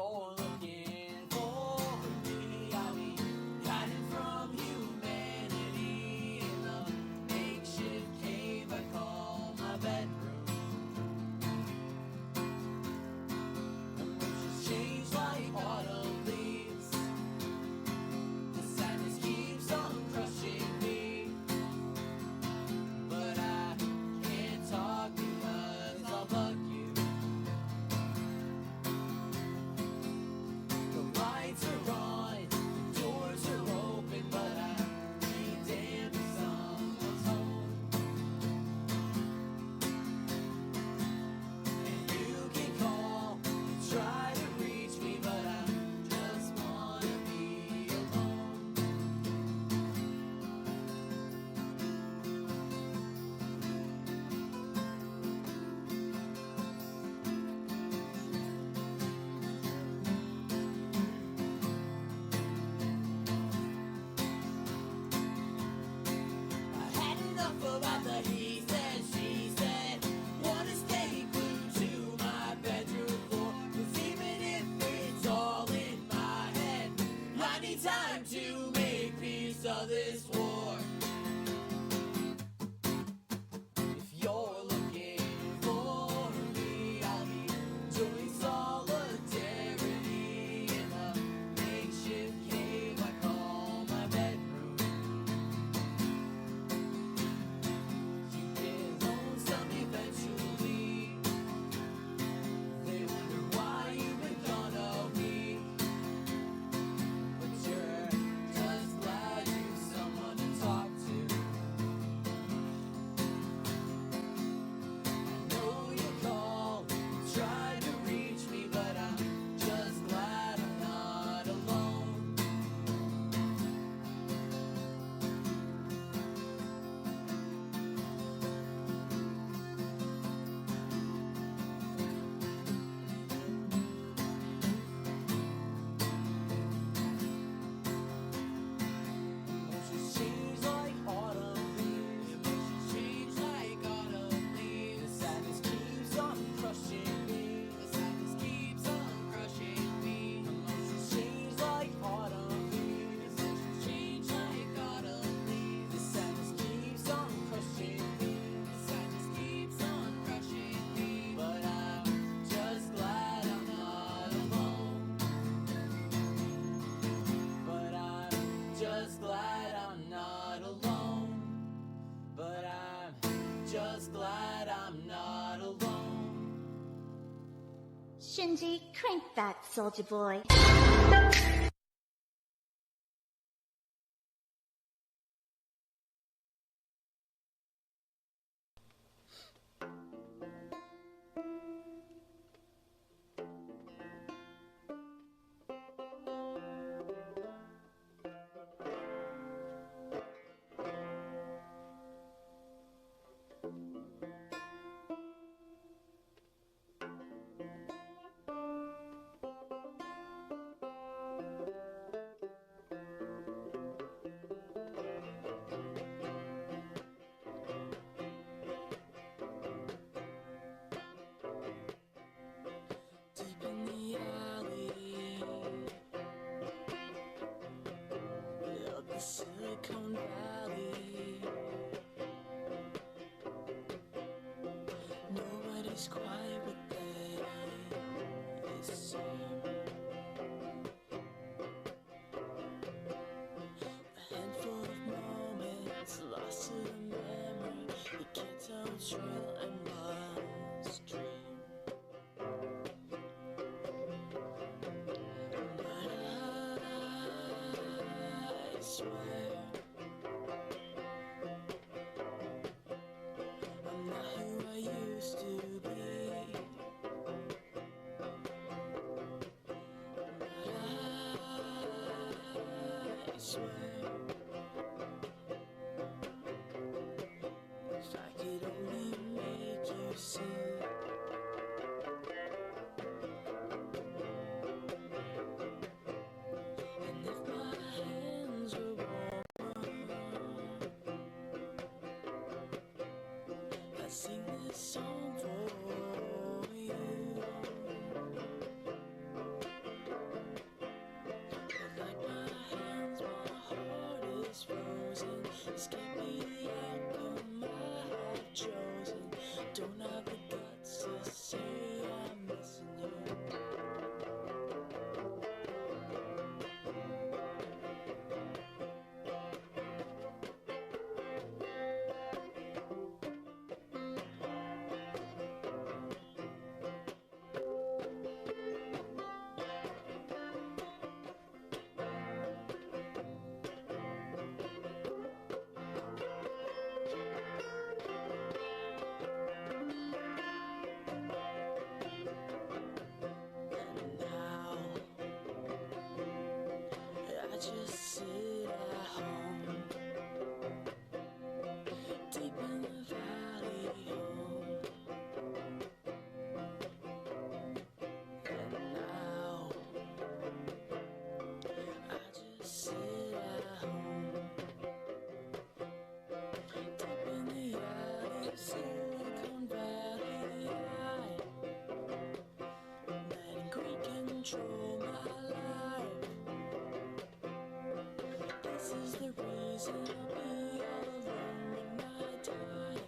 you're looking for me, I'll be hiding from humanity in the makeshift cave I call my bedroom. Emotions change like autumn leaves. The sadness keeps on crushing me, but I can't talk because I'll bug you. The lights are on, the doors are open, but I be damned if someone's home. And you can call and try to reach me, but I just wanna be alone. I had enough about the he said, she said. Wanna stay glued to my bedroom floor, 'cause even if it's all in my head, I need time to make peace of this war. If you're looking for me, I'll be doing solidarity in a makeshift cave I call my bedroom. You get lonesome eventually. They wonder why you've been gone a week, but you're just glad you've someone to talk to. I know you call, try to reach me, but I'm just glad I'm not alone. Emotions change like autumn leaves. Emotions change like autumn leaves. The sadness keeps on crushing me. The sadness keeps on crushing me. Emotions change like autumn leaves. Emotions change like autumn leaves. The sadness keeps on crushing me. The sadness keeps on crushing me. But I'm just glad I'm not alone. But I'm just glad I'm not alone. But I'm just glad I'm not alone. Shinji, crank that, soldier boy. Deep in the alley of the Silicon Valley, nobody's quite what they seem. A handful of moments lost to the memory. You can't tell what's real and what's dream. But I swear I'm not who I used to be. But I swear if I could only make you see. And if my hands were warm, I'd sing this song for you. This can't be the outcome I have chosen. Don't have the guts to say I'm missing you. I just sit at home, deep in the valley home. And now I just sit at home, deep in the alley of Silicon Valley. Letting greed control my life. This is the reason I'll be all alone when I die.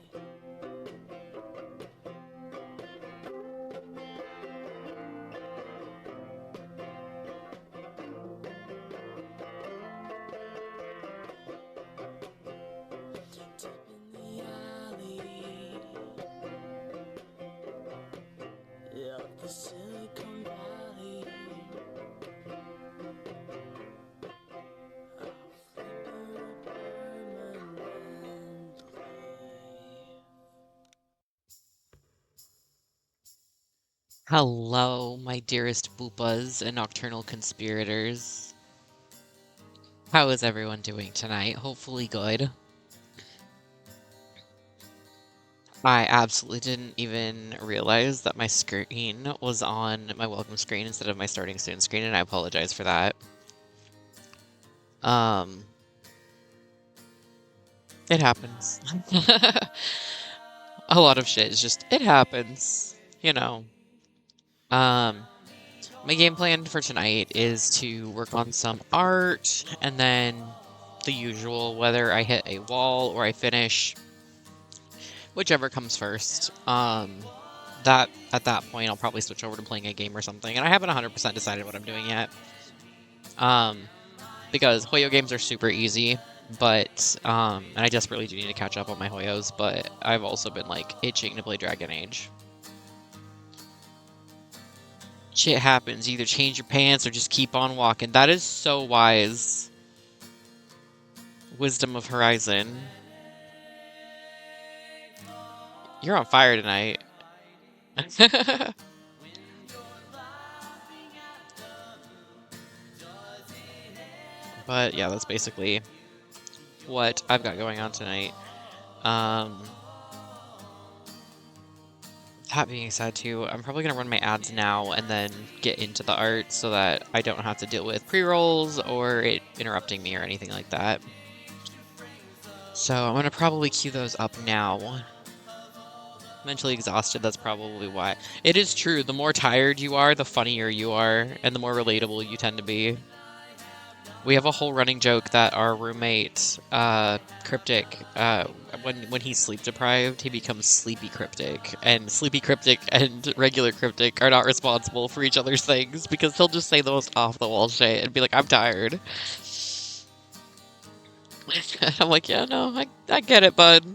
Deep in the alley of the Silicon Valley, I'll flip her permanently. Hello, my dearest boopas and nocturnal conspirators. How is everyone doing tonight? Hopefully good. I absolutely didn't even realize that my screen was on my welcome screen instead of my starting soon screen, and I apologize for that. It happens. A lot of shit is just, it happens, you know. My game plan for tonight is to work on some art, and then the usual, whether I hit a wall or I finish, whichever comes first. That at that point I'll probably switch over to playing a game or something, and I haven't 100% decided what I'm doing yet. Because Hoyo games are super easy, but and I desperately do need to catch up on my Hoyos, but I've also been like itching to play Dragon Age. Shit happens. You either change your pants or just keep on walking. That is so wise. Wisdom of Horizon. You're on fire tonight. But yeah, that's basically what I've got going on tonight. That being said too, I'm probably gonna run my ads now and then get into the art so that I don't have to deal with pre-rolls or it interrupting me or anything like that. So I'm gonna probably queue those up now. Mentally exhausted, that's probably why. It is true, the more tired you are, the funnier you are, and the more relatable you tend to be. We have a whole running joke that our roommate, Cryptic, when he's sleep deprived, he becomes Sleepy Cryptic. And Sleepy Cryptic and regular Cryptic are not responsible for each other's things because he'll just say the most off the wall shit and be like, I'm tired. And I'm like, yeah, no, I get it, bud.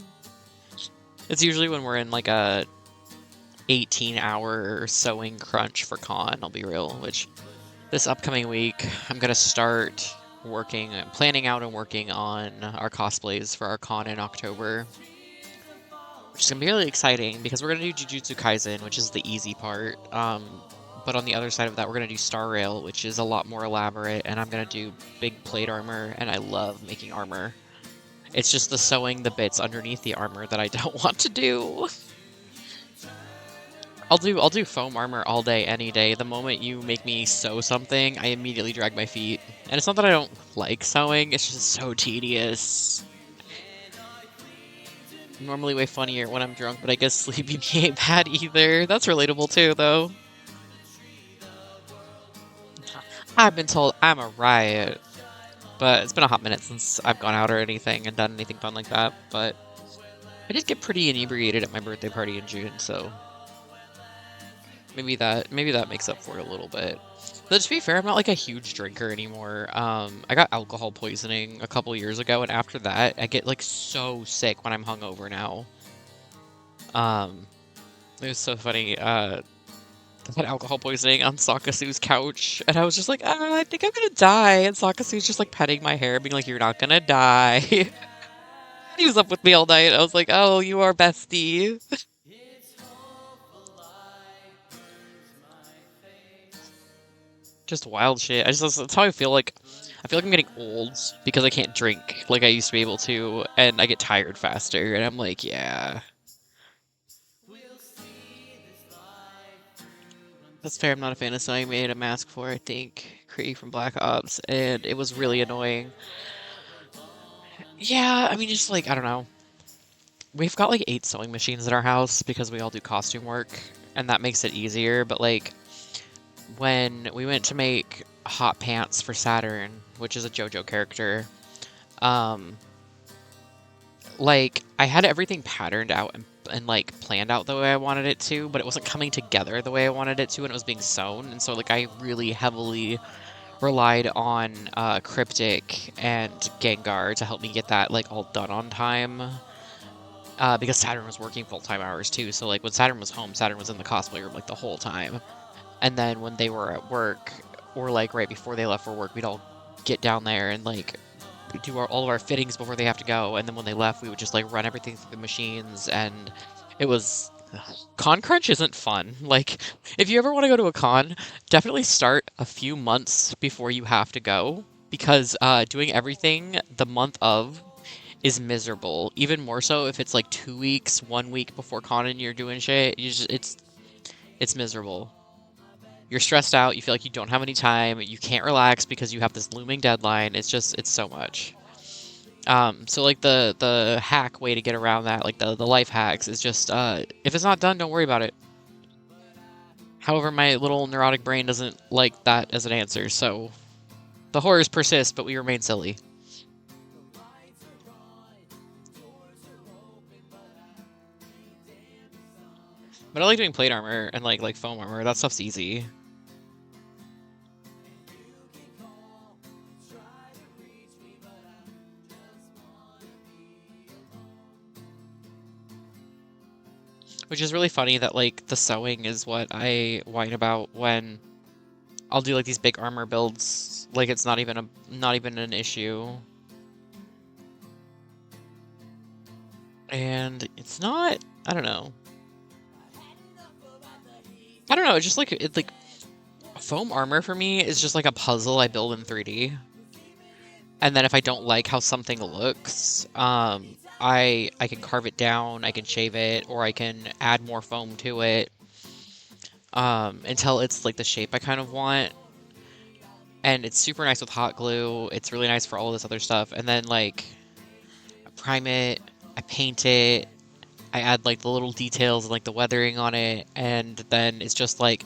It's usually when we're in like a 18-hour sewing crunch for con, I'll be real, which this upcoming week I'm gonna start planning out and working on our cosplays for our con in October, which is gonna be really exciting because we're gonna do Jujutsu Kaisen, which is the easy part. But on the other side of that, we're gonna do Star Rail, which is a lot more elaborate, and I'm gonna do big plate armor, and I love making armor. It's just the sewing the bits underneath the armor that I don't want to do. I'll do foam armor all day, any day. The moment you make me sew something, I immediately drag my feet. And it's not that I don't like sewing, it's just so tedious. Normally way funnier when I'm drunk, but I guess sleeping ain't bad either. That's relatable too, though. I've been told I'm a riot. But it's been a hot minute since I've gone out or anything and done anything fun like that. But I did get pretty inebriated at my birthday party in June, so maybe that makes up for it a little bit. But to be fair, I'm not like a huge drinker anymore. I got alcohol poisoning a couple years ago, and after that, I get like so sick when I'm hungover now. Um, it was so funny. I had alcohol poisoning on Sakasu's couch, and I was just like, I think I'm gonna die. And Sakasu's just like petting my hair, being like, "You're not gonna die." He was up with me all night. I was like, "Oh, you are bestie." Just wild shit. That's how I feel like. I feel like I'm getting old because I can't drink like I used to be able to, and I get tired faster. And I'm like, yeah, that's fair. I'm not a fan of something I made a mask for. I think Kree from Black Ops, and it was really annoying. Yeah, I mean, just like I don't know. We've got like 8 sewing machines in our house because we all do costume work, and that makes it easier. But like when we went to make hot pants for Saturn, which is a JoJo character, um, like I had everything patterned out and like planned out the way I wanted it to, but it wasn't coming together the way I wanted it to, and it was being sewn. And so like I really heavily relied on Cryptic and Gengar to help me get that like all done on time. Because Saturn was working full-time hours too. So like when Saturn was home, Saturn was in the cosplay room like the whole time. And then when they were at work, or like right before they left for work, we'd all get down there and like do all of our fittings before they have to go. And then when they left, we would just like run everything through the machines. And it was con crunch isn't fun. Like if you ever want to go to a con, definitely start a few months before you have to go, because doing everything the month of is miserable. Even more so if it's like 2 weeks, 1 week before con and you're doing shit. It's miserable. You're stressed out. You feel like you don't have any time. You can't relax because you have this looming deadline. It's so much. So like the hack way to get around that, like the life hacks, is just if it's not done, don't worry about it. However, my little neurotic brain doesn't like that as an answer, so the horrors persist, but we remain silly. But I like doing plate armor and like foam armor. That stuff's easy. Which is really funny that like the sewing is what I whine about when I'll do like these big armor builds. Like it's not even an issue. And it's not, I don't know. I don't know, it's just like it's like foam armor for me is just like a puzzle I build in 3D. And then if I don't like how something looks, I can carve it down, I can shave it, or I can add more foam to it, until it's like the shape I kind of want. And it's super nice with hot glue. It's really nice for all this other stuff. And then like I prime it, I paint it, I add like the little details and like the weathering on it, and then it's just like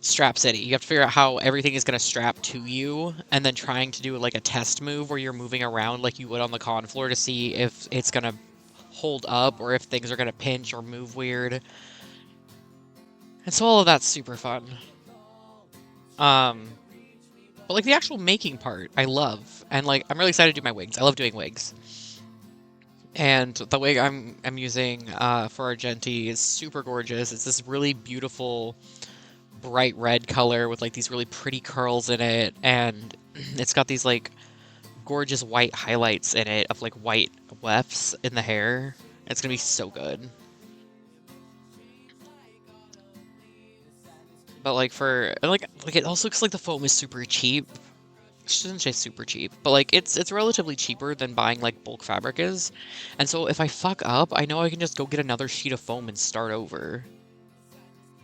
strap city. You have to figure out how everything is going to strap to you, and then trying to do like a test move where you're moving around like you would on the con floor to see if it's going to hold up or if things are going to pinch or move weird. And so all of that's super fun. But like the actual making part, I love. And like I'm really excited to do my wigs. I love doing wigs. And the wig I'm using for Argenti is super gorgeous. It's this really beautiful bright red color with like these really pretty curls in it, and it's got these like gorgeous white highlights in it of like white wefts in the hair. It's gonna be so good. But like for like it also looks like the foam is super cheap. Shouldn't say super cheap, but like it's relatively cheaper than buying like bulk fabric is. And so if I fuck up, I know I can just go get another sheet of foam and start over.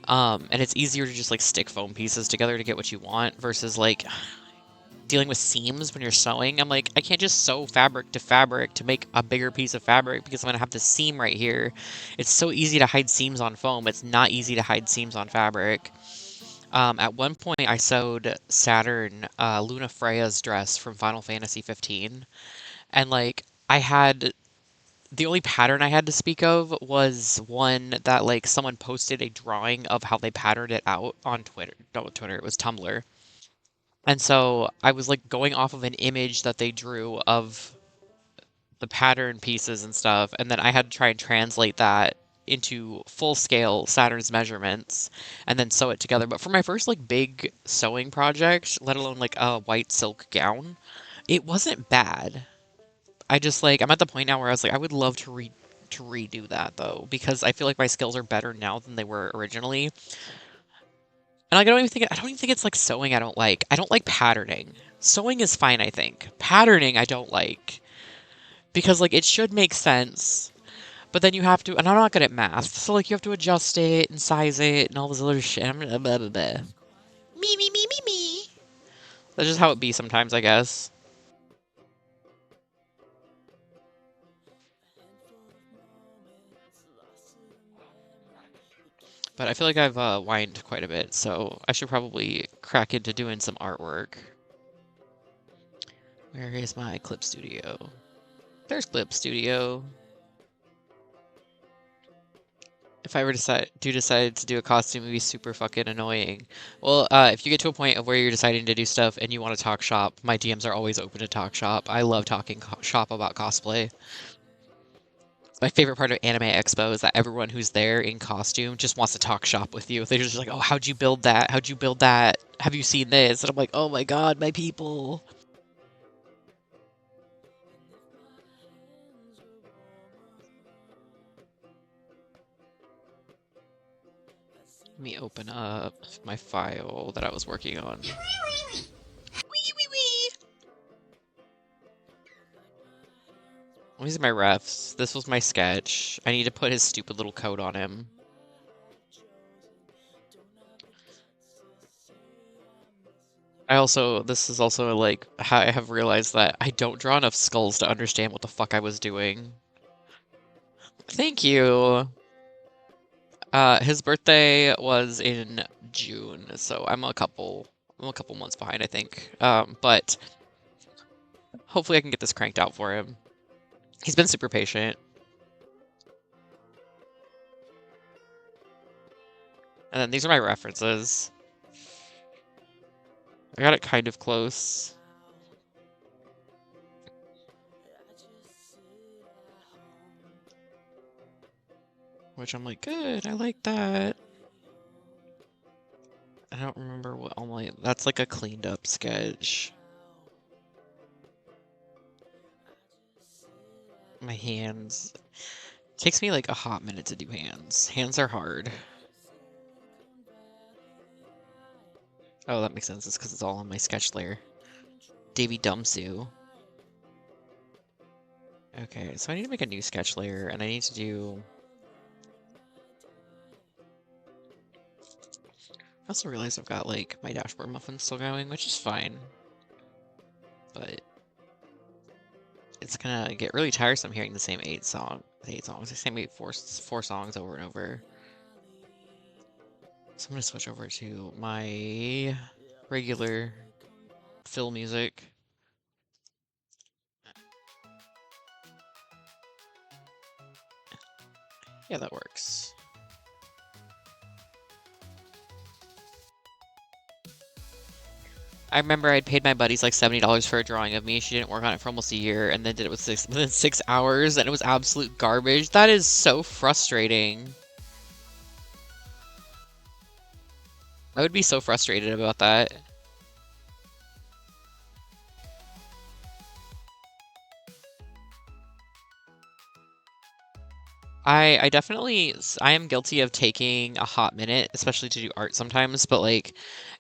And it's easier to just like stick foam pieces together to get what you want versus like dealing with seams when you're sewing. I'm like, I can't just sew fabric to make a bigger piece of fabric because I'm gonna have the seam right here. It's so easy to hide seams on foam. It's not easy to hide seams on fabric. At one point, I sewed Saturn Luna Freya's dress from Final Fantasy 15, and like I had the only pattern I had to speak of was one that like someone posted a drawing of how they patterned it out on Twitter. Not Twitter, it was Tumblr. And so I was like going off of an image that they drew of the pattern pieces and stuff, and then I had to try and translate that into full scale Saturn's measurements and then sew it together. But for my first like big sewing project, let alone like a white silk gown, it wasn't bad. I just like I'm at the point now where I was like I would love to redo that though because I feel like my skills are better now than they were originally. And like I don't even think it's like sewing I don't like. I don't like patterning. Sewing is fine, I think. Patterning I don't like because like it should make sense, but then you have to, and I'm not good at math, so like you have to adjust it and size it and all this other shit. I'm blah blah blah. Me. That's just how it be sometimes, I guess. But I feel like I've whined quite a bit, so I should probably crack into doing some artwork. Where is my clip studio? There's clip studio. If I ever decide to do a costume, it'd be super fucking annoying. Well, if you get to a point of where you're deciding to do stuff and you want to talk shop, my DMs are always open to talk shop. I love talking shop about cosplay. My favorite part of Anime Expo is that everyone who's there in costume just wants to talk shop with you. They're just like, "Oh, how'd you build that? How'd you build that? Have you seen this?" And I'm like, "Oh my god, my people." Let me open up my file that I was working on. These are my refs. This was my sketch. I need to put his stupid little coat on him. This is also like how I have realized that I don't draw enough skulls to understand what the fuck I was doing. Thank you. His birthday was in June, so I'm a couple months behind, I think. But hopefully I can get this cranked out for him. He's been super patient. And then these are my references. I got it kind of close. Which I'm like, good, I like that. I don't remember what all my... That's like a cleaned up sketch. My hands... Takes me like a hot minute to do hands. Hands are hard. Oh, that makes sense. It's because it's all on my sketch layer. Davy Dumsue. Okay, so I need to make a new sketch layer, and I need to do... I also realize I've got, like, my dashboard muffin still going, which is fine. But... it's gonna get really tiresome hearing the same eight songs, the same four songs over and over. So I'm gonna switch over to my regular fill music. Yeah, that works. I remember I'd paid my buddies like $70 for a drawing of me. She didn't work on it for almost a year and then did it within 6 hours and it was absolute garbage. That is so frustrating. I would be so frustrated about that. I am guilty of taking a hot minute, especially to do art sometimes, but like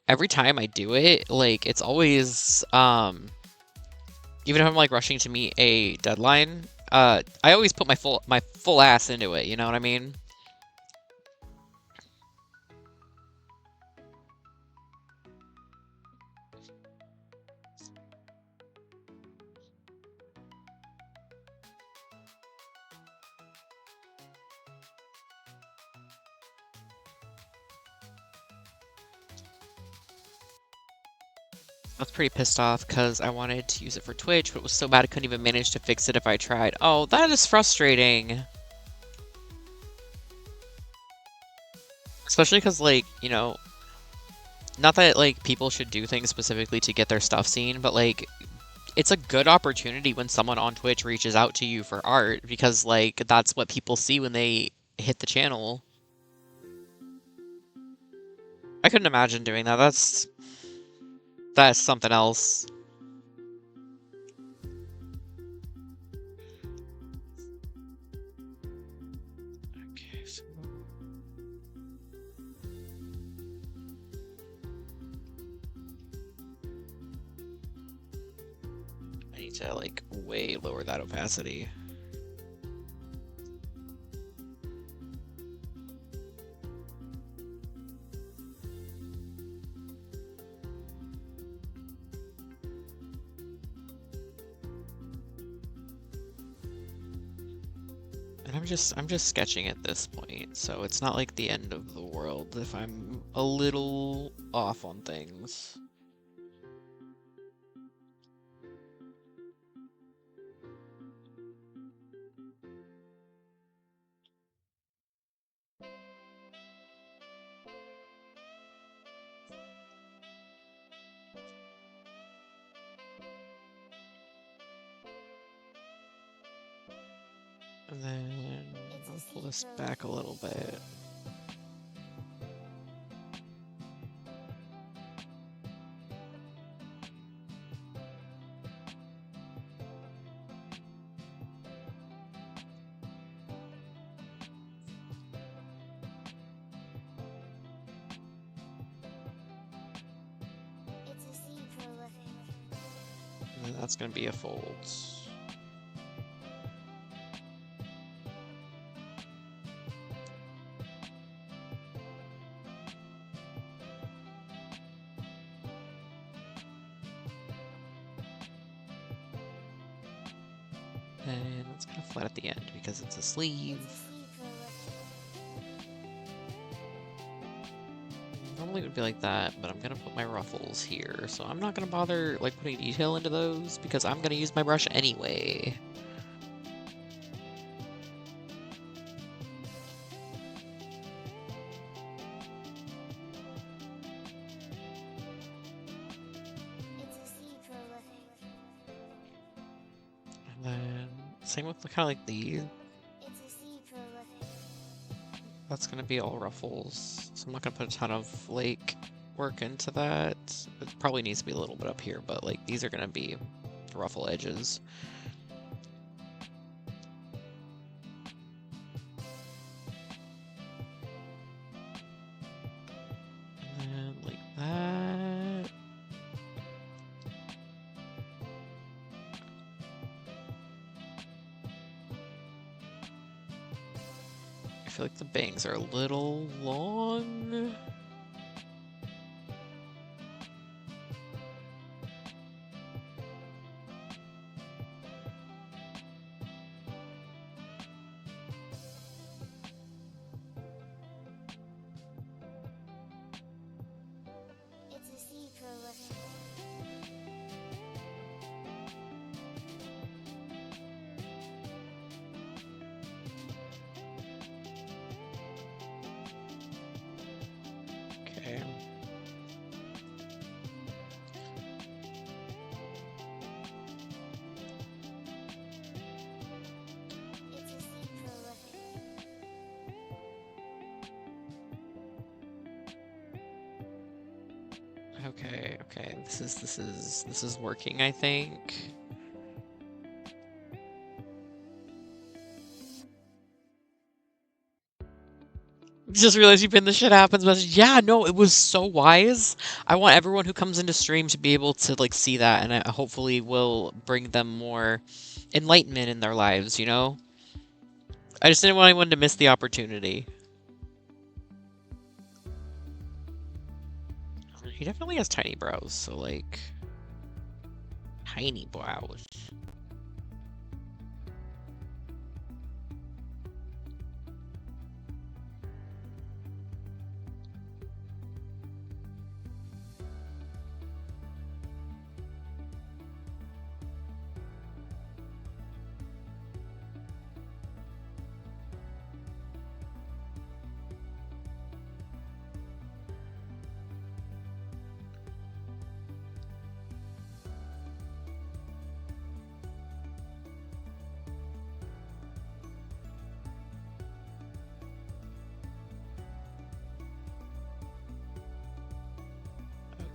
every time I do it, like it's always even if I'm like rushing to meet a deadline, I always put my full ass into it, you know what I mean? I was pretty pissed off because I wanted to use it for Twitch, but it was so bad I couldn't even manage to fix it if I tried. Oh, that is frustrating. Especially because, like, you know, not that, like, people should do things specifically to get their stuff seen, but, like, it's a good opportunity when someone on Twitch reaches out to you for art because, like, that's what people see when they hit the channel. I couldn't imagine doing that. That's something else. Okay, so I need to, like, way lower that opacity. And I'm just sketching at this point, so it's not like the end of the world if I'm a little off on things. And then I'll pull this back a little bit. And then that's gonna be a fold. And it's kind of flat at the end because it's a sleeve. Normally it would be like that, but I'm gonna put my ruffles here, so I'm not gonna bother like putting detail into those because I'm gonna use my brush anyway. And then same with kind of like these. That's gonna be all ruffles, so I'm not gonna put a ton of like work into that. It probably needs to be a little bit up here, but like these are gonna be the ruffle edges. And then like that. I feel like the bangs are a little long. Okay. Okay. This is working, I think. Just realized you pinned the shit happens message. Yeah, no, it was so wise. I want everyone who comes into stream to be able to like see that, and I hopefully will bring them more enlightenment in their lives, you know? I just didn't want anyone to miss the opportunity. He definitely has tiny brows, so like tiny brows.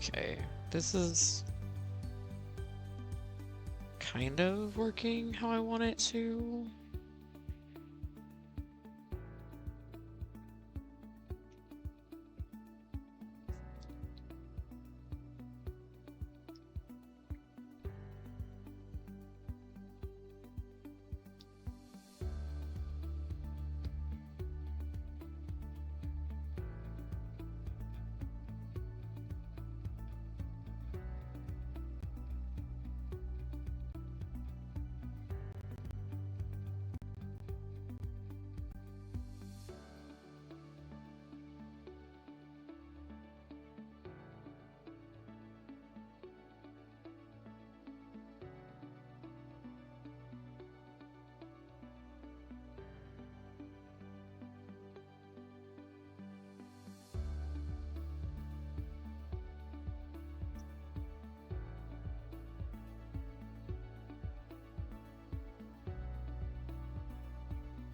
Okay, this is kind of working how I want it to.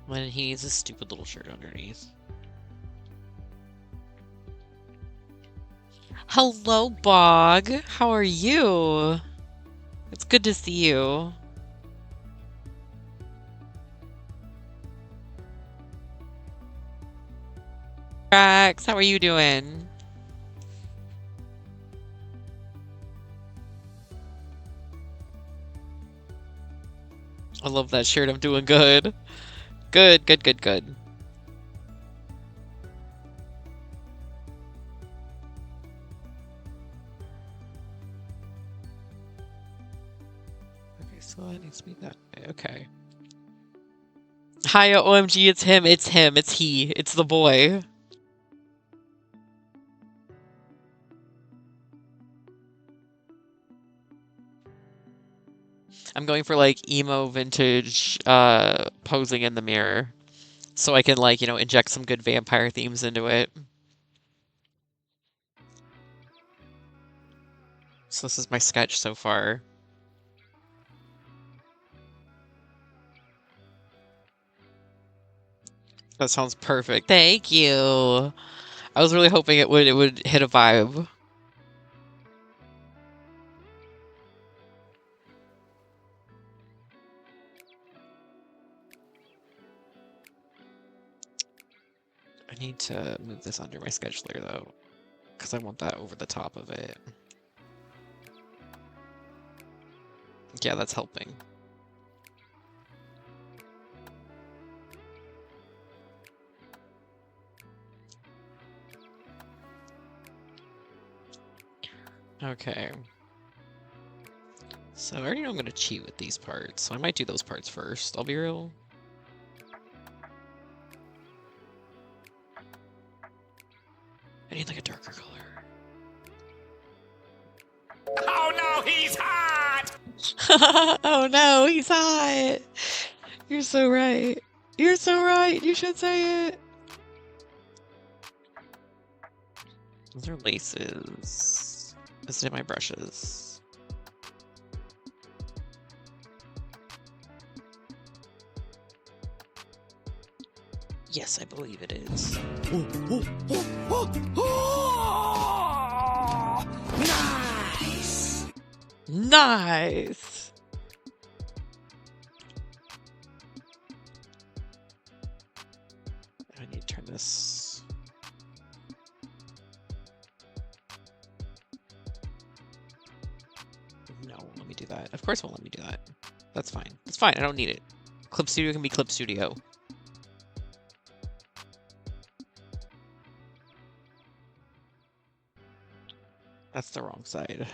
When he needs a stupid little shirt underneath. Hello, Bog. How are you? It's good to see you. Drax, how are you doing? I love that shirt. I'm doing good. Good, good, good, good. Okay, so that needs to be that way. Okay. Hiya, OMG, it's him, it's him, it's he, it's the boy. I'm going for like emo vintage posing in the mirror. So I can like, inject some good vampire themes into it. So this is my sketch so far. That sounds perfect. Thank you. I was really hoping it would hit a vibe. I need to move this under my scheduler though, because I want that over the top of it. Yeah, that's helping. Okay. So I already know I'm going to cheat with these parts, so I might do those parts first, I'll be real. I need like a darker color. Oh no, he's hot! Oh no, he's hot! You're so right. You're so right, you should say it! Those are laces. Is it my brushes? Yes, I believe it is. Nice! Nice! I need to turn this. No, let me do that. Of course it won't let me do that. That's fine. It's fine, I don't need it. Clip Studio can be Clip Studio. That's the wrong side.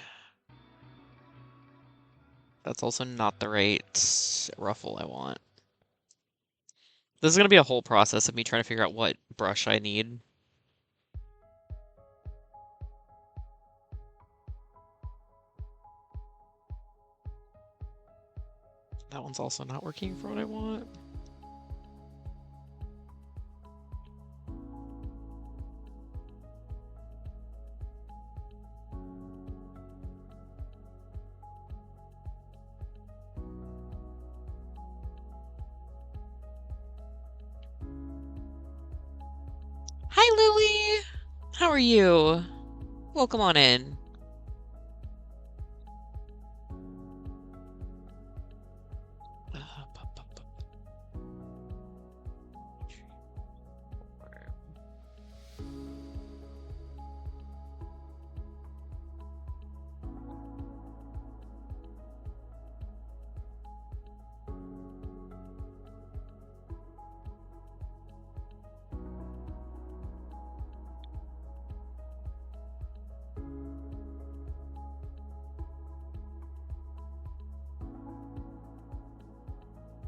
That's also not the right ruffle I want. This is going to be a whole process of me trying to figure out what brush I need. That one's also not working for what I want. Hi, Lily! How are you? Welcome on in.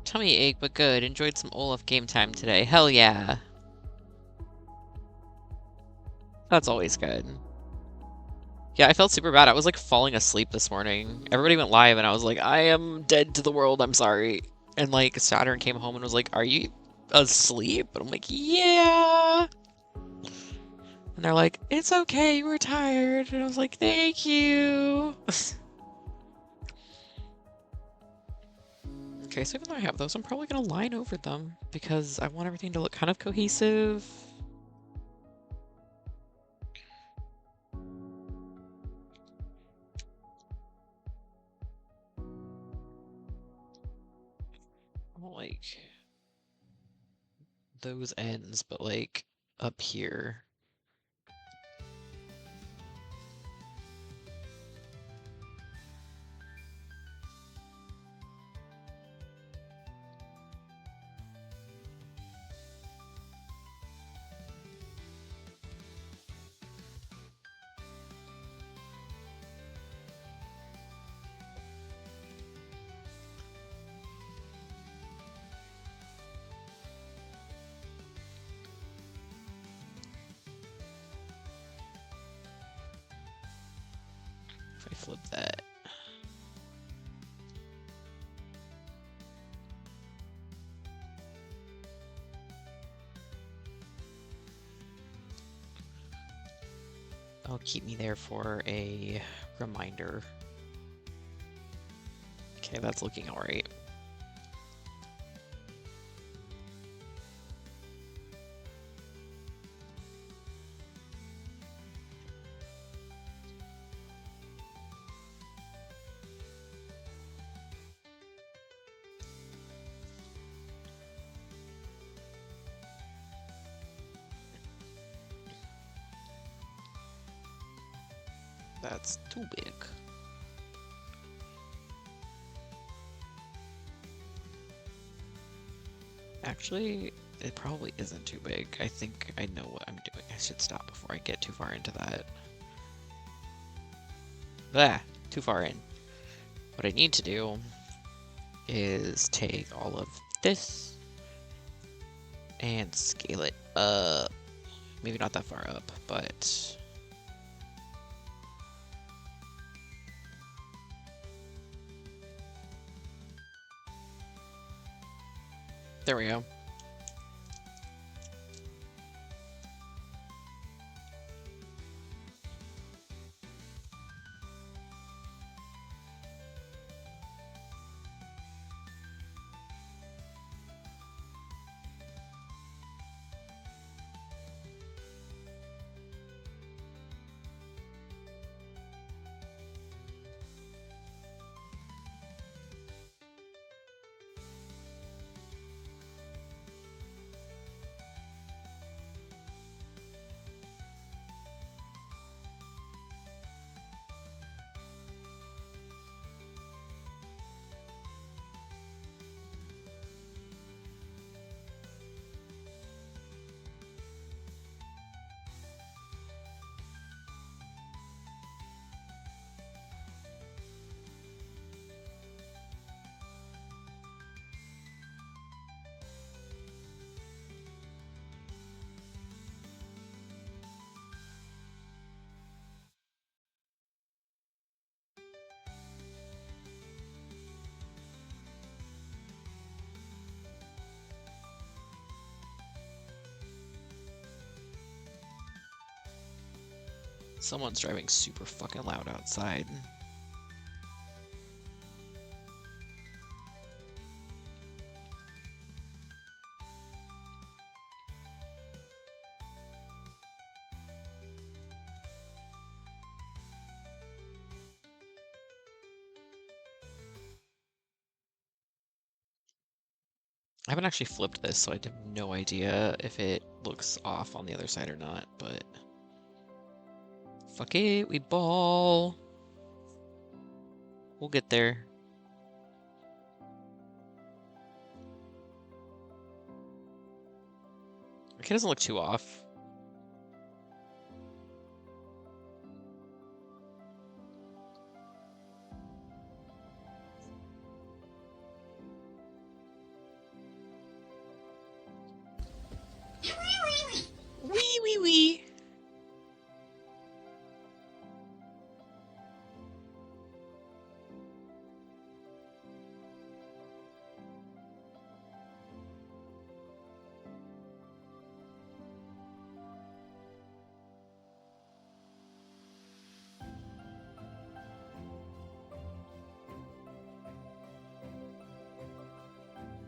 Tummy ache, but good. Enjoyed some Olaf game time today. Hell yeah. That's always good. Yeah, I felt super bad. I was like falling asleep this morning. Everybody went live and I was like, I am dead to the world. I'm sorry. And like Saturn came home and was like, are you asleep? And I'm like, yeah. And they're like, it's okay. You were tired. And I was like, thank you. Okay, so even though I have those, I'm probably going to line over them because I want everything to look kind of cohesive. I want like those ends, but like up here. If I flip that. I'll keep me there for a reminder. Okay, that's looking alright. That's too big. Actually, it probably isn't too big. I think I know what I'm doing. I should stop before I get too far into that. Ah, too far in. What I need to do is take all of this and scale it up. Maybe not that far up, but... There we go. Someone's driving super fucking loud outside. I haven't actually flipped this, so I have no idea if it looks off on the other side or not, but... Fuck it, we ball! We'll get there. Okay, doesn't look too off.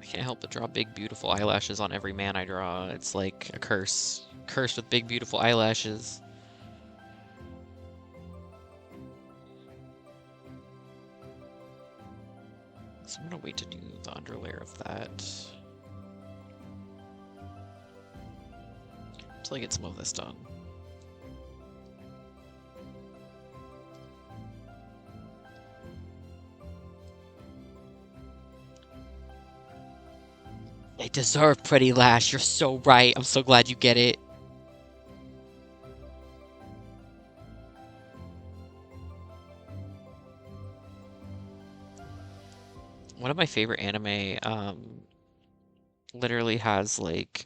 can't help but draw big, beautiful eyelashes on every man I draw. It's like a curse. Cursed with big, beautiful eyelashes. So I'm gonna wait to do the underlayer of that. Until I get some of this done. They deserve Pretty Lash. You're so right. I'm so glad you get it. One of my favorite anime literally has like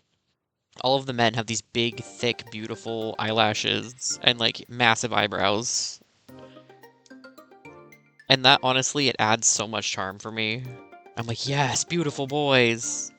all of the men have these big, thick, beautiful eyelashes and like massive eyebrows. And that honestly, it adds so much charm for me. I'm like, yes, beautiful boys.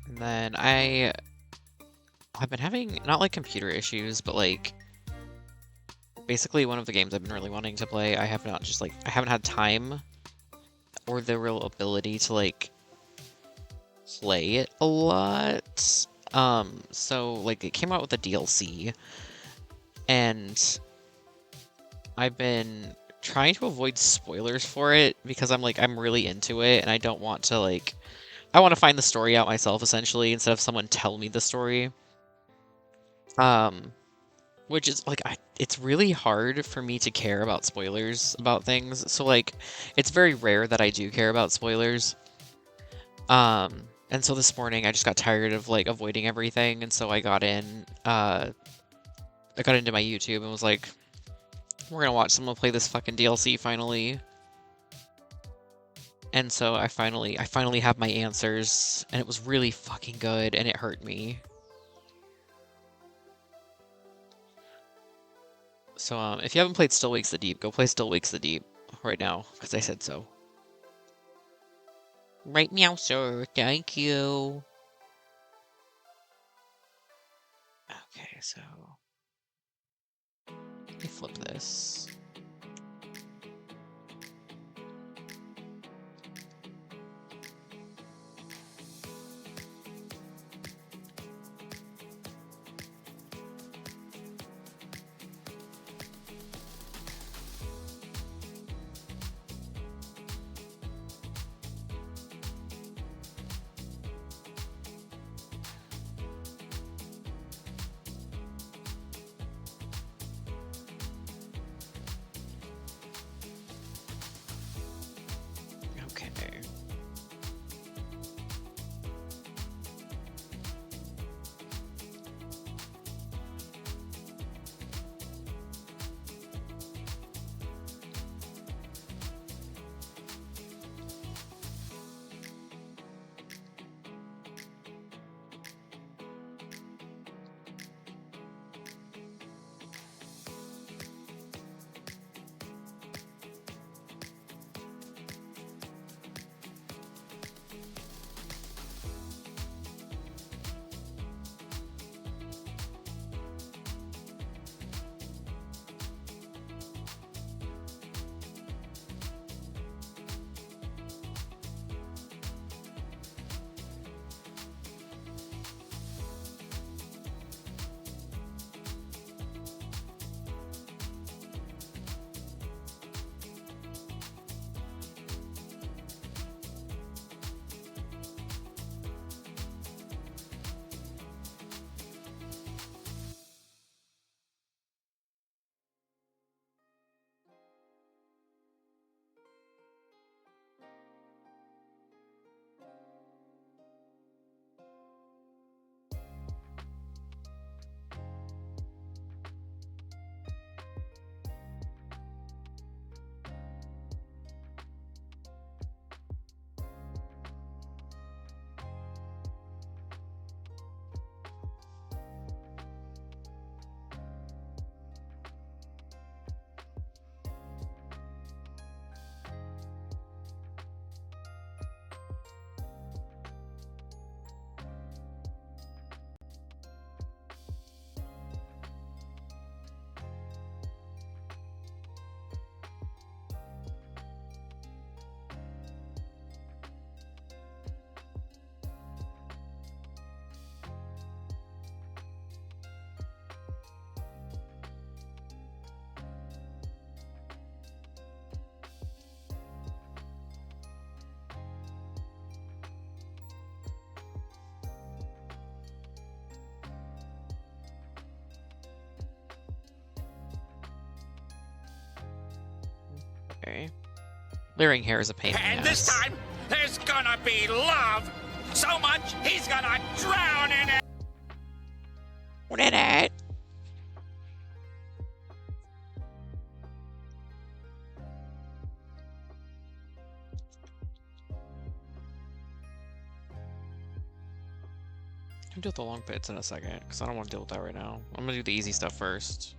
And then I've been having not like computer issues, but like basically one of the games I've been really wanting to play, I have not just like I haven't had time or the real ability to like play it a lot. So like it came out with a DLC and I've been trying to avoid spoilers for it because I'm really into it and I don't want to like I want to find the story out myself essentially instead of someone tell me the story. Um which is like it's really hard for me to care about spoilers about things. So like it's very rare that I do care about spoilers. And so this morning I just got tired of like avoiding everything and so I got into my YouTube and was like, we're gonna watch someone play this fucking DLC finally. And so I finally have my answers and it was really fucking good and it hurt me. So if you haven't played Still Wakes the Deep, go play Still Wakes the Deep right now because I said so. Right meow, sir. Thank you. Okay, so let me flip this. Layering hair is a pain in the And this ass. time, there's gonna be love! So much, he's gonna drown in it! What in it? I'll deal with the long bits in a second, because I don't want to deal with that right now. I'm gonna do the easy stuff first.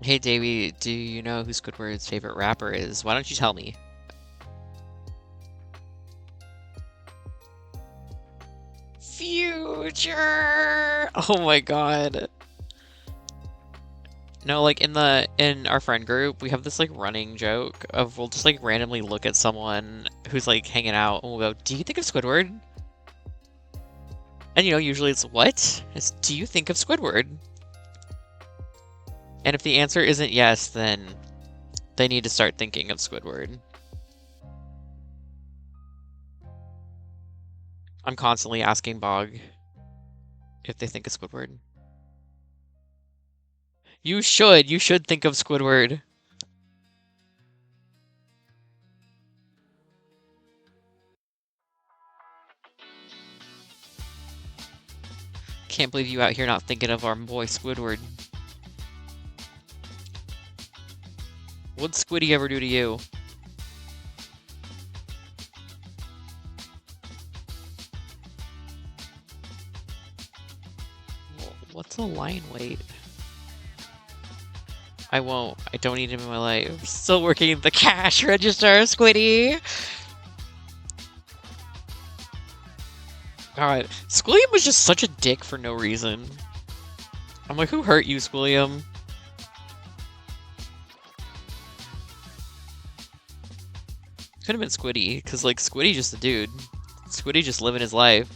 Hey Davey, do you know who Squidward's favorite rapper is? Why don't you tell me? Future! Oh my god. No, like in our friend group, we have this like running joke of we'll just like randomly look at someone who's like hanging out and we'll go, "Do you think of Squidward?" And usually it's what? It's do you think of Squidward? And if the answer isn't yes, then they need to start thinking of Squidward. I'm constantly asking Bog if they think of Squidward. You should think of Squidward. Can't believe you out here not thinking of our boy Squidward. What'd Squiddy ever do to you? What's a line weight? I won't. I don't need him in my life. Still working at the cash register, Squiddy! God, Squilliam was just such a dick for no reason. I'm like, who hurt you, Squilliam? Could have been Squiddy, because, like, Squiddy just a dude. Squiddy just living his life.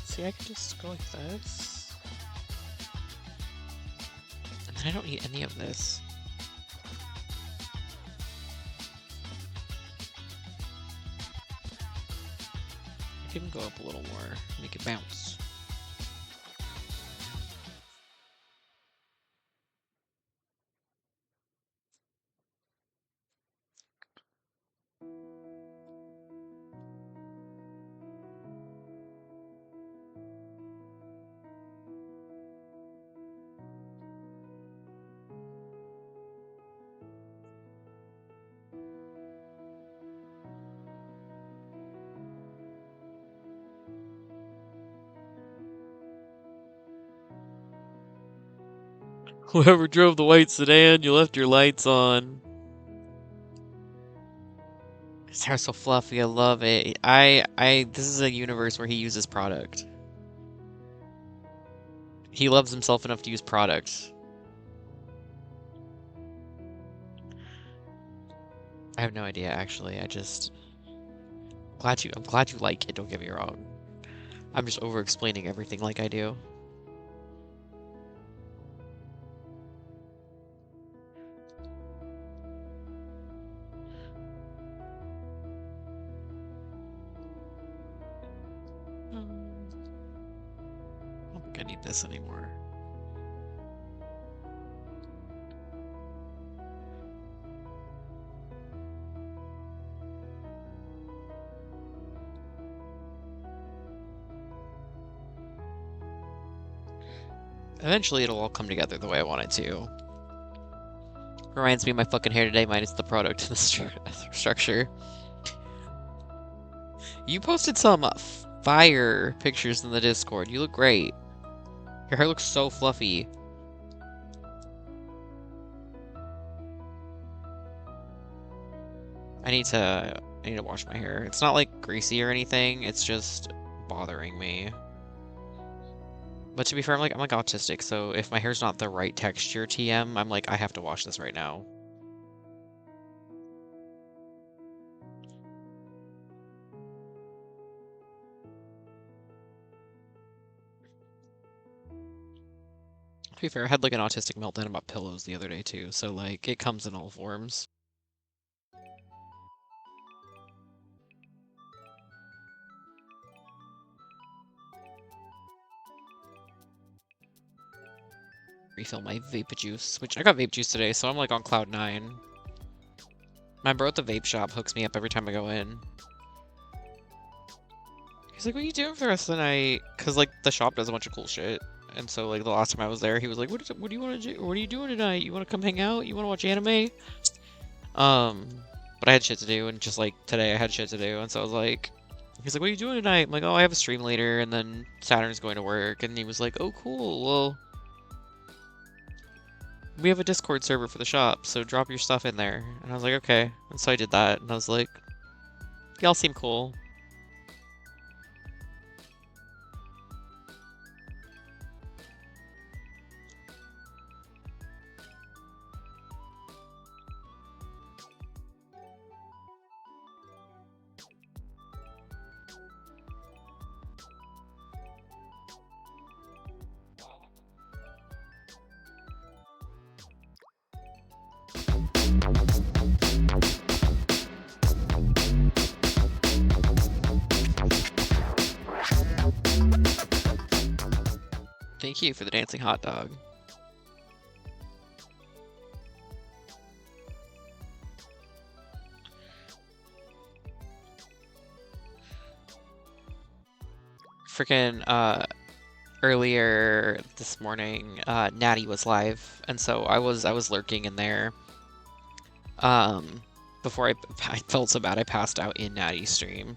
See, I can just go like this. And then I don't need any of this. I can go up a little more, make it bounce. Whoever drove the white sedan, you left your lights on. His hair's so fluffy, I love it. This is a universe where he uses product. He loves himself enough to use product. I have no idea, actually. I'm glad you like it, don't get me wrong. I'm just over-explaining everything like I do. I don't think I need this anymore. Eventually it'll all come together the way I want it to. Reminds me of my fucking hair today minus the product and the structure. You posted some fire pictures in the Discord. You look great. Your hair looks so fluffy. I need to wash my hair. It's not like greasy or anything. It's just bothering me. But to be fair, I'm like autistic, so if my hair's not the right texture TM, I'm like, I have to wash this right now. To be fair, I had like an autistic meltdown about pillows the other day too, so like it comes in all forms. Refill my vape juice, which I got vape juice today, so I'm like on cloud 9. My bro at the vape shop hooks me up every time I go in. He's like, what are you doing for the rest of the night? Because like the shop does a bunch of cool shit. And so like the last time I was there, he was like, what do you want to do? What are you doing tonight? You want to come hang out? You want to watch anime? But I had shit to do, and just like today I had shit to do, and so I was like, he's like, what are you doing tonight? I'm like, oh, I have a stream later, and then Saturn's going to work, and he was like, oh, cool, well, we have a Discord server for the shop, so drop your stuff in there. And I was like, okay, and so I did that, and I was like, y'all seem cool. Thank you for the dancing hot dog. Freaking, earlier this morning, Natty was live, and so I was lurking in there. Before I felt so bad I passed out in Natty's stream.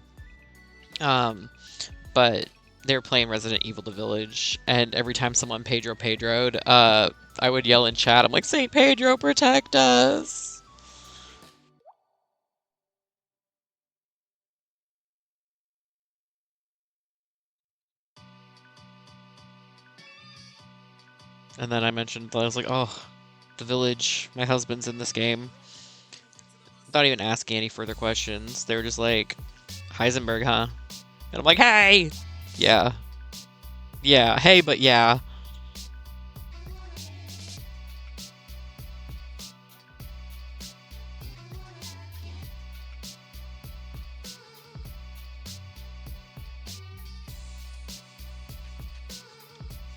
But they were playing Resident Evil The Village, and every time someone Pedro'd, I would yell in chat, I'm like, Saint Pedro, protect us! And then I mentioned, I was like, oh, The Village, my husband's in this game. Without even asking any further questions, they were just like, Heisenberg, huh? And I'm like, hey! Yeah. Yeah, hey, but yeah.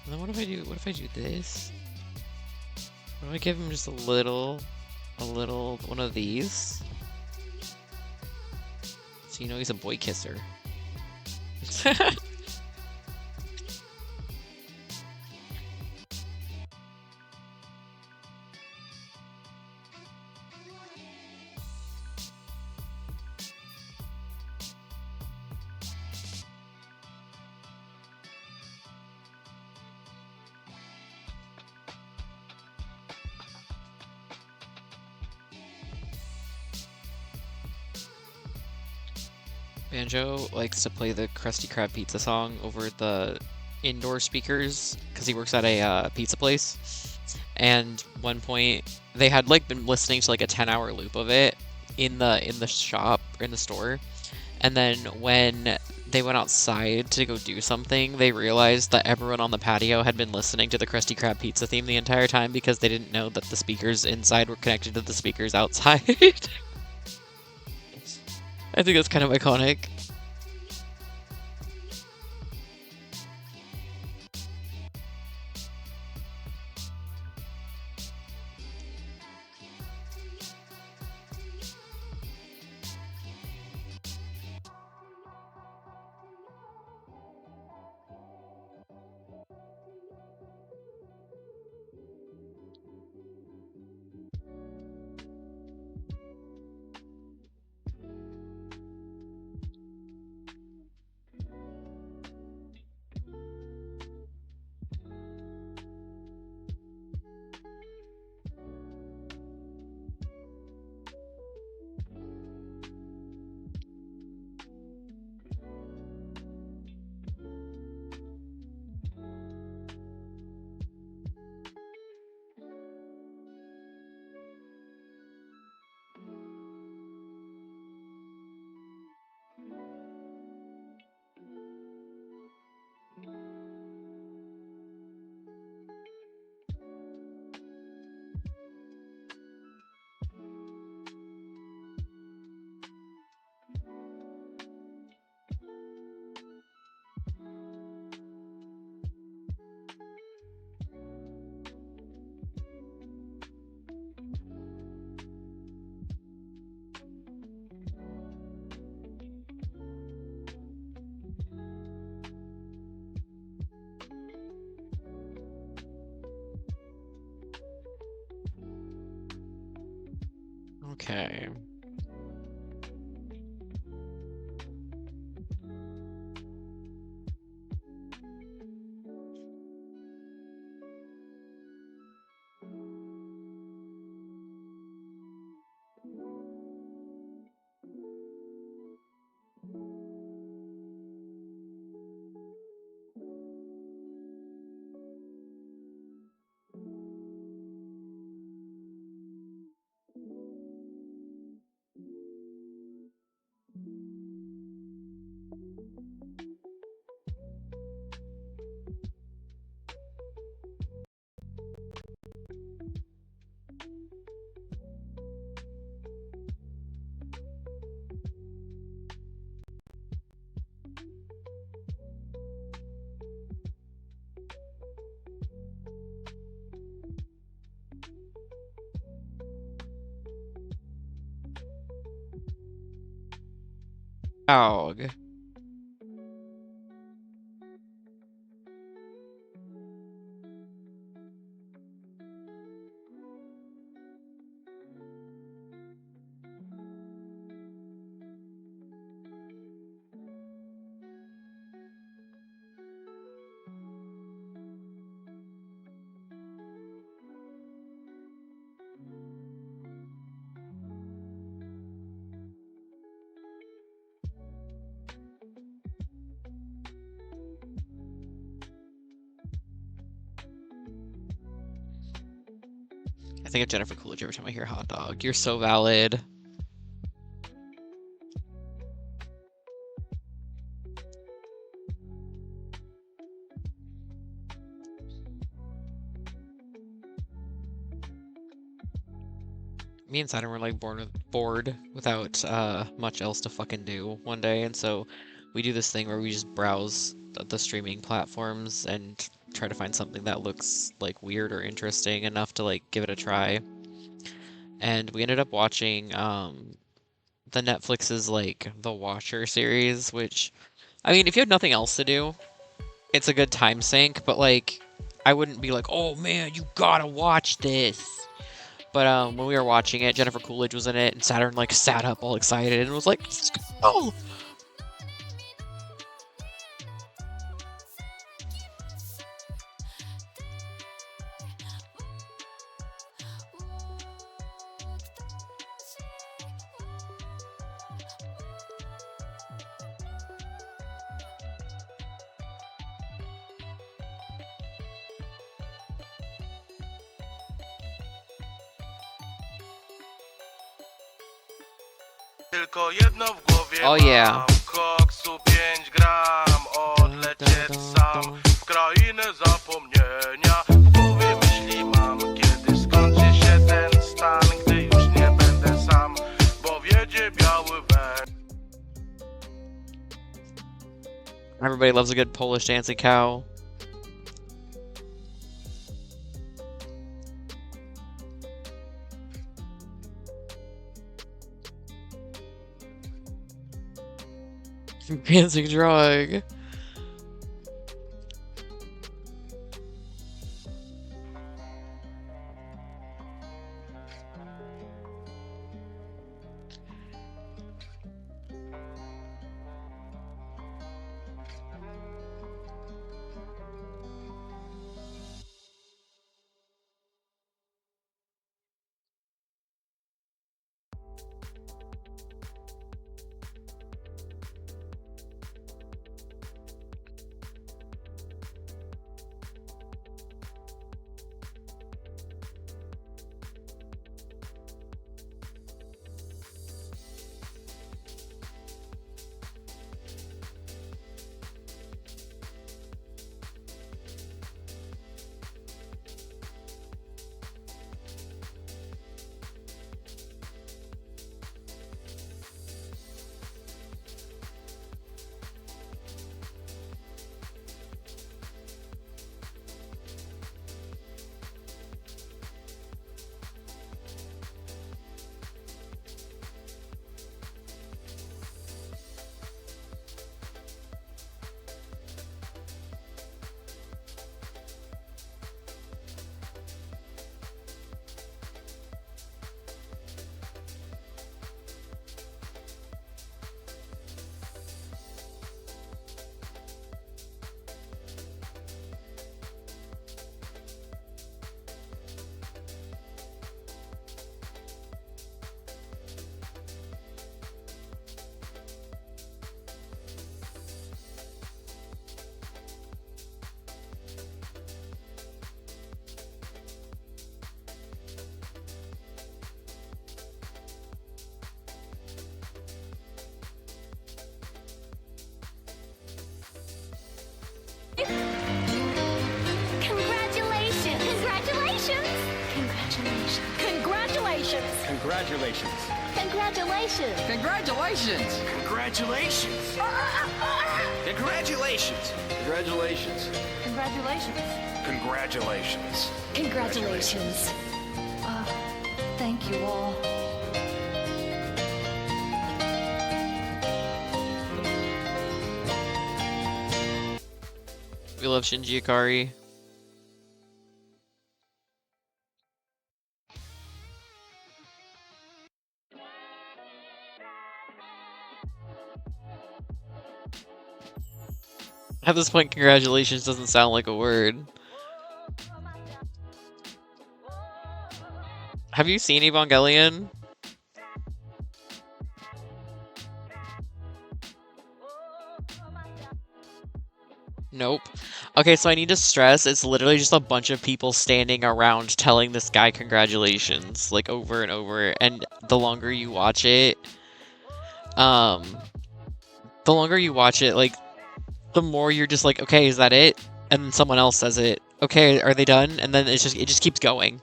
And then what if I do this? What if I give him just a little one of these? So you know he's a boy kisser. Banjo likes to play the Krusty Krab pizza song over the indoor speakers because he works at a pizza place. And one point they had like been listening to like a 10-hour loop of it in the shop or in the store. And then when they went outside to go do something, they realized that everyone on the patio had been listening to the Krusty Krab pizza theme the entire time because they didn't know that the speakers inside were connected to the speakers outside. I think that's kind of iconic. Okay. Dog. I think of Jennifer Coolidge every time I hear hot dog. You're so valid. Me and Saturn were like bored without much else to fucking do one day, and so we do this thing where we just browse the streaming platforms and try to find something that looks like weird or interesting enough to like give it a try. And we ended up watching the Netflix's like The Watcher series, which I mean, if you had nothing else to do, it's a good time sink, but like I wouldn't be like, "Oh man, you gotta watch this." But when we were watching it, Jennifer Coolidge was in it, and Saturn like sat up all excited and was like, "Oh!" Tylko jedno w głowie Oh yeah. mam. Koksu 5 gram, odlecieć sam w krainę zapomnienia. W głowie myśli mam, kiedy skończy się ten stan, gdy już nie będę sam, bo wiedzie biały węż. Everybody loves a good Polish dancing cow. Dancing drug. Congratulations. Congratulations! Congratulations! Congratulations! Congratulations! Congratulations. Congratulations! Congratulations! Congratulations! Thank you all. We love Shinji Ikari. At this point, congratulations doesn't sound like a word. Have you seen Evangelion? Nope. Okay, so I need to stress, it's literally just a bunch of people standing around telling this guy congratulations, like over and over, and the longer you watch it, like, the more you're just like, okay, is that it? And then someone else says it. Okay, are they done? And then it just keeps going.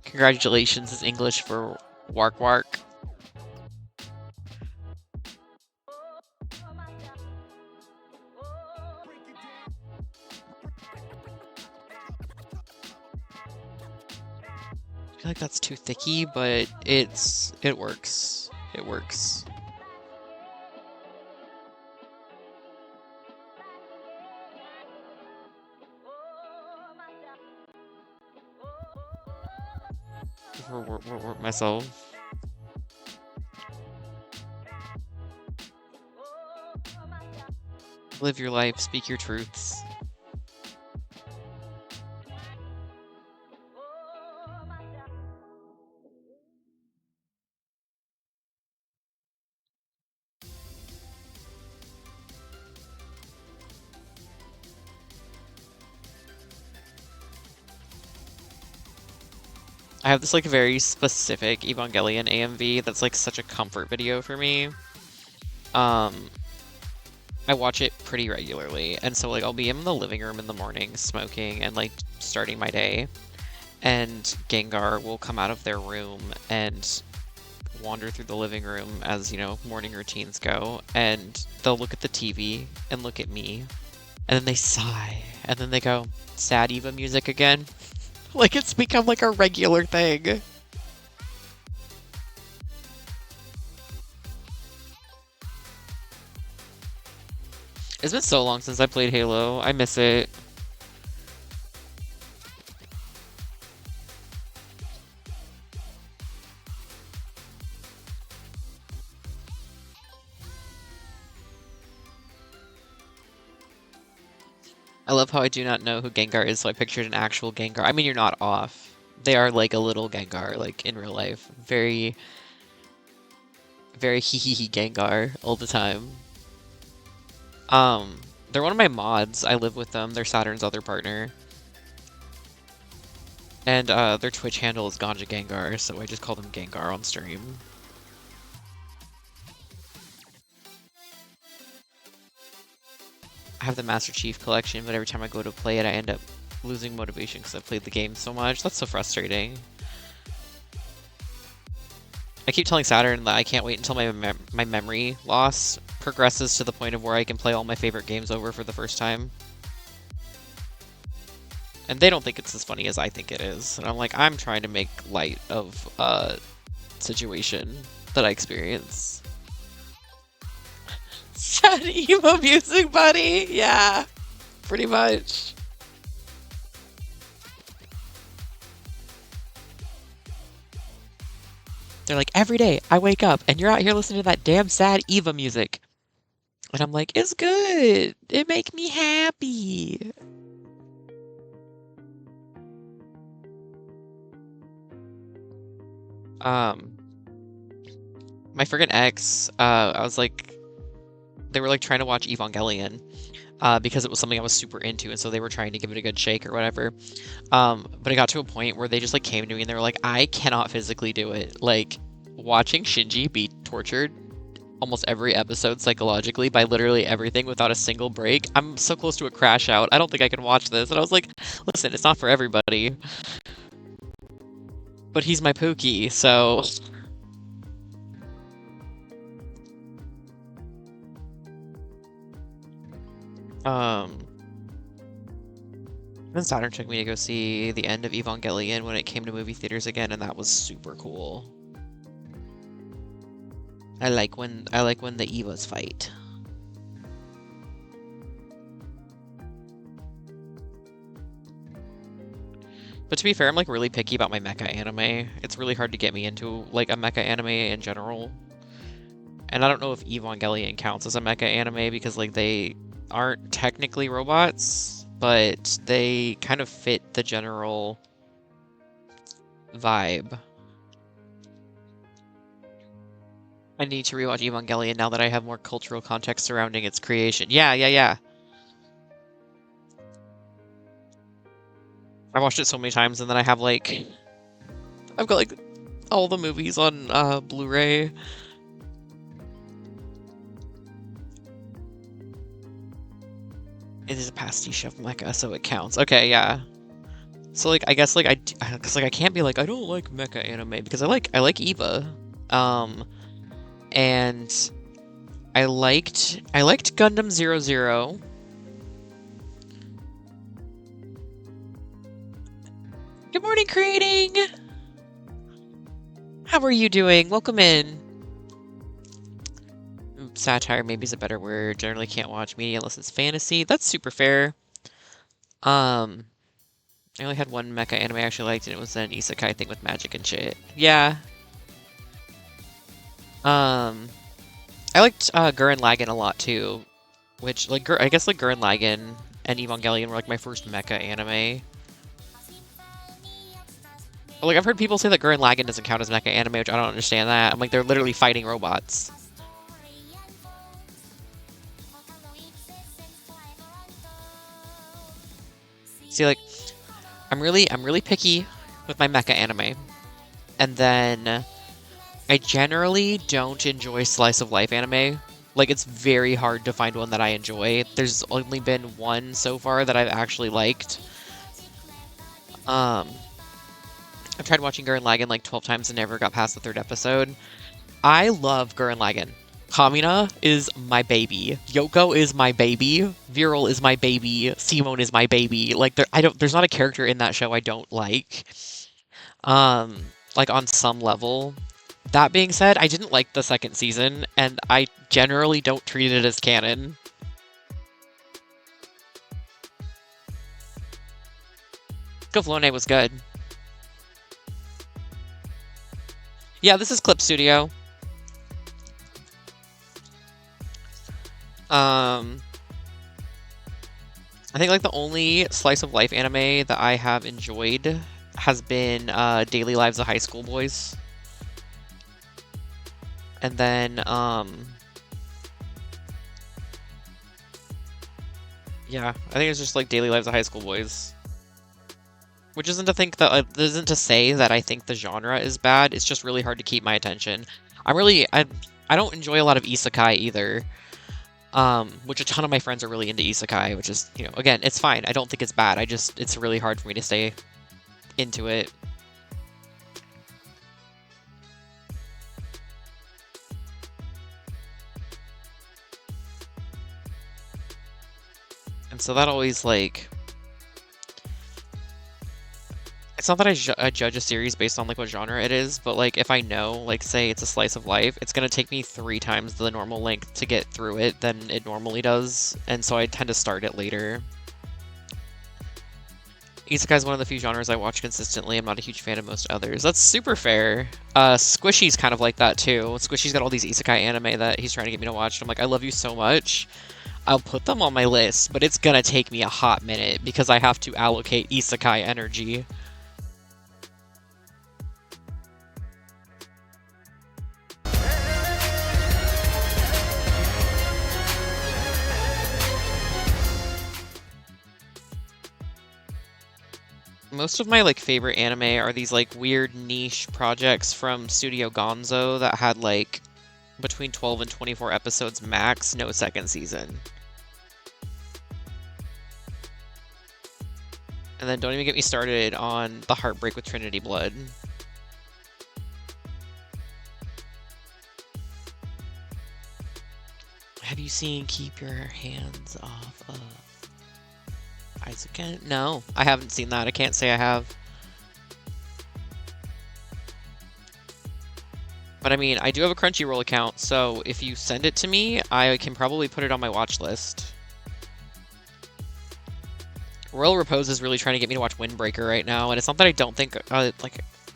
Congratulations is English for wark wark. I feel like that's too thicky, but it works. It works. Work myself. Live your life, speak your truths. I have this like very specific Evangelion AMV that's like such a comfort video for me. I watch it pretty regularly, and so like I'll be in the living room in the morning smoking and like starting my day, and Gengar will come out of their room and wander through the living room as, you know, morning routines go, and they'll look at the TV and look at me, and then they sigh, and then they go, "Sad Eva music again?" Like, it's become like a regular thing. It's been so long since I played Halo. I miss it. I love how I do not know who Gengar is, so I pictured an actual Gengar. I mean, you're not off. They are like a little Gengar, like in real life. Very, very hee Gengar all the time. They're one of my mods. I live with them. They're Saturn's other partner. And their Twitch handle is Ganja Gengar, so I just call them Gengar on stream. I have the Master Chief collection, but every time I go to play it, I end up losing motivation because I've played the game so much. That's so frustrating. I keep telling Saturn that I can't wait until my memory loss progresses to the point of where I can play all my favorite games over for the first time. And they don't think it's as funny as I think it is. And I'm like, I'm trying to make light of a situation that I experience. Sad emo music, buddy. Yeah, pretty much. They're like, every day I wake up and you're out here listening to that damn sad Eva music. And I'm like, it's good. It makes me happy. My friggin' ex, I was like, they were like trying to watch Evangelion, because it was something I was super into, and so they were trying to give it a good shake or whatever. But it got to a point where they just like came to me and they were like, I cannot physically do it. Like, watching Shinji be tortured almost every episode psychologically by literally everything without a single break. I'm so close to a crash out. I don't think I can watch this. And I was like, listen, it's not for everybody. But he's my Pookie, so... Then Saturn took me to go see the end of Evangelion when it came to movie theaters again, and that was super cool. I like when the Evas fight. But to be fair, I'm like really picky about my mecha anime. It's really hard to get me into like a mecha anime in general. And I don't know if Evangelion counts as a mecha anime because like they aren't technically robots, but they kind of fit the general vibe. I need to rewatch Evangelion now that I have more cultural context surrounding its creation. Yeah. I watched it so many times, and then I've got like all the movies on Blu-ray. It is a pastiche of mecha, so it counts. Okay, yeah. So like I guess like because like I can't be like I don't like mecha anime because I like Eva, and I liked Gundam 00. Good morning, Creating! How are you doing? Welcome in. Satire maybe is a better word. Generally can't watch media unless it's fantasy. That's super fair. I only had one mecha anime I actually liked, and it was an isekai thing with magic and shit. Yeah. I liked Gurren Lagann a lot too, which like I guess like Gurren Lagann and Evangelion were like my first mecha anime. But, like I've heard people say that Gurren Lagann doesn't count as mecha anime, which I don't understand that. I'm like they're literally fighting robots. See, like I'm really picky with my mecha anime, and then I generally don't enjoy slice of life anime. Like it's very hard to find one that I enjoy. There's only been one so far that I've actually liked. I've tried watching Gurren Lagann like 12 times and never got past the 3rd episode. I love Gurren Lagann. Kamina is my baby. Yoko is my baby. Viral is my baby. Simone is my baby. Like there's not a character in that show I don't like. Like on some level. That being said, I didn't like the 2nd season, and I generally don't treat it as canon. Goflone was good. Yeah, this is Clip Studio. I think like the only slice of life anime that I have enjoyed has been Daily Lives of High School Boys. And then yeah, I think it's just like Daily Lives of High School Boys. Which isn't to think that isn't to say that I think the genre is bad. It's just really hard to keep my attention. I don't enjoy a lot of isekai either. Which a ton of my friends are really into isekai, which is, you know, again, it's fine. I don't think it's bad. It's really hard for me to stay into it. And so that always, like... It's not that I judge a series based on, like, what genre it is, but, like, if I know, like, say it's a slice of life, it's gonna take me 3 times the normal length to get through it than it normally does, and so I tend to start it later. Isekai is one of the few genres I watch consistently. I'm not a huge fan of most others. That's super fair. Squishy's kind of like that, too. Squishy's got all these isekai anime that he's trying to get me to watch, and I'm like, I love you so much. I'll put them on my list, but it's gonna take me a hot minute because I have to allocate isekai energy. Most of my like favorite anime are these like weird niche projects from Studio Gonzo that had like between 12 and 24 episodes max, no 2nd season. And then don't even get me started on the heartbreak with Trinity Blood. Have you seen Keep Your Hands Off of Isaac? No, I haven't seen that. I can't say I have. But I mean, I do have a Crunchyroll account, so if you send it to me, I can probably put it on my watch list. Royal Repose is really trying to get me to watch Windbreaker right now, and it's not that I don't think,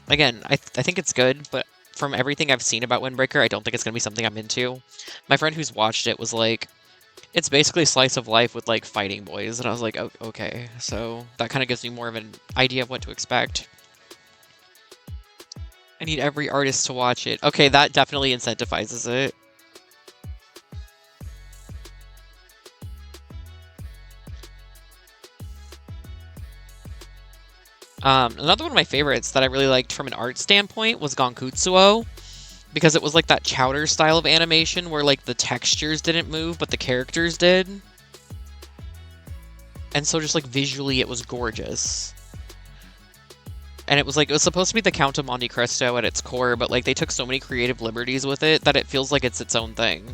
again, I think it's good, but from everything I've seen about Windbreaker, I don't think it's going to be something I'm into. My friend who's watched it was like, it's basically slice of life with, like, fighting boys, and I was like, oh, okay, so that kind of gives me more of an idea of what to expect. I need every artist to watch it. Okay, that definitely incentivizes it. Another one of my favorites that I really liked from an art standpoint was Gonkutsuo, because it was like that chowder style of animation where like the textures didn't move, but the characters did. And so just like visually it was gorgeous. And it was supposed to be the Count of Monte Cristo at its core, but like they took so many creative liberties with it that it feels like it's its own thing.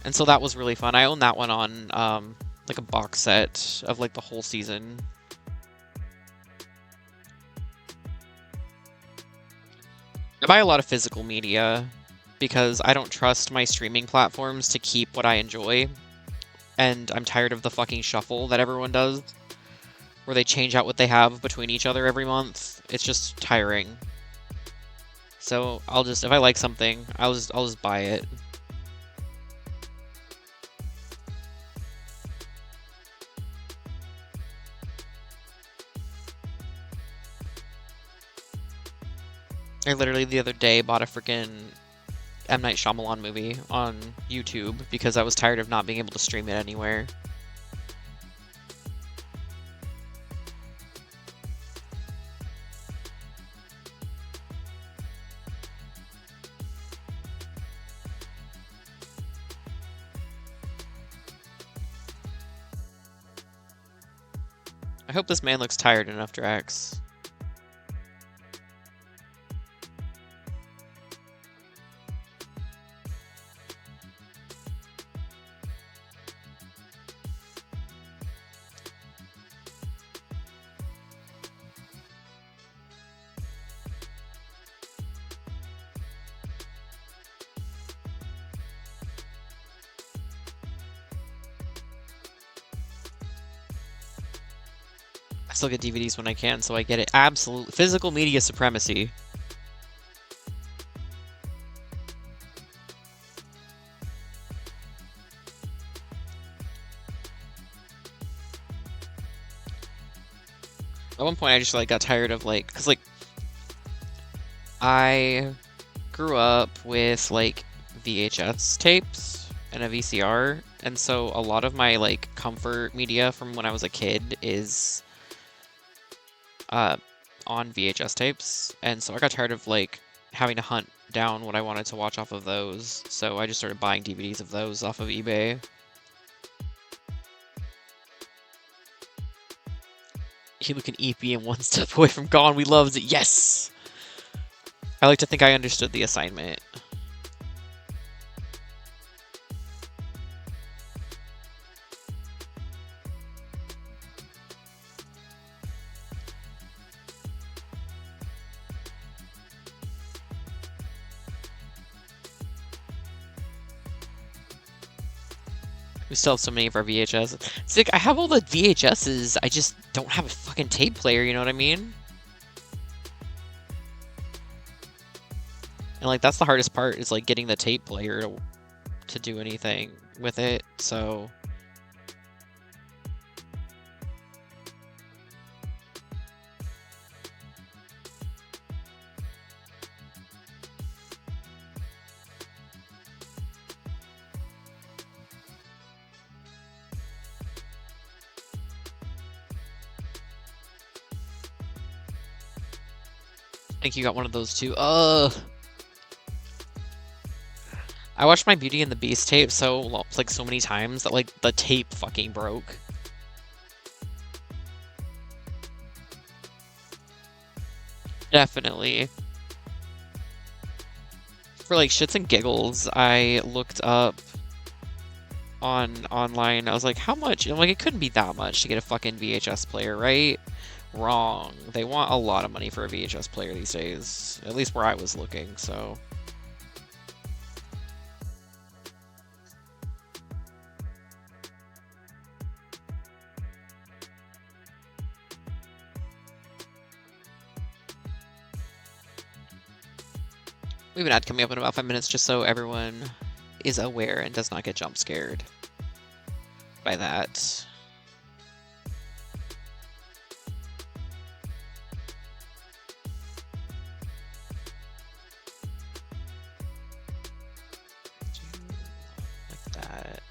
And so that was really fun. I own that one on like a box set of like the whole season. I buy a lot of physical media because I don't trust my streaming platforms to keep what I enjoy. And I'm tired of the fucking shuffle that everyone does, where they change out what they have between each other every month. It's just tiring. So I'll just, if I like something, I'll just buy it. I literally the other day bought a freaking M. Night Shyamalan movie on YouTube because I was tired of not being able to stream it anywhere. I hope this man looks tired enough, Drax. I still get DVDs when I can, so I get it. Absolute physical media supremacy. At one point, I just like got tired of like, cause like I grew up with like VHS tapes and a VCR, and so a lot of my like comfort media from when I was a kid is on VHS tapes, and so I got tired of like having to hunt down what I wanted to watch off of those, so I just started buying DVDs of those off of eBay. You look an EP and one step away from gone. We loved it. Yes! I like to think I understood the assignment. We still have so many of our VHS. It's like, I have all the VHSs, I just don't have a fucking tape player, you know what I mean? And like, that's the hardest part, is like getting the tape player to do anything with it, so... I think you got one of those too. Ugh. I watched my Beauty and the Beast tape so many times that like the tape fucking broke. Definitely. For like shits and giggles, I looked up on online. I was like, how much? I'm like, it couldn't be that much to get a fucking VHS player, right? Wrong. They want a lot of money for a VHS player these days. At least where I was looking, so. We have an ad coming up in about 5 minutes just so everyone is aware and does not get jump scared by that. Like that.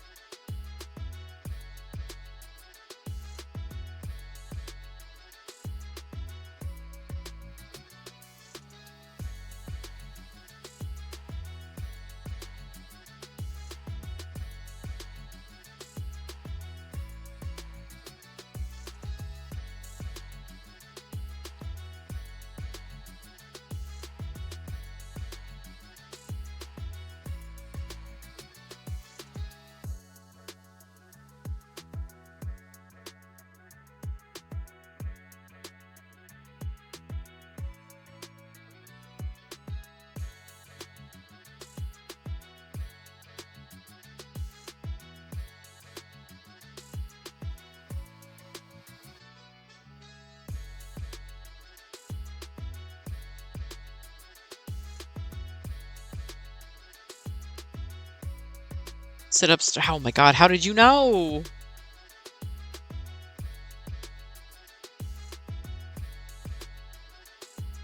Sit ups. Oh my god, how did you know?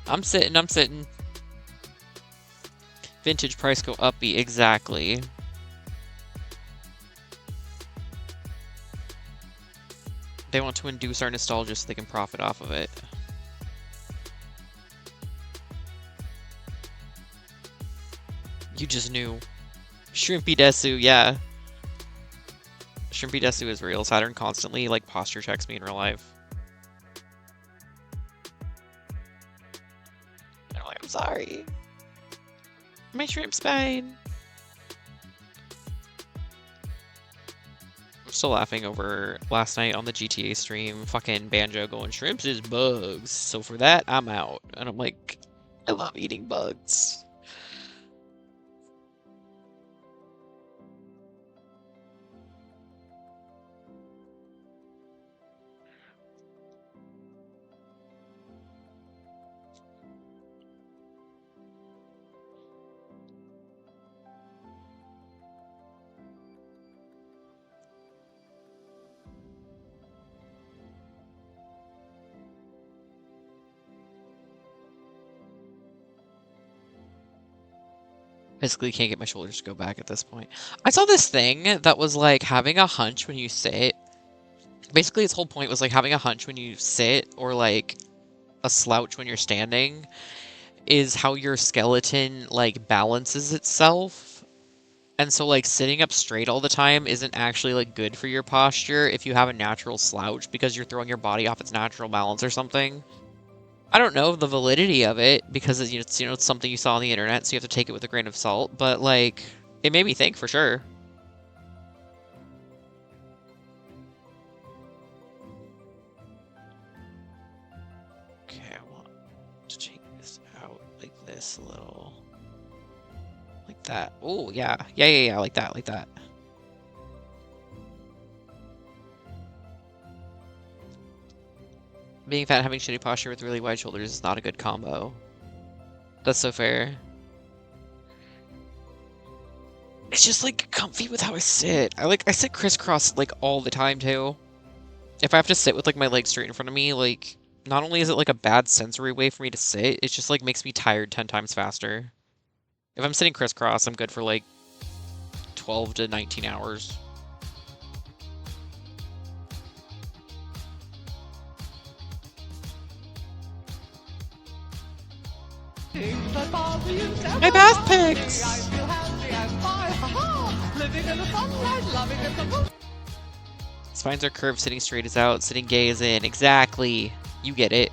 I'm sitting. Vintage price go uppy, exactly. They want to induce our nostalgia so they can profit off of it. You just knew. Shrimpy Desu, yeah. Shrimpy Desu is real. Saturn constantly, like, posture checks me in real life. And I'm like, I'm sorry. My shrimp's fine. I'm still laughing over last night on the GTA stream, fucking Banjo going, shrimps is bugs. So for that, I'm out. And I'm like, I love eating bugs. Basically can't get my shoulders to go back at this point. I saw this thing that was like having a hunch when you sit. Basically its whole point was like having a hunch when you sit or like a slouch when you're standing is how your skeleton like balances itself. And so like sitting up straight all the time isn't actually like good for your posture if you have a natural slouch because you're throwing your body off its natural balance or something. I don't know the validity of it because it's it's something you saw on the internet, so you have to take it with a grain of salt, but like it made me think for sure. Okay, I want to take this out like this a little. Like that. Oh, yeah. Yeah, like that, like that. Being fat and having shitty posture with really wide shoulders is not a good combo. That's so fair. It's just like comfy with how I sit. I sit crisscross like all the time too. If I have to sit with like my legs straight in front of me, like not only is it like a bad sensory way for me to sit, it just like makes me tired 10 times faster. If I'm sitting crisscross, I'm good for like 12 to 19 hours. My bath pics! Spines are curved, sitting straight is out, sitting gay is in. Exactly. You get it.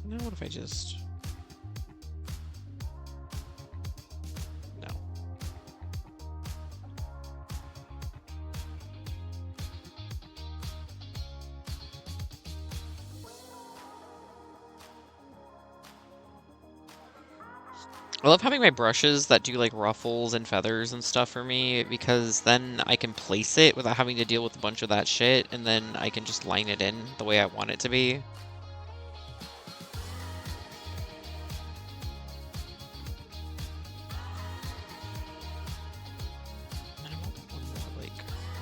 No, what if I just... No. I love having my brushes that do like ruffles and feathers and stuff for me, because then I can place it without having to deal with a bunch of that shit, and then I can just line it in the way I want it to be. And I want one more like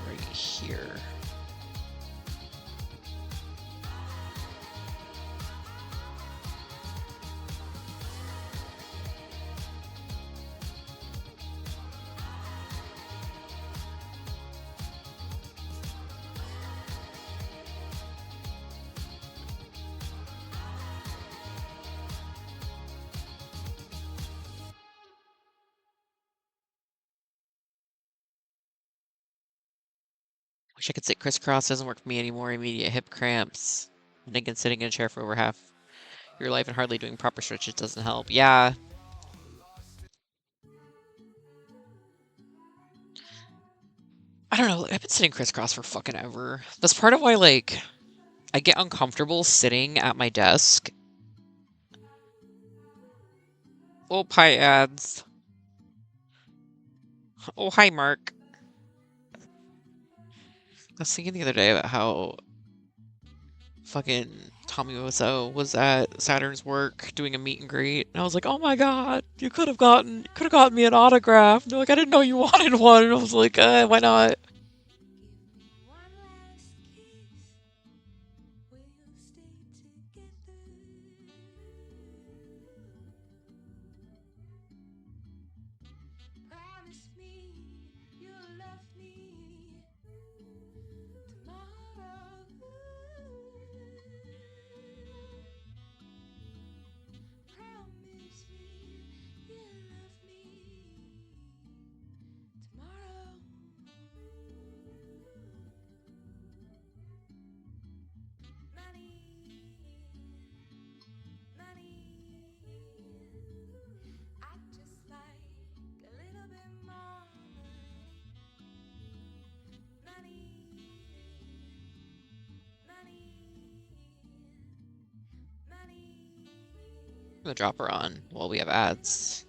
right here. Wish I could sit crisscross. Doesn't work for me anymore. Immediate hip cramps. I think sitting in a chair for over half your life and hardly doing proper stretches doesn't help. Yeah. I don't know. I've been sitting crisscross for fucking ever. That's part of why, like, I get uncomfortable sitting at my desk. Oh, hi, ads. Oh, hi, Mark. I was thinking the other day about how fucking Tommy Wiseau was at Saturn's work doing a meet and greet, and I was like, "Oh my god, you could have gotten me an autograph." And they're like, "I didn't know you wanted one," and I was like, "Why not?" Promise me you'll love me tomorrow. Promise me you'll love me tomorrow. Money, money. I just like a little bit more money, money, money. I'm gonna drop her on while we have ads.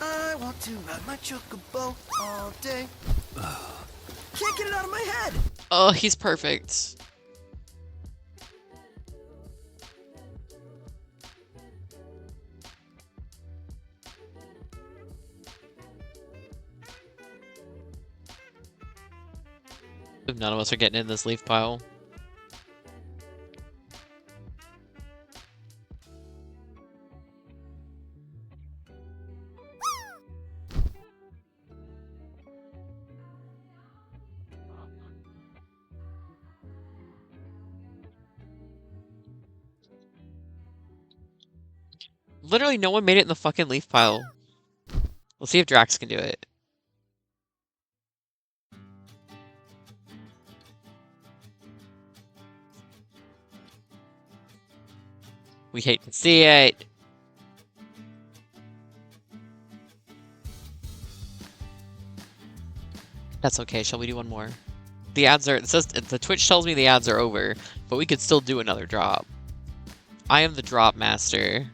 I want to ride my chocobo all day. Can't get it out of my head. Oh, he's perfect. None of us are getting in this leaf pile. Literally no one made it in the fucking leaf pile. We'll see if Drax can do it. We hate to see it. That's okay. Shall we do one more? The ads are... It says... The Twitch tells me the ads are over, but we could still do another drop. I am the drop master.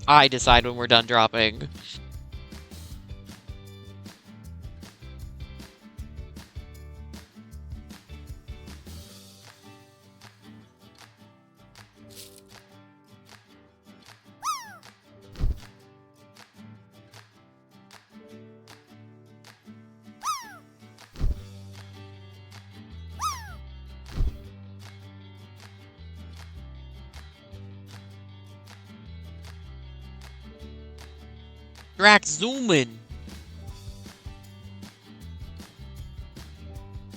I decide when we're done dropping. Drax, zoom in.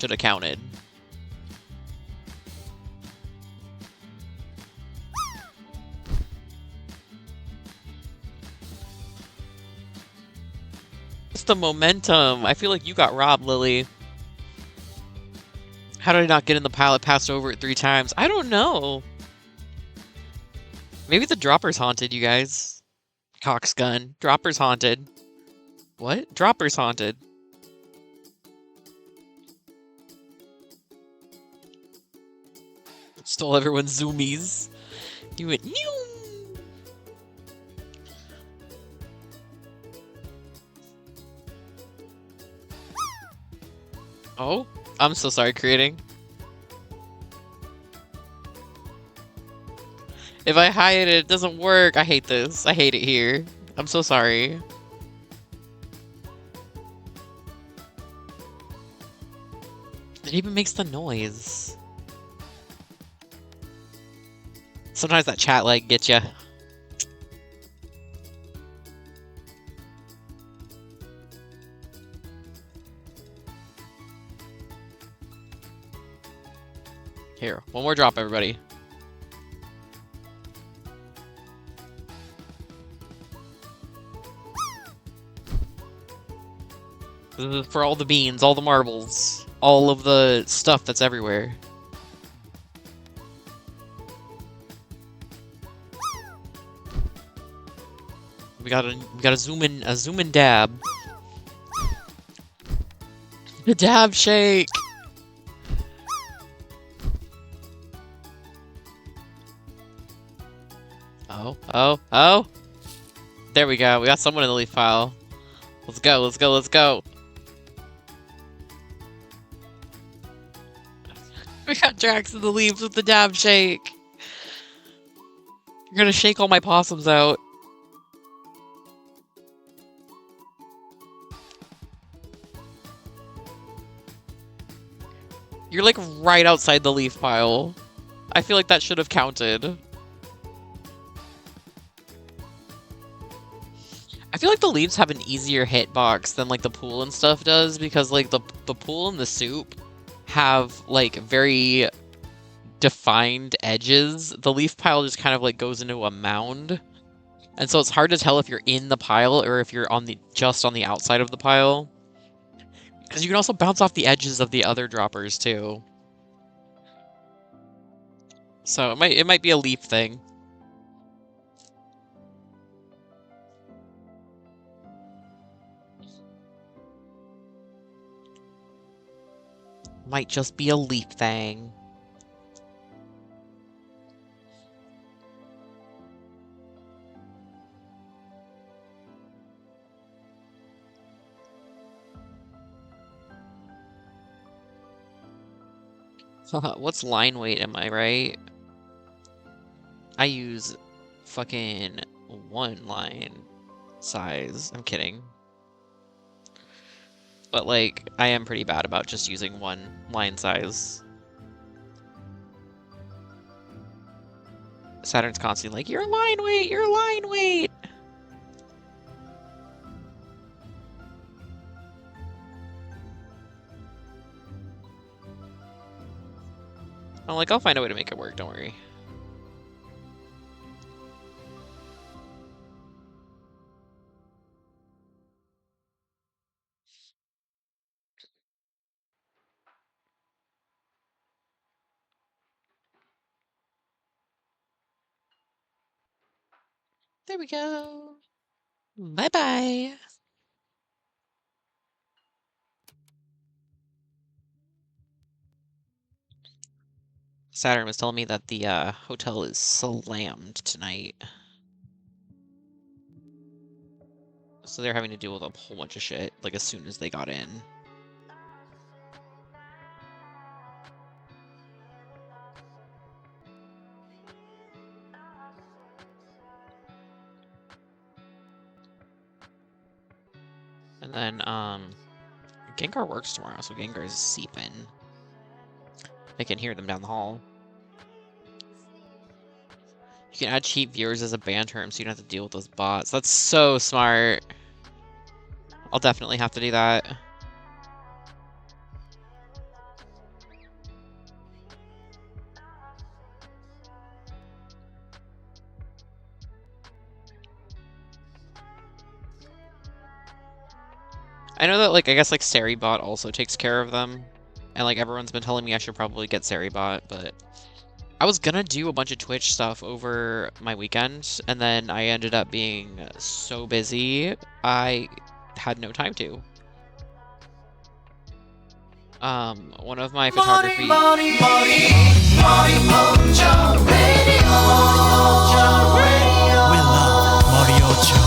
should have counted. It's the momentum. I feel like you got robbed, Lily. How did I not get in the pile? I passed over it 3 times. I don't know. Maybe the dropper's haunted, you guys. Cox gun. Dropper's haunted. What? Dropper's haunted. Stole everyone's zoomies. You went, New! Oh, I'm so sorry, creating. If I hide it, it doesn't work. I hate this. I hate it here. I'm so sorry. It even makes the noise. Sometimes that chat lag gets ya. Here, one more drop, everybody. This is for all the beans, all the marbles, all of the stuff that's everywhere. We gotta zoom in dab. The dab shake. Oh. There we go. We got someone in the leaf pile. Let's go. We got Drax in the leaves with the dab shake. You're gonna shake all my possums out. You're like right outside the leaf pile. I feel like that should have counted. I feel like the leaves have an easier hitbox than like the pool and stuff does, because like the pool and the soup have like very defined edges. The leaf pile just kind of like goes into a mound. And so it's hard to tell if you're in the pile or if you're on just on the outside of the pile. Because you can also bounce off the edges of the other droppers too. So it might be a leaf thing. Might just be a leaf thing. What's line weight, am I right? I use fucking 1 line size. I'm kidding. But like, I am pretty bad about just using 1 line size. Saturn's constantly like, your line weight! I'm like, I'll find a way to make it work, don't worry. There we go. Bye-bye. Saturn was telling me that the hotel is slammed tonight. So they're having to deal with a whole bunch of shit, like, as soon as they got in. And then, Gengar works tomorrow, so Gengar is seeping. I can hear them down the hall. You can add cheap viewers as a ban term so you don't have to deal with those bots. That's so smart. I'll definitely have to do that. I know that, like, I guess, like, Seribot also takes care of them. And, like, everyone's been telling me I should probably get Seribot, but I was gonna do a bunch of Twitch stuff over my weekend, and then I ended up being so busy, I had no time to. One of my photography... We love Moriocho.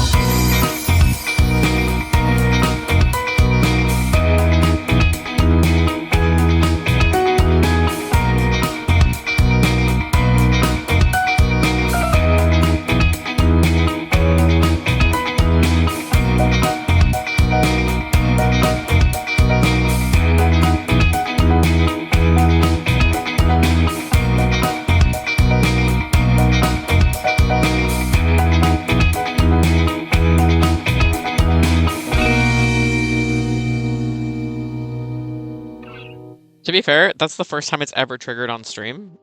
To be fair, that's the first time it's ever triggered on stream.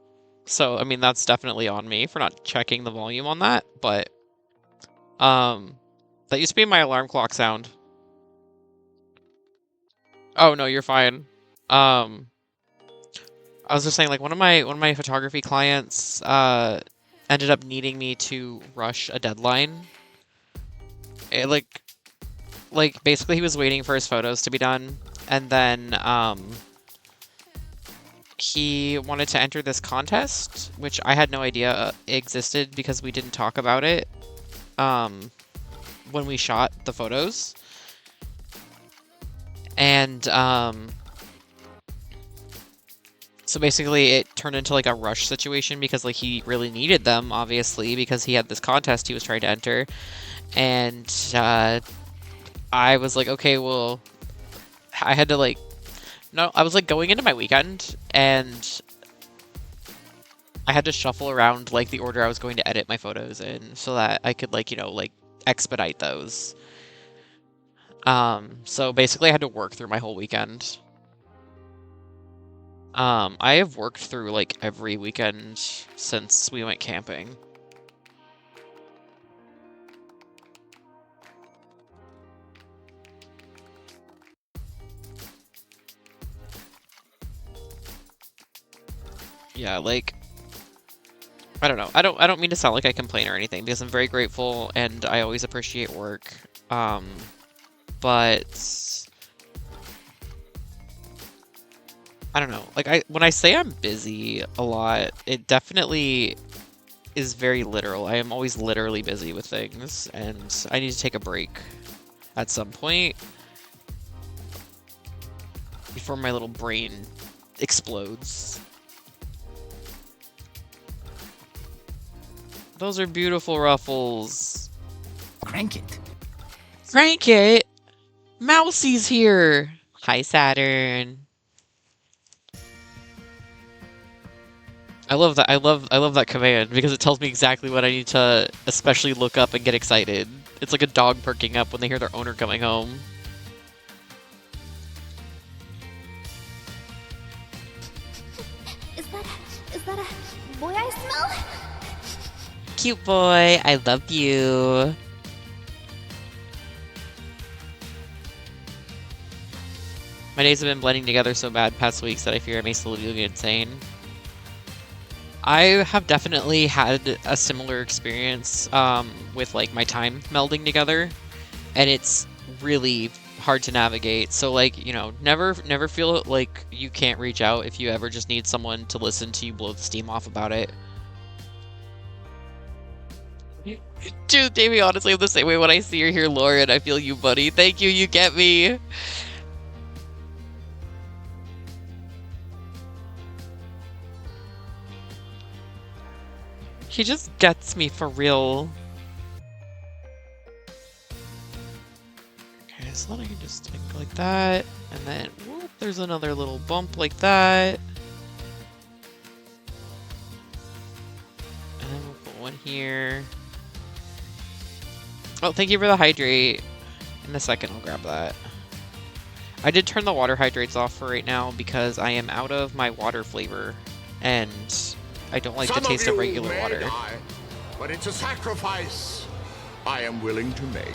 So, I mean, that's definitely on me for not checking the volume on that, but... that used to be my alarm clock sound. Oh, no, you're fine. I was just saying, like, one of my photography clients, ended up needing me to rush a deadline. It, like, basically he was waiting for his photos to be done, and then, he wanted to enter this contest, which I had no idea existed because we didn't talk about it when we shot the photos. And so basically it turned into like a rush situation because like he really needed them, obviously, because he had this contest he was trying to enter. And I was like, okay, well, I had to like... No, I was like going into my weekend, and I had to shuffle around like the order I was going to edit my photos in so that I could like, you know, like expedite those. So basically I had to work through my whole weekend. I have worked through like every weekend since we went camping. Yeah, like, I don't know. I don't mean to sound like I complain or anything because I'm very grateful and I always appreciate work. But I don't know. Like when I say I'm busy a lot, it definitely is very literal. I am always literally busy with things, and I need to take a break at some point before my little brain explodes. Those are beautiful ruffles. Crank it. Crank it! Mousie's here! Hi, Saturn. I love that. I love that command because it tells me exactly what I need to especially look up and get excited. It's like a dog perking up when they hear their owner coming home. Is that a boy I smell? Cute boy, I love you. My days have been blending together so bad past weeks that I fear I may slowly get insane. I have definitely had a similar experience with like my time melding together, and it's really hard to navigate. So like, you know, never feel like you can't reach out if you ever just need someone to listen to you blow the steam off about it. Dude, Davey, honestly, I'm the same way when I see or hear Lauren. I feel you, buddy. Thank you, you get me. He just gets me for real. Okay, so then I can just stick like that, and then whoop, there's another little bump like that. And then we'll put one here. Oh, thank you for the hydrate. In a second, I'll grab that. I did turn the water hydrates off for right now because I am out of my water flavor, and I don't like the taste of regular water. Die, but it's a sacrifice I am willing to make.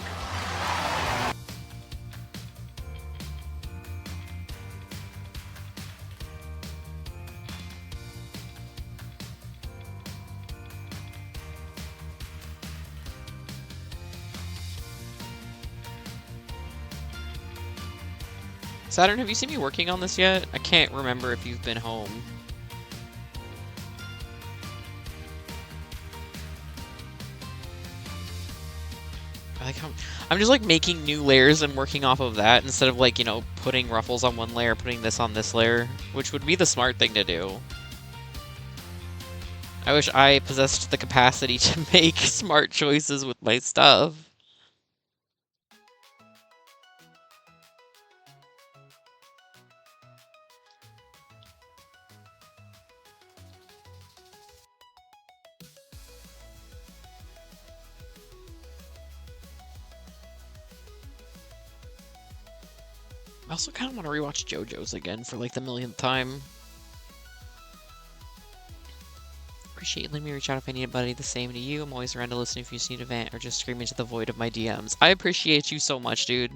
Saturn, have you seen me working on this yet? I can't remember if you've been home. I like how I'm just like making new layers and working off of that instead of like, you know, putting ruffles on one layer, putting this on this layer, which would be the smart thing to do. I wish I possessed the capacity to make smart choices with my stuff. I also kind of want to rewatch JoJo's again for like the millionth time. Appreciate you letting me reach out if I need a buddy. The same to you. I'm always around to listen if you just need a vent or just scream into the void of my DMs. I appreciate you so much, dude.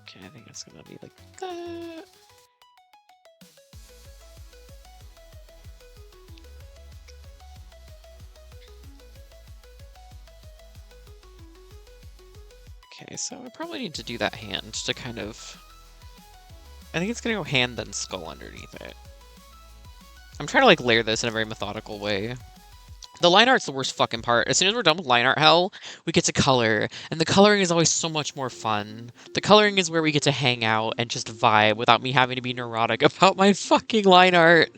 Okay, I think it's gonna be like that. Okay, so I probably need to do that hand to kind of... I think it's gonna go hand then skull underneath it. I'm trying to like layer this in a very methodical way. The line art's the worst fucking part. As soon as we're done with line art hell, we get to color, and the coloring is always so much more fun. The coloring is where we get to hang out and just vibe without me having to be neurotic about my fucking line art.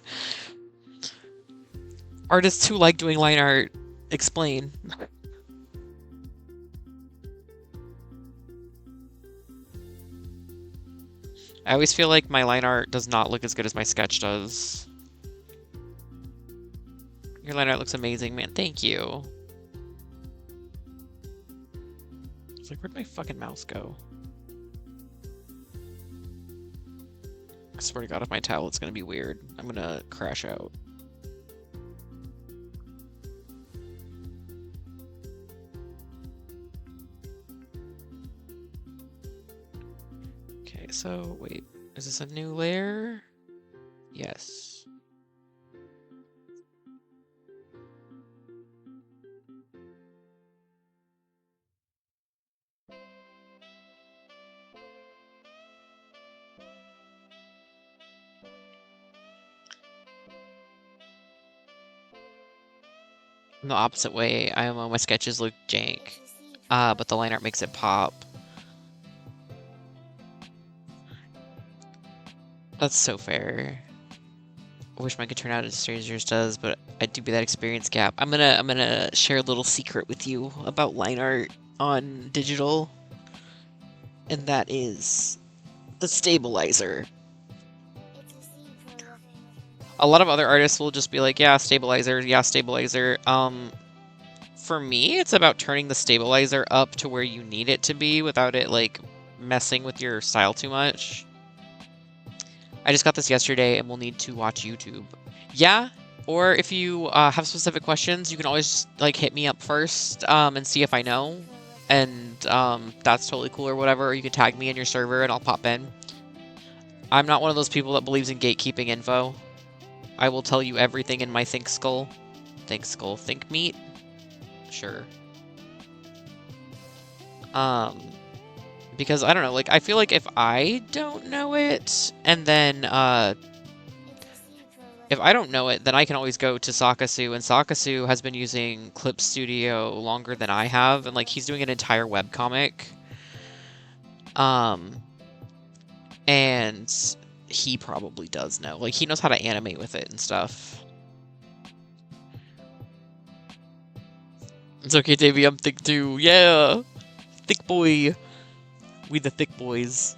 Artists who like doing line art, explain. I always feel like my line art does not look as good as my sketch does. Your line art looks amazing, man. Thank you. It's like, where'd my fucking mouse go? I swear to God, if my tablet's gonna be weird, I'm gonna crash out. Okay, so wait, is this a new layer? Yes. In the opposite way, my sketches look jank, but the line art makes it pop. That's so fair. I wish mine could turn out as strange as yours does, but I do be that experience gap. I'm gonna share a little secret with you about line art on digital, and that is the stabilizer. A lot of other artists will just be like, yeah, stabilizer, yeah, stabilizer. For me, it's about turning the stabilizer up to where you need it to be without it, like, messing with your style too much. I just got this yesterday, and we'll need to watch YouTube. Yeah, or if you have specific questions, you can always just, like, hit me up first and see if I know. And that's totally cool or whatever. Or you can tag me in your server, and I'll pop in. I'm not one of those people that believes in gatekeeping info. I will tell you everything in my Think Skull. Think Skull. Think Meat? Sure. Because, I don't know, like, I feel like if I don't know it, and then, if I don't know it, then I can always go to Sakasu, and Sakasu has been using Clip Studio longer than I have, and, like, he's doing an entire webcomic. And he probably does know. Like, he knows how to animate with it and stuff. It's okay, Davey, I'm thick too. Yeah! Thick boy! We the thick boys.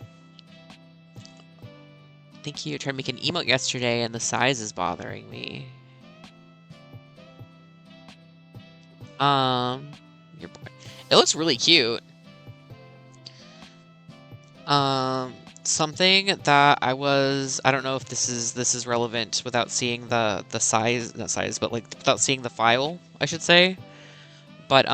Thank you. I tried to make an emote yesterday and the size is bothering me. Your boy. It looks really cute. Something that I don't know if this is relevant without seeing the size, not size, but like without seeing the file, I should say. But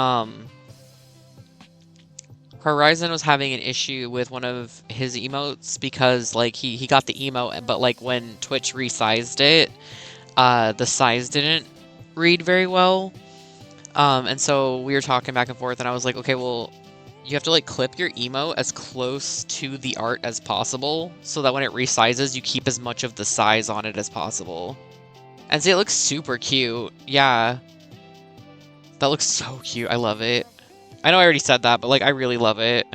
Horizon was having an issue with one of his emotes because like he got the emote, but like when Twitch resized it, the size didn't read very well. And so we were talking back and forth, and I was like, okay, well, you have to like clip your emote as close to the art as possible so that when it resizes, you keep as much of the size on it as possible. And see, it looks super cute. Yeah. That looks so cute. I love it. I know I already said that, but like I really love it.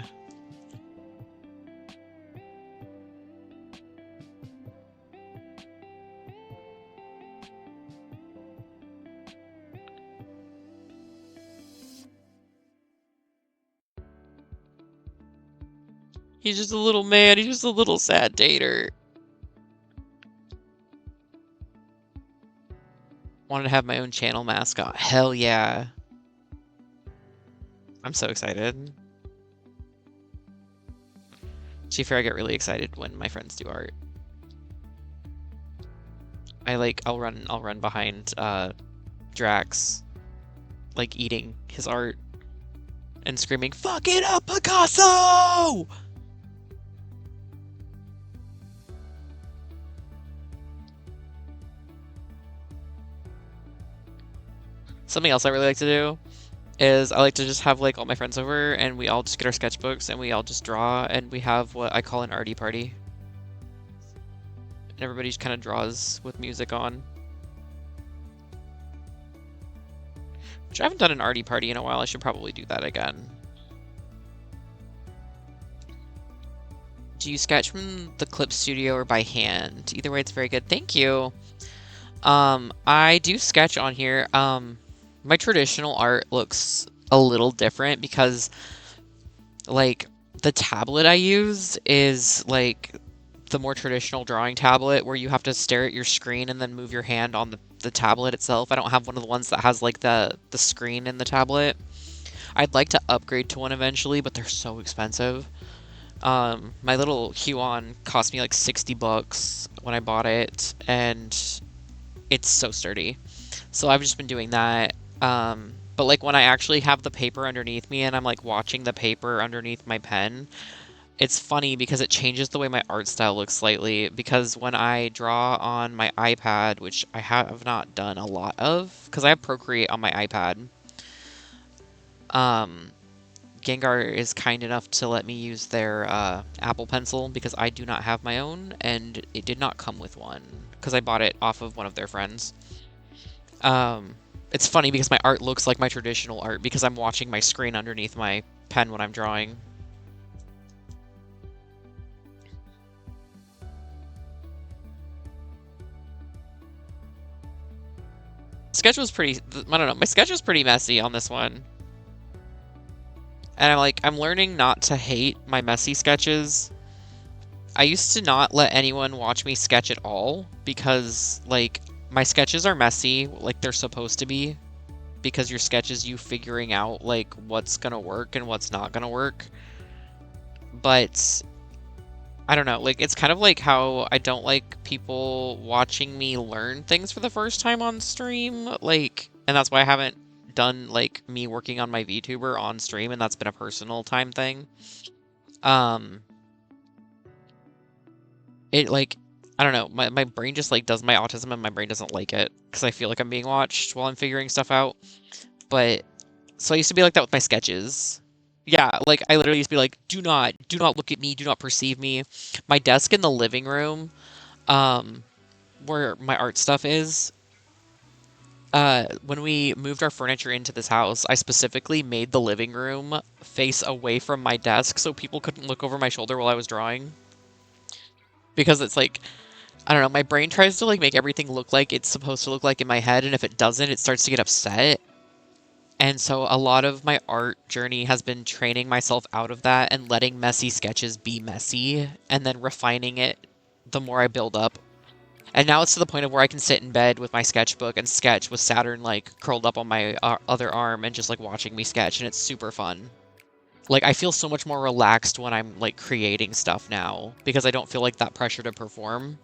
He's just a little man. He's just a little sad dater. Wanted to have my own channel mascot. Hell yeah. I'm so excited. To be fair, I get really excited when my friends do art. I'll run behind Drax, like eating his art and screaming, "Fuck it up, Picasso!" Something else I really like to do is I like to just have like all my friends over and we all just get our sketchbooks and we all just draw and we have what I call an arty party. And everybody just kind of draws with music on. Which I haven't done an arty party in a while. I should probably do that again. Do you sketch from the Clip Studio or by hand? Either way, it's very good. Thank you. I do sketch on here. My traditional art looks a little different because, like, the tablet I use is, like, the more traditional drawing tablet where you have to stare at your screen and then move your hand on the tablet itself. I don't have one of the ones that has, like, the screen in the tablet. I'd like to upgrade to one eventually, but they're so expensive. My little Huon cost me, like, $60 when I bought it, and it's so sturdy. So I've just been doing that. But like when I actually have the paper underneath me and I'm like watching the paper underneath my pen, it's funny because it changes the way my art style looks slightly. Because when I draw on my iPad, which I have not done a lot of, because I have Procreate on my iPad, Gengar is kind enough to let me use their Apple Pencil because I do not have my own, and it did not come with one because I bought it off of one of their friends. It's funny because my art looks like my traditional art because I'm watching my screen underneath my pen when I'm drawing. Sketch was pretty, I don't know, my sketch was pretty messy on this one. And I'm learning not to hate my messy sketches. I used to not let anyone watch me sketch at all because, like, my sketches are messy, like they're supposed to be, because your sketch is you figuring out, like, what's gonna work and what's not gonna work. But, I don't know, like, it's kind of like how I don't like people watching me learn things for the first time on stream, like, and that's why I haven't done, like, me working on my VTuber on stream, and that's been a personal time thing. It, like, I don't know, my brain just, like, does my autism and my brain doesn't like it, because I feel like I'm being watched while I'm figuring stuff out. But, so I used to be like that with my sketches. Yeah, like, I literally used to be like, do not look at me, do not perceive me. My desk in the living room, where my art stuff is, when we moved our furniture into this house, I specifically made the living room face away from my desk so people couldn't look over my shoulder while I was drawing. Because it's like, I don't know, my brain tries to, like, make everything look like it's supposed to look like in my head, and if it doesn't, it starts to get upset. And so a lot of my art journey has been training myself out of that and letting messy sketches be messy, and then refining it the more I build up. And now it's to the point of where I can sit in bed with my sketchbook and sketch with Saturn like curled up on my other arm and just like watching me sketch, and it's super fun. Like, I feel so much more relaxed when I'm like creating stuff now because I don't feel like that pressure to perform.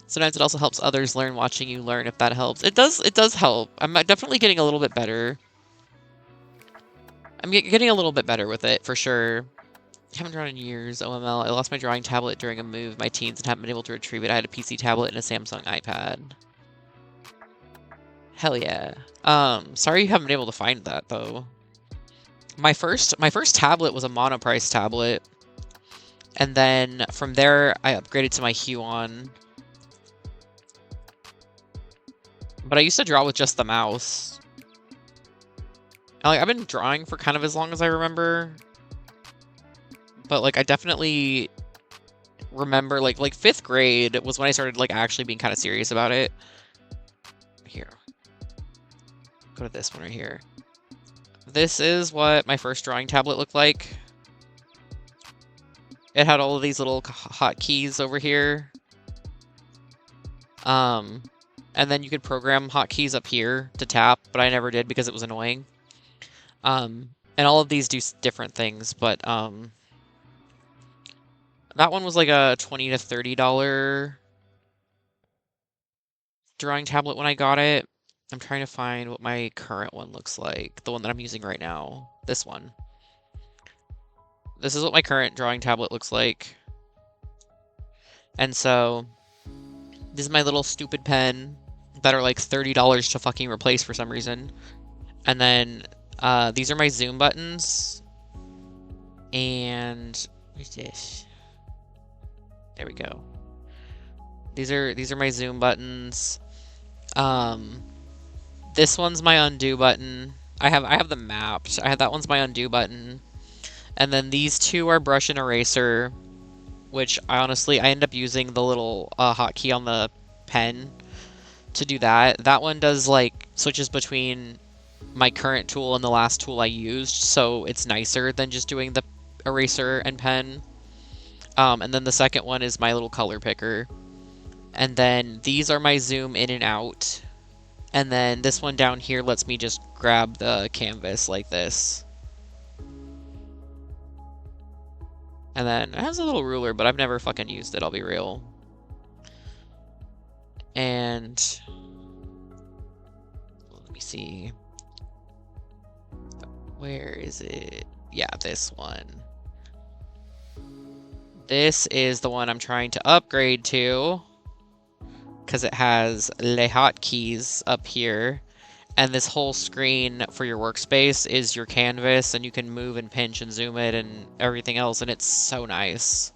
Sometimes it also helps others learn watching you learn, if that helps. It does help. I'm definitely getting a little bit better. I'm getting a little bit better with it, for sure. I haven't drawn in years, OML. I lost my drawing tablet during a move in my teens and haven't been able to retrieve it. I had a PC tablet and a Samsung iPad. Hell yeah. Sorry you haven't been able to find that, though. My first tablet was a Monoprice tablet. And then from there, I upgraded to my Huon. But I used to draw with just the mouse. And, like, I've been drawing for kind of as long as I remember. But, like, I definitely remember, like 5th grade was when I started, like, actually being kind of serious about it. Here. Go to this one right here. This is what my first drawing tablet looked like. It had all of these little hotkeys over here. And then you could program hotkeys up here to tap, but I never did because it was annoying. And all of these do different things, but that one was like a $20 to $30 drawing tablet when I got it. I'm trying to find what my current one looks like. The one that I'm using right now. This one. This is what my current drawing tablet looks like. And so, this is my little stupid pen that are like $30 to fucking replace for some reason. And then, these are my zoom buttons. And, where's this? There we go. These are my zoom buttons. This one's my undo button. I have them mapped. That one's my undo button. And then these two are brush and eraser, which I end up using the little hotkey on the pen to do that. That one does like switches between my current tool and the last tool I used, so it's nicer than just doing the eraser and pen. And then the second one is my little color picker. And then these are my zoom in and out. And then this one down here lets me just grab the canvas like this. And then it has a little ruler, but I've never fucking used it, I'll be real. And let me see. Where is it? Yeah, this one. This is the one I'm trying to upgrade to, because it has le hotkeys up here, and this whole screen for your workspace is your canvas, and you can move and pinch and zoom it and everything else, and it's so nice.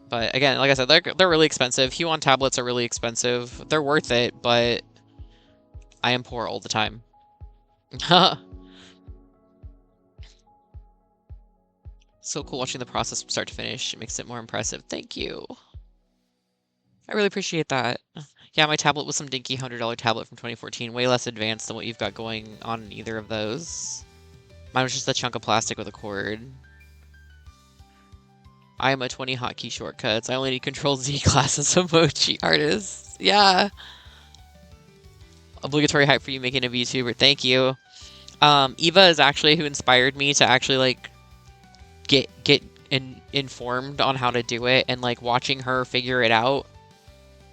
But again, like I said, they're really expensive. Huon tablets are really expensive. They're worth it, but I am poor all the time. So cool watching the process from start to finish. It makes it more impressive. Thank you. I really appreciate that. Yeah, my tablet was some dinky $100 tablet from 2014. Way less advanced than what you've got going on in either of those. Mine was just a chunk of plastic with a cord. I am a 20 hotkey shortcuts. I only need Control-Z classes emoji artists. Yeah. Obligatory hype for you making a VTuber. Thank you. Eva is actually who inspired me to actually, like, get informed on how to do it, and, like, watching her figure it out,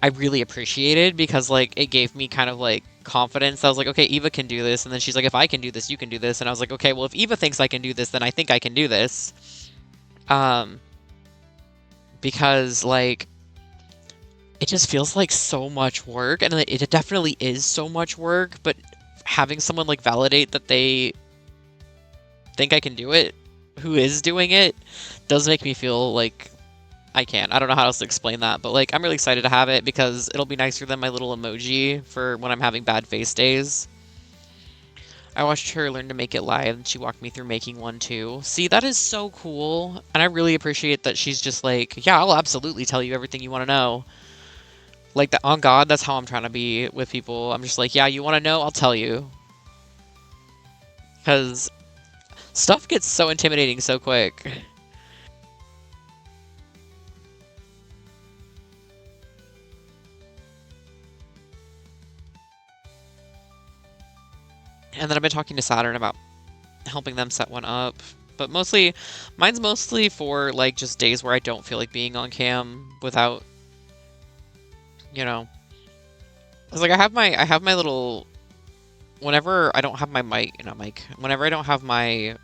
I really appreciated, because, like, it gave me kind of, like, confidence. I was like, okay, Eva can do this, and then she's like, if I can do this, you can do this, and I was like, okay, well, if Eva thinks I can do this, then I think I can do this. Because, like, it just feels like so much work, and it definitely is so much work, but having someone, like, validate that they think I can do it, who is doing it, does make me feel like I can. I don't know how else to explain that, but, like, I'm really excited to have it because it'll be nicer than my little emoji for when I'm having bad face days. I watched her learn to make it live, and she walked me through making one too. See, that is so cool, and I really appreciate that she's just like, yeah, I'll absolutely tell you everything you want to know. Like, that, on God, that's how I'm trying to be with people. I'm just like, yeah, you want to know? I'll tell you. Because Stuff gets so intimidating so quick. And then I've been talking to Saturn about helping them set one up. But mine's mostly for like just days where I don't feel like being on cam without, you know. It's like I have my little, whenever I don't have my whenever I don't have my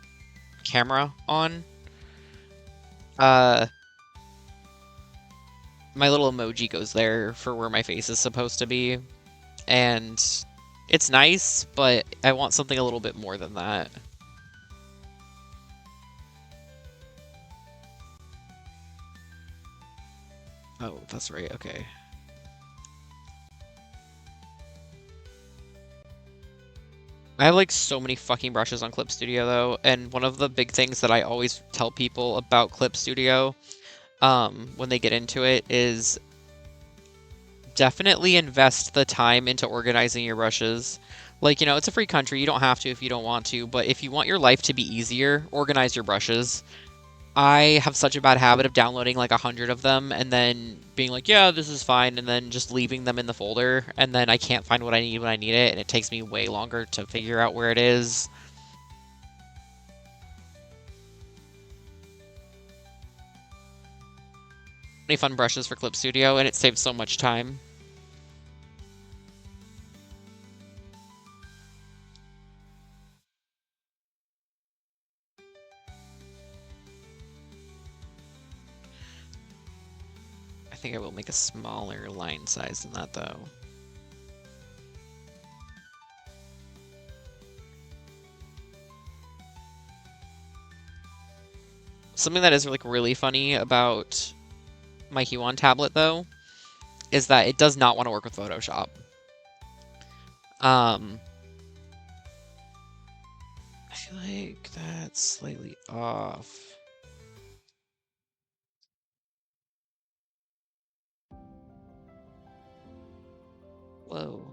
camera on, my little emoji goes there for where my face is supposed to be. And it's nice, but I want something a little bit more than that. Oh, that's right, okay. I have like so many fucking brushes on Clip Studio though, and one of the big things that I always tell people about Clip Studio when they get into it is definitely invest the time into organizing your brushes. Like, you know, it's a free country, you don't have to if you don't want to, but if you want your life to be easier, organize your brushes. I have such a bad habit of downloading like 100 of them and then being like, yeah, this is fine, and then just leaving them in the folder, and then I can't find what I need when I need it, and it takes me way longer to figure out where it is. Many fun brushes for Clip Studio, and it saves so much time. I think I will make a smaller line size than that though. Something that is like really funny about my Huon tablet though is that it does not want to work with Photoshop. I feel like that's slightly off. Whoa.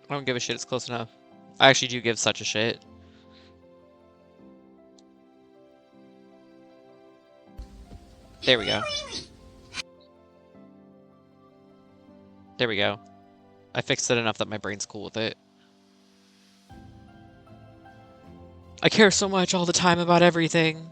I don't give a shit, it's close enough. I actually do give such a shit. There we go. There we go. I fixed it enough that my brain's cool with it. I care so much all the time about everything.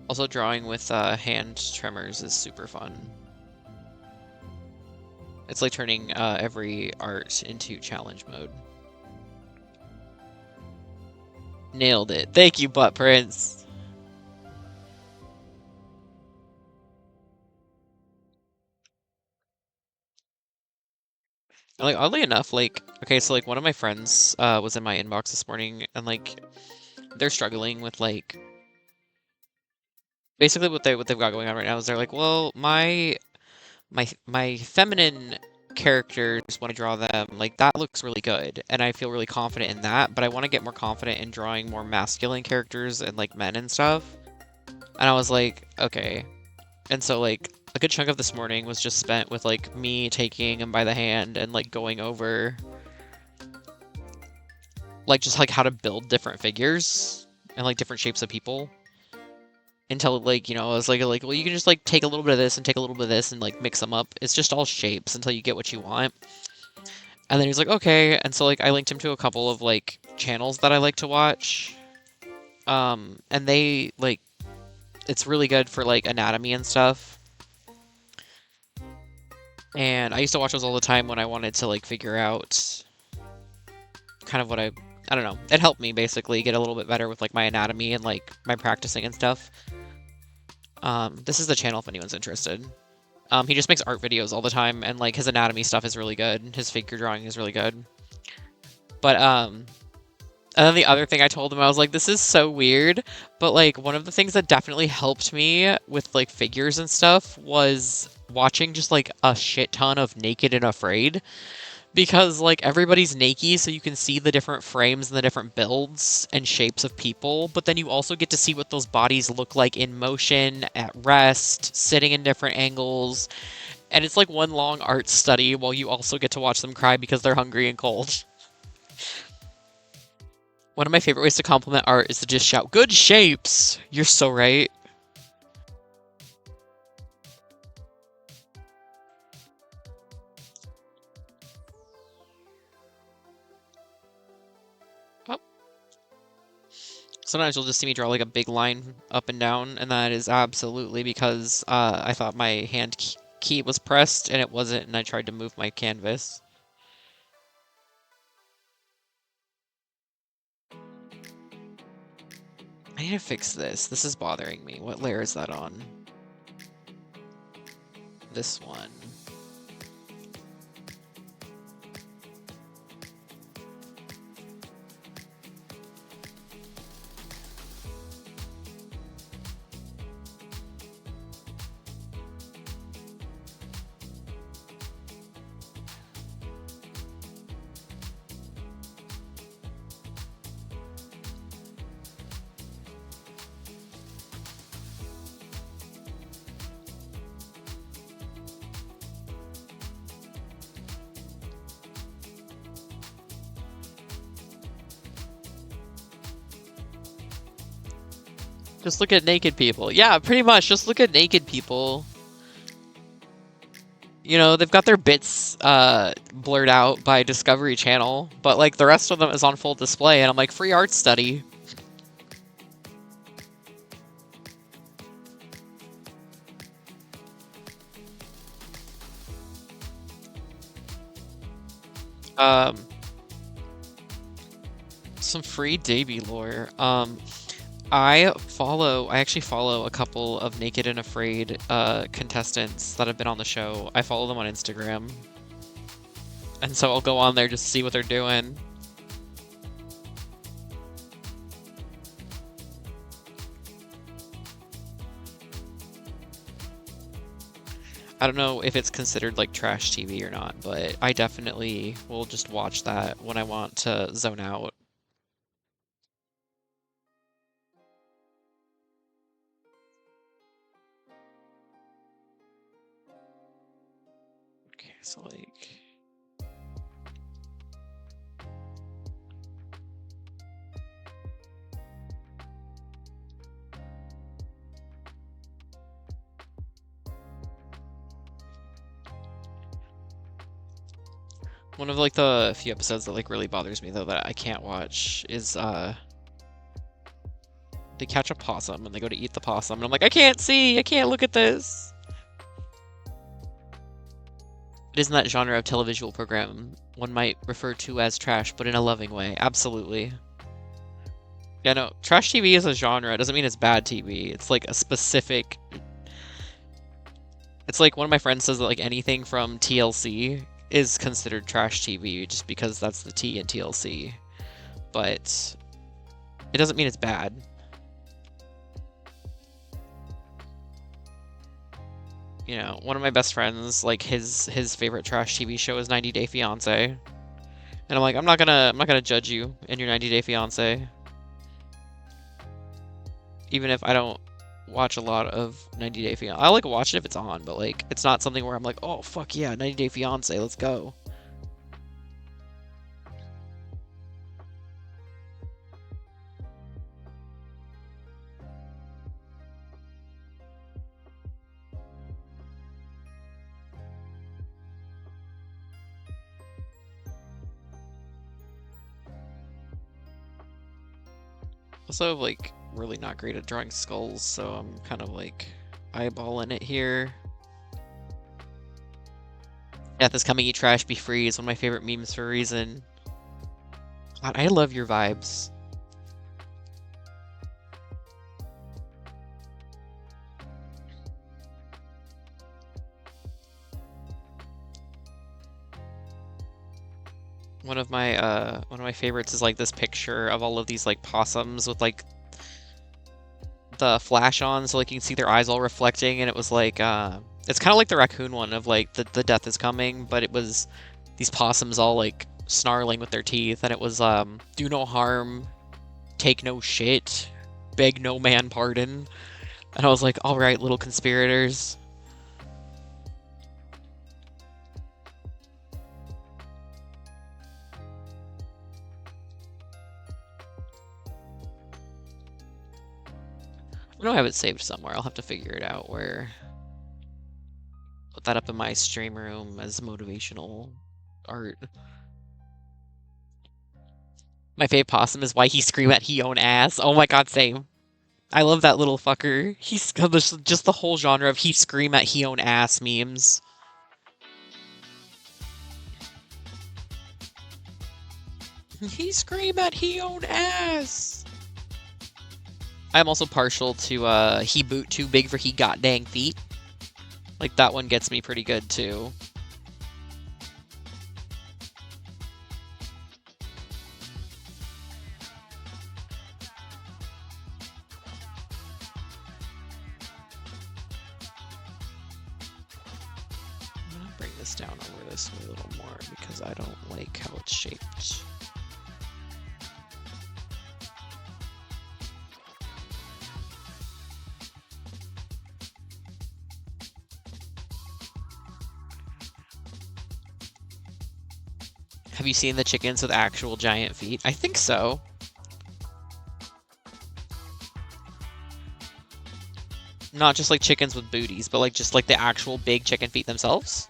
Also, drawing with hand tremors is super fun. It's like turning every art into challenge mode. Nailed it. Thank you, Butt Prince. And, like, oddly enough, like, okay, so like one of my friends was in my inbox this morning, and like they're struggling with like basically what they've got going on right now is they're like, well, my feminine characters, when I draw them, like that looks really good, and I feel really confident in that, but I want to get more confident in drawing more masculine characters and like men and stuff. And I was like, okay. And so like a good chunk of this morning was just spent with like me taking him by the hand and like going over like just like how to build different figures and like different shapes of people. Until like, you know, I was like, well, you can just like take a little bit of this and take a little bit of this and like mix them up. It's just all shapes until you get what you want. And then he's like, okay. And so like I linked him to a couple of like channels that I like to watch. And they like it's really good for like anatomy and stuff. And I used to watch those all the time when I wanted to like figure out kind of what I don't know. It helped me basically get a little bit better with like my anatomy and like my practicing and stuff. This is the channel if anyone's interested. He just makes art videos all the time, and like his anatomy stuff is really good. His figure drawing is really good. But and then the other thing I told him, I was like, this is so weird, but like one of the things that definitely helped me with like figures and stuff was watching just like a shit ton of Naked and Afraid. Because, like, everybody's naked, so you can see the different frames and the different builds and shapes of people, but then you also get to see what those bodies look like in motion, at rest, sitting in different angles, and it's like one long art study while you also get to watch them cry because they're hungry and cold. One of my favorite ways to compliment art is to just shout, "Good shapes!" You're so right. Sometimes you'll just see me draw like a big line up and down, and that is absolutely because I thought my hand key was pressed and it wasn't, and I tried to move my canvas. I need to fix this. This is bothering me. What layer is that on? This one. Just look at naked people. Yeah, pretty much. Just look at naked people. You know, they've got their bits blurred out by Discovery Channel, but like the rest of them is on full display, and I'm like, free art study. Some free Davy lore. I actually follow a couple of Naked and Afraid contestants that have been on the show. I follow them on Instagram. And so I'll go on there just to see what they're doing. I don't know if it's considered like trash TV or not, but I definitely will just watch that when I want to zone out. Okay, so like... One of like the few episodes that like really bothers me though that I can't watch is they catch a possum and they go to eat the possum and I'm like, I can't see, I can't look at this. It isn't that genre of televisual program one might refer to as trash, but in a loving way. Absolutely. Yeah, no, trash TV is a genre. It doesn't mean it's bad TV. It's like a specific... It's like one of my friends says that like anything from TLC is considered trash TV just because that's the T in TLC. But it doesn't mean it's bad. You know, one of my best friends, like his favorite trash TV show is 90 Day Fiancé. And I'm like, I'm not gonna judge you in your 90 Day Fiancé. Even if I don't watch a lot of 90 Day Fiancé. I like watch it if it's on, but like it's not something where I'm like, oh fuck yeah, 90 Day Fiancé, let's go. Also, like, really not great at drawing skulls, so I'm kind of like eyeballing it here. Death is coming, eat trash, be free is one of my favorite memes for a reason. God, I love your vibes. One of my favorites is like this picture of all of these like possums with like the flash on, so like you can see their eyes all reflecting, and it was like it's kind of like the raccoon one of like the death is coming, but it was these possums all like snarling with their teeth, and it was do no harm, take no shit, beg no man pardon. And I was like, all right, little conspirators. I know I have it saved somewhere. I'll have to figure it out where. Put that up in my stream room as motivational art. My fave possum is why he scream at he own ass. Oh my god, same. I love that little fucker. He's just the whole genre of he scream at he own ass memes. He scream at he own ass. I'm also partial to he boot too big for he got dang feet. Like that one gets me pretty good too. I'm gonna bring this down over this way a little more because I don't like how it's shaped. Have you seen the chickens with actual giant feet? I think so. Not just like chickens with booties, but like just like the actual big chicken feet themselves.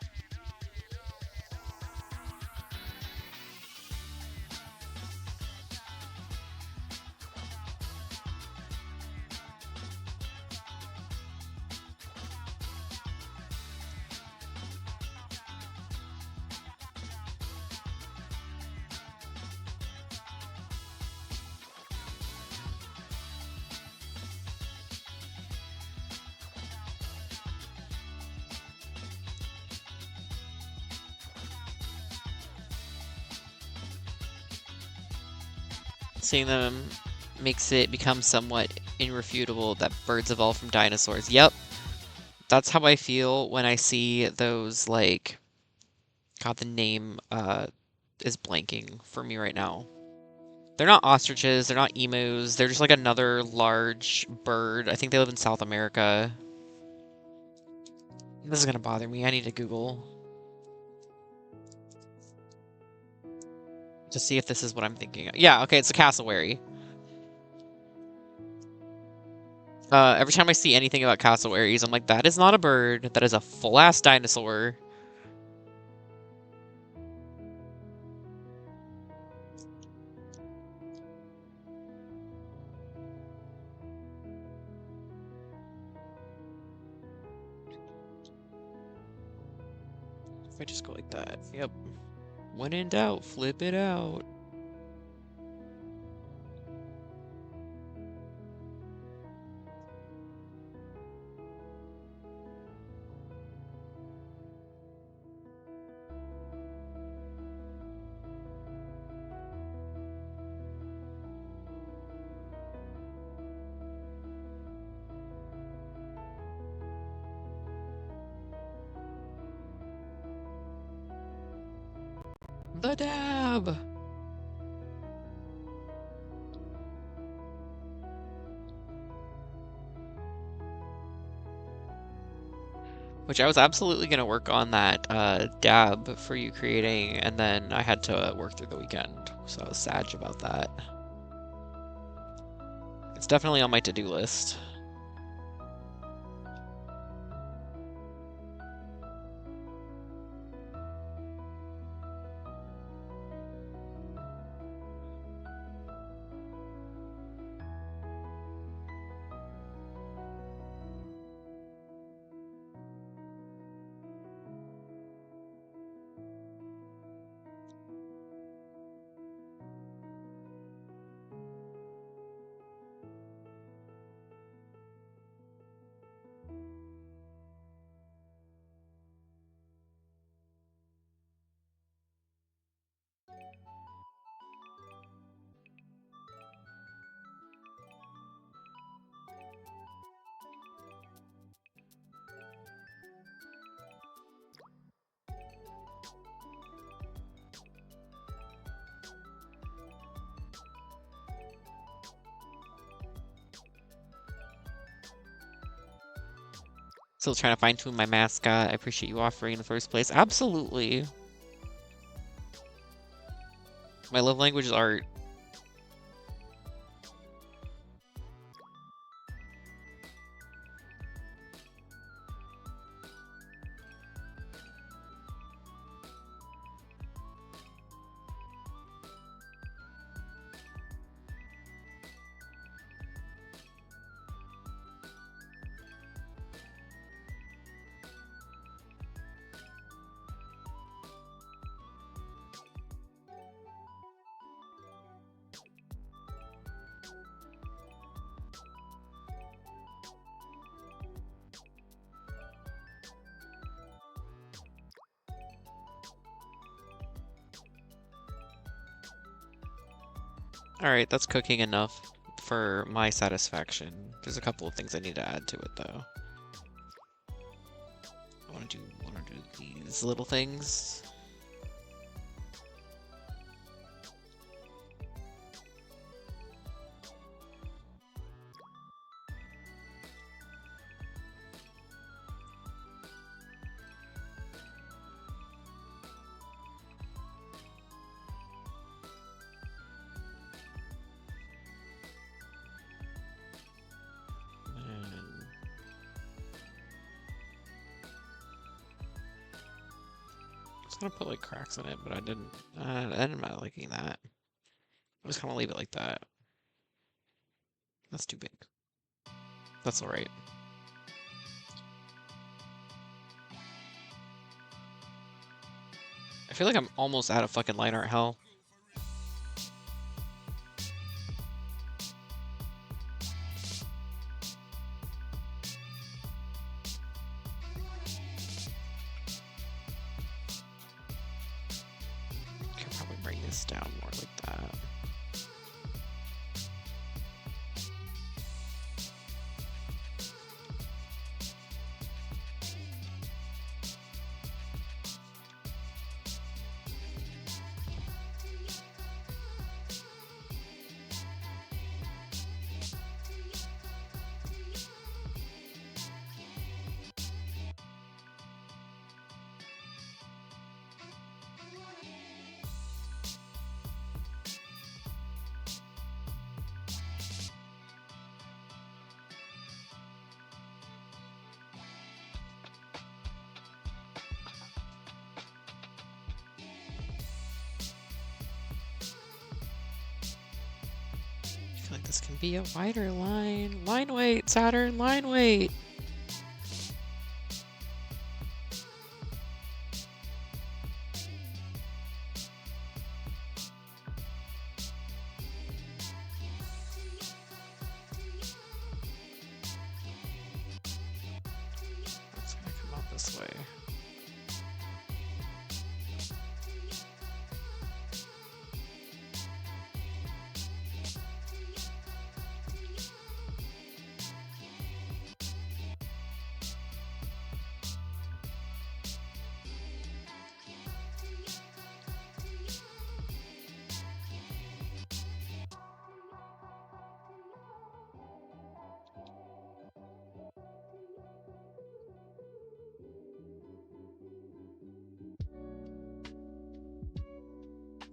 Seeing them makes it become somewhat irrefutable that birds evolved from dinosaurs. Yep. That's how I feel when I see those, like... God, the name is blanking for me right now. They're not ostriches, they're not emus, they're just like another large bird. I think they live in South America. This is gonna bother me, I need to Google. To see if this is what I'm thinking of. Yeah, okay, it's a cassowary. Every time I see anything about cassowaries, I'm like, that is not a bird. That is a full-ass dinosaur. If I just go like that, yep. When in doubt, flip it out. The dab! Which I was absolutely going to work on that dab for you creating, and then I had to work through the weekend, so I was sad about that. It's definitely on my to-do list. Still trying to fine-tune my mascot. I appreciate you offering in the first place. Absolutely. My love language is art. Alright, that's cooking enough for my satisfaction. There's a couple of things I need to add to it, though. I want to do these little things. I was gonna put like cracks in it, but I didn't. I'm not liking that. I'm just gonna leave it like that. That's too big. That's alright. I feel like I'm almost out of fucking line art hell. Could probably bring this down more like that. I feel like this can be a wider line. Line weight, Saturn, line weight. It's gonna come out this way.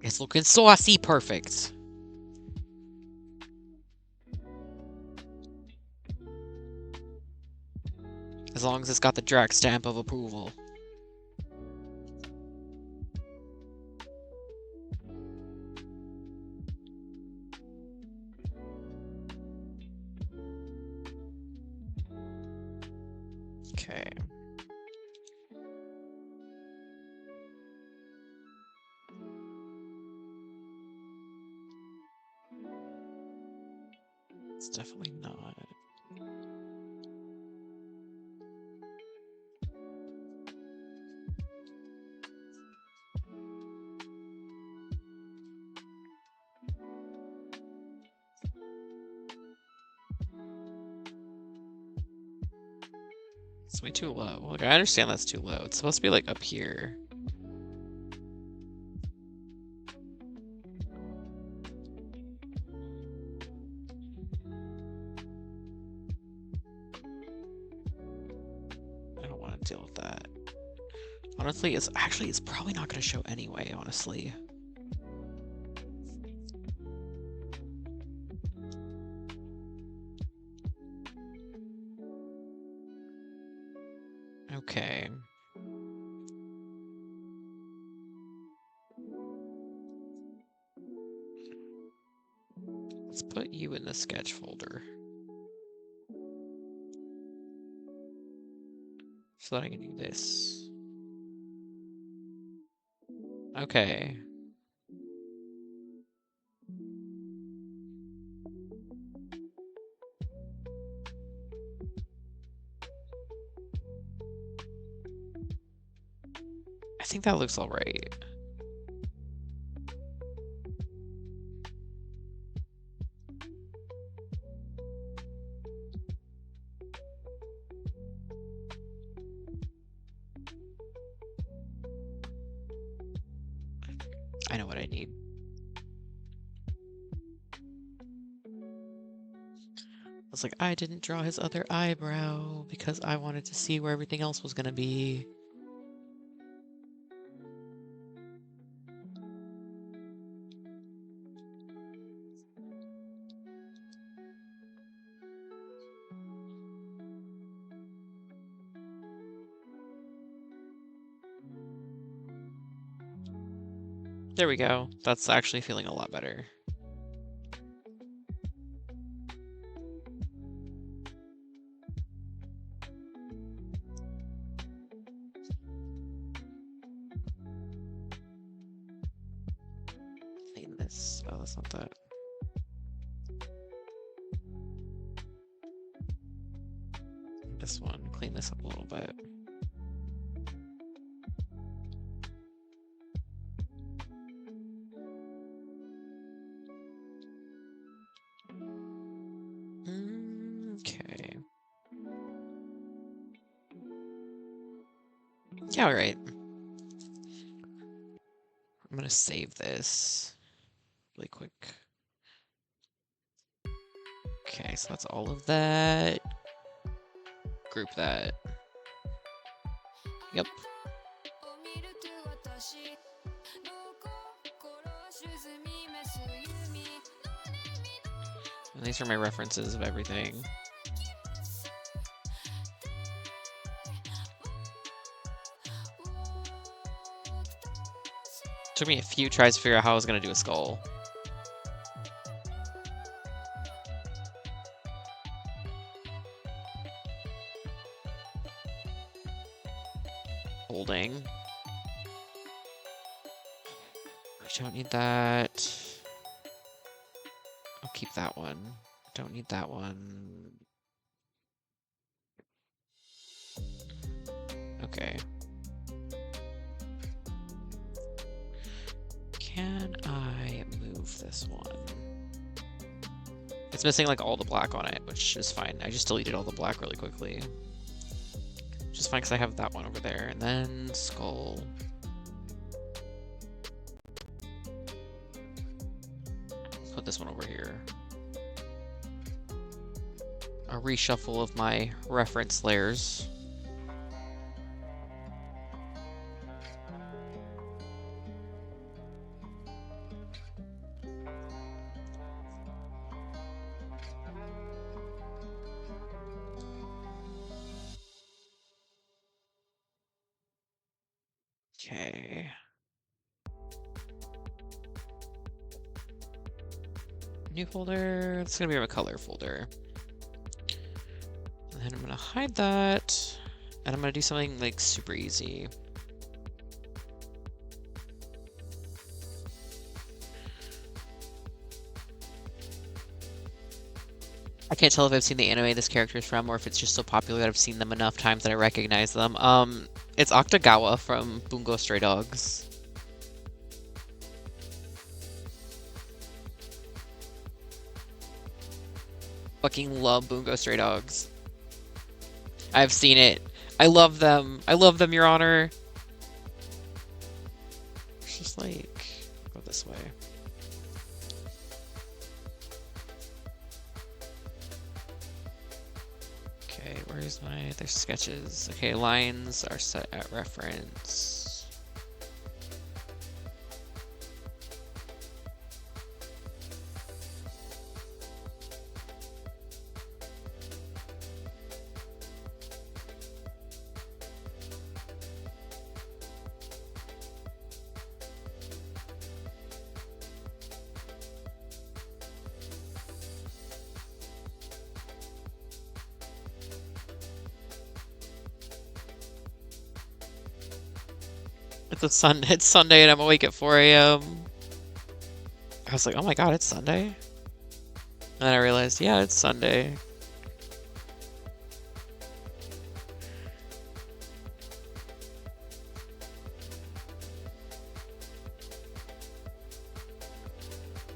It's looking saucy perfect. As long as it's got the drag stamp of approval. Okay. It's definitely not. It's way too low. Like, I understand that's too low. It's supposed to be like up here. deal with that. Honestly, it's probably not going to show anyway, honestly. Okay. Let's put you in the sketch folder. So that I can do this. Okay. I think that looks all right. I know what I need. I was like, I didn't draw his other eyebrow because I wanted to see where everything else was gonna be. There we go. That's actually feeling a lot better. Clean this. Oh, that's not that. This one. Clean this up a little bit. Okay. Yeah, all right. I'm gonna save this really quick. Okay, so that's all of that. Group that. Yep. And these are my references of everything. Took me a few tries to figure out how I was gonna do a skull. Holding. I don't need that. I'll keep that one. Don't need that one. Okay. Can I move this one? It's missing like all the black on it, which is fine. I just deleted all the black really quickly. Which is fine because I have that one over there. And then skull. Put this one over here. A reshuffle of my reference layers. Okay. New folder. It's gonna be a color folder. And then I'm gonna hide that. And I'm gonna do something like super easy. I can't tell if I've seen the anime this character is from or if it's just so popular that I've seen them enough times that I recognize them. It's Octagawa from Bungo Stray Dogs. Fucking love Bungo Stray Dogs. I've seen it. I love them. I love them, Your Honor. It's just like, go this way. Okay, where Where's there's sketches. Okay, lines are set at reference. It's Sunday and I'm awake at 4 a.m. I was like, oh my god, it's Sunday? And then I realized, yeah, it's Sunday.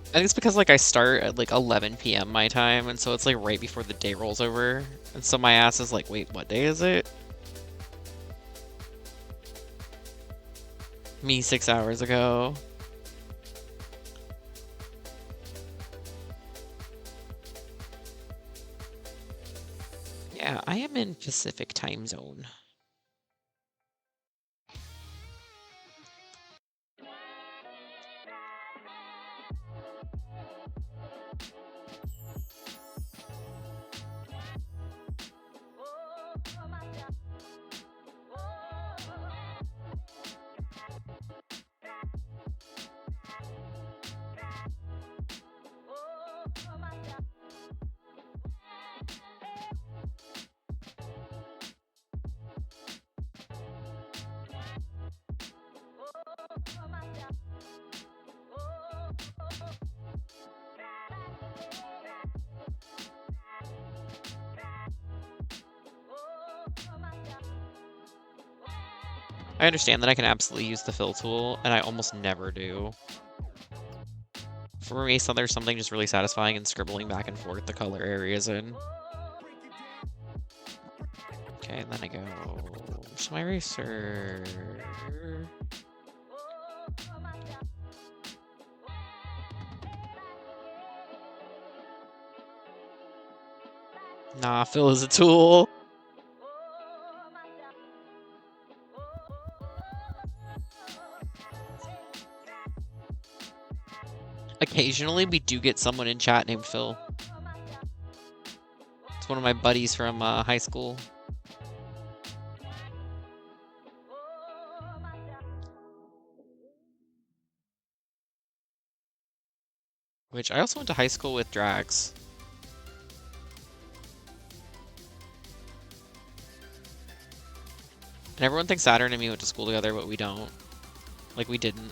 I think it's because like I start at like 11 p.m. my time, and so it's like right before the day rolls over. And so my ass is like, wait, what day is it? Me 6 hours ago. Yeah, I am in Pacific time zone. I understand that I can absolutely use the fill tool, and I almost never do. For me, so there's something just really satisfying in scribbling back and forth the color areas in. Okay, and then I go to my eraser. Nah, fill is a tool. Occasionally, we do get someone in chat named Phil. It's one of my buddies from high school. Which I also went to high school with Drax. And everyone thinks Saturn and me went to school together, but we don't. Like, we didn't.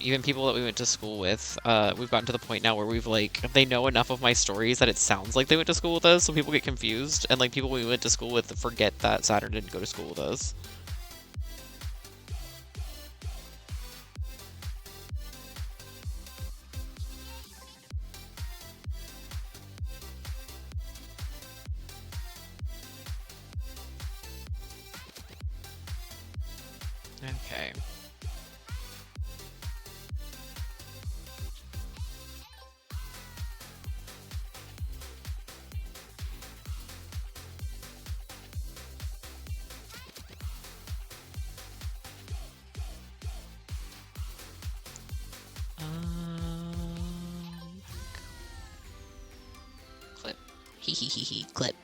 Even people that we went to school with, we've gotten to the point now where we've, like, they know enough of my stories that it sounds like they went to school with us, so people get confused, and, like, people we went to school with forget that Saturn didn't go to school with us. Okay. Clip. Hee hee hee hee. Clip.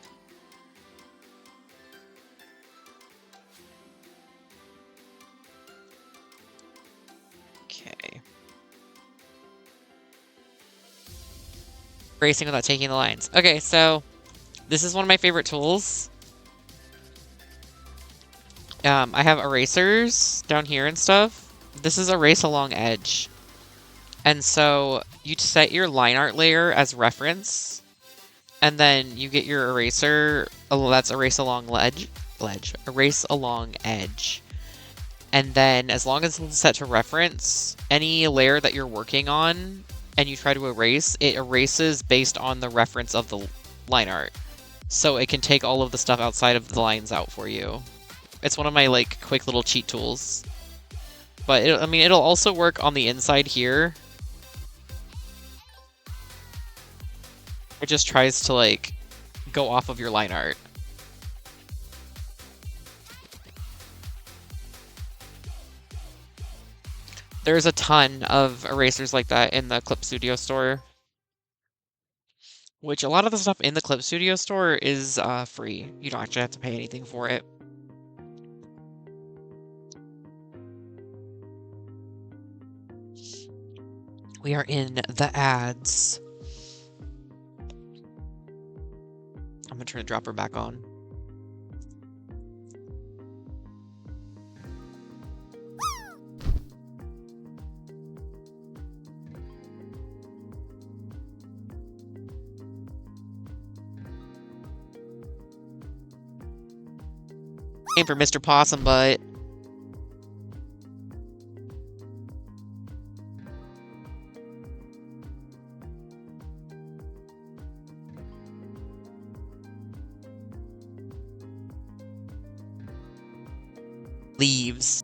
Okay. Racing without taking the lines. Okay, so this is one of my favorite tools. I have erasers down here and stuff. This is erase along edge. And so you set your line art layer as reference, and then you get your eraser, that's erase along erase along edge. And then as long as it's set to reference, any layer that you're working on and you try to erase, it erases based on the reference of the line art. So it can take all of the stuff outside of the lines out for you. It's one of my, like, quick little cheat tools. But, it'll also work on the inside here. It just tries to, like, go off of your line art. There's a ton of erasers like that in the Clip Studio store. Which a lot of the stuff in the Clip Studio store is free. You don't actually have to pay anything for it. We are in the ads. I'm gonna turn the dropper back on. Aim for Mr. Possum Butt. Leaves.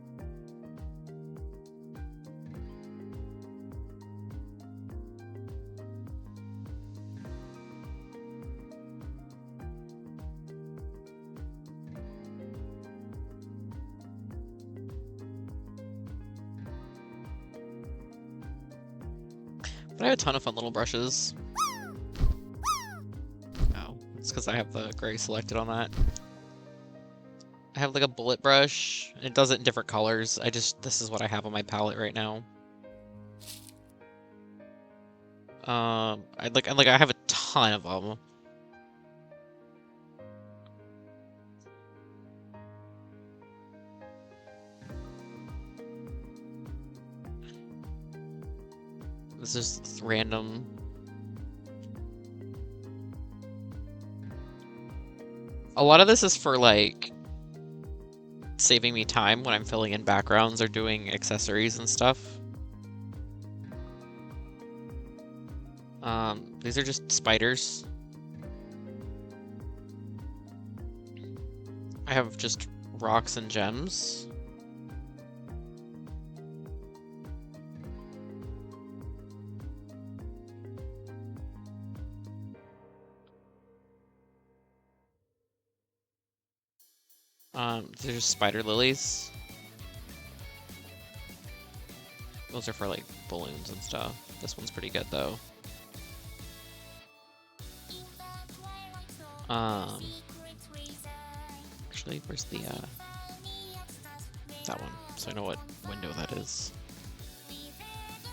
But I have a ton of fun little brushes. Oh, it's because I have the gray selected on that. I have like a bullet brush. It does it in different colors. This is what I have on my palette right now. I have a ton of them. This is just random. A lot of this is for like saving me time when I'm filling in backgrounds or doing accessories and stuff. These are just spiders. I have just rocks and gems. There's spider lilies. Those are for like balloons and stuff. This one's pretty good though. Actually, where's the that one? So I know what window that is.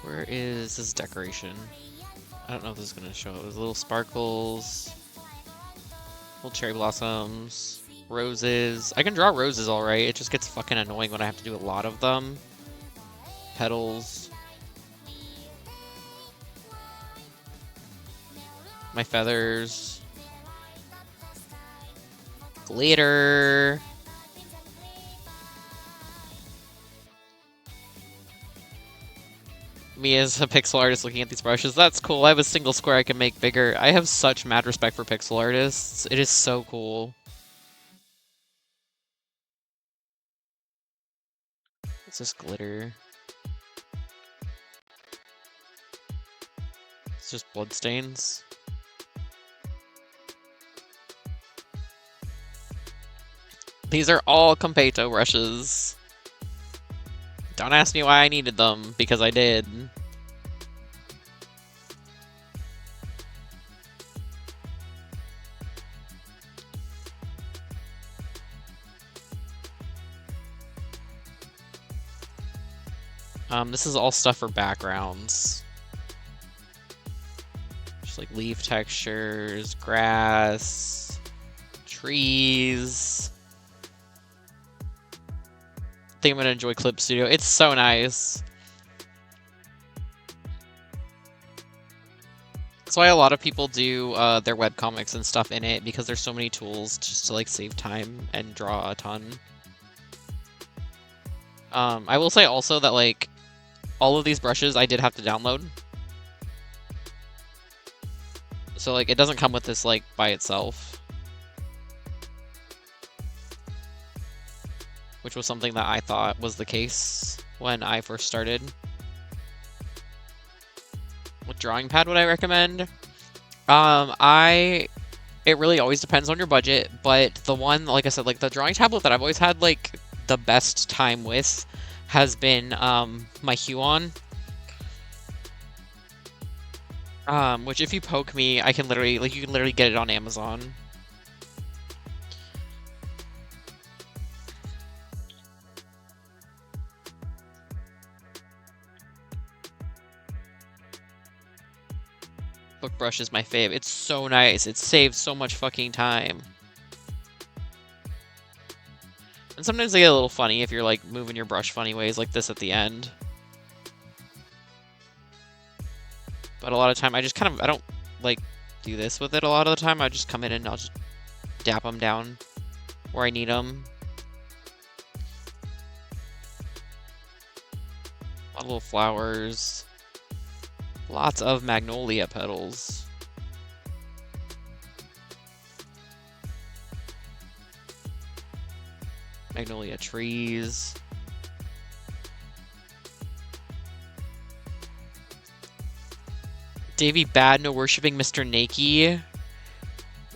Where is this decoration? I don't know if this is gonna show. There's little sparkles, little cherry blossoms, roses. I can draw roses all right. It just gets fucking annoying when I have to do a lot of them. Petals. My feathers. Glitter. Me as a pixel artist looking at these brushes. That's cool. I have a single square I can make bigger. I have such mad respect for pixel artists. It is so cool. It's just glitter. It's just bloodstains. These are all Competo brushes. Don't ask me why I needed them, because I did. This is all stuff for backgrounds. Just like leaf textures, grass, trees. I think I'm gonna enjoy Clip Studio. It's so nice. That's why a lot of people do their webcomics and stuff in it, because there's so many tools just to like save time and draw a ton. I will say also that like all of these brushes I did have to download. So like it doesn't come with this like by itself. Which was something that I thought was the case when I first started. What drawing pad would I recommend? It really always depends on your budget, but the one, like I said, like the drawing tablet that I've always had like the best time with has been my Huon. Which if you poke me, I can literally, like, you can literally get it on Amazon. Book brush is my fave. It's so nice. It saves so much fucking time. And sometimes they get a little funny if you're like moving your brush funny ways like this at the end. But a lot of time I just kind of, I don't like do this with it a lot of the time. I just come in and I'll just dap them down where I need them. A lot of little flowers. Lots of magnolia petals. Magnolia trees. Davy Bad, no worshipping Mr. Nakey.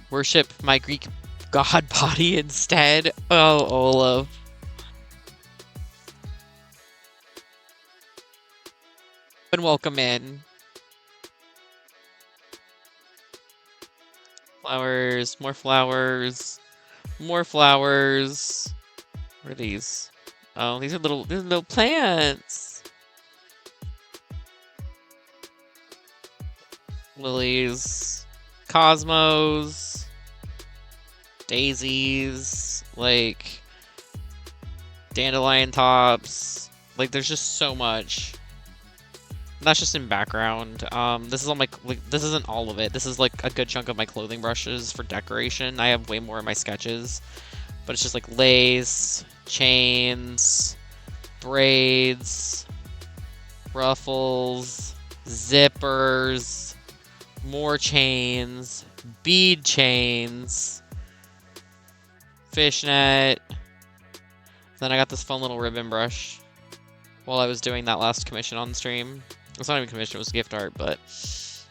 Worship my Greek god body instead. Oh, Olaf. And welcome in. Flowers, more flowers, more flowers. What are these? Oh, these are little plants. Lilies, cosmos, daisies, like dandelion tops. Like there's just so much. And that's just in background. This is all my, like, this isn't all of it. This is like a good chunk of my clothing brushes for decoration. I have way more in my sketches, but it's just like lace, chains, braids, ruffles, zippers, more chains, bead chains, fishnet. Then I got this fun little ribbon brush while I was doing that last commission on stream. It's not even commission, it was gift art, but it's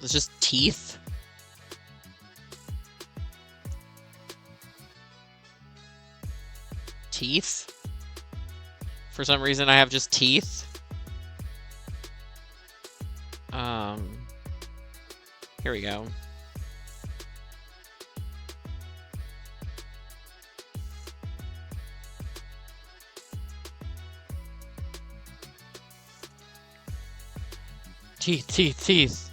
just teeth. Teeth? For some reason I have just teeth. Here we go. Teeth, teeth, teeth.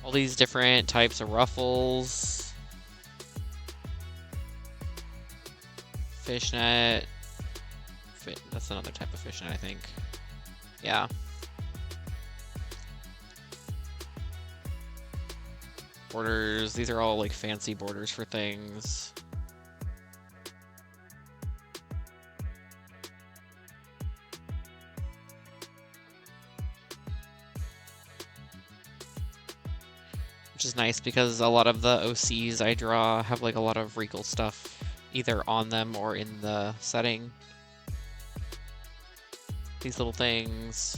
All these different types of ruffles. Fishnet. That's another type of fishnet, I think. Yeah. Borders. These are all like fancy borders for things. Which is nice because a lot of the OCs I draw have like a lot of regal stuff either on them or in the setting. These little things.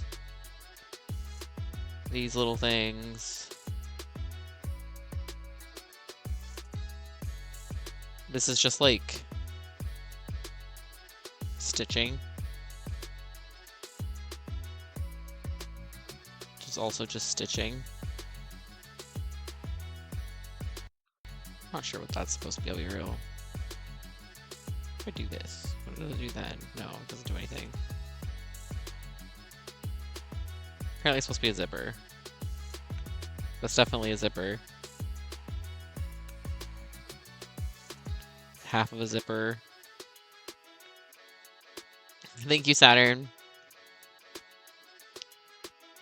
These little things. This is just like stitching. Which is also just stitching. Not sure what that's supposed to be. I'll be real. If I do this, what does it do then? No, it doesn't do anything. Apparently it's supposed to be a zipper. That's definitely a zipper. Half of a zipper. Thank you, Saturn.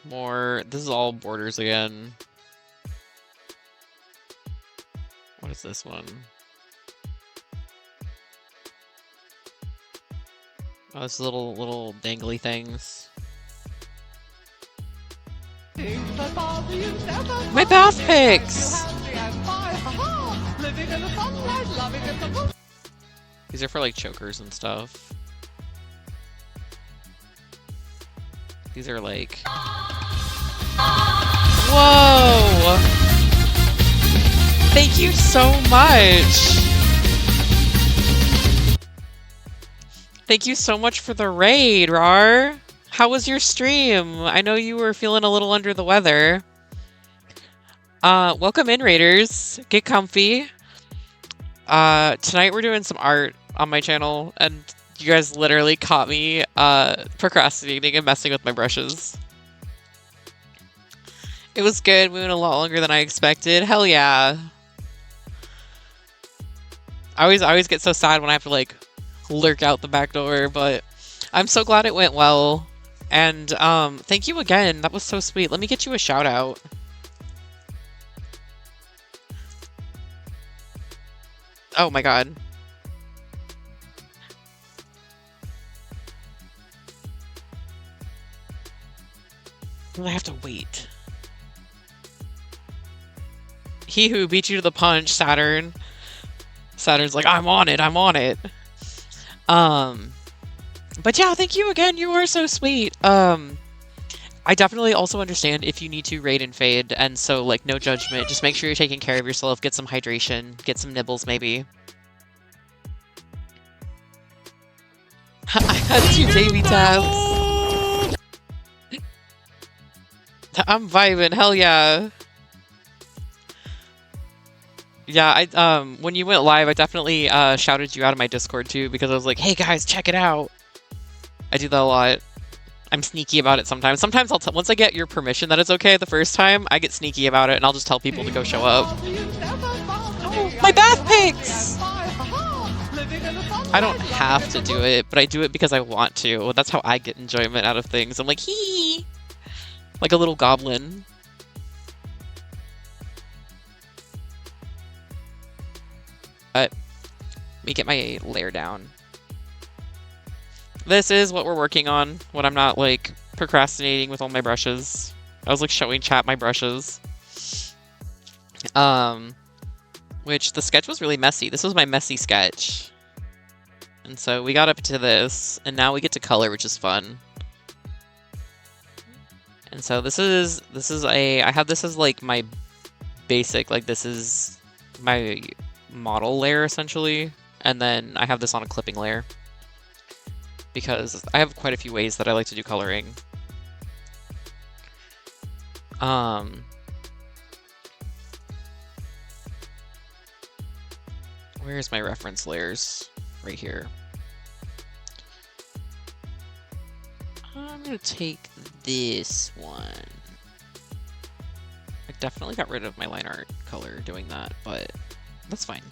More. This is all borders again. What is this one? Oh, it's little dangly things. My bath picks! These are for like chokers and stuff. These are like... Whoa! Thank you so much! Thank you so much for the raid, Rar. How was your stream? I know you were feeling a little under the weather. Welcome in, raiders. Get comfy. Tonight we're doing some art on my channel, and you guys literally caught me procrastinating and messing with my brushes. It was good. We went a lot longer than I expected. Hell yeah. I always get so sad when I have to like lurk out the back door, but I'm so glad it went well. And thank you again. That was so sweet. Let me get you a shout out. Oh my god. I have to wait. He who beat you to the punch, Saturn. Saturn's like, I'm on it, I'm on it. But yeah, thank you again. You were so sweet. I definitely also understand if you need to raid and fade, and so like no judgment. Just make sure you're taking care of yourself. Get some hydration. Get some nibbles, maybe. I had 2 baby tabs. I'm vibing. Hell yeah. Yeah, I when you went live, I definitely shouted you out of my Discord too, because I was like, "Hey guys, check it out." I do that a lot. I'm sneaky about it sometimes. Sometimes once I get your permission that it's okay the first time, I get sneaky about it and I'll just tell people to go show up. Oh, my bath pigs! I don't have to do it, but I do it because I want to. That's how I get enjoyment out of things. I'm like, hee! Like a little goblin. But let me get my layer down. This is what we're working on when I'm not like procrastinating with all my brushes. I was like showing chat my brushes. Which the sketch was really messy. This was my messy sketch. And so we got up to this, and now we get to color, which is fun. And so I have this as like my basic, like this is my model layer essentially, and then I have this on a clipping layer because I have quite a few ways that I like to do coloring. Where's my reference layers? Right here. I'm gonna take this one. I definitely got rid of my line art color doing that, but that's fine.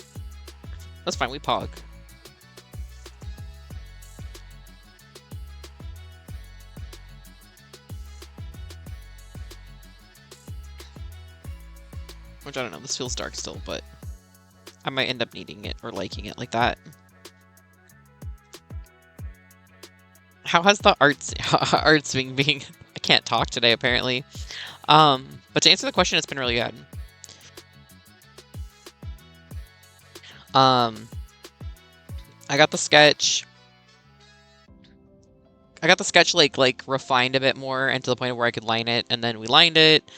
That's fine, we pog. Which I don't know, this feels dark still, but I might end up needing it or liking it like that. How has the arts being I can't talk today apparently. But to answer the question, it's been really good. I got the sketch like refined a bit more and to the point where I could line it, and then we lined it,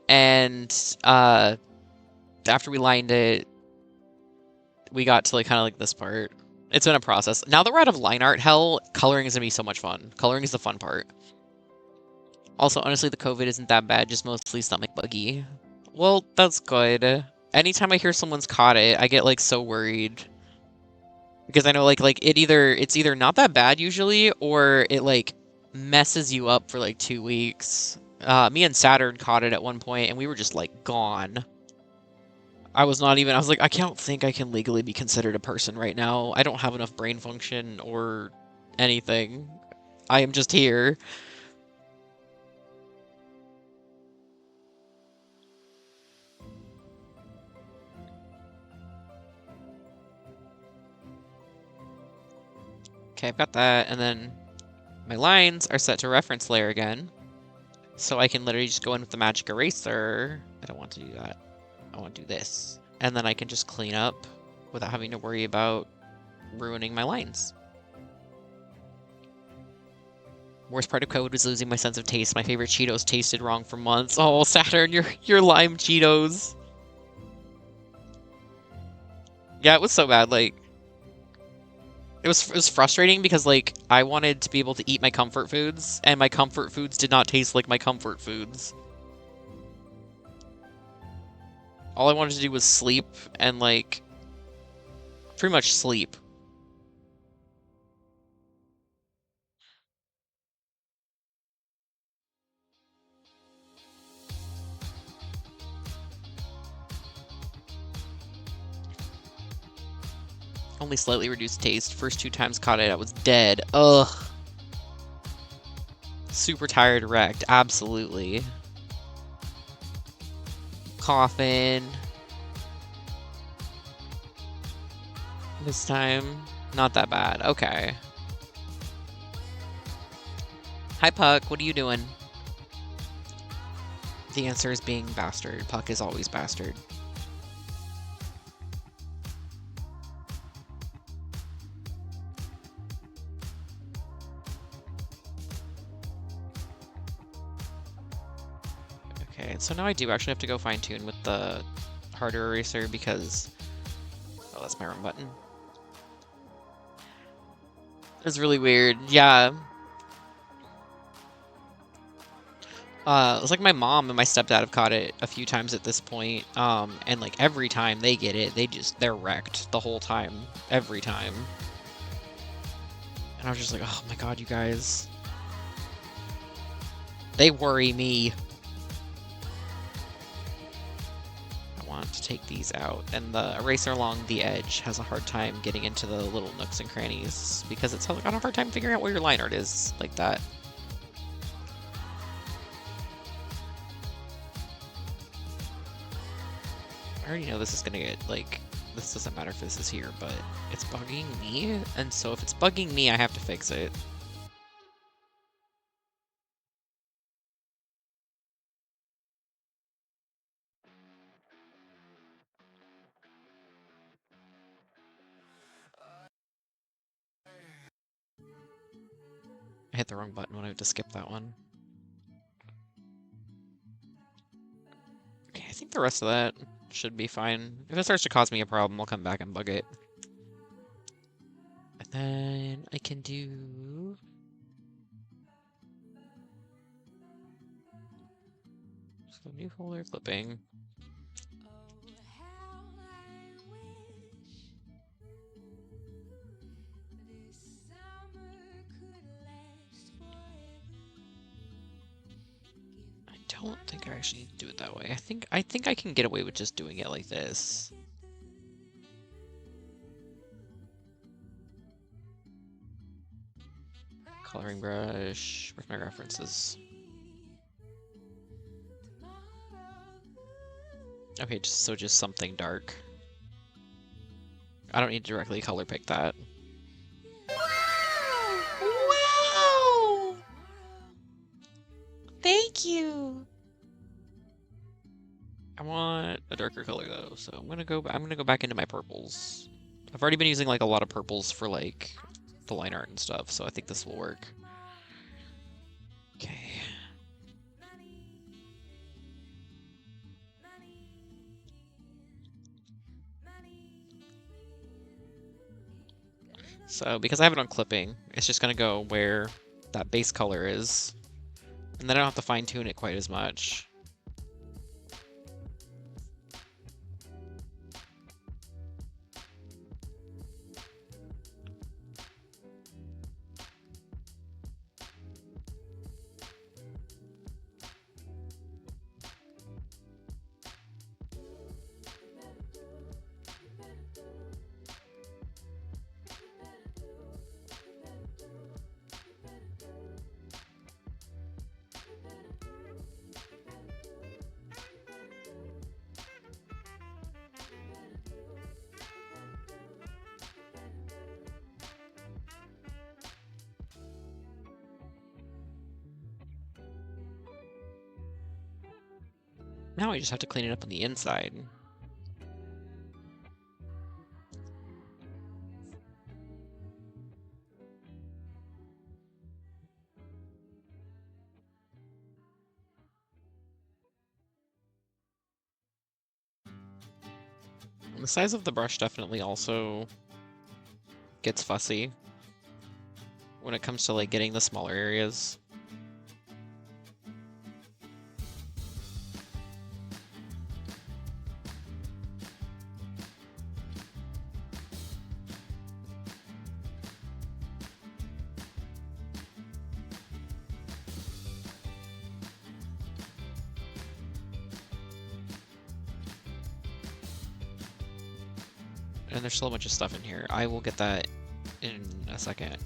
and after we lined it, we got to like kind of like this part. It's been a process. Now that we're out of line art hell, coloring is gonna be so much fun. Coloring is the fun part. Also, honestly, the COVID isn't that bad, just mostly stomach buggy. Well, that's good. Anytime I hear someone's caught it, I get like so worried. Because I know it's either not that bad usually, or it like messes you up for like 2 weeks. Me and Saturn caught it at one point and we were just like gone. I was like, I can't think I can legally be considered a person right now. I don't have enough brain function or anything. I am just here. Okay, I've got that, and then my lines are set to reference layer again. So I can literally just go in with the magic eraser. I don't want to do that. I want to do this. And then I can just clean up without having to worry about ruining my lines. Worst part of COVID was losing my sense of taste. My favorite Cheetos tasted wrong for months. Oh, Saturn, your lime Cheetos. Yeah, it was so bad, like... it was frustrating because like I wanted to be able to eat my comfort foods, and my comfort foods did not taste like my comfort foods. All I wanted to do was sleep and like pretty much sleep. Only slightly reduced taste. First 2 times caught it, I was dead. Ugh. Super tired, wrecked. Absolutely. Coughing. This time, not that bad. Okay. Hi, Puck. What are you doing? The answer is being bastard. Puck is always bastard. Okay, so now I do actually have to go fine-tune with the harder eraser because... Oh, that's my wrong button. It's really weird. Yeah. It's like my mom and my stepdad have caught it a few times at this point. And like every time they get it, they're wrecked the whole time. Every time. And I was just like, oh my god, you guys. They worry me. I want to take these out. And the eraser along the edge has a hard time getting into the little nooks and crannies because it's got a hard time figuring out where your line art is like that. I already know this is gonna get, like, this doesn't matter if this is here, but it's bugging me, and so if it's bugging me, I have to fix it. I hit the wrong button when I went to skip that one. Okay, I think the rest of that should be fine. If it starts to cause me a problem, I'll come back and bug it. And then I can do... So new folder flipping. I don't think I actually need to do it that way. I think I can get away with just doing it like this. Coloring brush. Where's my references? Okay, just something dark. I don't need to directly color pick that. Wow! Thank you. I want a darker color though, so I'm gonna go back into my purples. I've already been using like a lot of purples for like the line art and stuff, so I think this will work. Okay. So because I have it on clipping, it's just gonna go where that base color is. And then I don't have to fine tune it quite as much. Now I just have to clean it up on the inside. The size of the brush definitely also gets fussy when it comes to like getting the smaller areas. And there's still a bunch of stuff in here. I will get that in a second.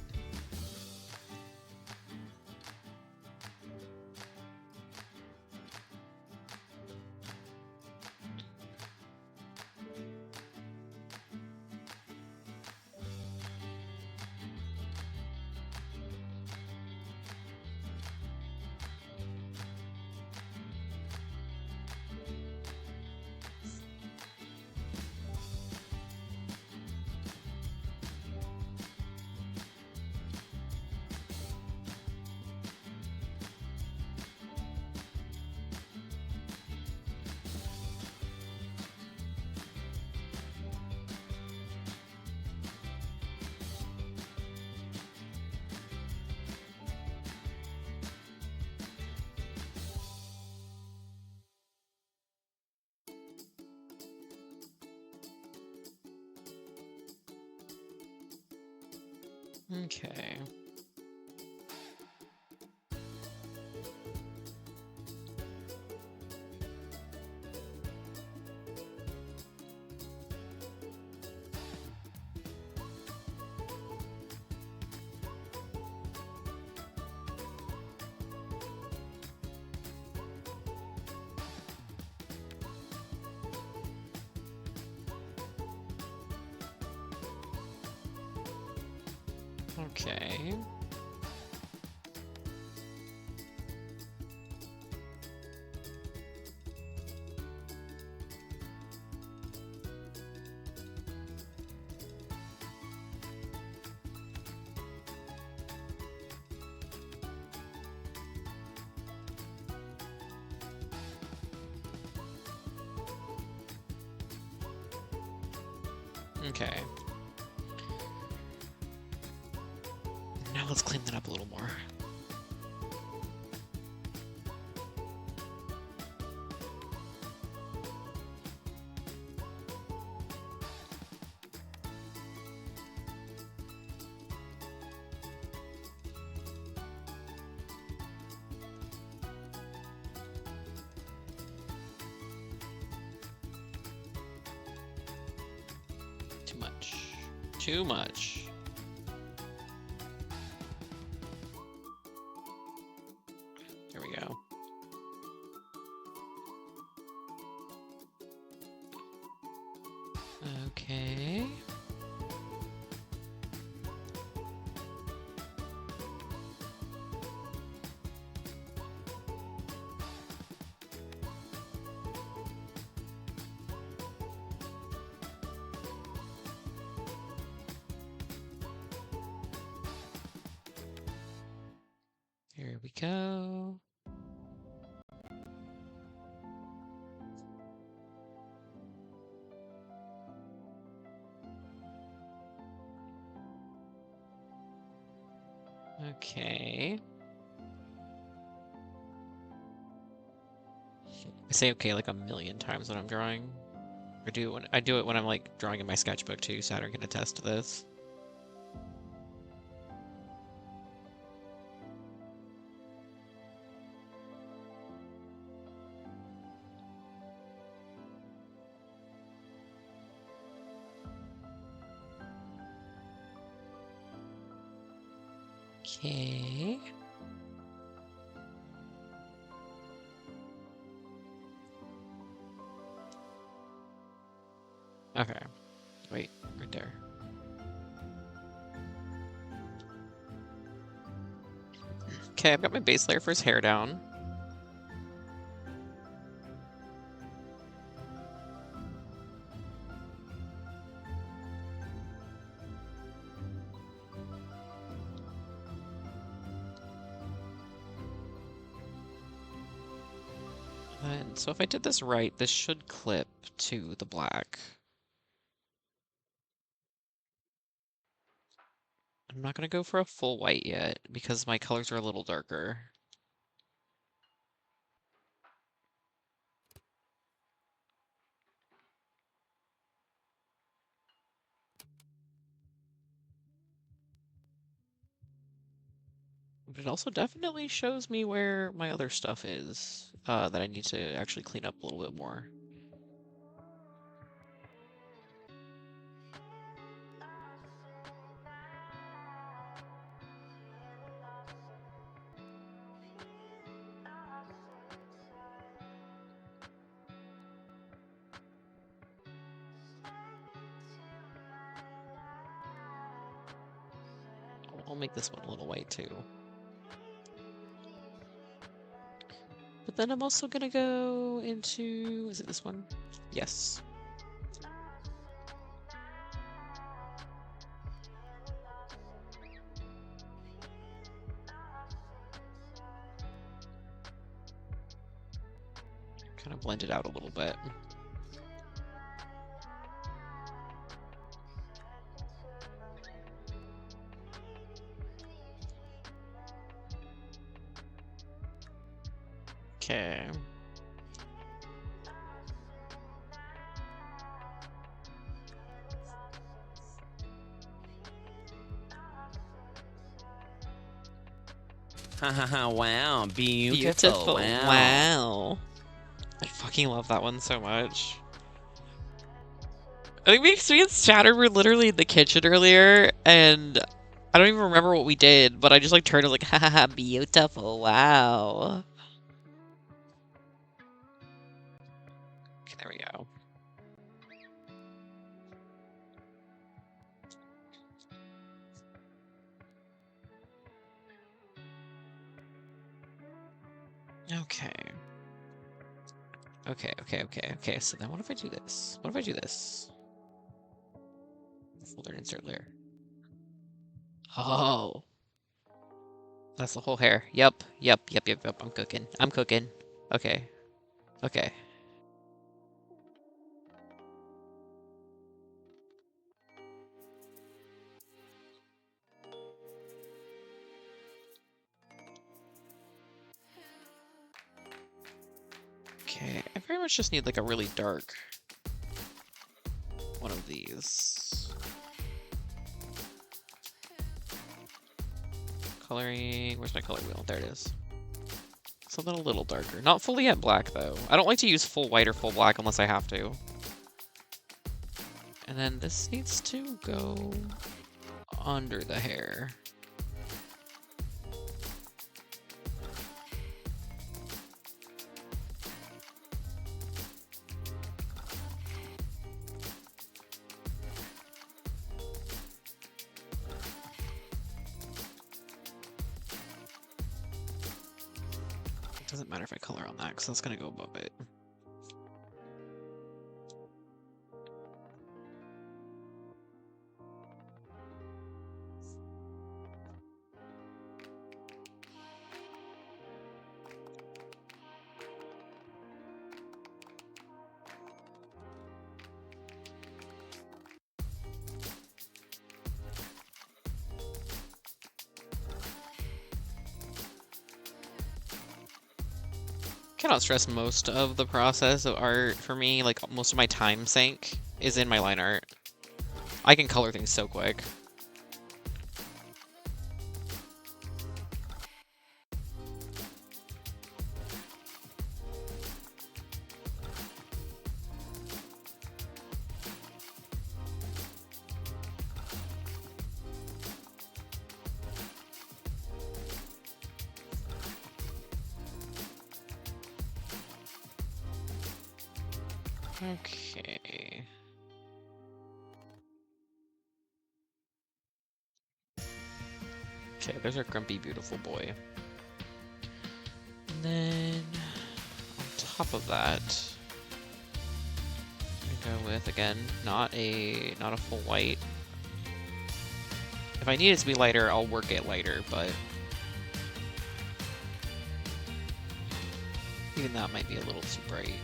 Okay. Okay. Okay. Now let's clean that up a little more. Too much. Too much. There we go. Okay. Here we go. Okay. I say okay like a million times when I'm drawing. I do it when I'm like drawing in my sketchbook too. Saturn can attest to this. Okay. Okay. Wait, right there. Okay, I've got my base layer for his hair down. And so if I did this right, this should clip to the black. I'm not gonna go for a full white yet because my colors are a little darker. But it also definitely shows me where my other stuff is that I need to actually clean up a little bit more. I'll make this one a little white too. But then I'm also gonna go into, is it this one? Yes. Kind of blend it out a little bit. Okay. Hahaha, wow, beautiful. Beautiful. Wow. Wow. I fucking love that one so much. I think me and Shatter were literally in the kitchen earlier, and I don't even remember what we did, but I just like turned and was like, haha, beautiful, wow. Okay, there we go. Okay. Okay, so then what if I do this? What if I do this? Folder and insert layer. Oh. That's the whole hair. Yep. I'm cooking. I'm cooking. Okay. Okay. Okay, I very much just need like a really dark one of these. Coloring, where's my color wheel? There it is. Something a little darker. Not fully yet black though. I don't like to use full white or full black unless I have to. And then this needs to go under the hair. It doesn't matter if I color on that because that's gonna go above it. Cannot stress most of the process of art for me, like most of my time sink is in my line art. I can color things so quick. Okay. Okay, there's our grumpy, beautiful boy. And then on top of that, I'm gonna go with again, not a full white. If I need it to be lighter, I'll work it lighter, but even that might be a little too bright.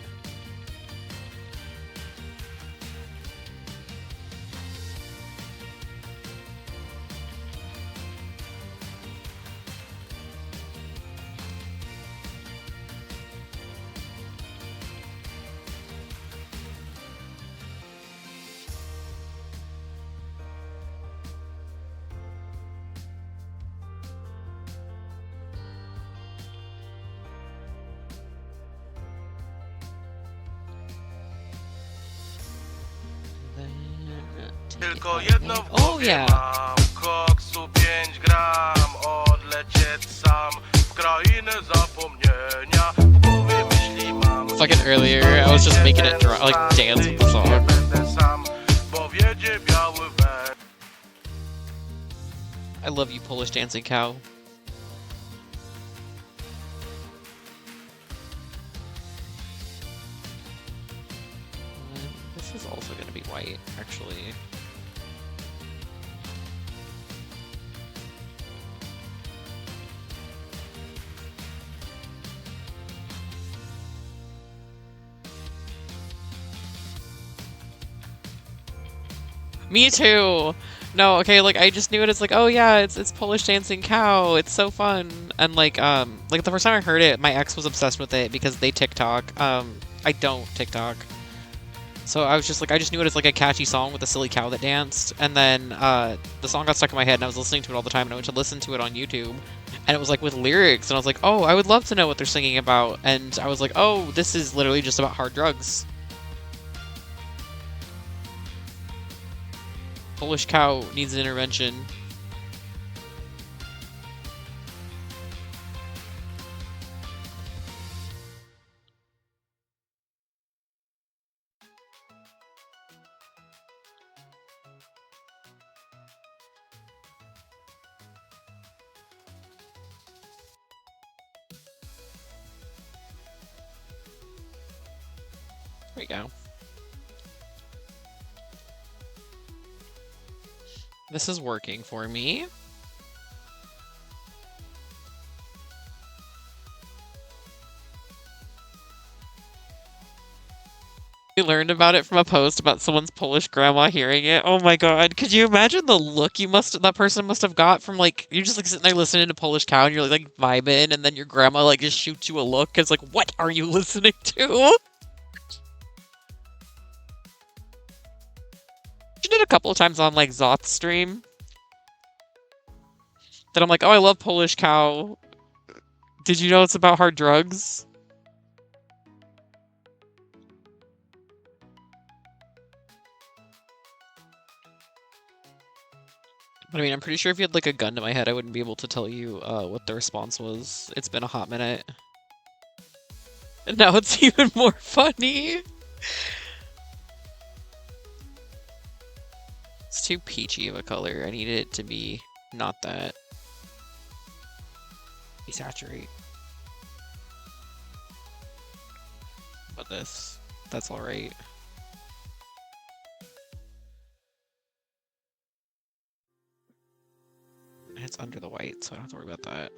Tylko jedno w Oh, głowie yeah. mam. Koksu 5 gram, odlecieć sam w krainę zapomnienia. W głowie myśli mam. It's like earlier, I was just making it like dance with the Nie song. będę sam, bo wiedzie biały węż. I love you, Polish dancing cow. This is also gonna be white, actually. Me too. No, okay, like I just knew it as like, oh yeah, it's Polish dancing cow. It's so fun. And like the first time I heard it, my ex was obsessed with it because they TikTok. I don't TikTok. So I was just like, I just knew it as like a catchy song with a silly cow that danced. And then the song got stuck in my head and I was listening to it all the time and I went to listen to it on YouTube. And it was like with lyrics and I was like, oh, I would love to know what they're singing about. And I was like, oh, this is literally just about hard drugs. Polish cow needs an intervention. There we go. This is working for me. We learned about it from a post about someone's Polish grandma hearing it. Oh my god, could you imagine the look that person must have got from like you're just like sitting there listening to Polish cow and you're like vibing and then your grandma like just shoots you a look. It's like, what are you listening to? She did a couple of times on like Zot's stream. That I'm like, oh, I love Polish cow. Did you know it's about hard drugs? But I mean, I'm pretty sure if you had like a gun to my head, I wouldn't be able to tell you what the response was. It's been a hot minute. And now it's even more funny. It's too peachy of a color. I need it to be not that. Desaturate. But that's alright. It's under the white, so I don't have to worry about that.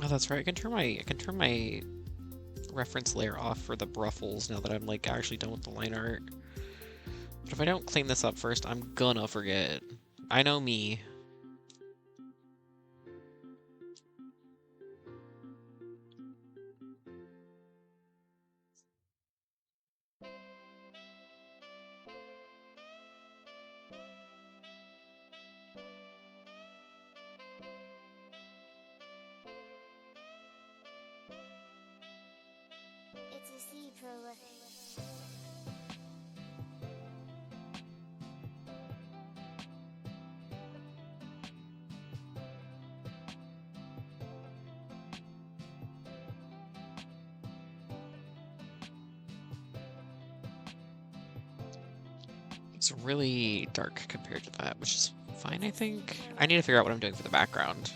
Oh, that's right. I can turn my reference layer off for the bruffles now that I'm like actually done with the line art. But if I don't clean this up first, I'm gonna forget. I know me. It's a sea prolific. It's really dark compared to that, which is fine, I think. I need to figure out what I'm doing for the background.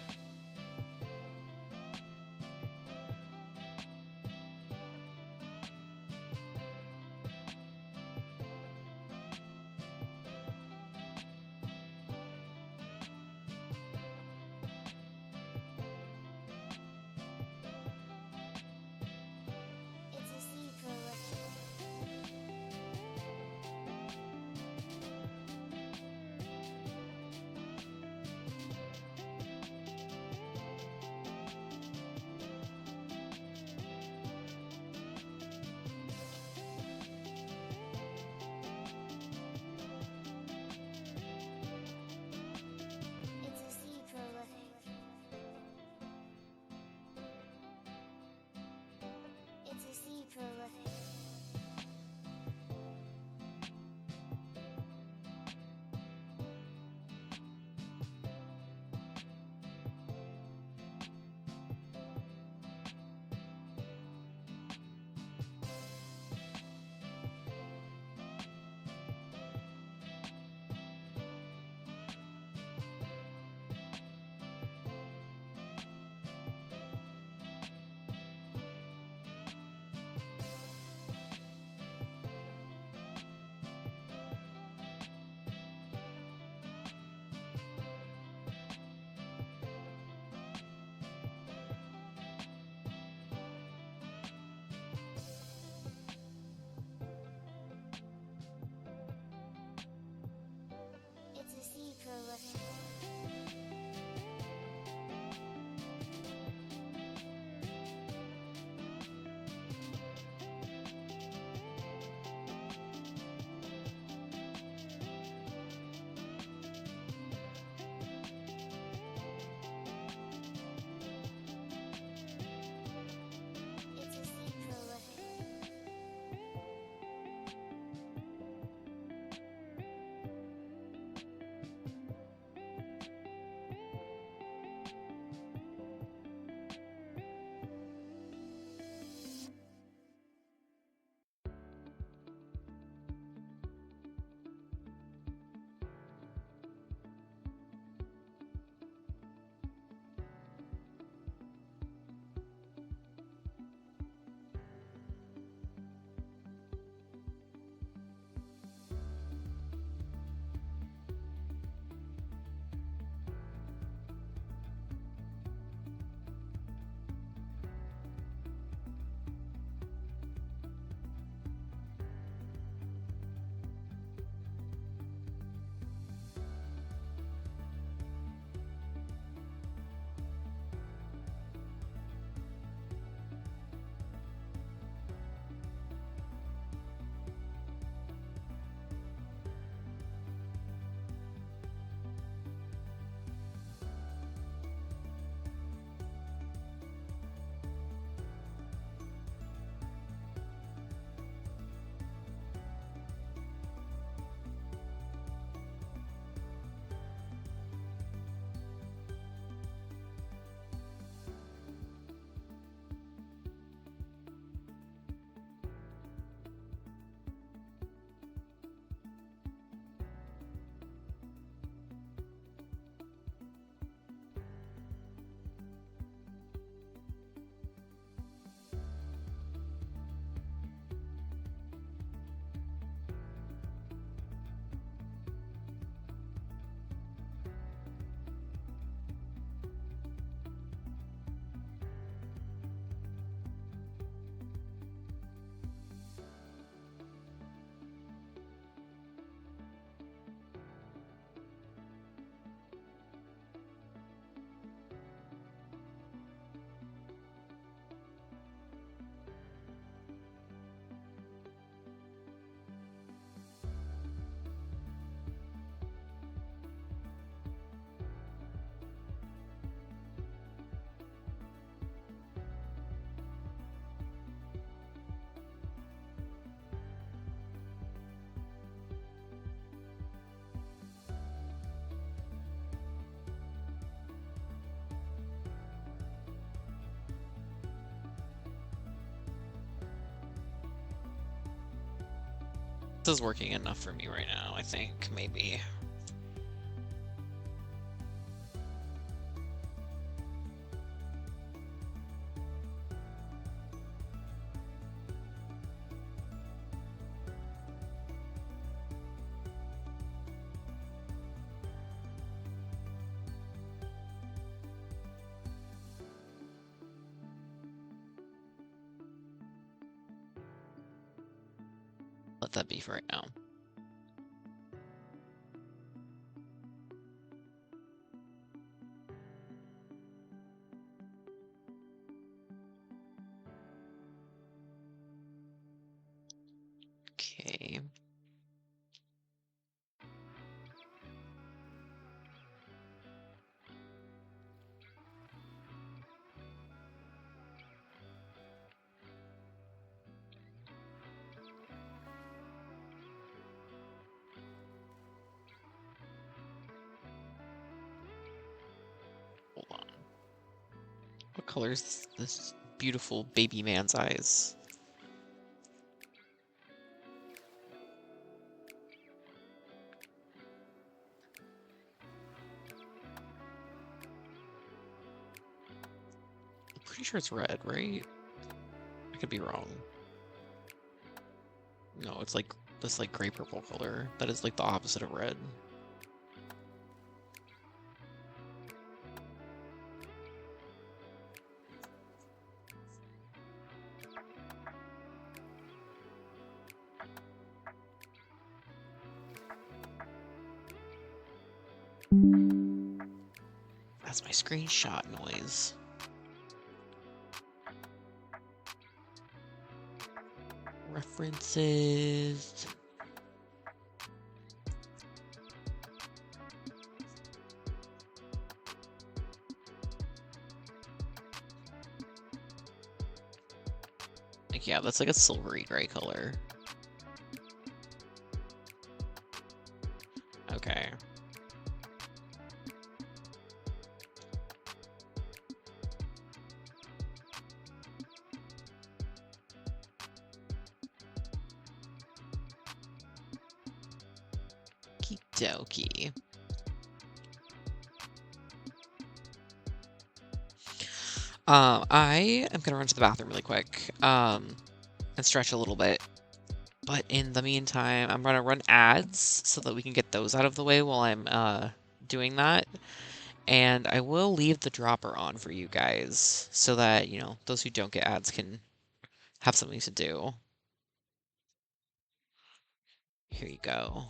This is working enough for me right now, I think, maybe. Let that be for right now. Okay. Hold on. What color is this beautiful baby man's eyes? I'm pretty sure it's red, right? I could be wrong. No, it's like this like gray purple color. That is like the opposite of red. That's my screenshot noise. References. Like, yeah, that's like a silvery gray color. Okay. Okie dokie. I am gonna run to the bathroom really quick, and stretch a little bit. But in the meantime, I'm gonna run ads so that we can get those out of the way while I'm doing that. And I will leave the dropper on for you guys so that, you know, those who don't get ads can have something to do. Here you go.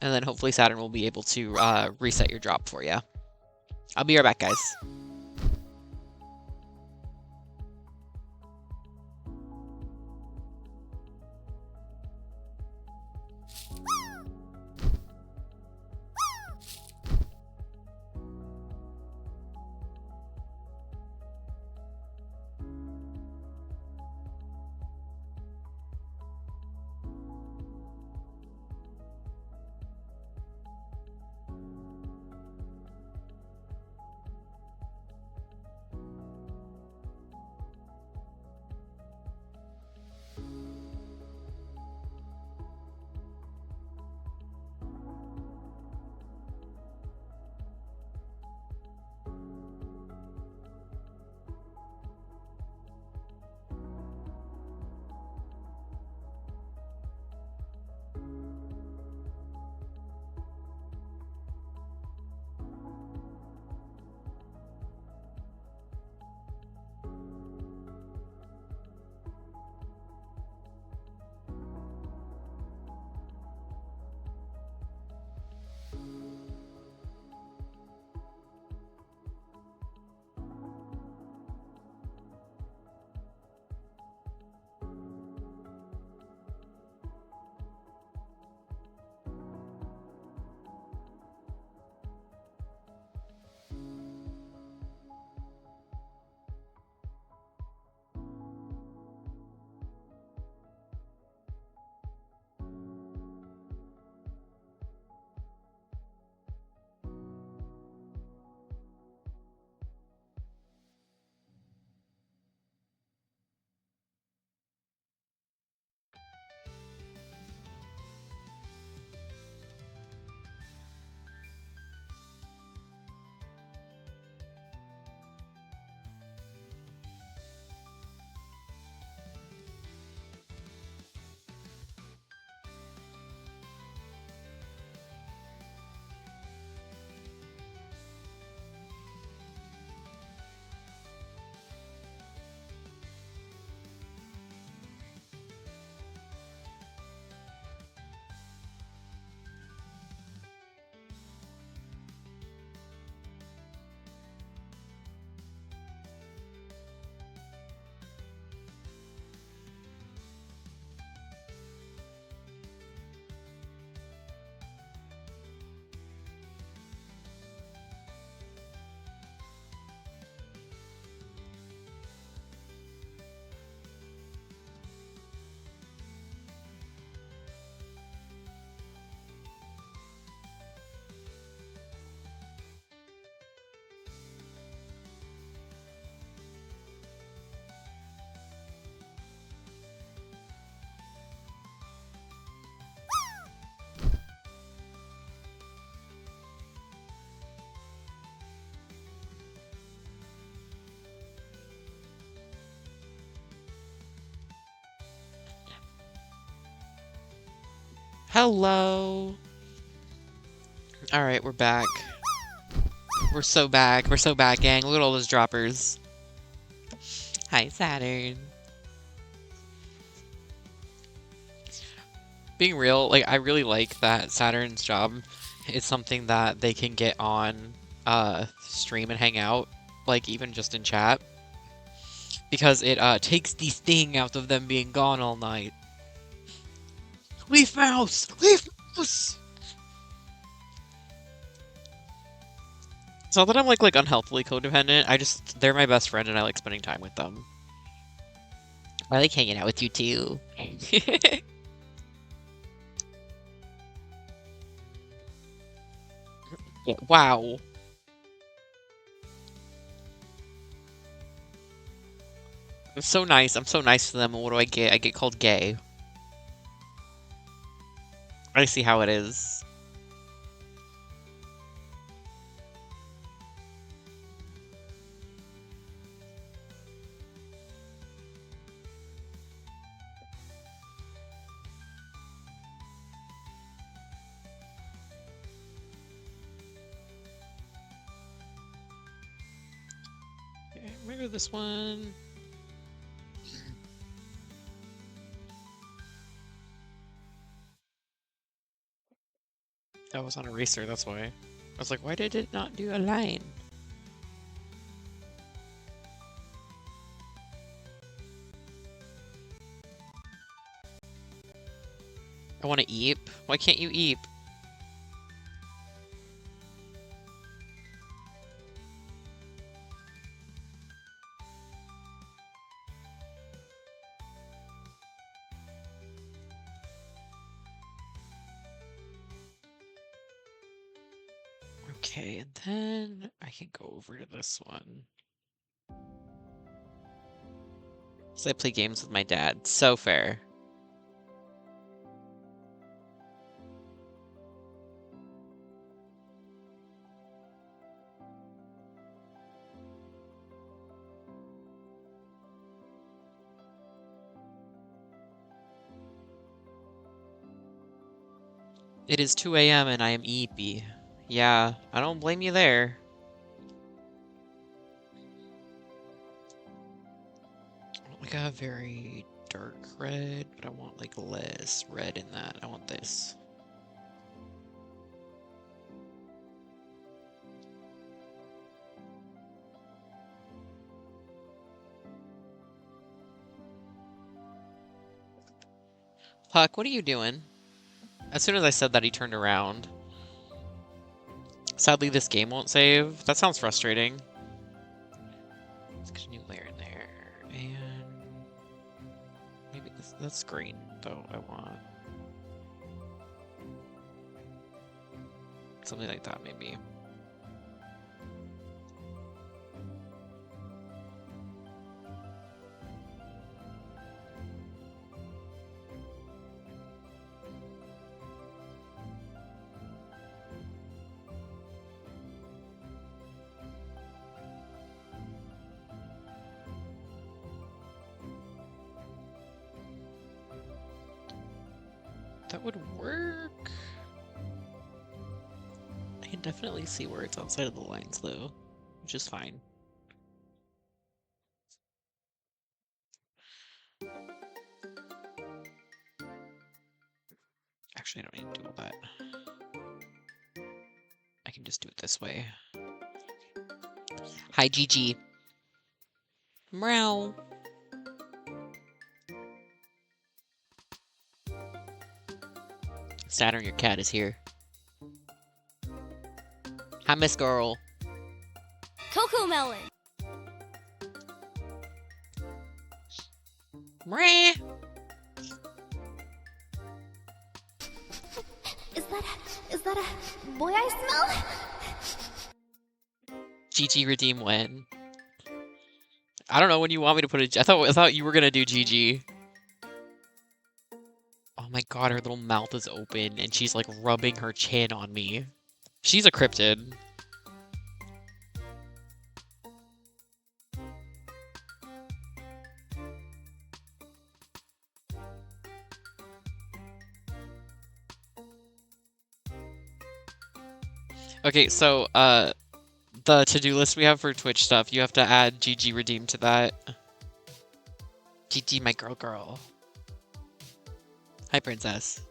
And then hopefully Saturn will be able to reset your drop for you. I'll be right back, guys. Hello. All right, we're back. We're so back. We're so back, gang. Look at all those droppers. Hi, Saturn. Being real, like, I really like that Saturn's job is something that they can get on stream and hang out, like, even just in chat. Because it takes the sting out of them being gone all night. Leaf mouse! Leaf mouse! It's not that I'm like unhealthily codependent. They're my best friend and I like spending time with them. I like hanging out with you too. Yeah, wow. I'm so nice. I'm so nice to them. And what do I get? I get called gay. I see how it is. Okay, I'm gonna go this one. That was on Eraser, that's why. I was like, why did it not do a line? I want to eep. Why can't you eep? Okay, and then I can go over to this one. So I play games with my dad. So fair. It is 2 a.m. and I am eepy. Yeah, I don't blame you there. I want like a very dark red, but I want like less red in that. I want this. Puck, what are you doing? As soon as I said that, he turned around. Sadly, this game won't save. That sounds frustrating. Let's get a new layer in there. And maybe that's green, though. I want something like that, maybe. That would work. I can definitely see where it's outside of the lines, though, which is fine. Actually, I don't need to do all that. I can just do it this way. Hi, Gigi. Meow. Saturn, your cat is here. Hi, Miss Girl. Cocoa melon. Meh. Is that a boy I smell? Gigi redeem when? I don't know when you want me to put it. I thought you were gonna do Gigi. Oh my god, her little mouth is open and she's like rubbing her chin on me. She's a cryptid. Okay, so the to-do list we have for Twitch stuff, you have to add GG Redeem to that. GG, my girl. Hi, princess.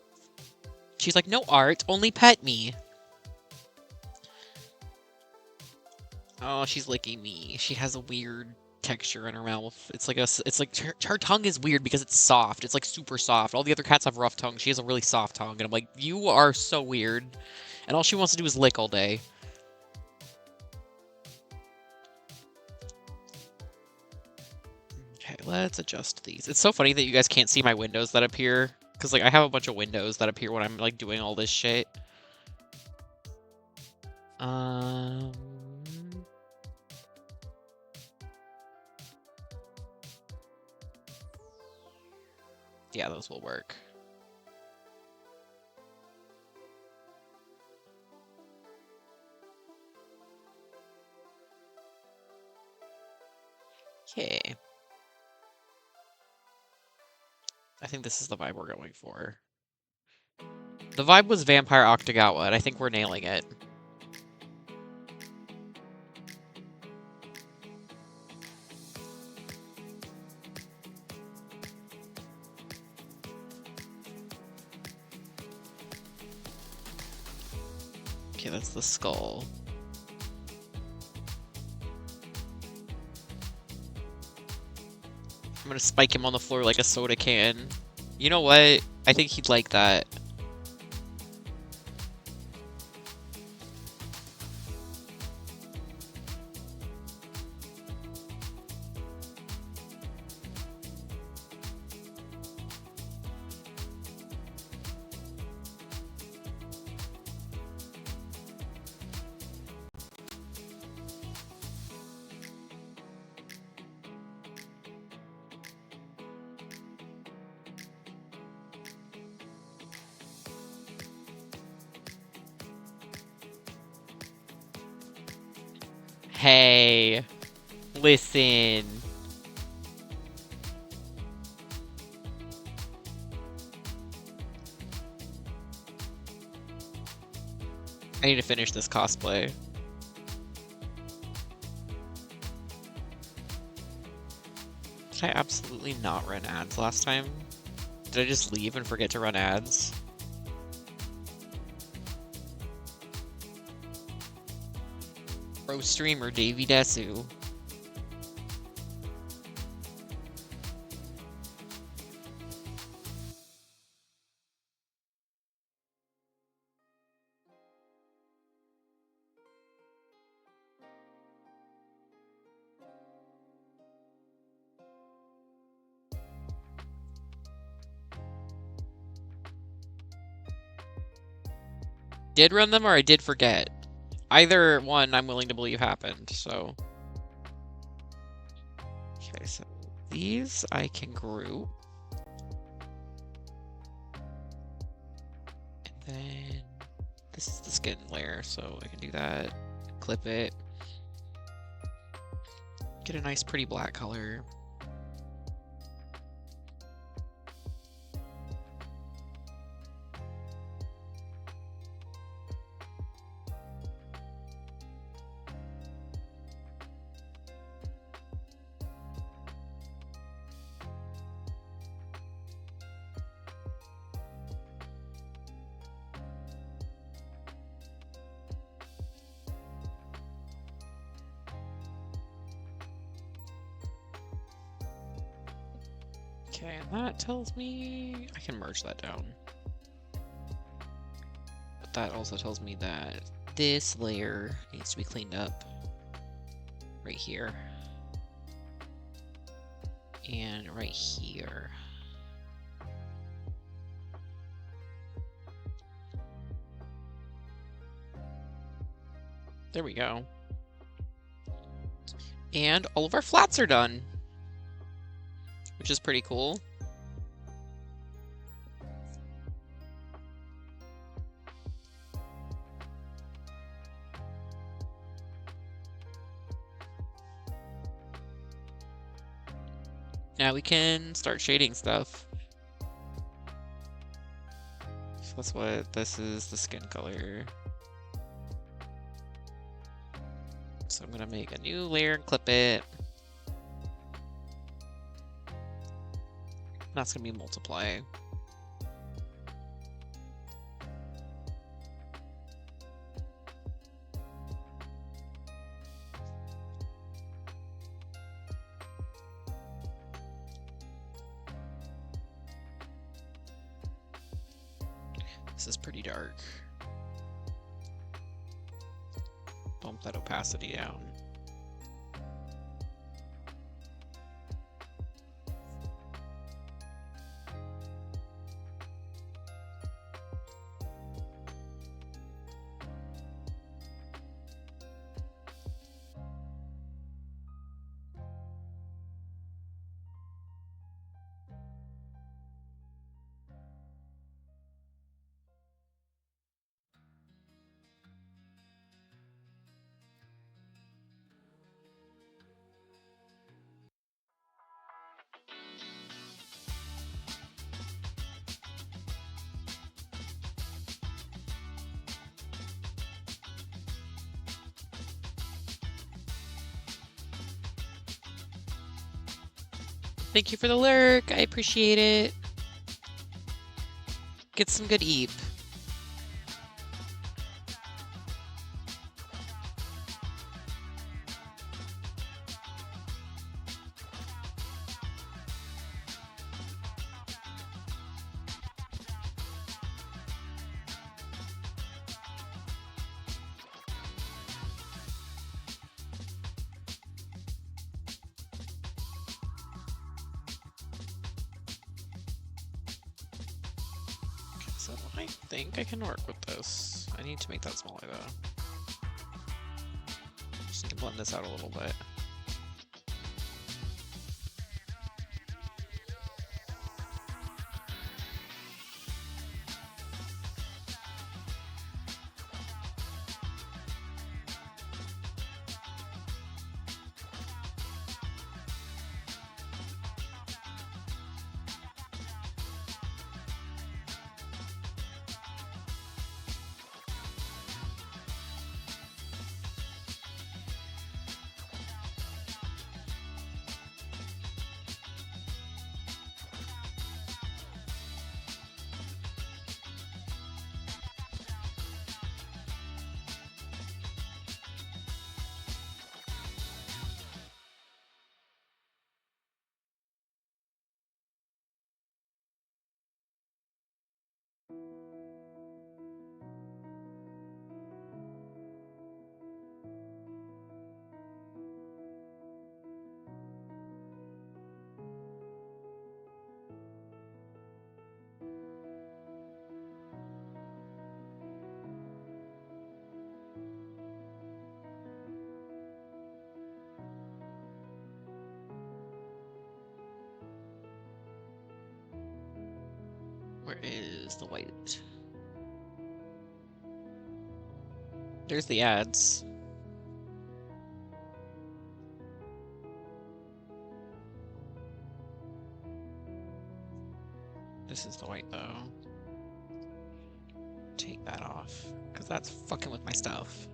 She's like, no art, only pet me. Oh, she's licking me. She has a weird texture in her mouth. It's like her tongue is weird because it's soft. It's like super soft. All the other cats have rough tongues. She has a really soft tongue, and I'm like, you are so weird. And all she wants to do is lick all day. Okay, let's adjust these. It's so funny that you guys can't see my windows that appear. Because, like, I have a bunch of windows that appear when I'm, like, doing all this shit. Yeah, those will work. Okay. I think this is the vibe we're going for. The vibe was Vampire Octagawa, and I think we're nailing it. Okay, that's the skull. I'm gonna spike him on the floor like a soda can. You know what? I think he'd like that. Hey, listen. I need to finish this cosplay. Did I absolutely not run ads last time? Did I just leave and forget to run ads? Pro streamer Davey Desu. Did run them or I did forget. Either one I'm willing to believe happened, so. Okay, so these I can group. And then this is the skin layer, so I can do that. Clip it. Get a nice pretty black color. Okay, and that tells me I can merge that down. But that also tells me that this layer needs to be cleaned up right here. And right here. There we go. And all of our flats are done, which is pretty cool. Now we can start shading stuff. So that's what this is, the skin color. So I'm gonna make a new layer and clip it. That's gonna be multiply. This is pretty dark. Bump that opacity down. Thank you for the lurk. I appreciate it. Get some good eep. So I think I can work with this. I need to make that smaller though. Just need to blend this out a little bit. Where is the white? There's the ads. This is the white though. Take that off, because that's fucking with my stuff.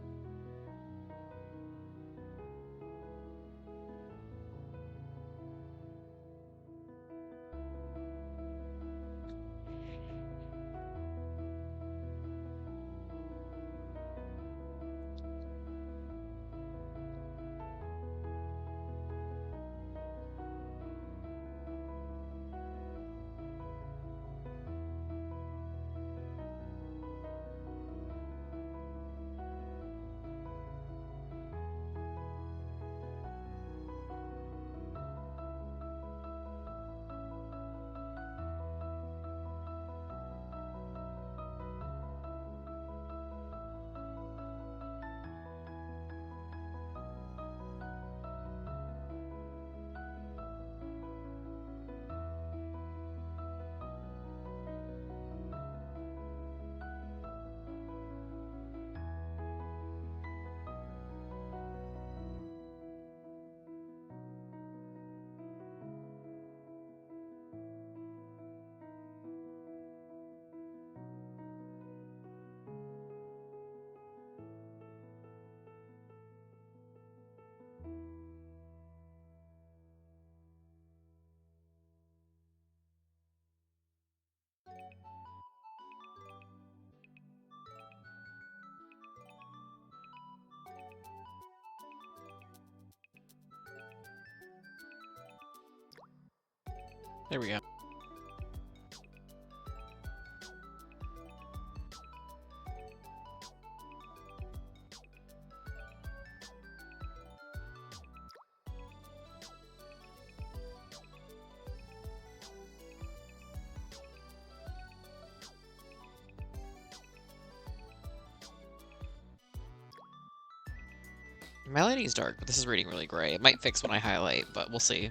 There we go. My lighting is dark, but this is reading really gray. It might fix when I highlight, but we'll see.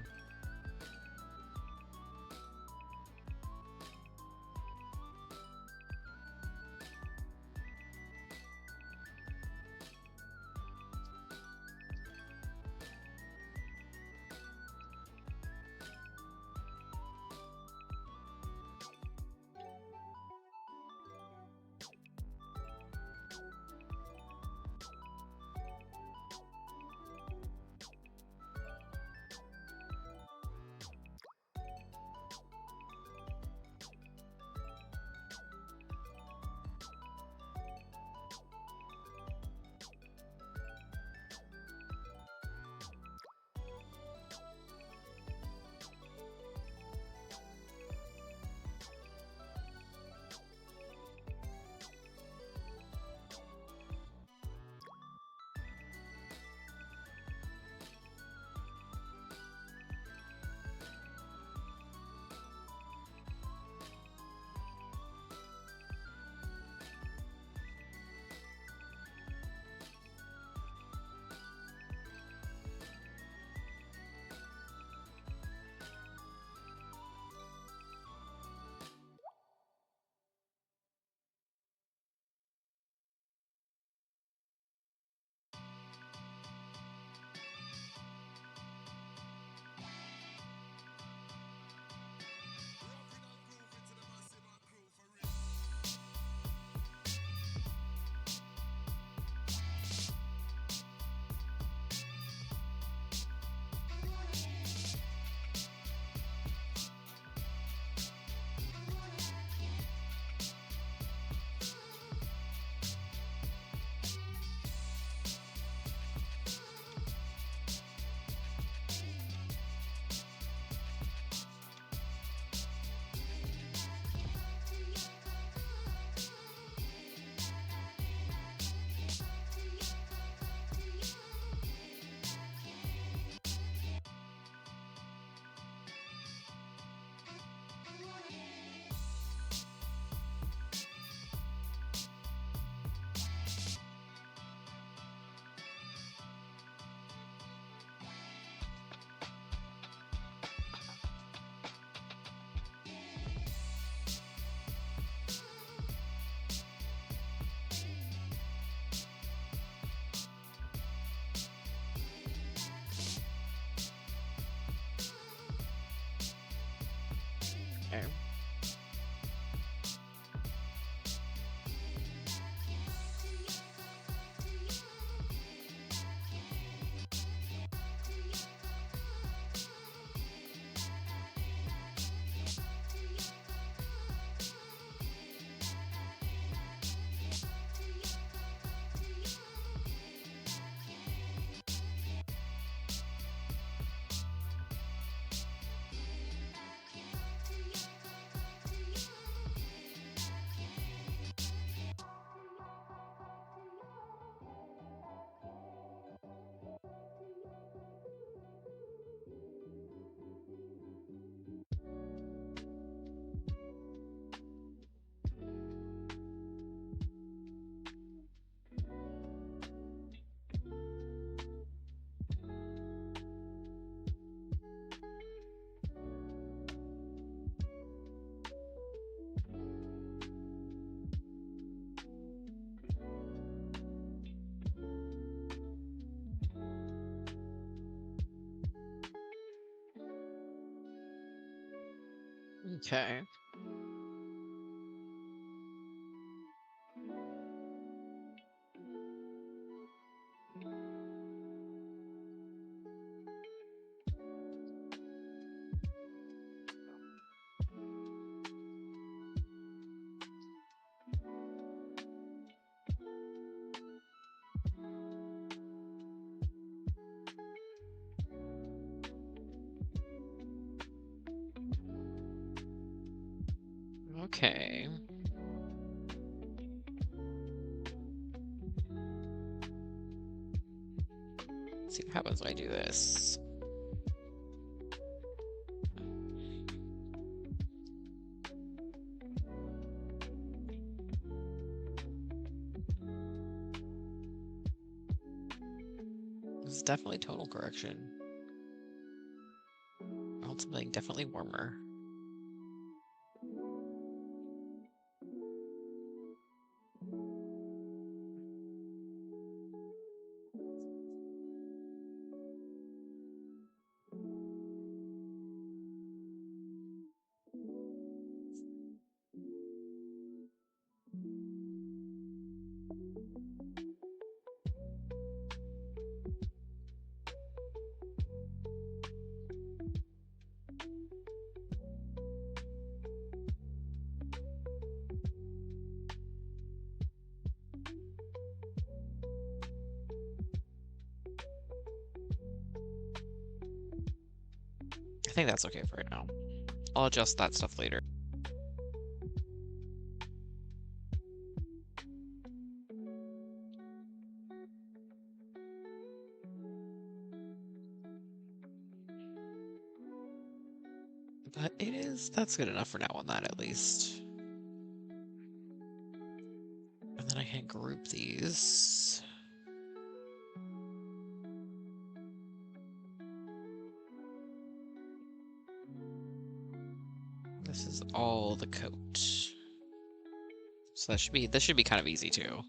Okay. Okay. Okay. Let's see what happens when I do this. This is definitely tonal correction. I want something definitely warmer. I think that's okay for right now. I'll adjust that stuff later. But that's good enough for now on that at least. And then I can group these. This is all the coat. So this should be kind of easy too.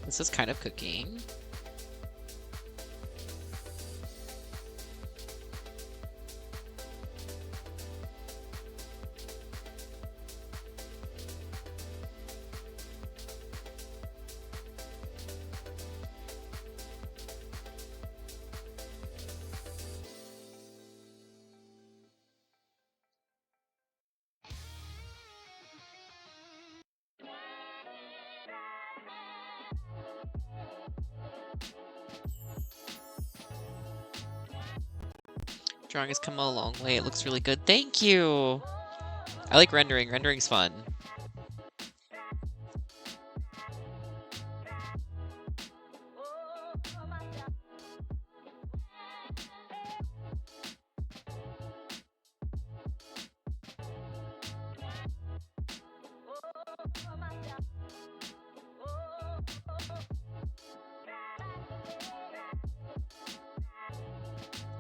This is kind of cooking. Drawing has come a long way. It looks really good. Thank you! I like rendering. Rendering's fun.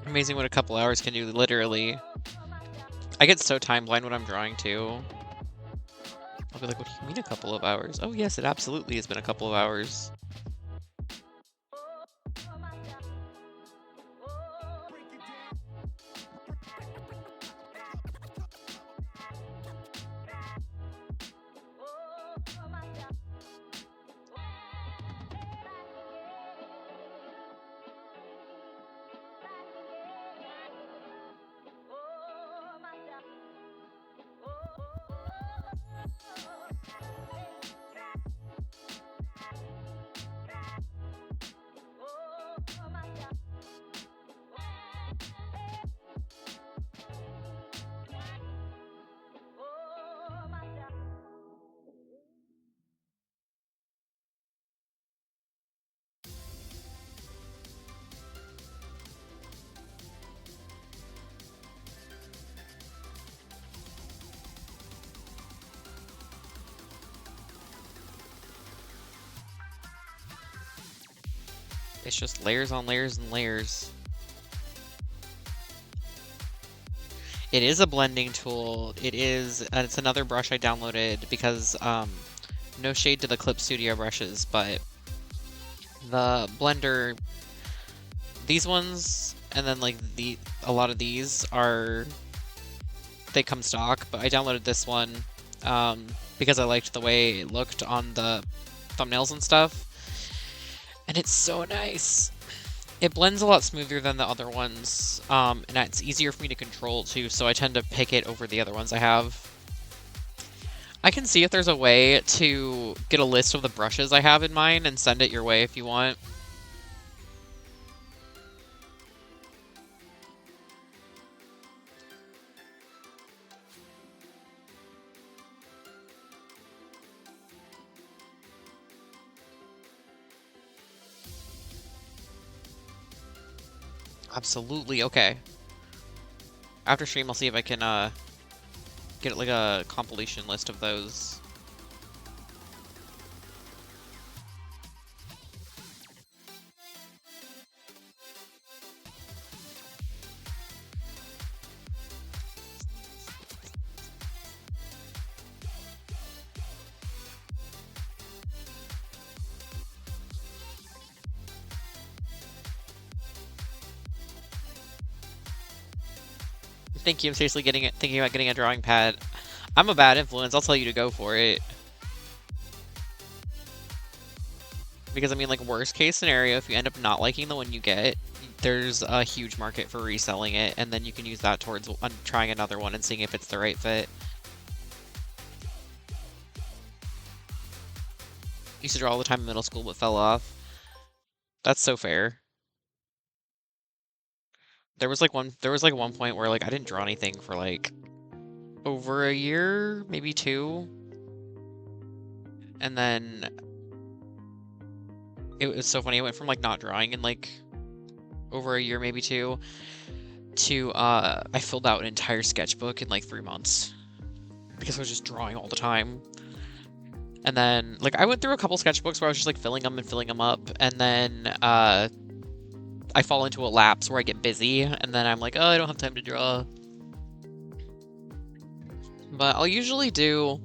Amazing what a couple hours can do, literally. I get so time blind when I'm drawing, too. I'll be like, what do you mean a couple of hours? Oh, yes, it absolutely has been a couple of hours. It's just layers on layers and layers. It is a blending tool. It is, it's another brush I downloaded because, no shade to the Clip Studio brushes, but the blender, these ones, and then like a lot of these they come stock, but I downloaded this one, because I liked the way it looked on the thumbnails and stuff. And it's so nice. It blends a lot smoother than the other ones, and it's easier for me to control too, so I tend to pick it over the other ones I have. I can see if there's a way to get a list of the brushes I have in mine and send it your way if you want. Absolutely, okay. After stream, I'll see if I can get like a compilation list of those. Thank you. I'm seriously thinking about getting a drawing pad. I'm a bad influence. I'll tell you to go for it. Because I mean, like, worst case scenario, if you end up not liking the one you get, there's a huge market for reselling it, and then you can use that towards trying another one and seeing if it's the right fit. Used to draw all the time in middle school, but fell off. That's so fair. There was like one point where like I didn't draw anything for like over a year, maybe 2. And then it was so funny. I went from like not drawing in like over a year, maybe 2, to I filled out an entire sketchbook in like 3 months because I was just drawing all the time. And then like I went through a couple sketchbooks where I was just like filling them up, and then I fall into a lapse where I get busy, and then I'm like, oh, I don't have time to draw. But I'll usually do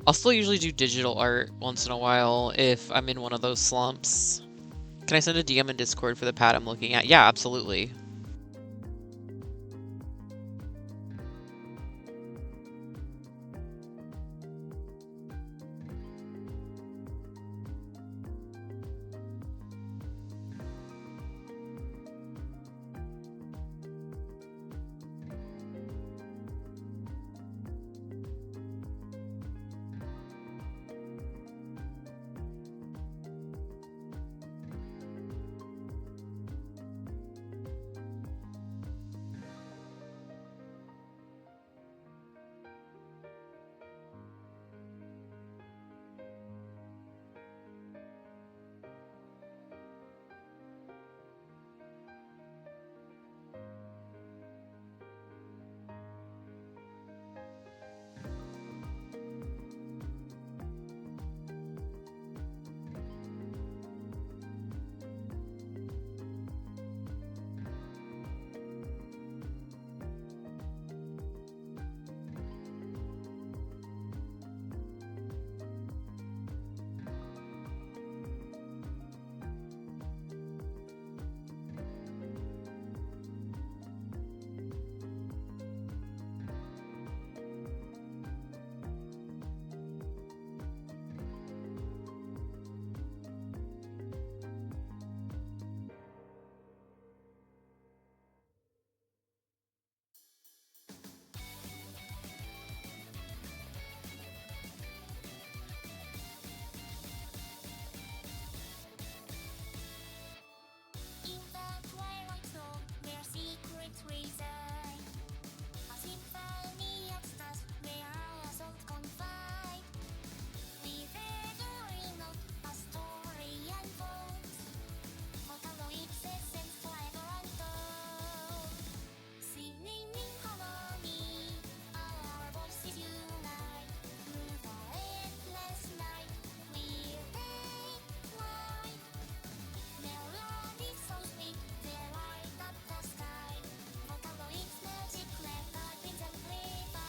I'll still usually do digital art once in a while if I'm in one of those slumps. Can I send a DM in Discord for the pad I'm looking at? Yeah, absolutely. In the twilight zone where secrets reside, a symphony of stars where our souls confide. We figuring out a story unfolds, follow its essence forever untold. Singing in harmony, our voices unite. Through the endless night, we'll take flight. Melody so sweet, they light up the sky. Follow its magic, let the dreams amplify.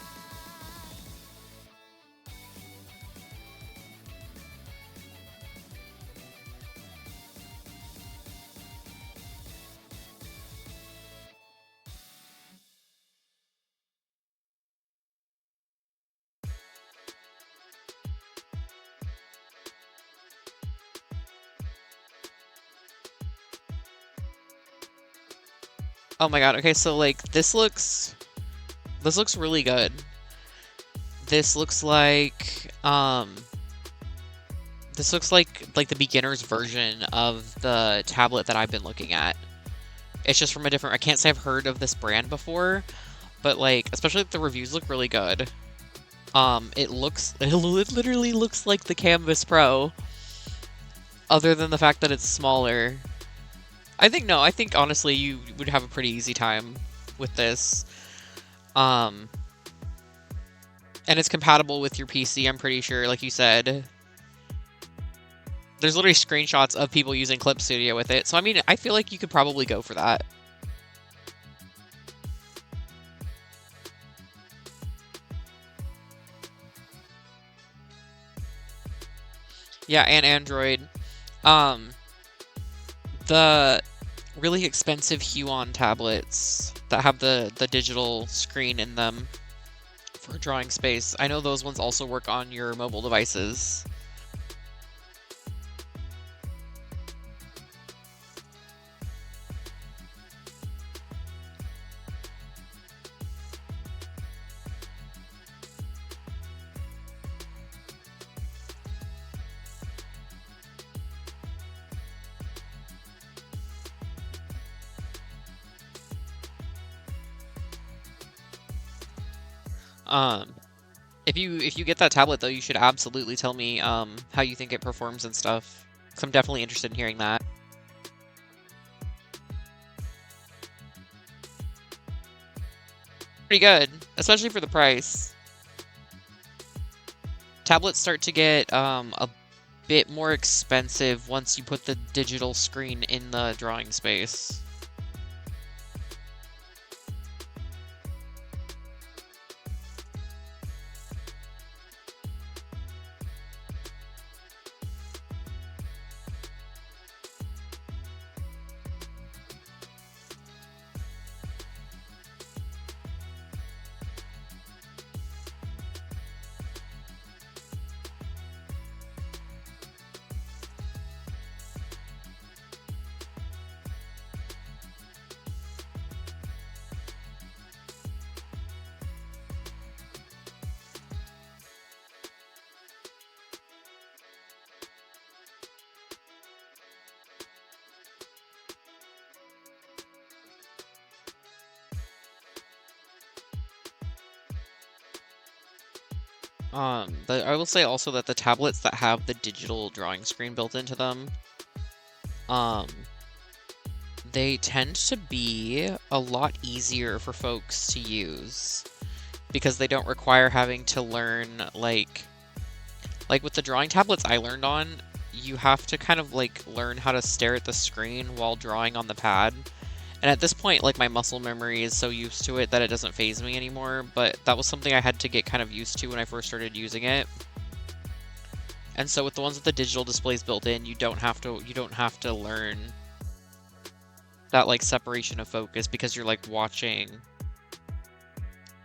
Oh my god, okay, so like this looks really good. This looks like the beginner's version of the tablet that I've been looking at. It's just from a different, I can't say I've heard of this brand before, but like especially if the reviews look really good. It literally looks like the Canvas Pro, other than the fact that it's smaller. I think honestly you would have a pretty easy time with this. And it's compatible with your PC, I'm pretty sure, like you said. There's literally screenshots of people using Clip Studio with it. So I mean, I feel like you could probably go for that. Yeah, and Android. The really expensive Huon tablets that have the digital screen in them for drawing space. I know those ones also work on your mobile devices. If you get that tablet though, you should absolutely tell me how you think it performs and stuff, because I'm definitely interested in hearing that. Pretty good, especially for the price. Tablets start to get a bit more expensive once you put the digital screen in the drawing space. I will say also that the tablets that have the digital drawing screen built into them, they tend to be a lot easier for folks to use because they don't require having to learn like with the drawing tablets I learned on, you have to kind of like learn how to stare at the screen while drawing on the pad. And at this point, like, my muscle memory is so used to it that it doesn't faze me anymore, but that was something I had to get kind of used to when I first started using it. And so with the ones with the digital displays built in, you don't have to learn that like separation of focus because you're like watching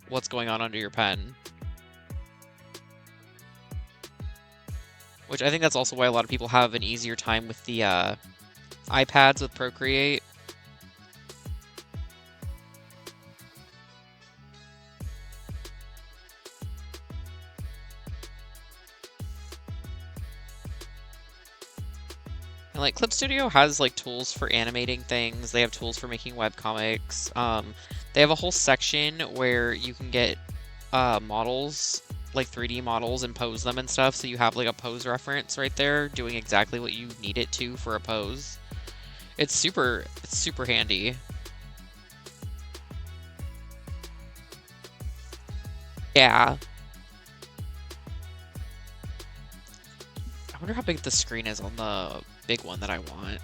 what's going on under your pen. Which I think that's also why a lot of people have an easier time with the iPads with Procreate. And like Clip Studio has like tools for animating things. They have tools for making webcomics. They have a whole section where you can get models, like 3D models, and pose them and stuff. So you have like a pose reference right there, doing exactly what you need it to for a pose. It's super handy. Yeah. I wonder how big the screen is on the big one that I want.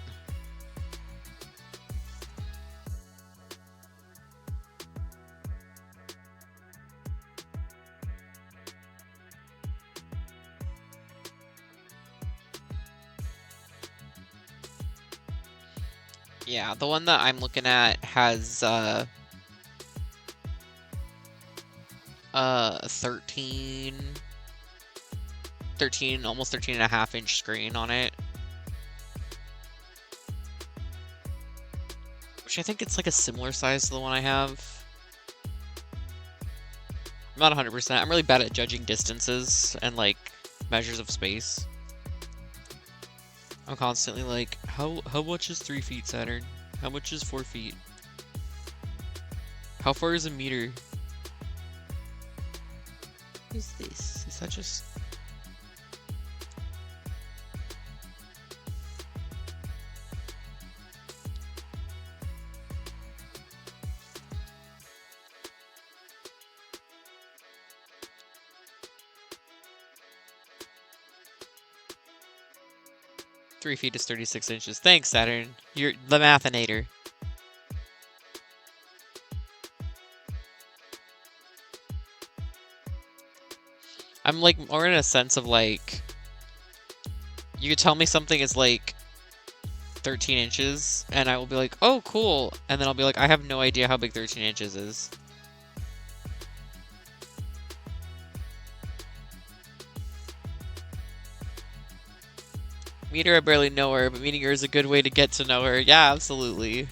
Yeah, the one that I'm looking at has 13, almost 13 and a half inch screen on it. Which I think it's like a similar size to the one I have. I'm not 100%. I'm really bad at judging distances and like measures of space. I'm constantly like, how much is 3 feet, Saturn? How much is 4 feet? How far is a meter? What is this? Is that just... Three feet is 36 inches. Thanks, Saturn. You're the mathinator. I'm like more in a sense of like, you could tell me something is like 13 inches, and I will be like, oh, cool. And then I'll be like, I have no idea how big 13 inches is. Meet her, I barely know her, but meeting her is a good way to get to know her. Yeah, absolutely.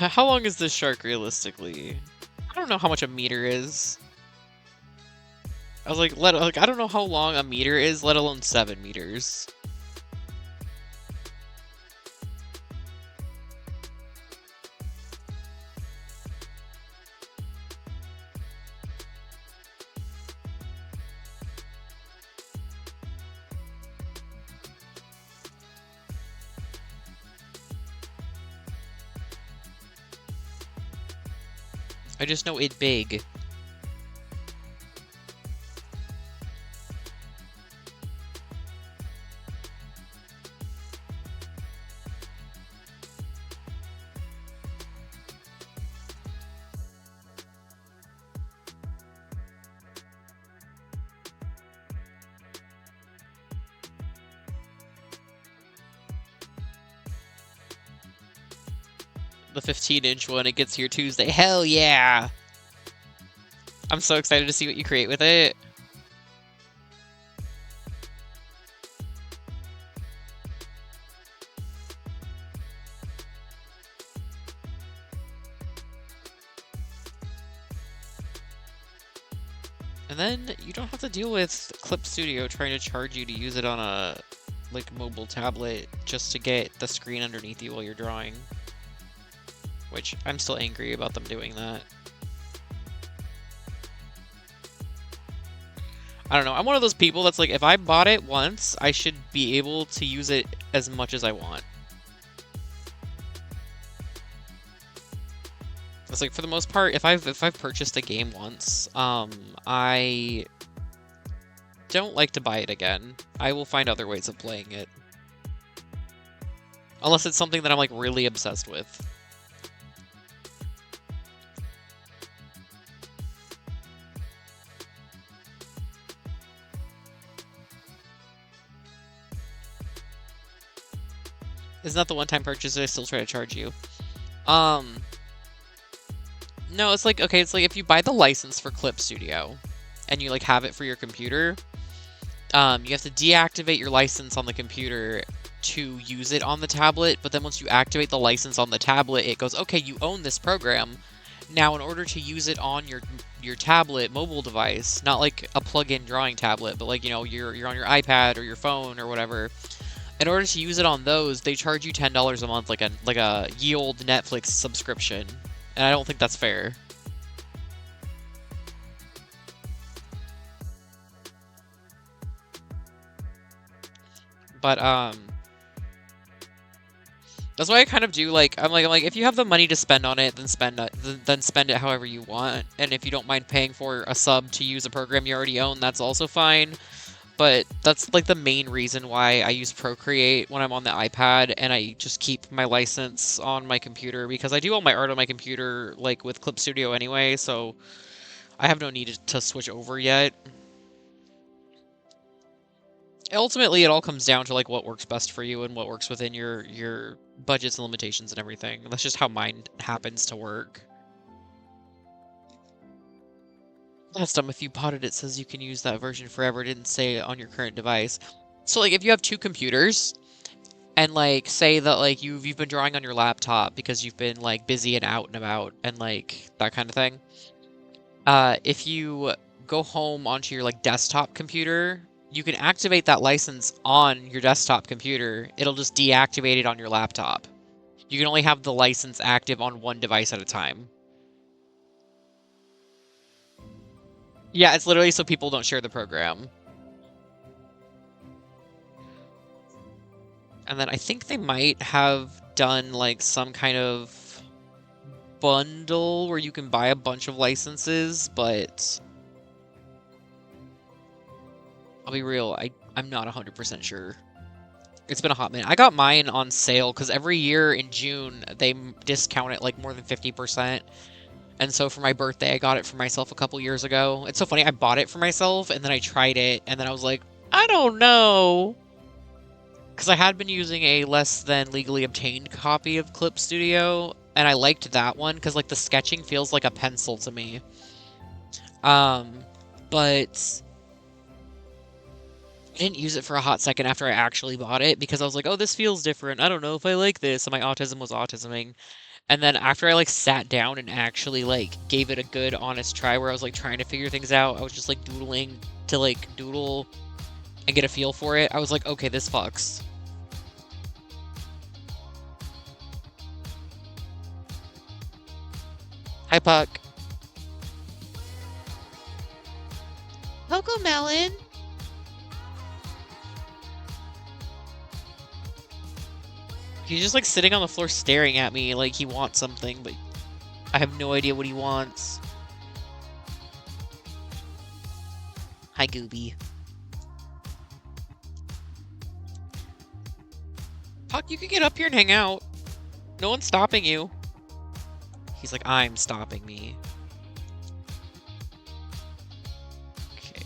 How long is this shark realistically? I don't know how much a meter is. I was like, I don't know how long a meter is, let alone 7 meters. I just know it big. The 15-inch one, it gets here Tuesday. Hell yeah! I'm so excited to see what you create with it. And then you don't have to deal with Clip Studio trying to charge you to use it on a like mobile tablet just to get the screen underneath you while you're drawing. Which I'm still angry about them doing that. I don't know. I'm one of those people that's like, if I bought it once, I should be able to use it as much as I want. It's like, for the most part, if I've purchased a game once, I don't like to buy it again. I will find other ways of playing it. Unless it's something that I'm like really obsessed with. Isn't that the one-time purchase that I still try to charge you? No, it's like, okay, it's like if you buy the license for Clip Studio and you like have it for your computer, you have to deactivate your license on the computer to use it on the tablet, but then once you activate the license on the tablet, it goes, okay, you own this program. Now, in order to use it on your tablet mobile device, not like a plug-in drawing tablet, but like, you know, you're on your iPad or your phone or whatever, in order to use it on those, they charge you $10 a month, like a ye old Netflix subscription, and I don't think that's fair. But that's why I kind of do like I'm like if you have the money to spend on it, then spend it however you want, and if you don't mind paying for a sub to use a program you already own, that's also fine. But that's like the main reason why I use Procreate when I'm on the iPad, and I just keep my license on my computer, because I do all my art on my computer, like with Clip Studio anyway, so I have no need to switch over yet. Ultimately, it all comes down to like what works best for you and what works within your budgets and limitations and everything. That's just how mine happens to work. Last time, if you bought it, it says you can use that version forever. It didn't say on your current device. So, like, if you have two computers, and, like, say that, like, you've been drawing on your laptop because you've been, like, busy and out and about, and, like, that kind of thing. If you go home onto your, like, desktop computer, you can activate that license on your desktop computer. It'll just deactivate it on your laptop. You can only have the license active on one device at a time. Yeah, it's literally so people don't share the program. And then I think they might have done like some kind of bundle where you can buy a bunch of licenses, but I'll be real, I'm not 100% sure. It's been a hot minute. I got mine on sale because every year in June they discount it like more than 50%. And so for my birthday, I got it for myself a couple years ago. It's so funny, I bought it for myself, and then I tried it, and then I was like, I don't know. Because I had been using a less than legally obtained copy of Clip Studio, and I liked that one, because, like, the sketching feels like a pencil to me. But I didn't use it for a hot second after I actually bought it, because I was like, oh, this feels different. I don't know if I like this, and my autism was autisming. And then after I, like, sat down and actually, like, gave it a good, honest try where I was, like, trying to figure things out, I was just, like, doodling to, like, doodle and get a feel for it. I was like, okay, this fucks. Hi, Puck. Cocomelon. He's just like sitting on the floor staring at me like he wants something, but I have no idea what he wants. Hi, Gooby. Puck, you can get up here and hang out. No one's stopping you. He's like, I'm stopping me. Okay.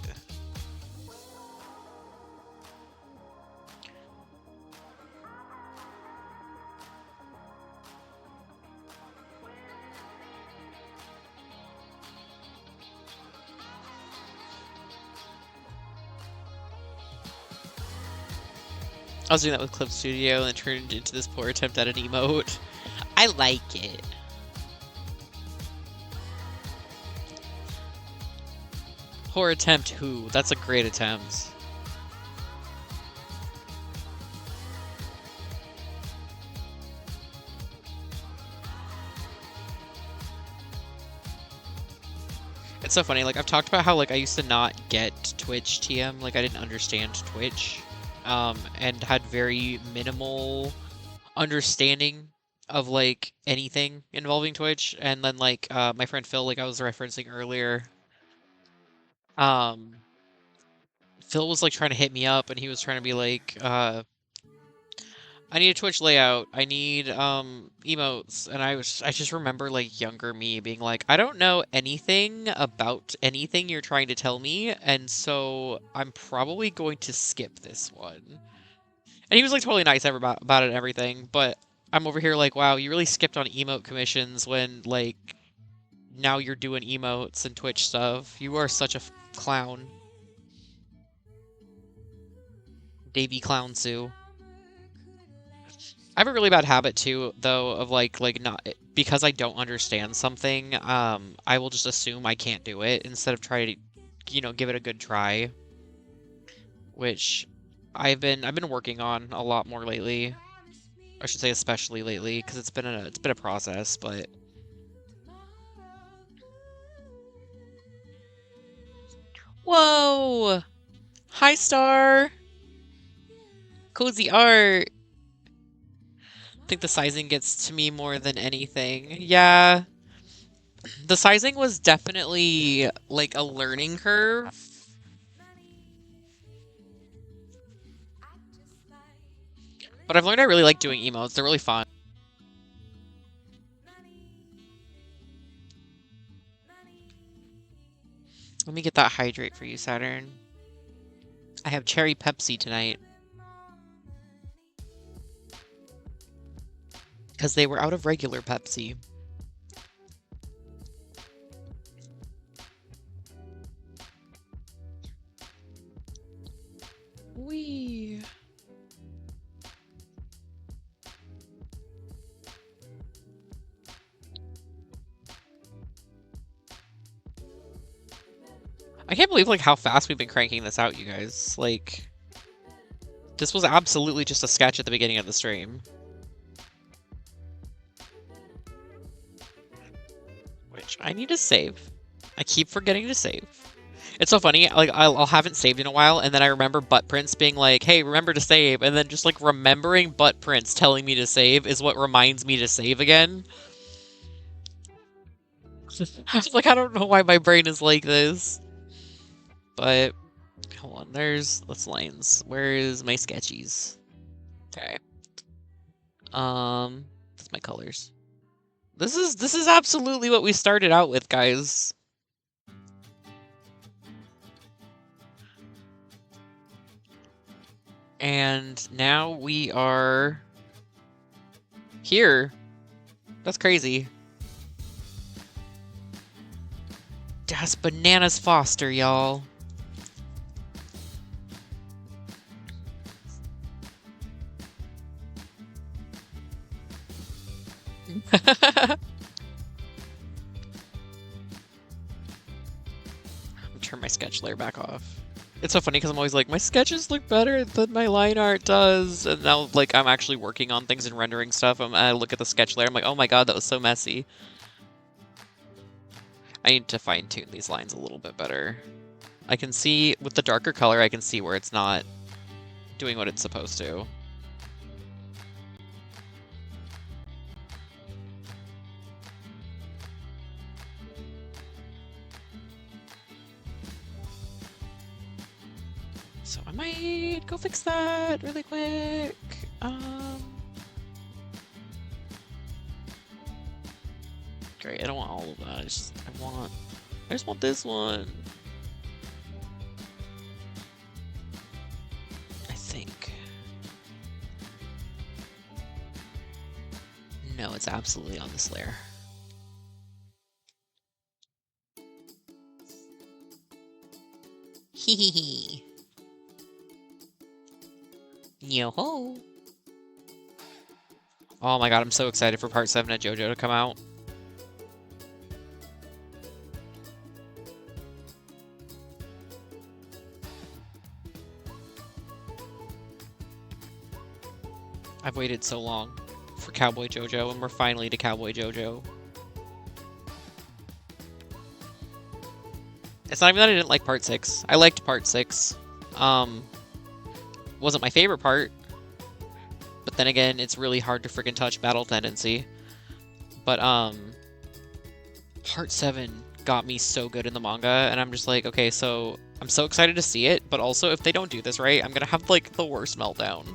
I was doing that with Clip Studio and it turned into this poor attempt at an emote. I like it. Poor attempt who? That's a great attempt. It's so funny, like, I've talked about how, like, I used to not get Twitch TM, like, I didn't understand Twitch, and had very minimal understanding of, like, anything involving Twitch, and then, like, my friend Phil, like I was referencing earlier, Phil was, like, trying to hit me up, and he was trying to be like, I need a Twitch layout. I need emotes. And I just remember like younger me being like, I don't know anything about anything you're trying to tell me, and so I'm probably going to skip this one. And he was like totally nice about it and everything, but I'm over here like, wow, you really skipped on emote commissions when like now you're doing emotes and Twitch stuff. You are such a clown. Davy Clown Sue. I have a really bad habit too, though, of like not because I don't understand something. I will just assume I can't do it instead of try to, give it a good try. Which I've been working on a lot more lately. I should say especially lately, because it's been a process, but. Whoa! Hi, Star. Cozy art. I think the sizing gets to me more than anything. Yeah. The sizing was definitely like a learning curve. But I've learned I really like doing emotes. They're really fun. Let me get that hydrate for you, Saturn. I have cherry Pepsi tonight. Because they were out of regular Pepsi. Wee. I can't believe like how fast we've been cranking this out, you guys. Like, this was absolutely just a sketch at the beginning of the stream. Which I need to save. I keep forgetting to save. It's so funny, like, I'll haven't saved in a while, and then I remember Butt Prince being like, hey, remember to save, and then just, like, remembering Butt Prince telling me to save is what reminds me to save again. I was like, I don't know why my brain is like this. But, hold on, that's lines. Where is my sketchies? Okay. That's my colors. This is absolutely what we started out with, guys. And now we are here. That's crazy. Das Bananas Foster, y'all. Turn my sketch layer back off. It's so funny because I'm always like, my sketches look better than my line art does. And now, like, I'm actually working on things and rendering stuff. I look at the sketch layer, I'm like, oh my god, that was so messy. I need to fine-tune these lines a little bit better. I can see, with the darker color, I can see where it's not doing what it's supposed to. So I might go fix that really quick. Great, I don't want all of that. I just want this one. I think. No, it's absolutely on this layer. Hee hee hee. Yo-ho! Oh my god, I'm so excited for part 7 of JoJo to come out. I've waited so long for Cowboy JoJo, and we're finally to Cowboy JoJo. It's not even that I didn't like part 6. I liked part 6. Wasn't my favorite part. But then again, it's really hard to freaking touch Battle Tendency. But, part 7 got me so good in the manga, and I'm just like, okay, so I'm so excited to see it, but also if they don't do this right, I'm gonna have, like, the worst meltdown.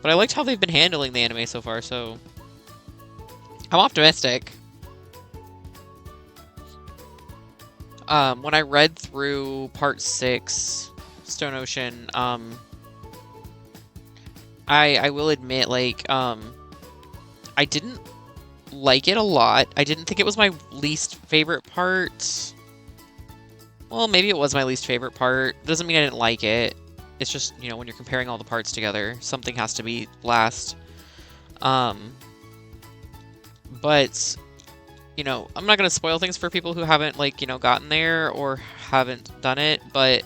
But I liked how they've been handling the anime so far, so I'm optimistic. When I read through part 6, Stone Ocean, I will admit, like, I didn't like it a lot. I didn't think it was my least favorite part. Well, maybe it was my least favorite part. Doesn't mean I didn't like it. It's just, you know, when you're comparing all the parts together, something has to be last. But, you know, I'm not going to spoil things for people who haven't, like, you know, gotten there or haven't done it, but,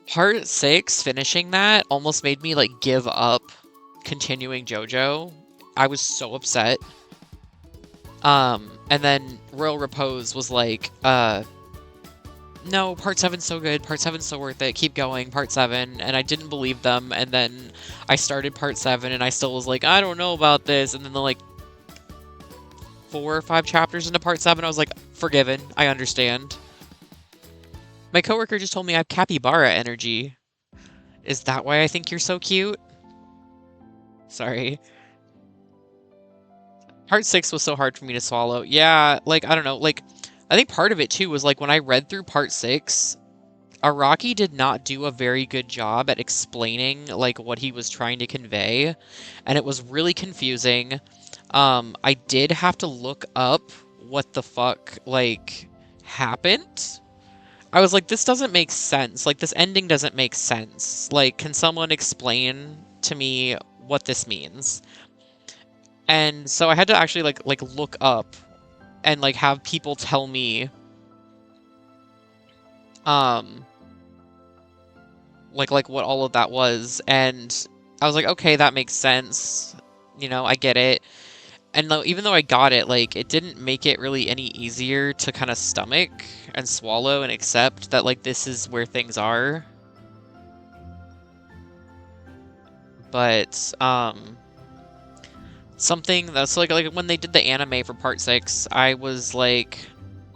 part 6, finishing that, almost made me, like, give up continuing JoJo. I was so upset. And then Royal Repose was like, no, part 7's so good, part 7's so worth it, keep going, part 7, and I didn't believe them, and then I started part 7, and I still was like, I don't know about this, and then the, like, 4 or 5 chapters into part 7, I was like, forgiven, I understand. My coworker just told me I have capybara energy. Is that why I think you're so cute? Sorry. Part 6 was so hard for me to swallow. Yeah, like, I don't know, like, I think part of it, too, was, like, when I read through part 6, Araki did not do a very good job at explaining, like, what he was trying to convey, and it was really confusing. I did have to look up what the fuck, like, happened. I was like, this doesn't make sense. Like, this ending doesn't make sense. Like, can someone explain to me what this means? And so I had to actually, like look up and, like, have people tell me, like what all of that was. And I was like, okay, that makes sense. You know, I get it. And even though I got it, like, it didn't make it really any easier to kind of stomach and swallow and accept that, like, this is where things are. But, something that's, like when they did the anime for part 6, I was, like,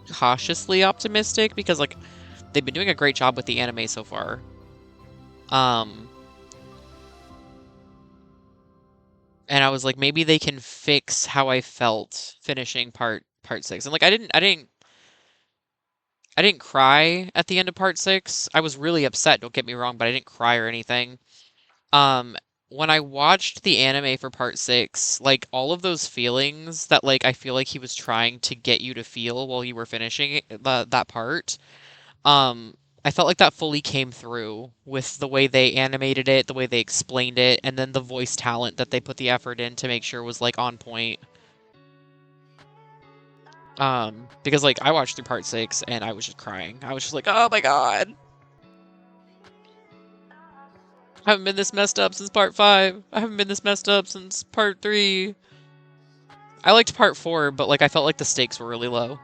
cautiously optimistic because, like, they've been doing a great job with the anime so far. And I was like, maybe they can fix how I felt finishing part 6. And, like, I didn't cry at the end of part 6. I was really upset, don't get me wrong, but I didn't cry or anything. When I watched the anime for part 6, like, all of those feelings that, like, I feel like he was trying to get you to feel while you were finishing that part, I felt like that fully came through with the way they animated it, the way they explained it, and then the voice talent that they put the effort in to make sure was, like, on point. Because, like, I watched through part 6 and I was just crying. I was just like, oh my god! I haven't been this messed up since part 5. I haven't been this messed up since part 3. I liked part 4, but, like, I felt like the stakes were really low.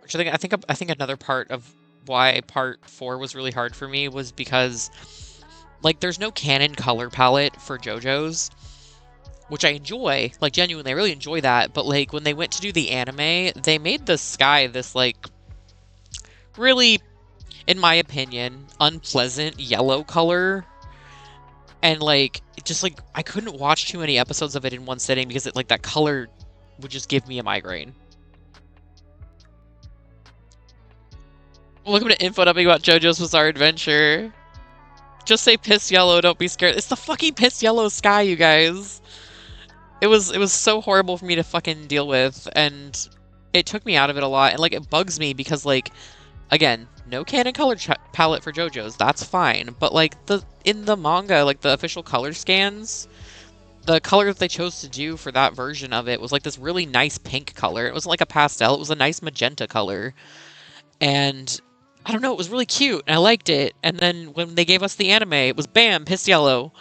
Which I think another part of why part 4 was really hard for me was because, like, there's no canon color palette for JoJo's, which I enjoy, like, genuinely, I really enjoy that, but, like, when they went to do the anime, they made the sky this, like, really, in my opinion, unpleasant yellow color, and, like, just, like, I couldn't watch too many episodes of it in one sitting because, like, that color would just give me a migraine. Welcome to info dumping about JoJo's Bizarre Adventure. Just say piss yellow, don't be scared. It's the fucking piss yellow sky, you guys. It was so horrible for me to fucking deal with, and it took me out of it a lot, and, like, it bugs me because, like, again, no canon color palette for JoJo's, that's fine, but, like, in the manga, like, the official color scans, the color that they chose to do for that version of it was like this really nice pink color. It wasn't like a pastel, it was a nice magenta color. And I don't know, it was really cute and I liked it. And then when they gave us the anime, it was bam, pissed yellow.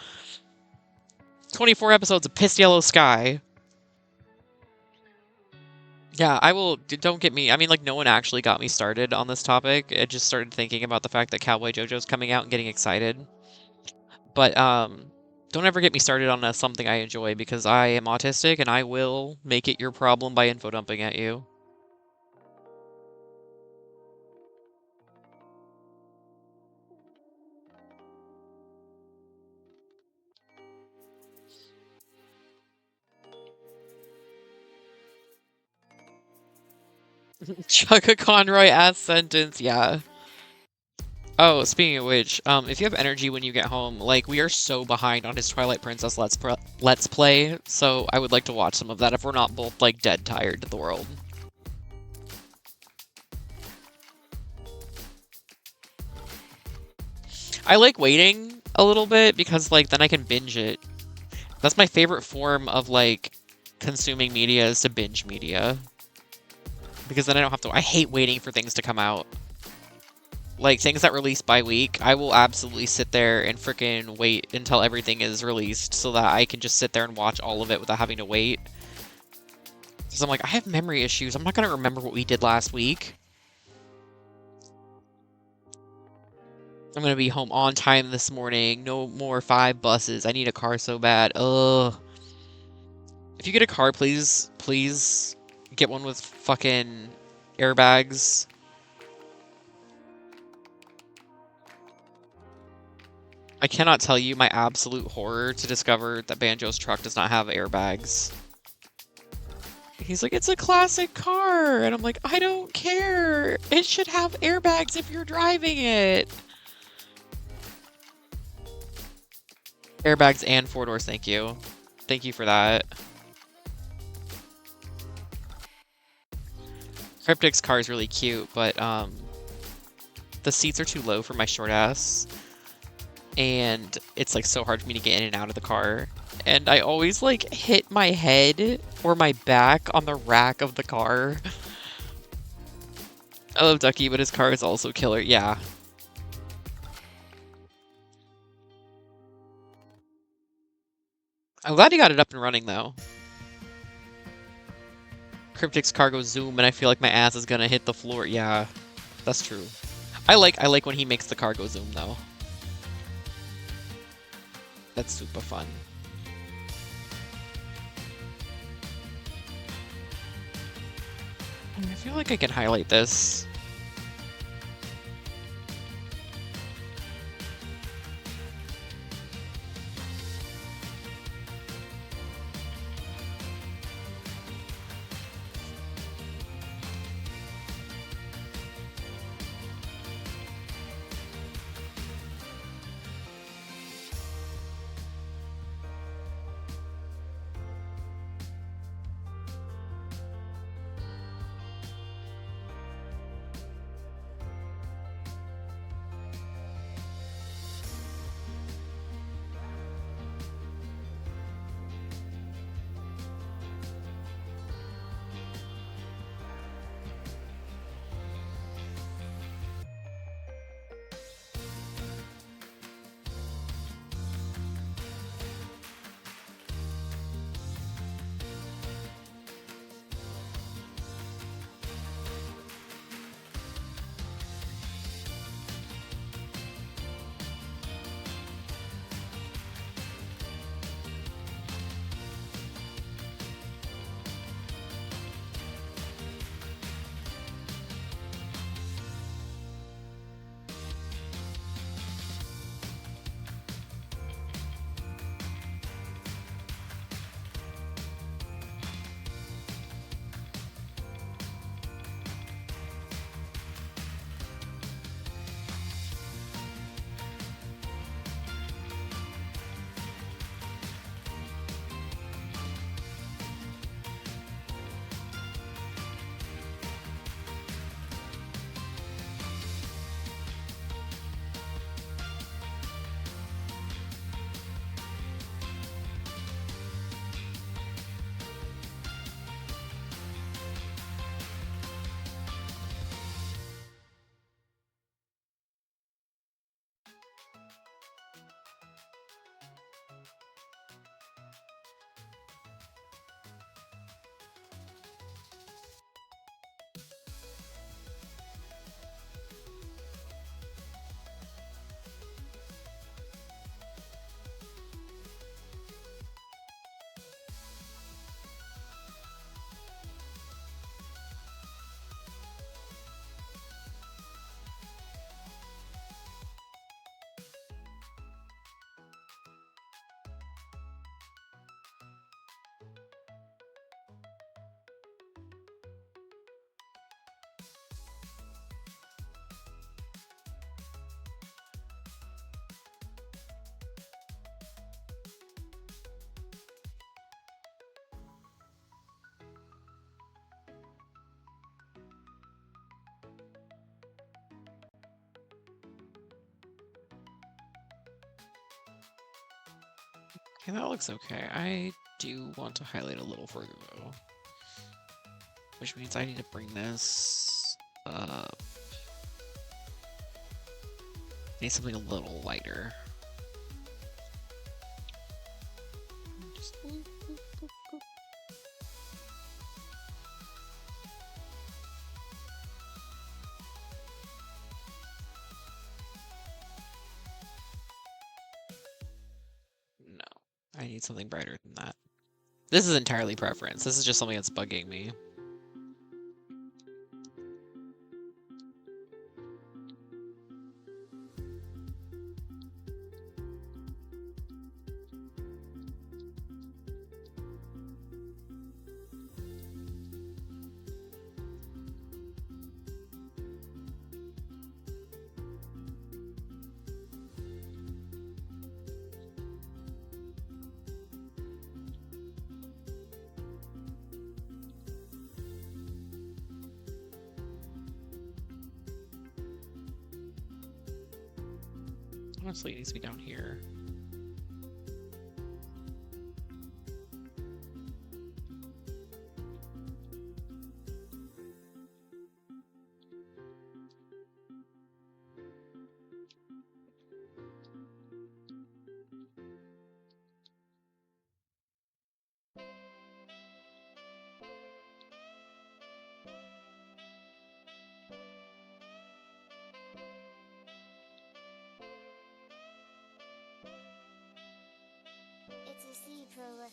24 episodes of pissed yellow sky. Yeah, I will. Don't get me. I mean, like, no one actually got me started on this topic. I just started thinking about the fact that Cowboy JoJo's coming out and getting excited. But, don't ever get me started on something I enjoy because I am autistic and I will make it your problem by info dumping at you. Chugga Conroy ass sentence, yeah. Oh, speaking of which, if you have energy when you get home, like, we are so behind on his Twilight Princess Let's Play, so I would like to watch some of that if we're not both, like, dead tired to the world. I like waiting a little bit because, like, then I can binge it. That's my favorite form of, like, consuming media is to binge media. Because then I don't have to... I hate waiting for things to come out. Like, things that release by week, I will absolutely sit there and frickin' wait until everything is released so that I can just sit there and watch all of it without having to wait. Because I'm like, I have memory issues. I'm not going to remember what we did last week. I'm going to be home on time this morning. No more 5 buses. I need a car so bad. Ugh. If you get a car, please get one with fucking airbags. I cannot tell you my absolute horror to discover that Banjo's truck does not have airbags. He's like, it's a classic car. And I'm like, I don't care. It should have airbags if you're driving it. Airbags and 4 doors, thank you. Thank you for that. Cryptic's car is really cute, but the seats are too low for my short ass. And it's like so hard for me to get in and out of the car. And I always like hit my head or my back on the rack of the car. I love Ducky, but his car is also killer. Yeah. I'm glad he got it up and running though. Cryptic's car goes zoom and I feel like my ass is gonna hit the floor. Yeah, that's true. I like when he makes the car go zoom though. That's super fun. I feel like I can highlight this. Okay, that looks okay. I do want to highlight a little further though. Which means I need to bring this up. I need something a little lighter. Just boop, boop, boop, boop. No, I need something brighter than that. This is entirely preference. This is just something that's bugging me. Honestly, it needs to be down here. It's a sea prolific.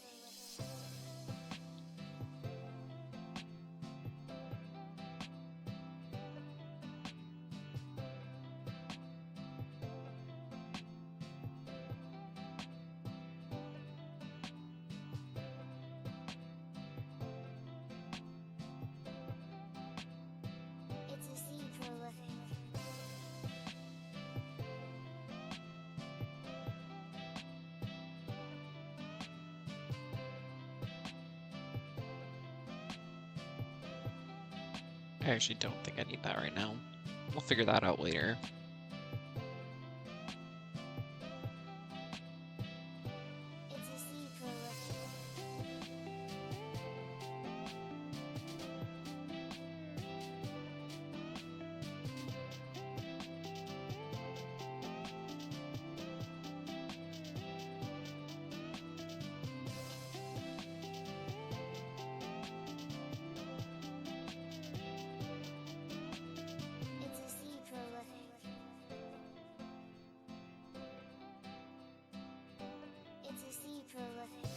It's a sea prolific. I actually don't think I need that right now. We'll figure that out later. It's a sea prolific. It's a sea prolific. It's a sea prolific.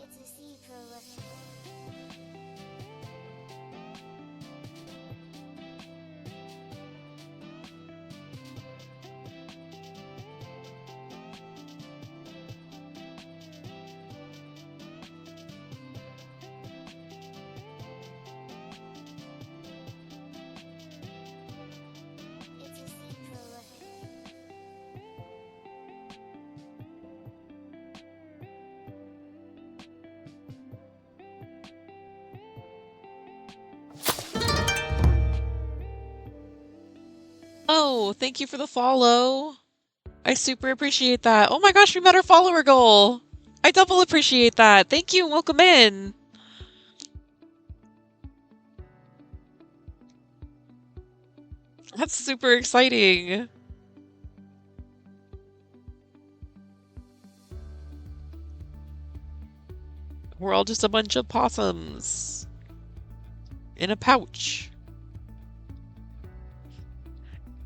It's a sea prolific. It's a sea prolific. Oh, thank you for the follow. I super appreciate that. Oh my gosh, we met our follower goal. I double appreciate that. Thank you and welcome in. That's super exciting. We're all just a bunch of possums in a pouch.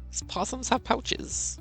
It's possums have pouches.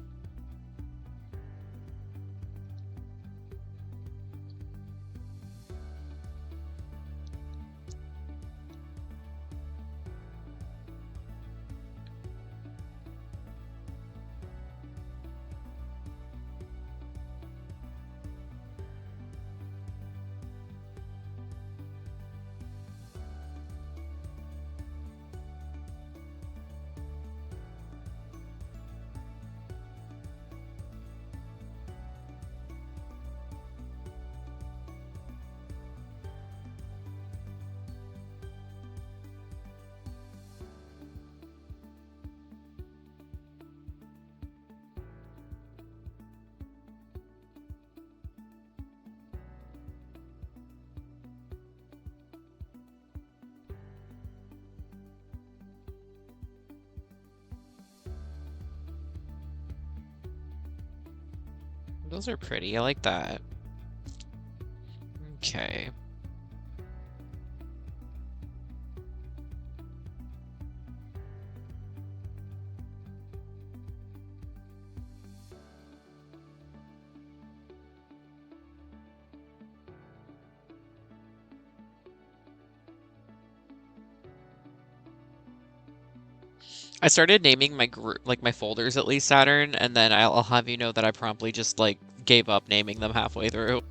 Those are pretty. I like that. Okay. I started naming my my folders at least Saturn, and then I'll have you know that I promptly just like gave up naming them halfway through.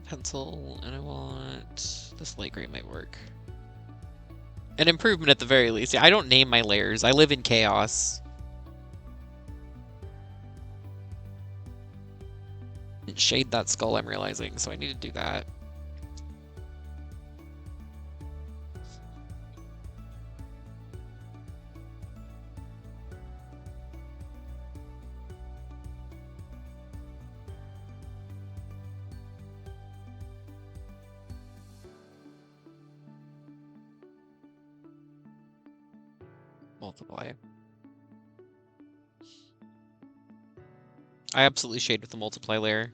Pencil, and I want this light gray might work. An improvement at the very least. Yeah, I don't name my layers. I live in chaos. Shade that skull, I'm realizing, so I need to do that. Multiply. I absolutely shade with the multiply layer.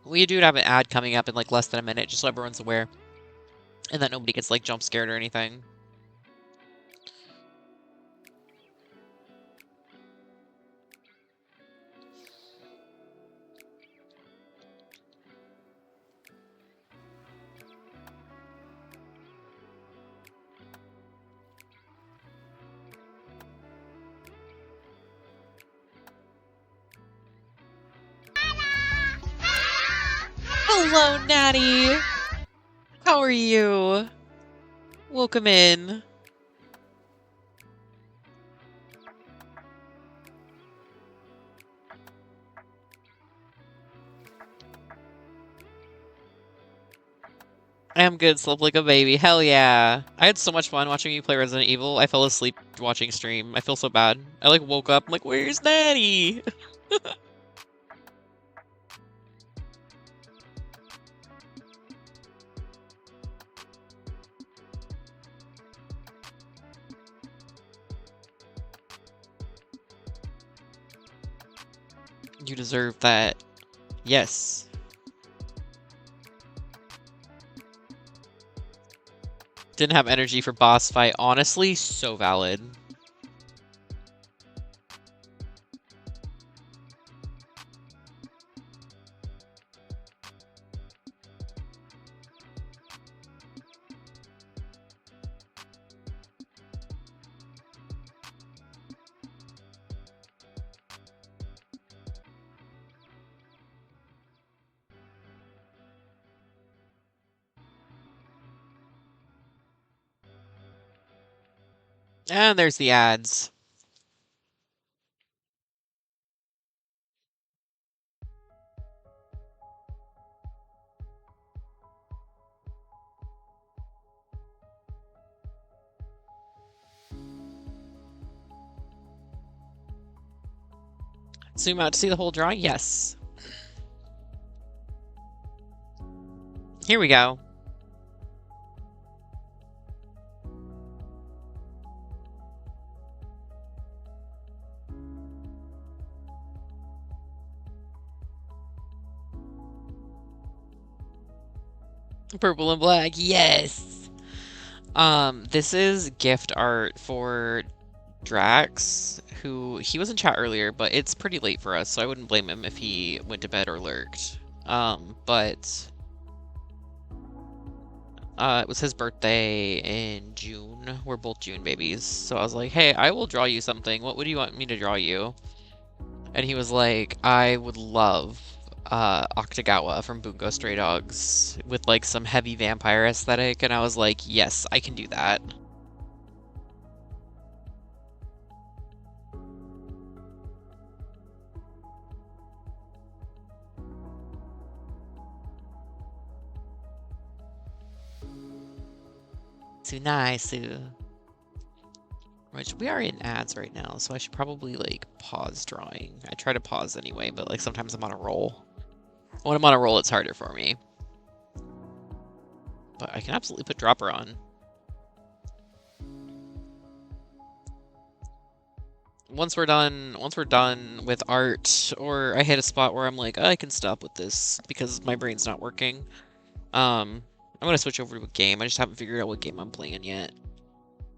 We do have an ad coming up in like less than a minute, just so everyone's aware. And that nobody gets like jump scared or anything. Hello, Natty! How are you? Welcome in. I am good, slept like a baby. Hell yeah. I had so much fun watching you play Resident Evil. I fell asleep watching stream. I feel so bad. I like woke up, I'm like, where's Natty? You deserve that. Yes. Didn't have energy for boss fight. Honestly, so valid. And there's the ads. Zoom out to see the whole drawing? Yes. Here we go. Purple and black, yes! This is gift art for Drax, who, he was in chat earlier, but it's pretty late for us, so I wouldn't blame him if he went to bed or lurked. But it was his birthday in June. We're both June babies. So I was like, hey, I will draw you something. What would you want me to draw you? And he was like, I would love Octagawa from Bungo Stray Dogs with like some heavy vampire aesthetic. And I was like, yes, I can do that. Tsunaisu. Which we are in ads right now, so I should probably like pause drawing. I try to pause anyway, but like sometimes I'm on a roll. When I'm on a roll, it's harder for me. But I can absolutely put dropper on. Once we're done with art, or I hit a spot where I'm like, I can stop with this because my brain's not working. I'm gonna switch over to a game. I just haven't figured out what game I'm playing yet.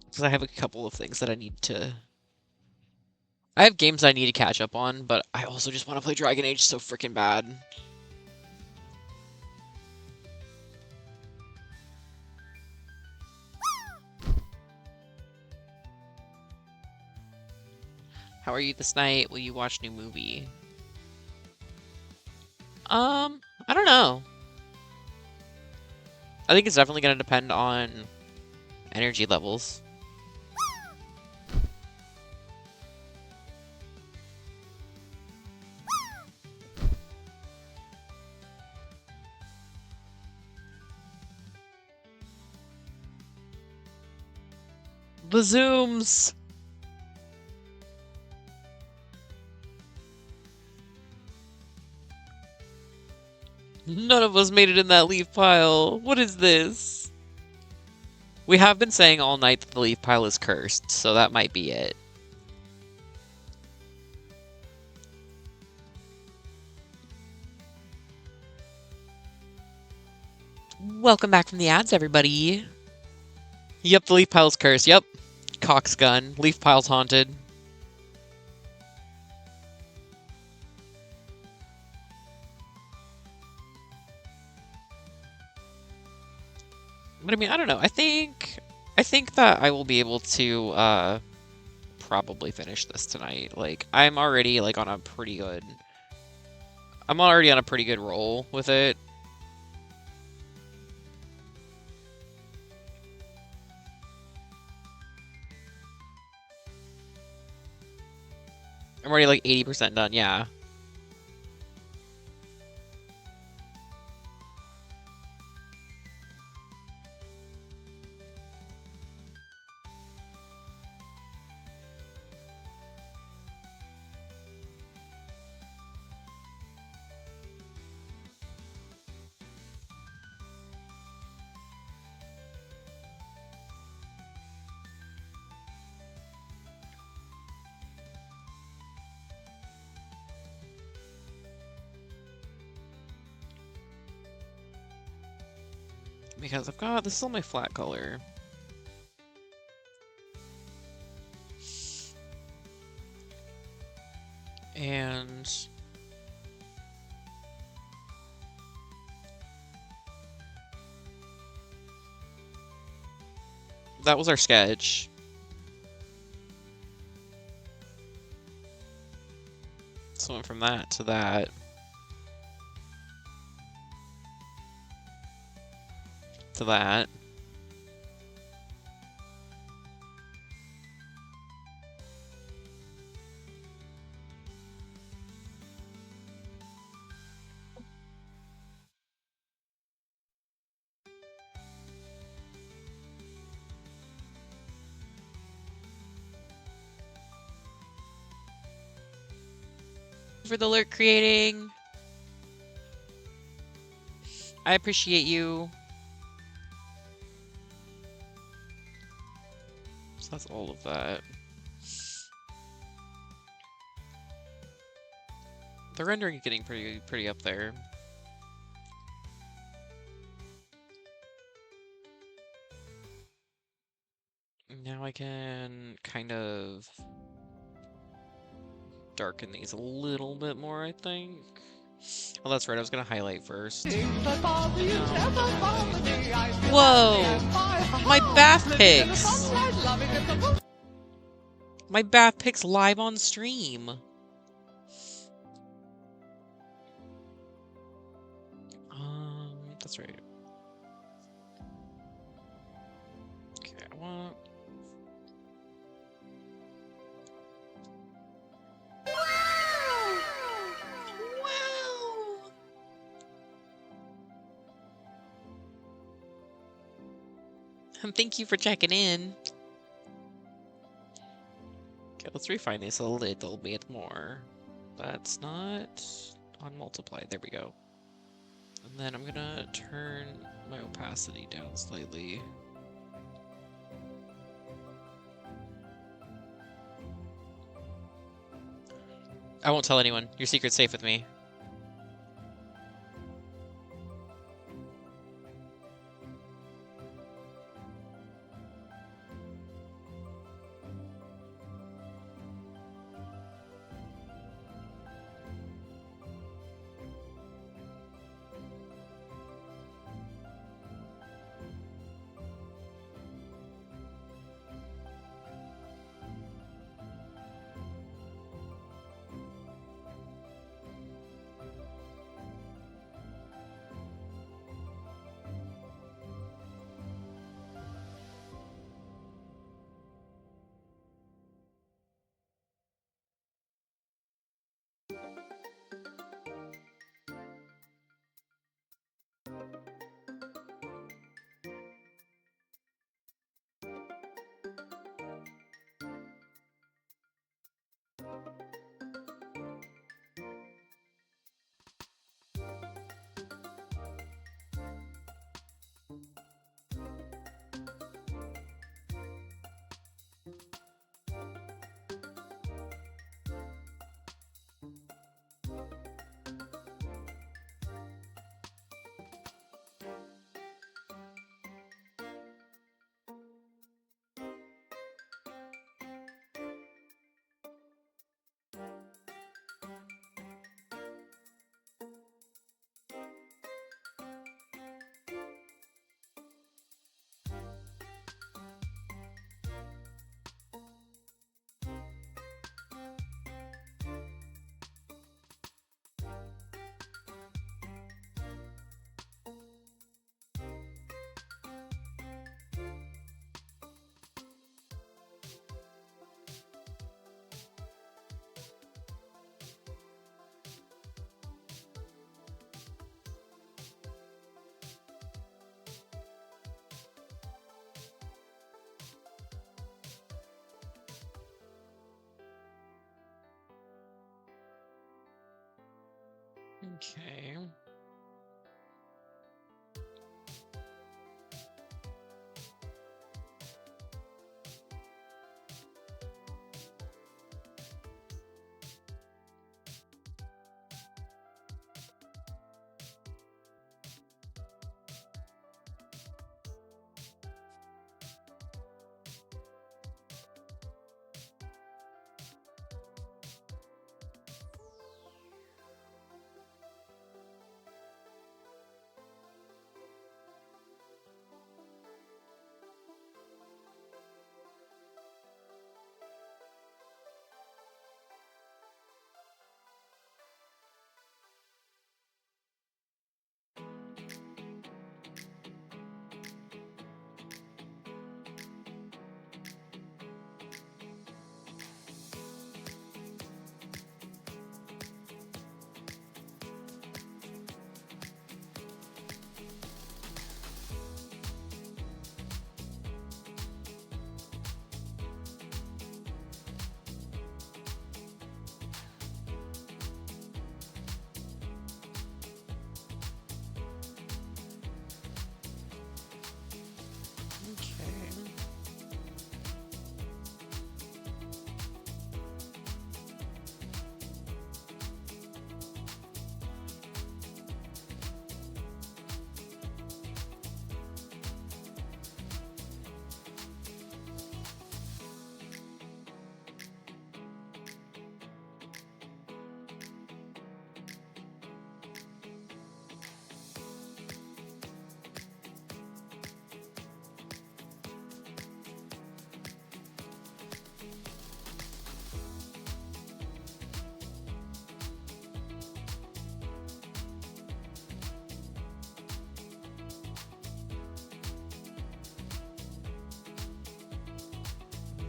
Because I have a couple of things that I need to... I have games I need to catch up on, but I also just want to play Dragon Age so freaking bad. How are you this night? Will you watch new movie? I don't know. I think it's definitely gonna depend on energy levels. The zooms! None of us made it in that leaf pile. What is this? We have been saying all night that the leaf pile is cursed, so that might be it. Welcome back from the ads, everybody. Yep, the leaf pile's cursed. Yep. Cox gun. Leaf pile's haunted. But I mean, I don't know. I think that I will be able to probably finish this tonight. Like, I'm already like on a pretty good roll with it. I'm already like 80% done, yeah. Because I've got, this is all my flat color. And that was our sketch. So I went from that to that. To that. for the alert creating. I appreciate you. So that's all of that. The rendering is getting pretty up there. Now I can kind of darken these a little bit more, I think. Oh, that's right, I was gonna highlight first. Whoa! My bath pics! My bath pics live on stream! That's right. Okay, I want... Wow! Thank you for checking in. Okay, let's refine this a little bit more. That's not on multiply. There we go. And then I'm gonna turn my opacity down slightly. I won't tell anyone. Your secret's safe with me. Okay.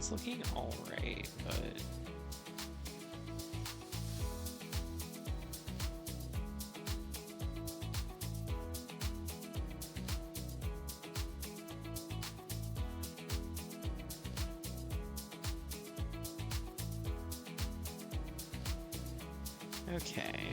It's looking alright, but... Okay.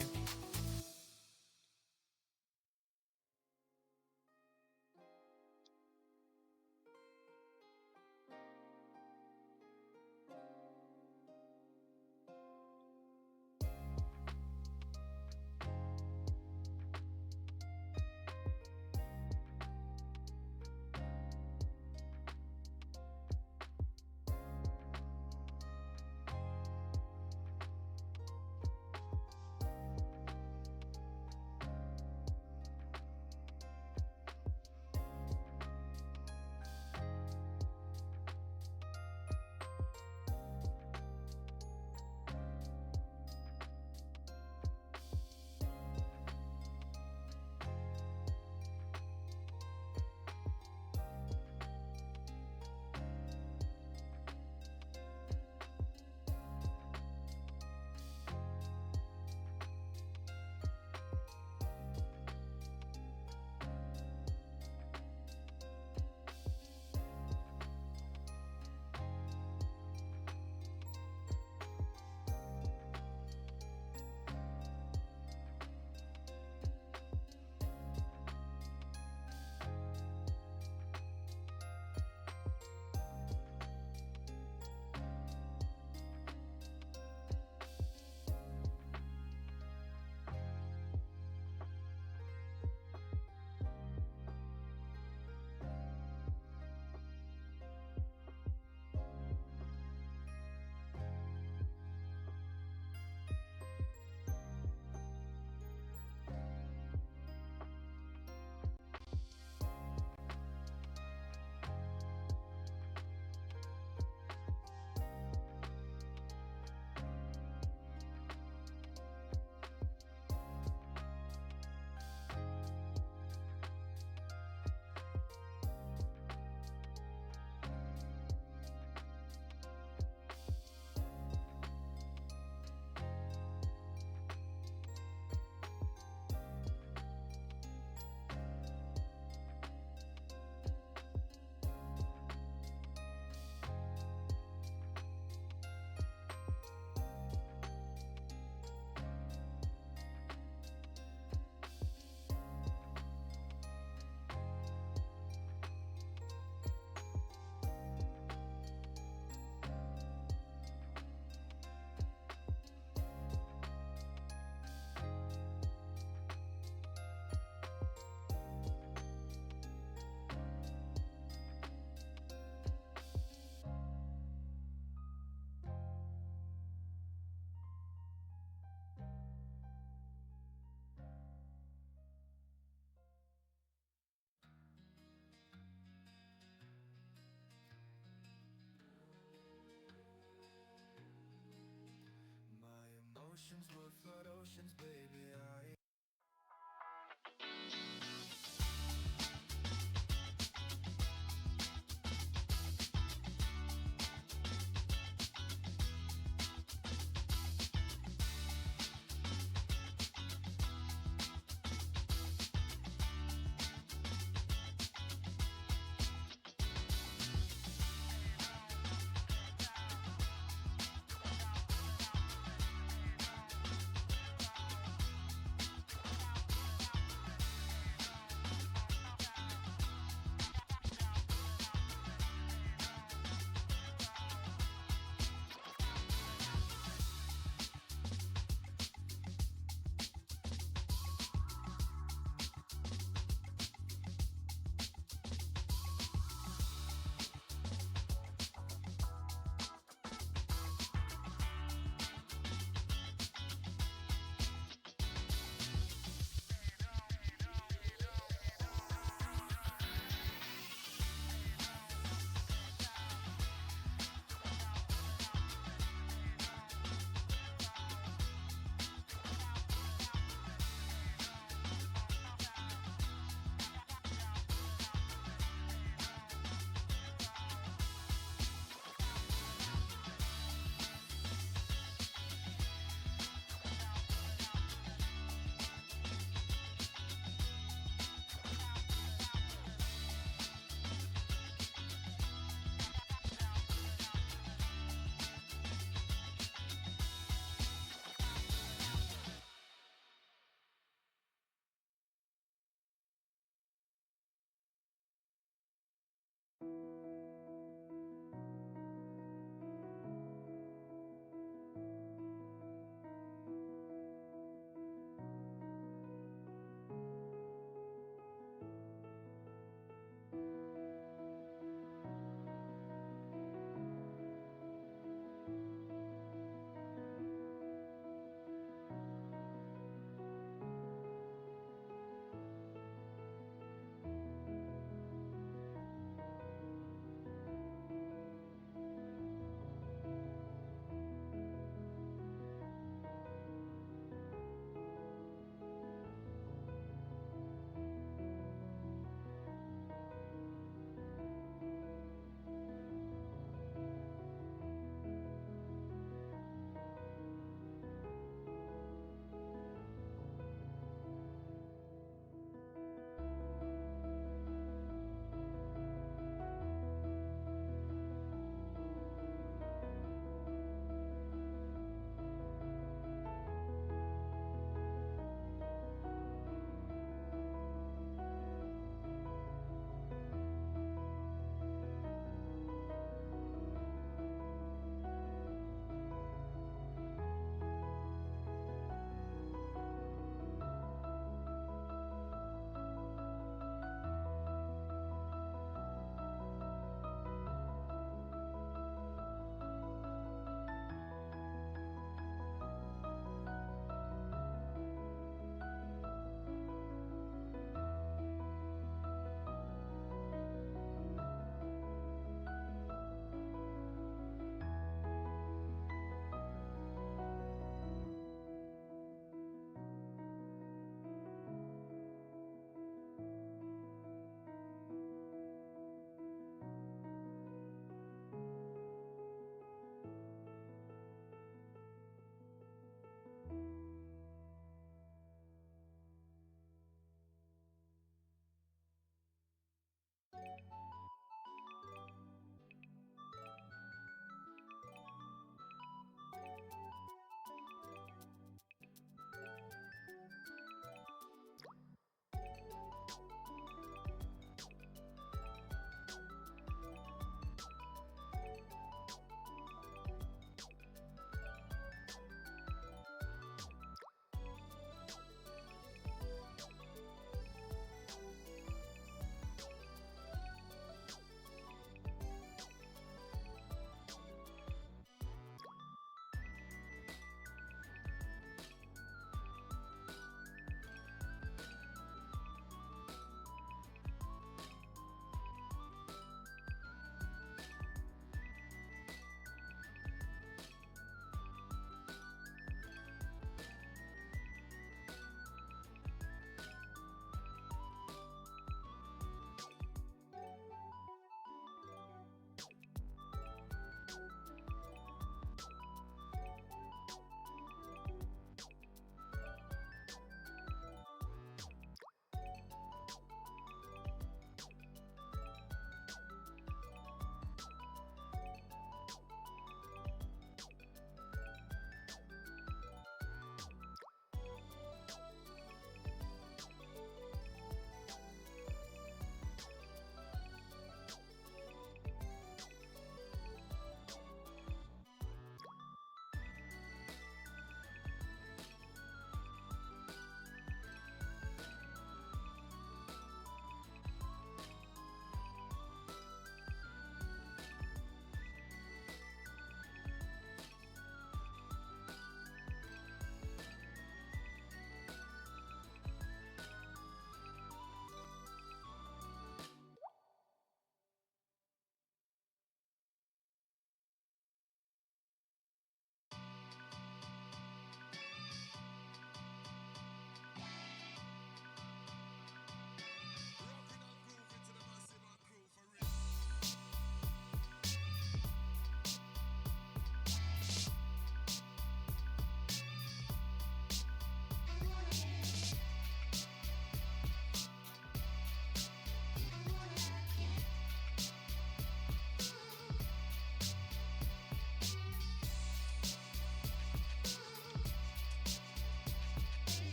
My emotions would flood oceans, baby. I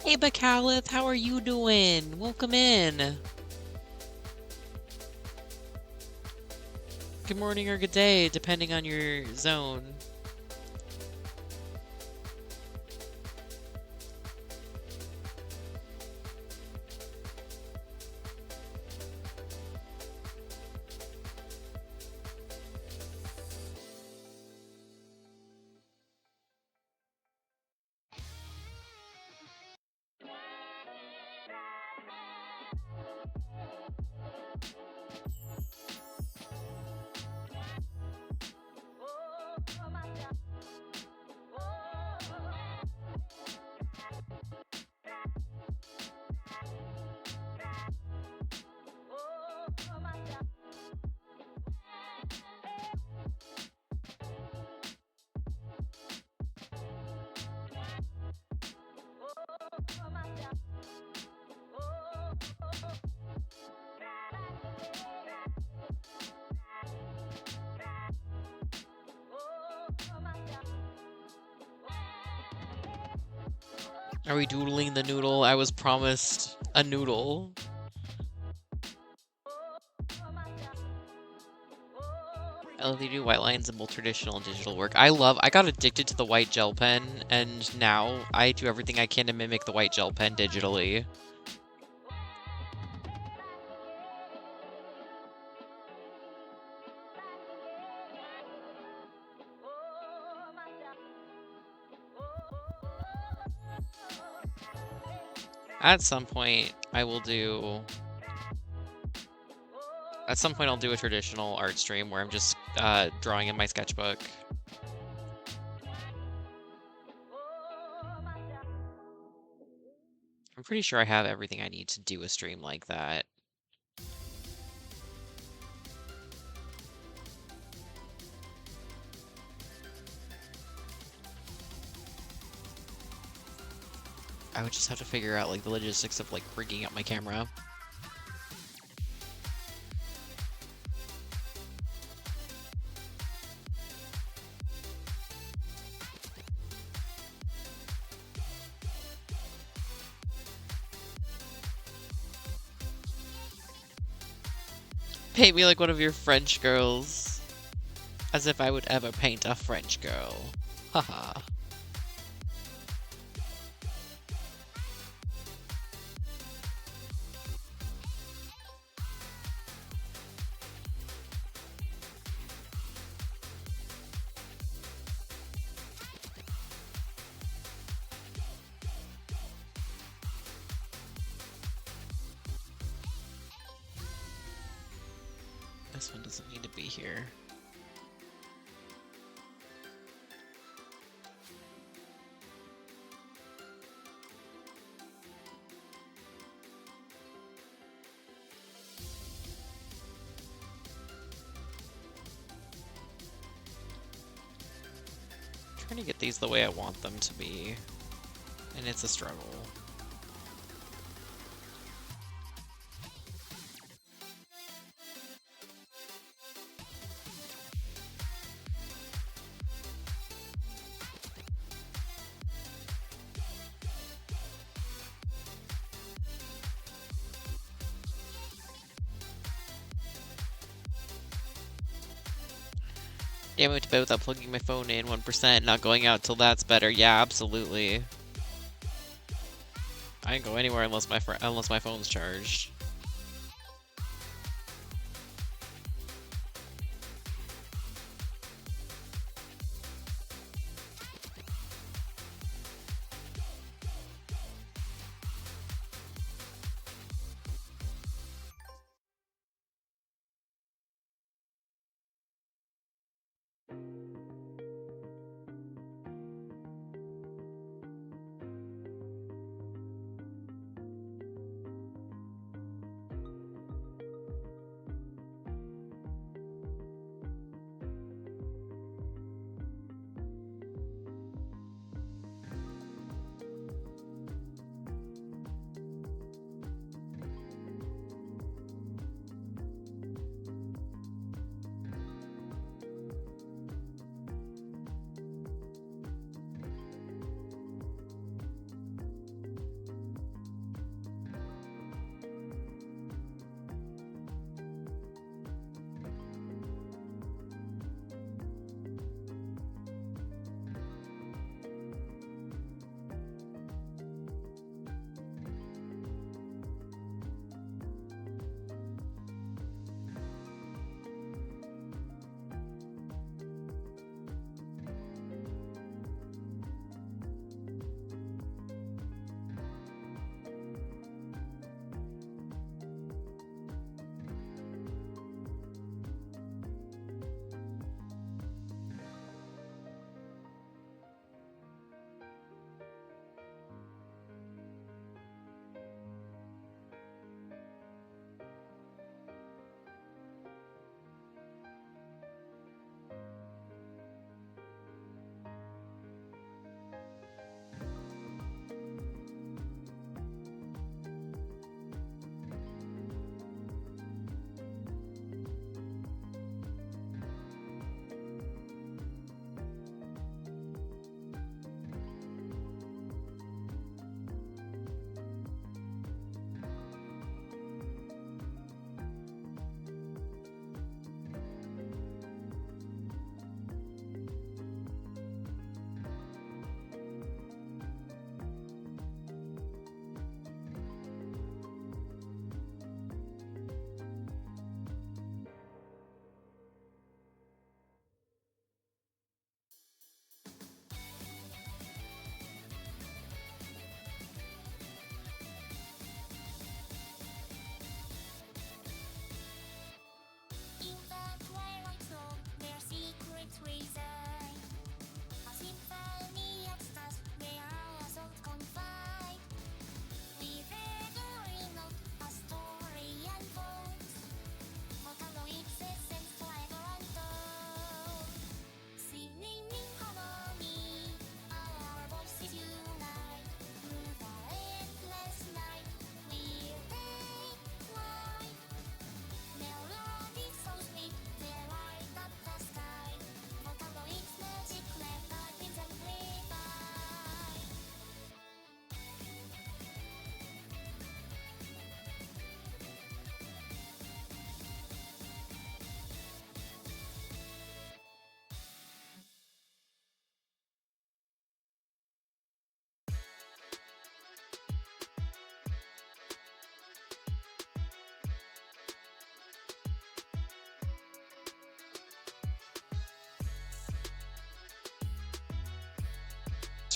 Hey, Bacalith, how are you doing? Welcome in. Good morning or good day, depending on your zone. Are we doodling the noodle? I was promised a noodle. I love that you do white lines in both traditional and digital work. I got addicted to the white gel pen, and now I do everything I can to mimic the white gel pen digitally. At some point, I'll do a traditional art stream where I'm just drawing in my sketchbook. I'm pretty sure I have everything I need to do a stream like that. I would just have to figure out like the logistics of like rigging up my camera. Paint me like one of your French girls. As if I would ever paint a French girl. Haha. This one doesn't need to be here. Trying to get these the way I want them to be, and it's a struggle. Damn, I went to bed without plugging my phone in, 1%, not going out till that's better. Yeah, absolutely. I didn't go anywhere unless my phone's charged.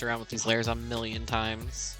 around with these layers a million times.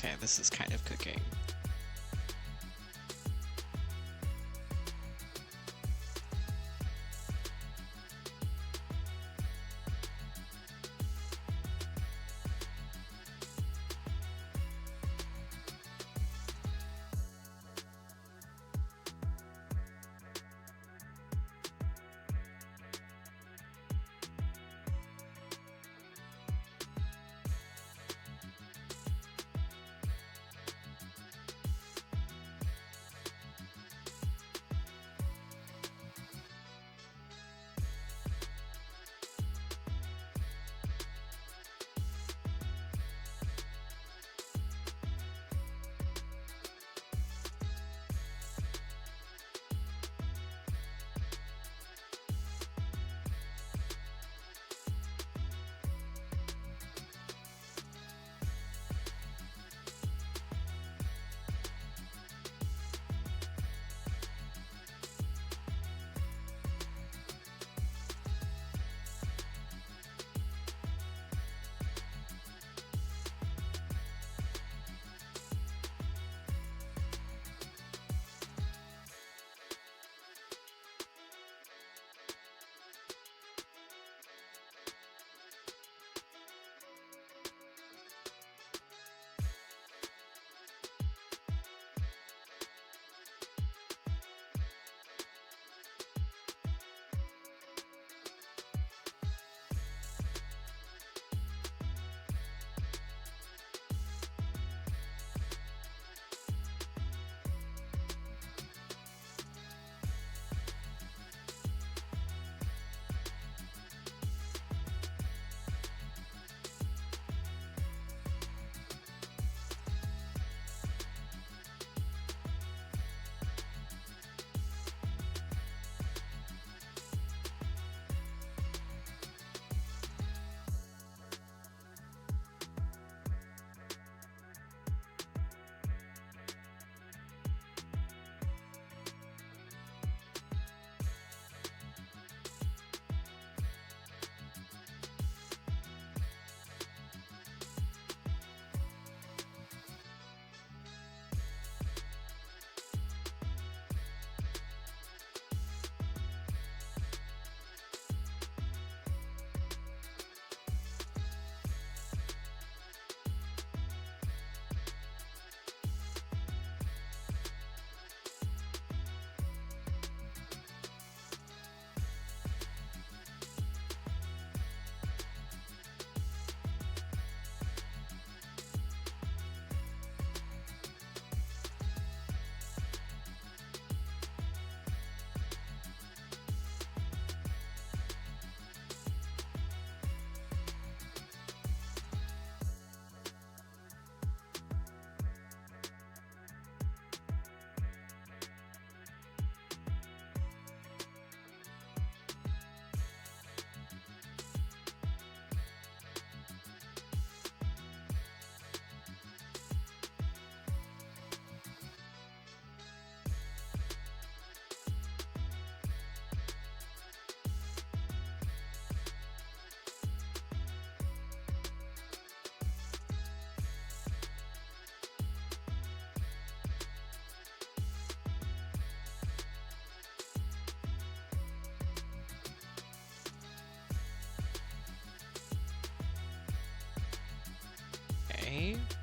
Okay, this is kind of cooking. Okay.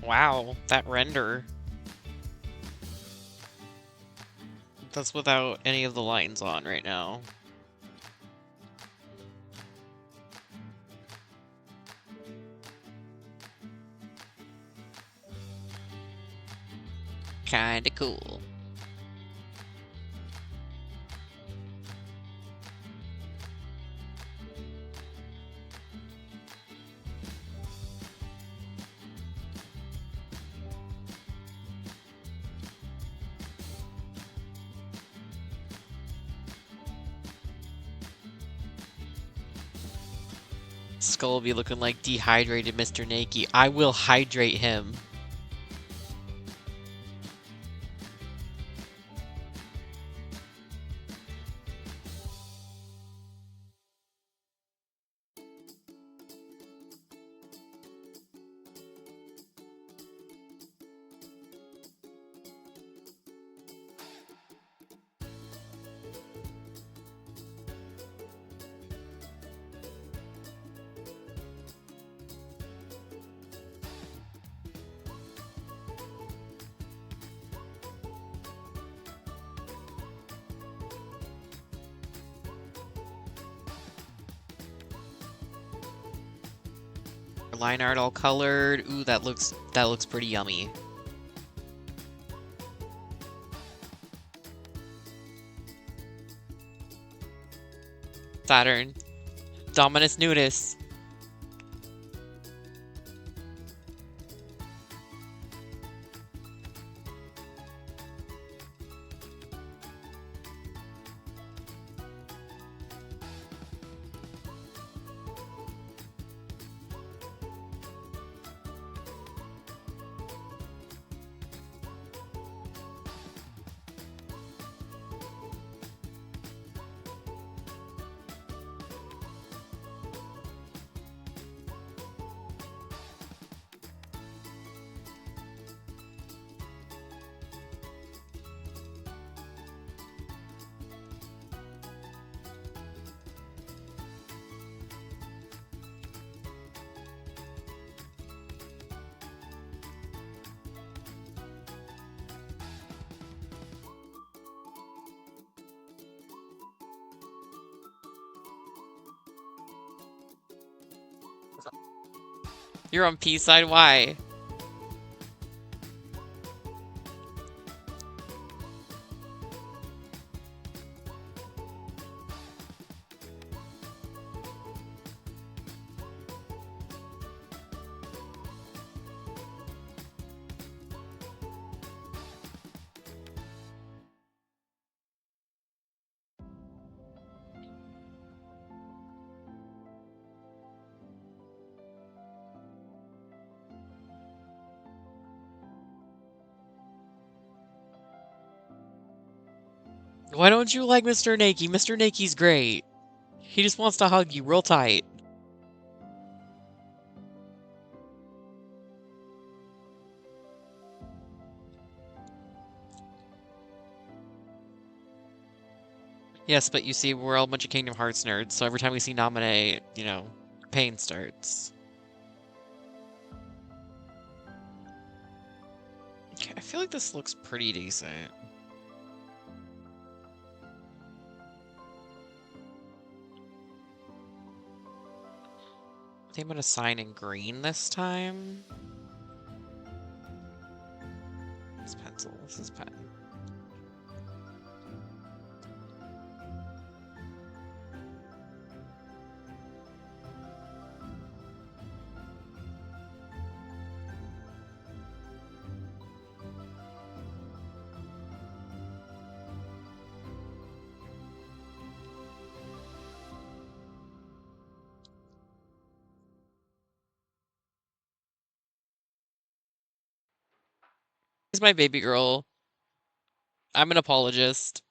Wow, that render. That's without any of the lines on right now. Kinda cool. Skull will be looking like dehydrated Mr. Nakey. I will hydrate him. Line art all colored. Ooh, that looks pretty yummy. Saturn. Dominus Nudis. You're on P side. Why? Why don't you like Mr. Nakey? Mr. Nakey's great. He just wants to hug you real tight. Yes, but you see, we're all a bunch of Kingdom Hearts nerds, so every time we see Nominate, you know, pain starts. Okay, I feel like this looks pretty decent. I think I'm gonna sign in green this time. This pencil, this is pen. He's my baby girl. I'm an apologist.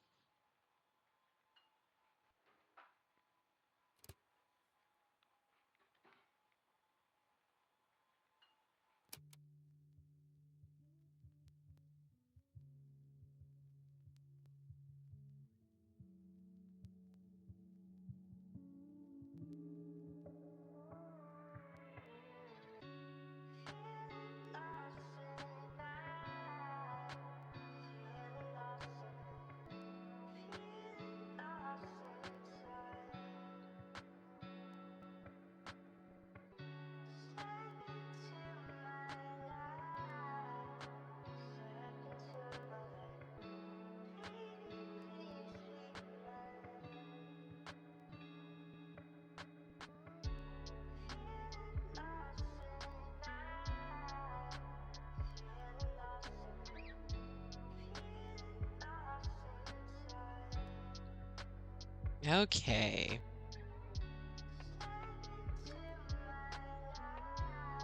Okay.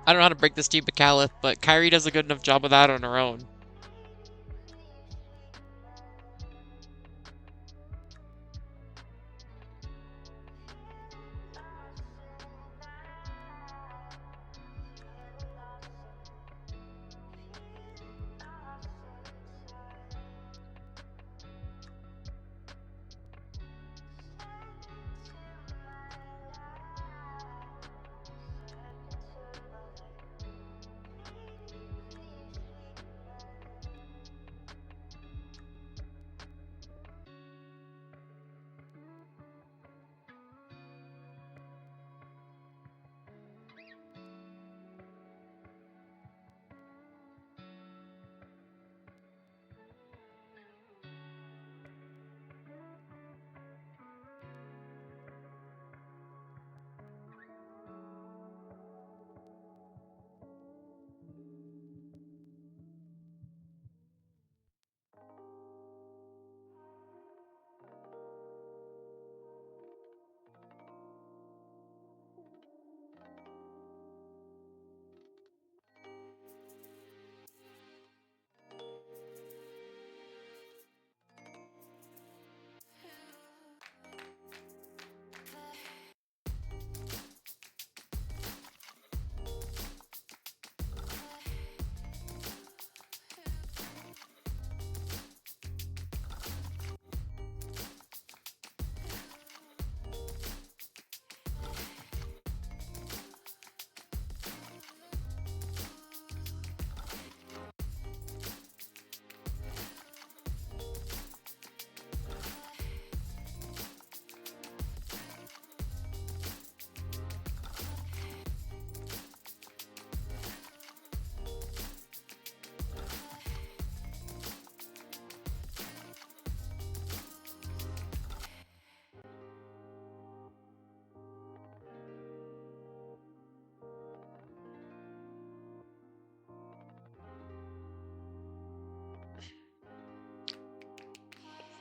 I don't know how to break this to you, Bacalith, but Kyrie does a good enough job of that on her own.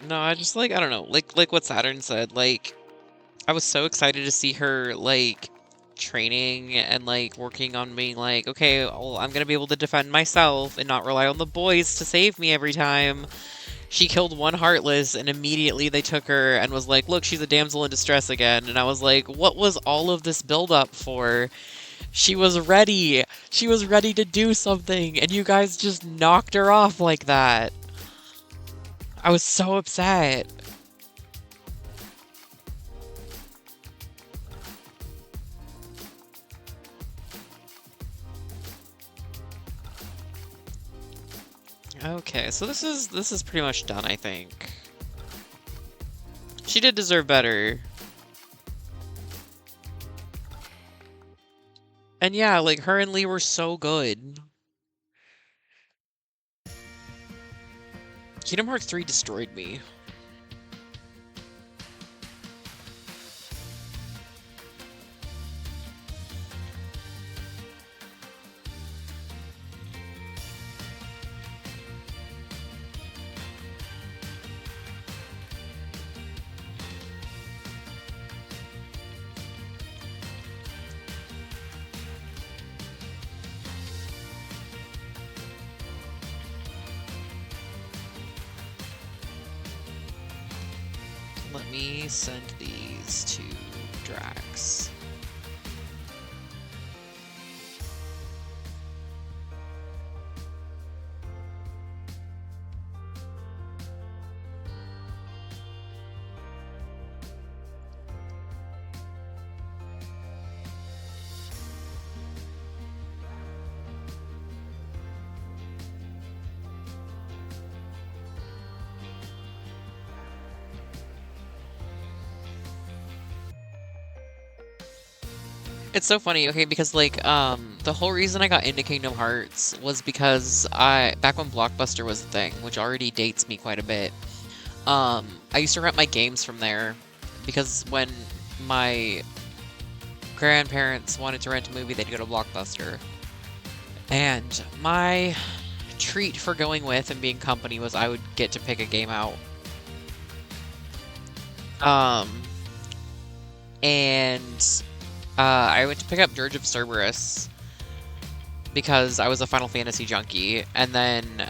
No, I just like I don't know, like what Saturn said, like I was so excited to see her like training and like working on being like, okay, well, I'm gonna be able to defend myself and not rely on the boys to save me every time. She killed one Heartless and immediately they took her and was like, look, she's a damsel in distress again. And I was like, what was all of this build up for? She was ready. She was ready to do something and you guys just knocked her off like that. I was so upset. Okay, so this is pretty much done, I think. She did deserve better. And yeah, like her and Lee were so good. Kingdom Hearts 3 destroyed me. Let me send these to Drax. It's so funny, okay, because like the whole reason I got into Kingdom Hearts was because back when Blockbuster was a thing, which already dates me quite a bit. I used to rent my games from there because when my grandparents wanted to rent a movie, they'd go to Blockbuster. And my treat for going with and being company was I would get to pick a game out. Um, and I went to pick up Dirge of Cerberus because I was a Final Fantasy junkie, and then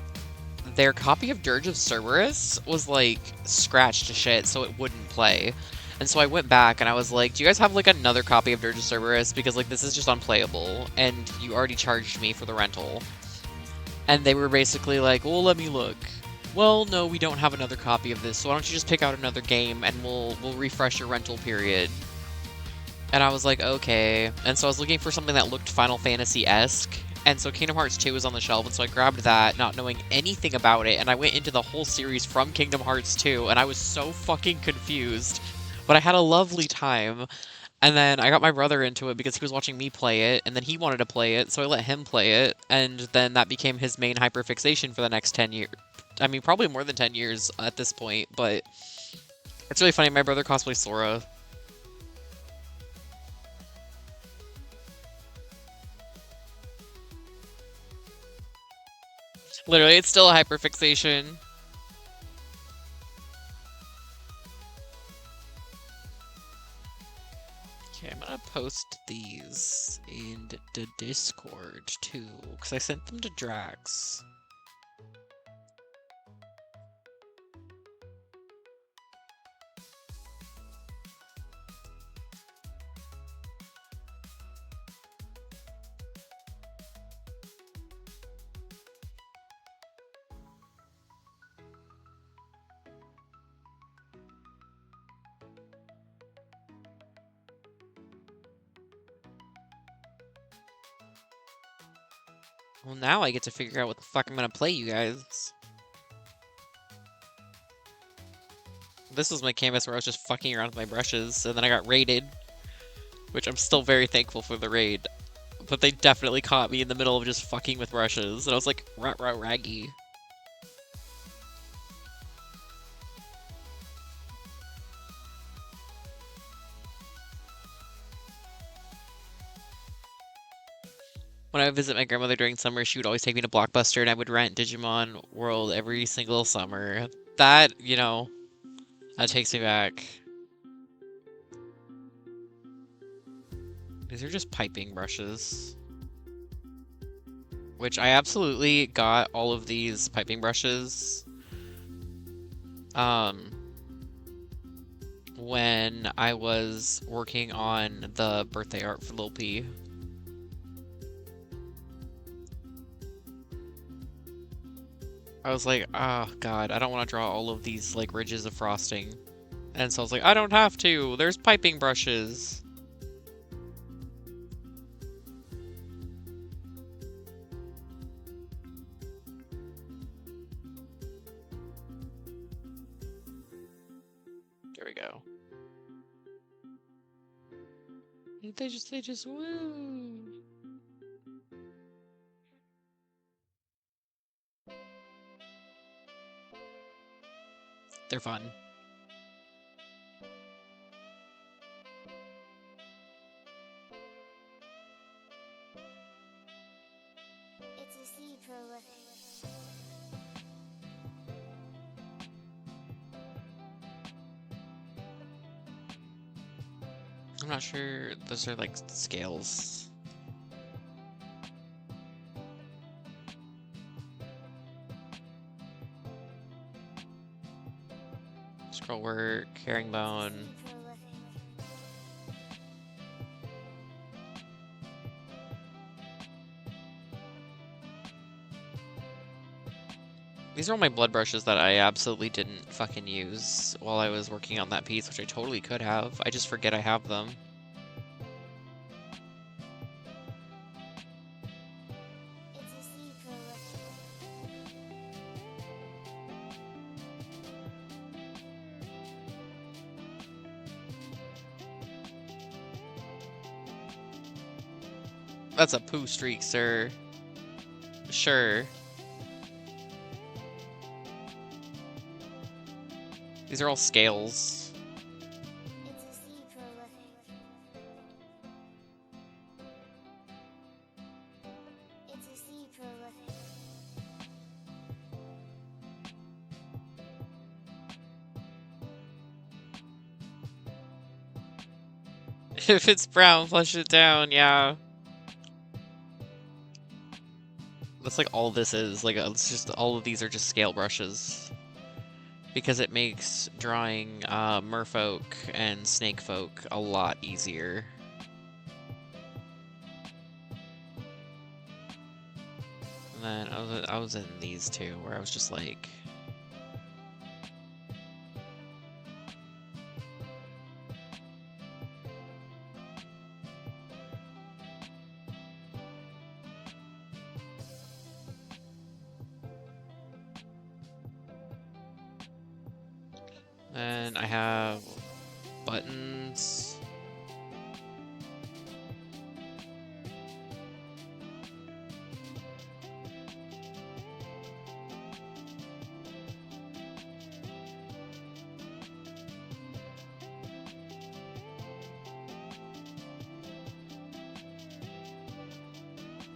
their copy of Dirge of Cerberus was like scratched to shit, so it wouldn't play. And so I went back and I was like, do you guys have like another copy of Dirge of Cerberus? Because like this is just unplayable, and you already charged me for the rental. And they were basically like, well, let me look. Well, no, we don't have another copy of this, so why don't you just pick out another game and we'll refresh your rental period. And I was like, okay. And so I was looking for something that looked Final Fantasy-esque. And so Kingdom Hearts 2 was on the shelf, and so I grabbed that, not knowing anything about it, and I went into the whole series from Kingdom Hearts 2, and I was so fucking confused. But I had a lovely time. And then I got my brother into it because he was watching me play it, and then he wanted to play it, so I let him play it, and then that became his main hyperfixation for the next 10 years. I mean, probably more than 10 years at this point, but it's really funny. My brother cosplays Sora. Literally, it's still a hyperfixation. Okay, I'm gonna post these in the Discord too, because I sent them to Drax. Well, now I get to figure out what the fuck I'm gonna play, you guys. This was my canvas where I was just fucking around with my brushes, and then I got raided, which I'm still very thankful for the raid. But they definitely caught me in the middle of just fucking with brushes, and I was like, raggy. When I would visit my grandmother during summer, she would always take me to Blockbuster, and I would rent Digimon World every single summer. That, you know, that takes me back. These are just piping brushes. Which I absolutely got all of these piping brushes when I was working on the birthday art for Lil P. I was like, oh god, I don't want to draw all of these like ridges of frosting. And so I was like, I don't have to. There's piping brushes. There we go. They just woo. They're fun. It's a sea prolific. I'm not sure. Those are like scales. Scroll work, herringbone. Sea prolific. These are all my blood brushes that I absolutely didn't fucking use while I was working on that piece, which I totally could have. I just forget I have them. It's a sea prolific. That's a poo streak, sir. Sure. These are all scales. It's a sea prolific. It's a sea prolific. If it's brown, flush it down, yeah. That's like all this is. Like, it's just all of these are just scale brushes. Because it makes drawing merfolk and snakefolk a lot easier. And then I was in these two where I was just like, then I have buttons.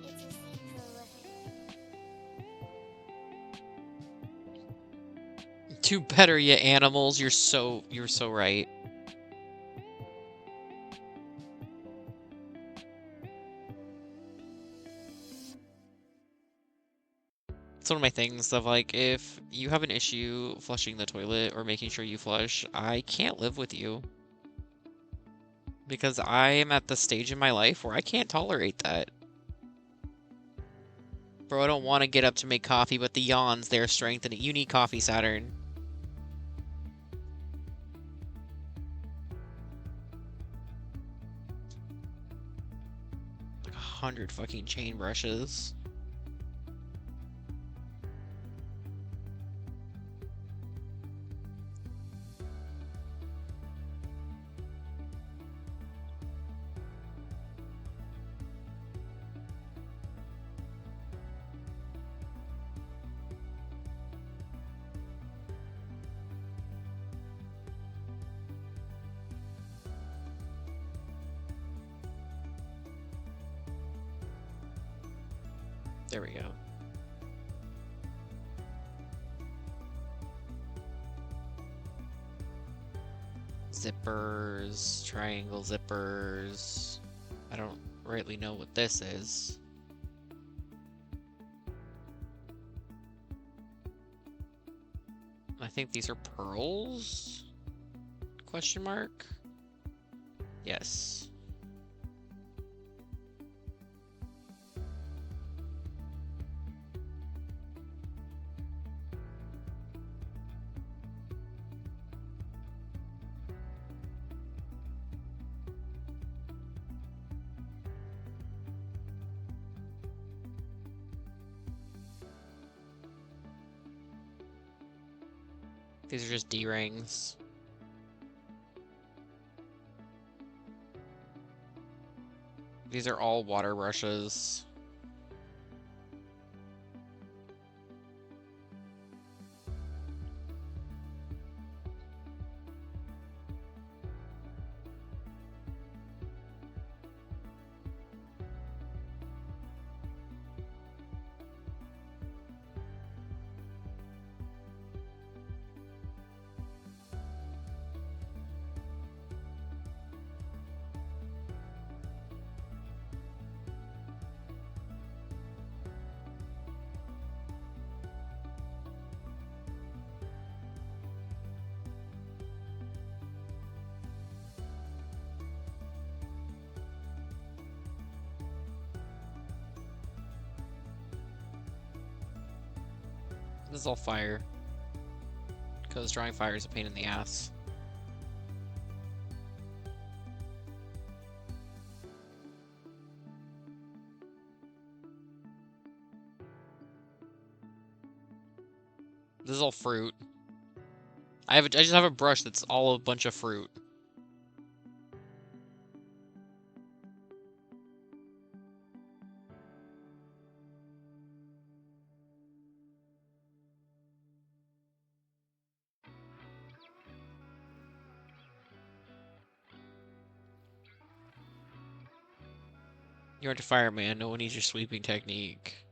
It's a see-through effect. Do better, you animals. You're so right. It's one of my things of like, if you have an issue flushing the toilet or making sure you flush, I can't live with you. Because I am at the stage in my life where I can't tolerate that. Bro, I don't want to get up to make coffee, but the yawns, they're strengthening. You need coffee, Saturn. Like 100 fucking chain brushes. There we go. Zippers, triangle zippers. I don't rightly know what this is. I think these are pearls? Question mark? Yes. These are just D-rings. These are all water brushes. This is all fire. Because drawing fire is a pain in the ass. This is all fruit. I just have a brush that's all a bunch of fruit. You aren't a fireman. No one needs your sweeping technique.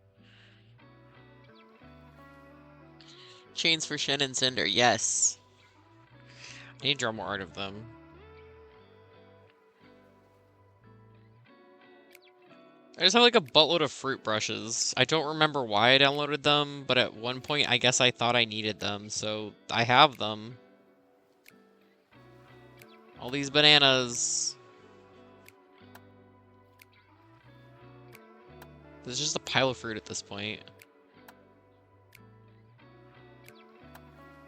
Chains for Shen and Cinder. Yes. I need to draw more art of them. I just have like a buttload of fruit brushes. I don't remember why I downloaded them, but at one point I guess I thought I needed them, so I have them. All these bananas. There's just a pile of fruit at this point.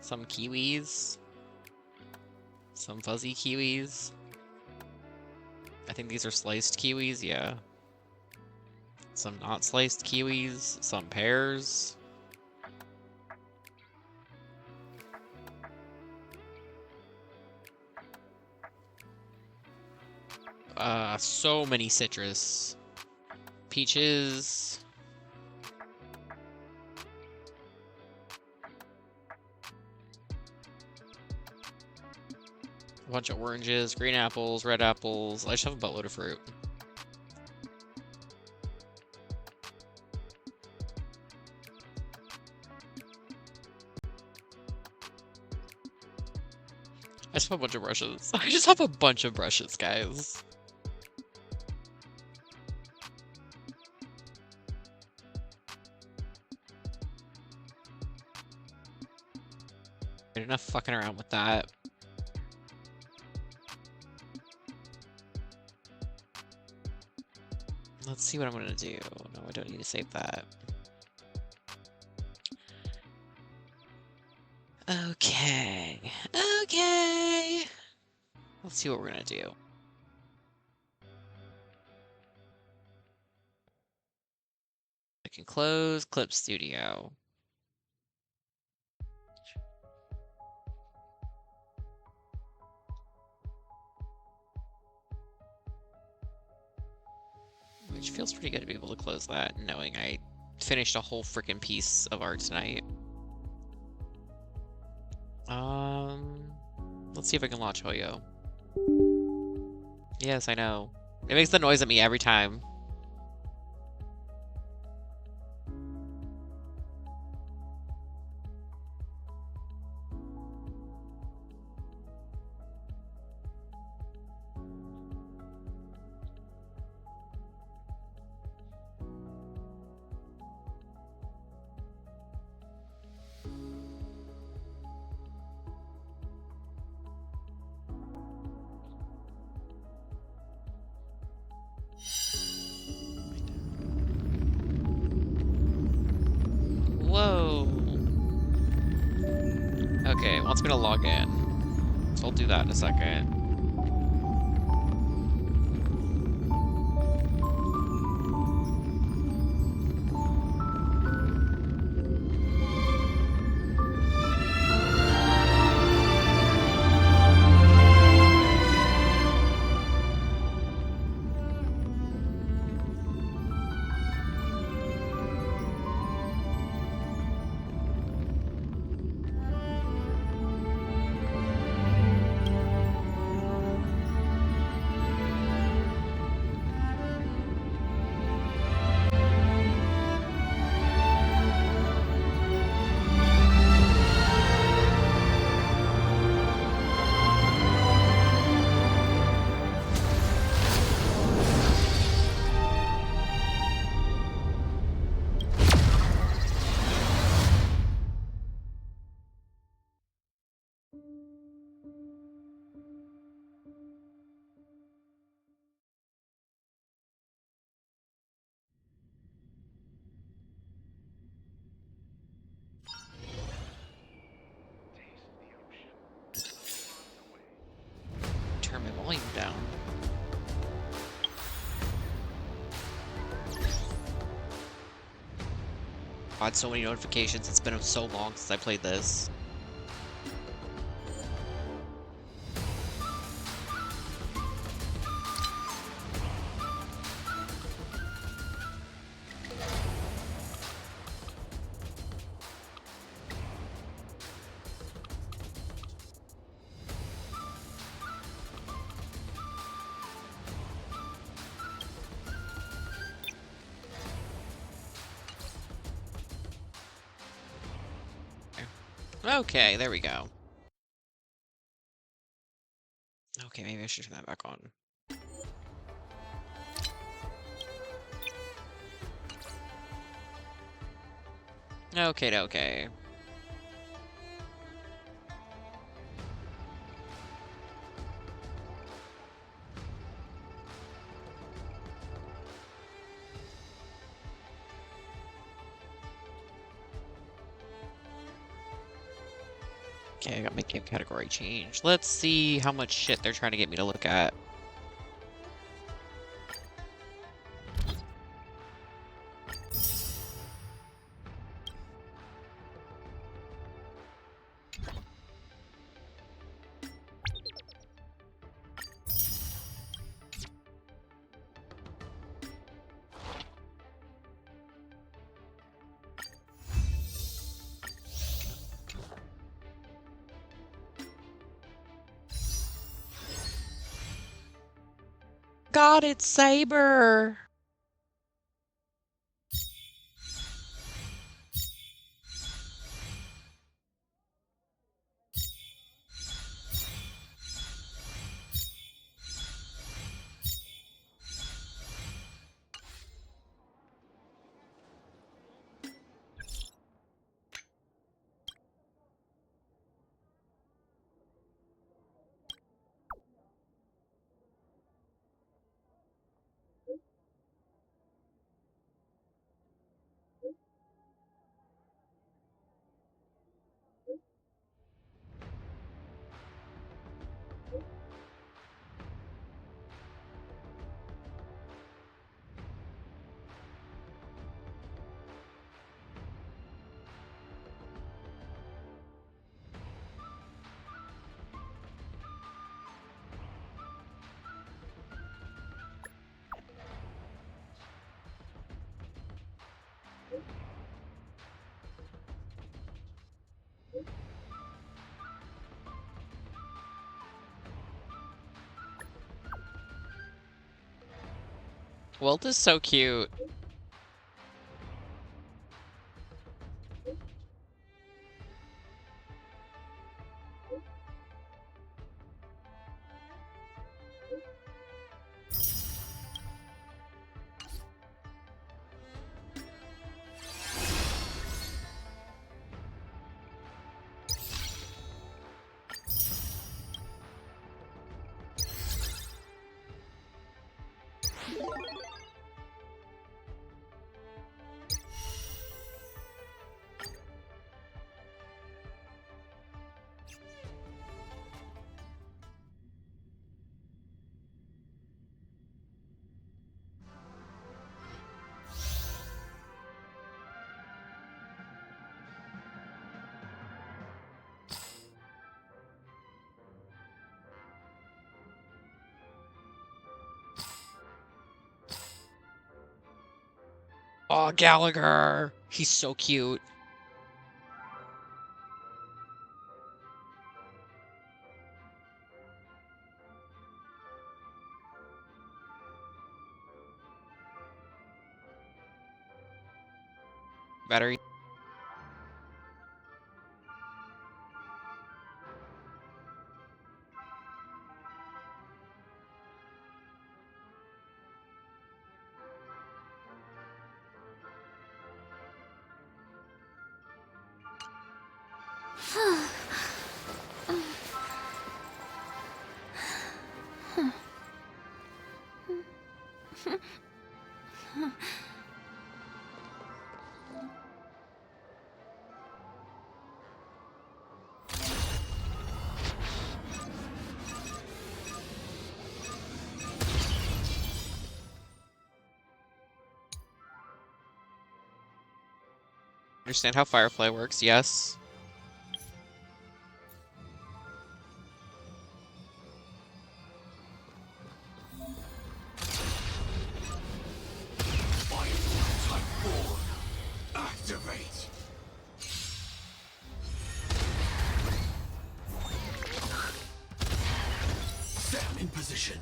Some kiwis. Some fuzzy kiwis. I think these are sliced kiwis, yeah. Some not sliced kiwis. Some pears. So many citrus. Peaches. A bunch of oranges, green apples, red apples. I just have a buttload of fruit. I just have a bunch of brushes. I just have a bunch of brushes, guys. Enough fucking around with that. Let's see what I'm gonna do. No, I don't need to save that. Okay. Okay. Let's see what we're gonna do. I can close Clip Studio. Which feels pretty good to be able to close that, knowing I finished a whole freaking piece of art tonight. Let's see if I can launch Hoyo. Yes, I know. It makes the noise at me every time. Whoa. Okay, it wants me to log in. So I'll do that in a second. Turn my volume down. God, so many notifications. It's been so long since I played this. Okay, there we go. Okay, maybe I should turn that back on. Okay, okay. Okay, I got my game category changed. Let's see how much shit they're trying to get me to look at. God, it's Saber! Walt is so cute. Oh, Gallagher! He's so cute. Battery. Understand how Firefly works, yes. Activate. Stand in position.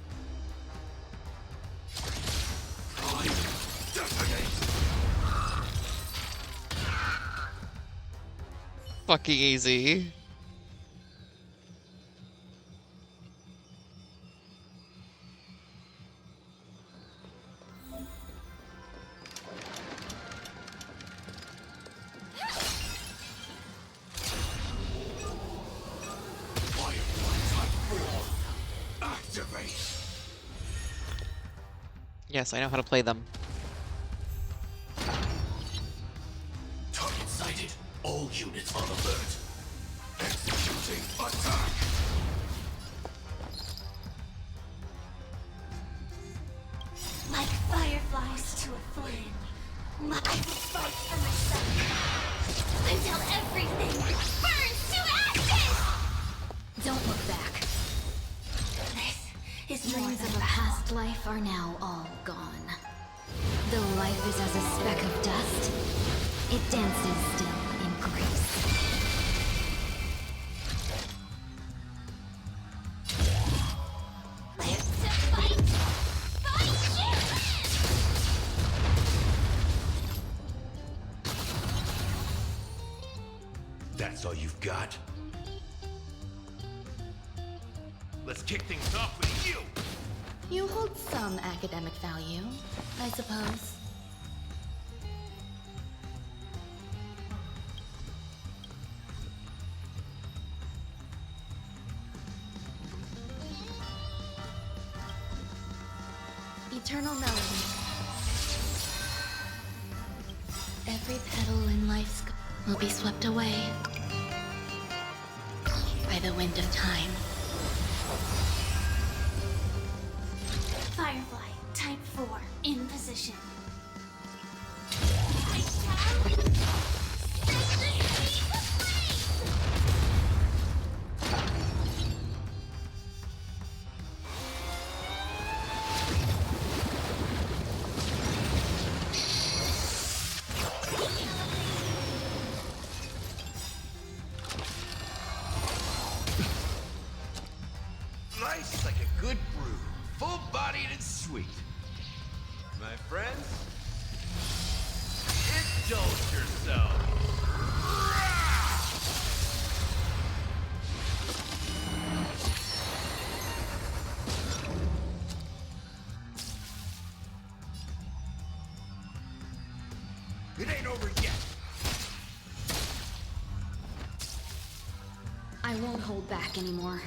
Prime. Detonate. Fucking easy. Yes, I know how to play them. Target sighted. All units on alert. Executing attack. Like fireflies to a flame. I will fight for myself until everything burns to ashes! Don't look back. This is more Dreams than of a past life are now all gone. Though life is as a speck of dust, it dances still in grace. live to fight! Fight you! That's all you've got? Let's kick things off with you! You hold some academic value, I suppose. Eternal melody. Every petal in life's will be swept away by the wind of time. Firefly, type 4, in position. I shall set the sea aflame! Nice like a good brew. Full-bodied and sweet. My friends, indulge yourself. It ain't over yet. I won't hold back anymore.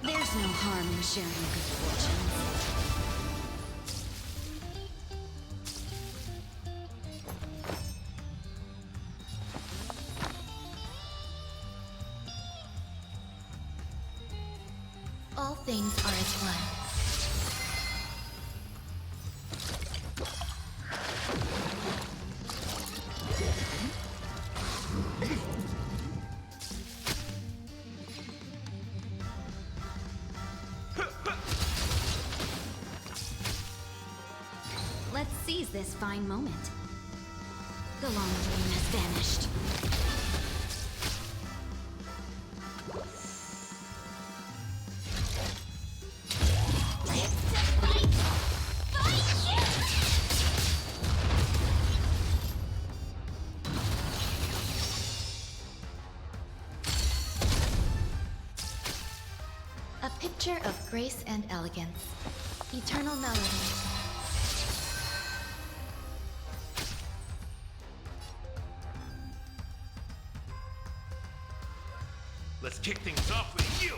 There's no harm in sharing good fortune. All things are as one. Let's seize this fine moment. The long dream has vanished. Live to fight! Fight you! A picture of grace and elegance. Eternal melody. Let's kick things off with you.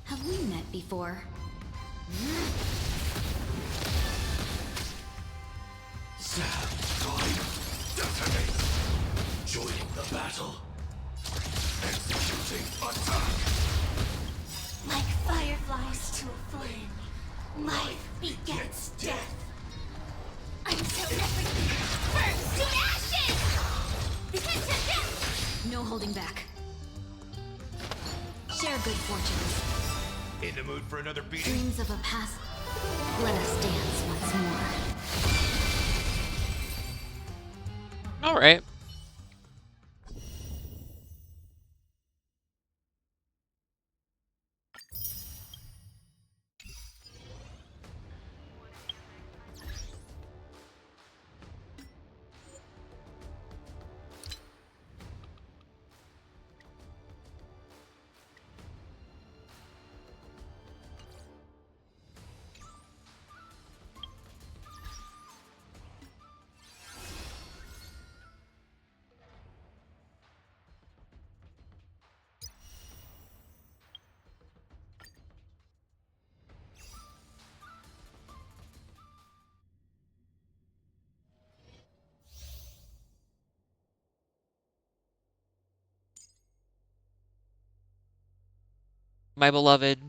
Have we met before? Sam, time. Detonate. Joining the battle. Executing attack. Like fireflies to a flame, life begets death. Until everything burns to ashes! No holding back. Share good fortunes. In the mood for another beating? Dreams of a past. Let us dance once more. All right. my beloved.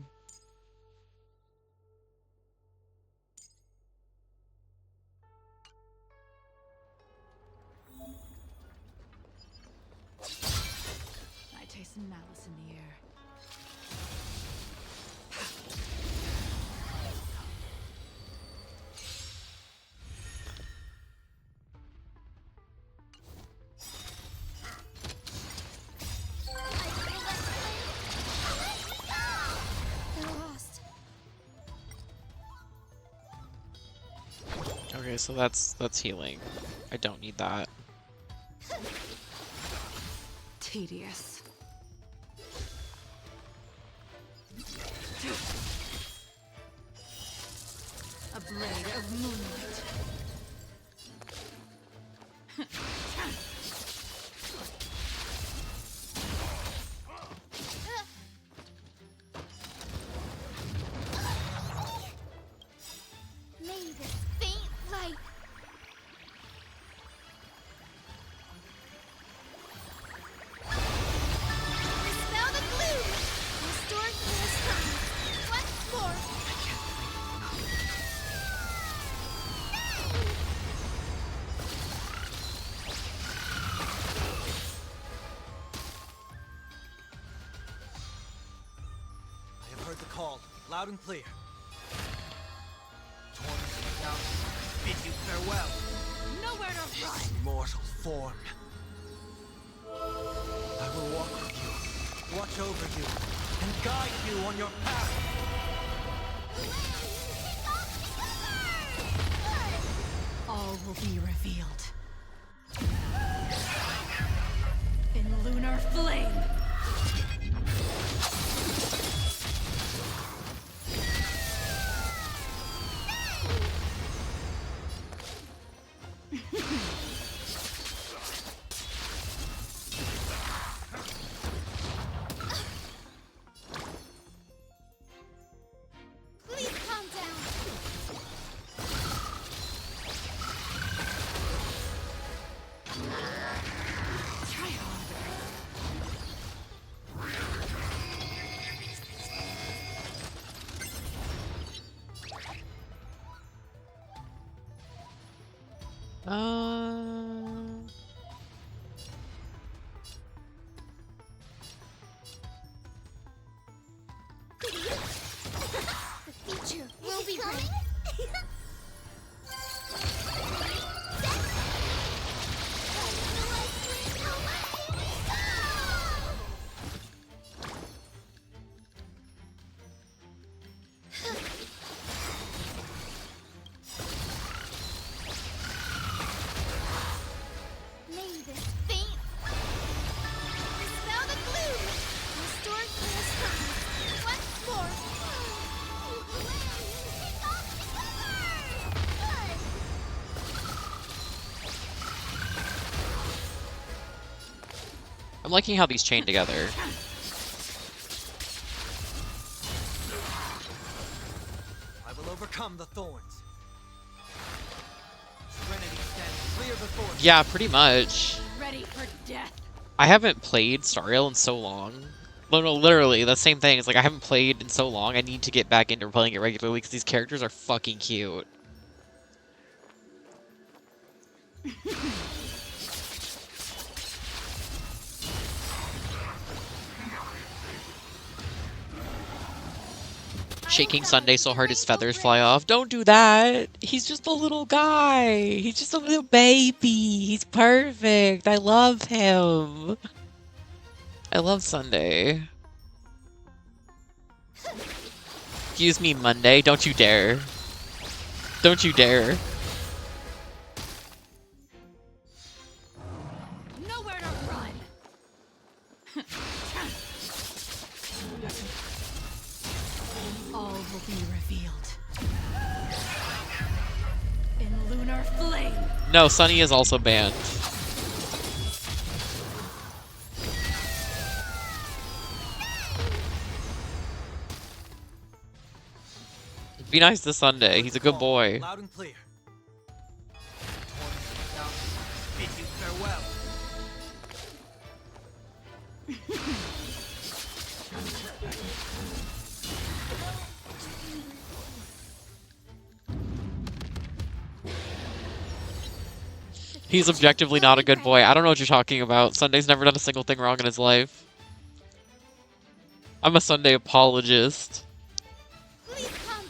I taste some malice in the air. They're lost. Okay, so that's healing. I don't need that. Tedious. A blade of moonlight. May this faint light. Dispel the gloom. Restore clear skies. Once more. I have heard the call, loud and clear. Torment and mountains bid you farewell. Nowhere to run. Immortal form. I will walk with you, watch over you, and guide you on your path. All will be revealed. In lunar flame. Please calm down. Try harder. The future will be coming. May this faint dispel the gloom. Restore clear skies. Once more. Kick off the I'm liking how these chain together. I will overcome the thorns. Serenity stands clear before me. Yeah, pretty much. Ready for death. I haven't played Star Rail in so long. No, literally, the same thing. It's like I haven't played in so long. I need to get back into playing it regularly because these characters are fucking cute. Shaking Sunday so hard his feathers fly off. Don't do that. He's just a little guy. He's just a little baby. He's perfect. I love him. I love Sunday. Excuse me, Monday. Don't you dare. Don't you dare. Nowhere to run. All will be revealed. In lunar flame. No, Sunny is also banned. Be nice to Sunday. He's a good boy. Loud and clear. Torment and mountains bid you farewell. He's objectively not a good boy. I don't know what you're talking about. Sunday's never done a single thing wrong in his life. I'm a Sunday apologist. Please calm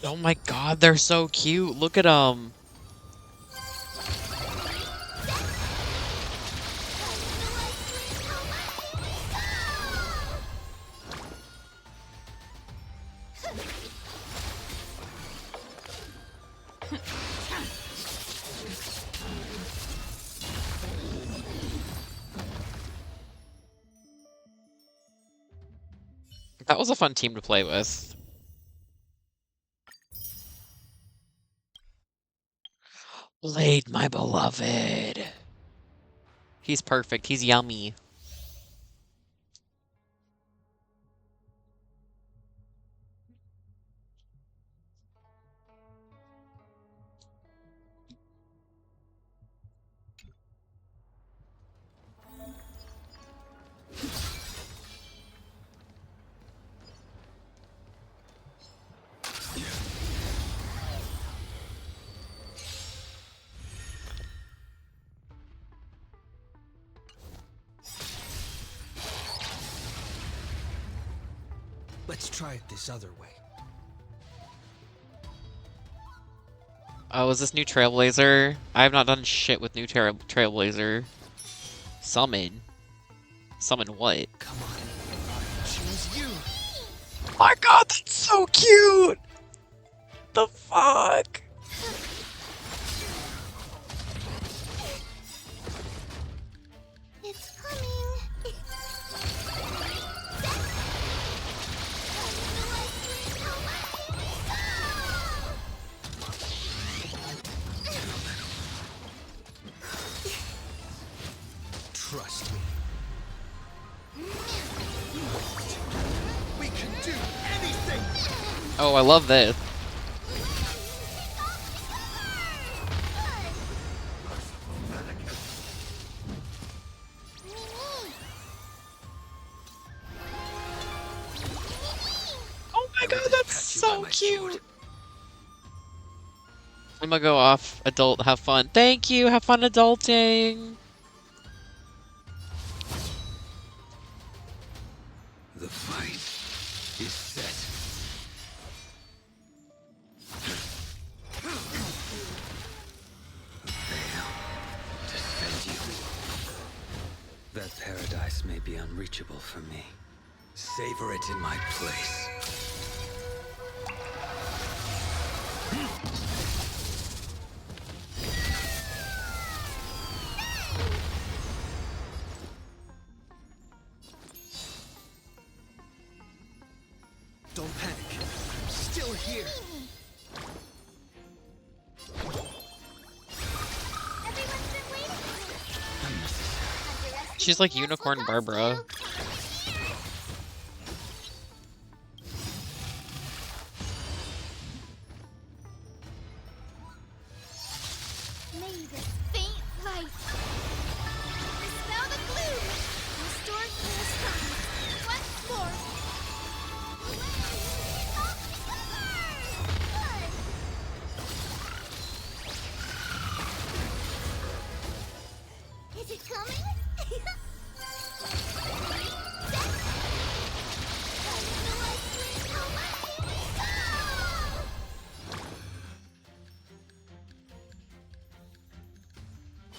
down. Oh my god, they're so cute. Look at them. That was a fun team to play with. Blade, my beloved. He's perfect. He's yummy. Let's try it this other way. Oh, is this new Trailblazer? I have not done shit with new Trailblazer. Summon? Summon what? Come on, I choose you. My god, that's so cute! The fuck? It's coming. Trust me. We can do anything. Oh, I love this. Oh my god, that's so cute! I'm gonna go off, adult, have fun. Thank you, have fun adulting! The fight is set. Defend you. That paradise may be unreachable for me. Savor it in my place. Don't panic. I'm still here. Everyone's been waiting for me. She's like Unicorn Barbara. May this faint light dispel the gloom. Restore clear skies once more. Is it coming?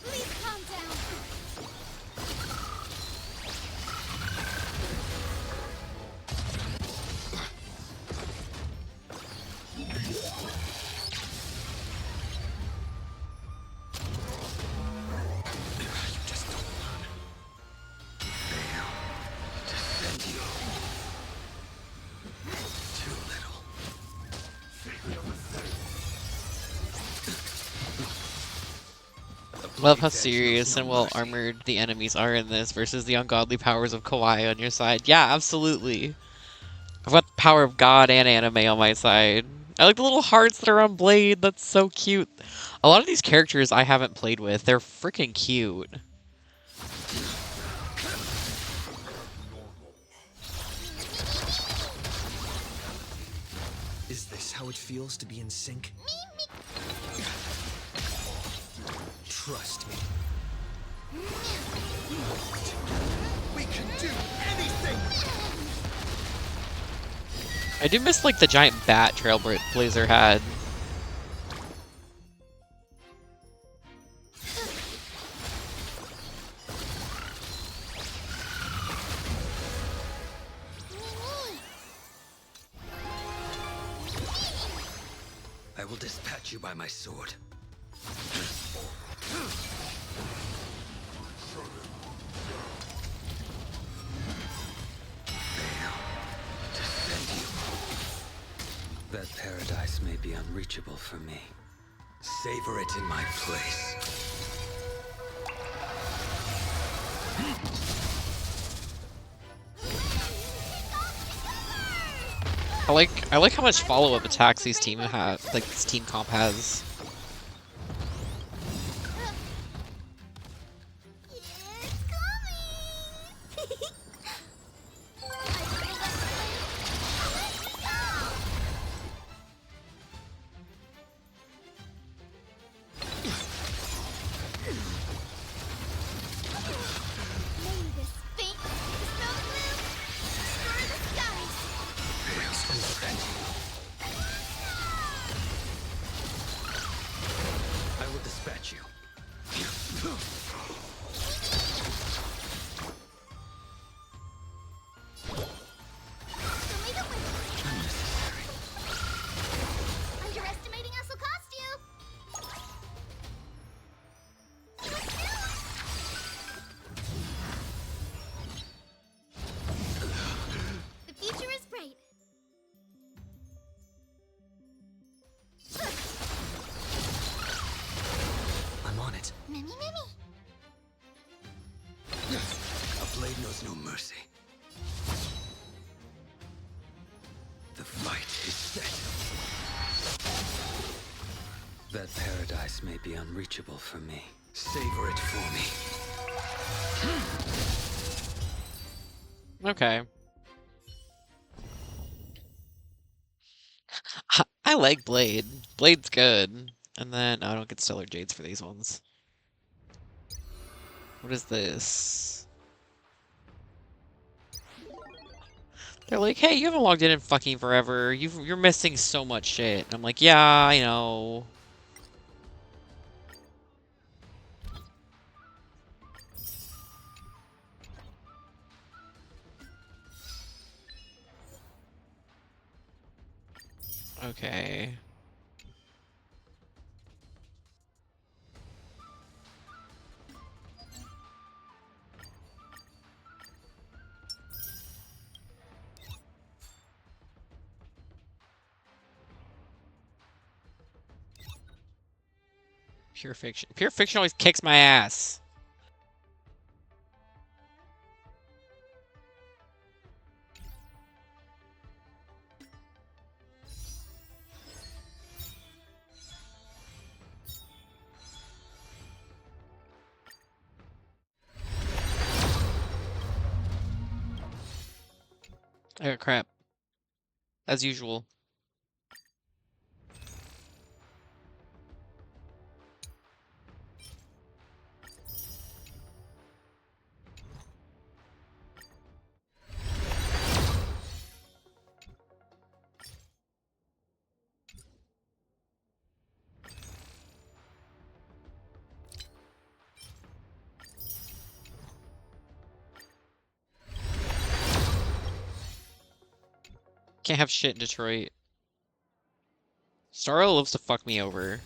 Please calm down. Defend you. Too little. Love how serious and well armored the enemies are in this versus the ungodly powers of Kawaii on your side. Yeah, absolutely. I've got the power of God and anime on my side. I like the little hearts that are on Blade. That's so cute. A lot of these characters I haven't played with. They're freaking cute. how it feels to be in sync? Trust me. We can do anything! I do miss like the giant bat Trailblazer had. I will dispatch you by my sword. Defend you. That paradise may be unreachable for me. Savor it in my place. I like how much follow-up attacks these team have, like this team comp has. I will dispatch you. Unnecessary. Underestimating us will cost you. The future is bright. I'm on it. Mimi. A blade knows no mercy. The fight is set. That paradise may be unreachable for me. Savor it for me. Okay. I like Blade. Blade's good. And then I don't get Stellar Jades for these ones. What is this? They're like, hey, you haven't logged in fucking forever. You're missing so much shit. And I'm like, yeah, I know. Okay. Pure Fiction. Pure Fiction always kicks my ass. Oh crap. As usual. Can't have shit in Detroit. Starro loves to fuck me over.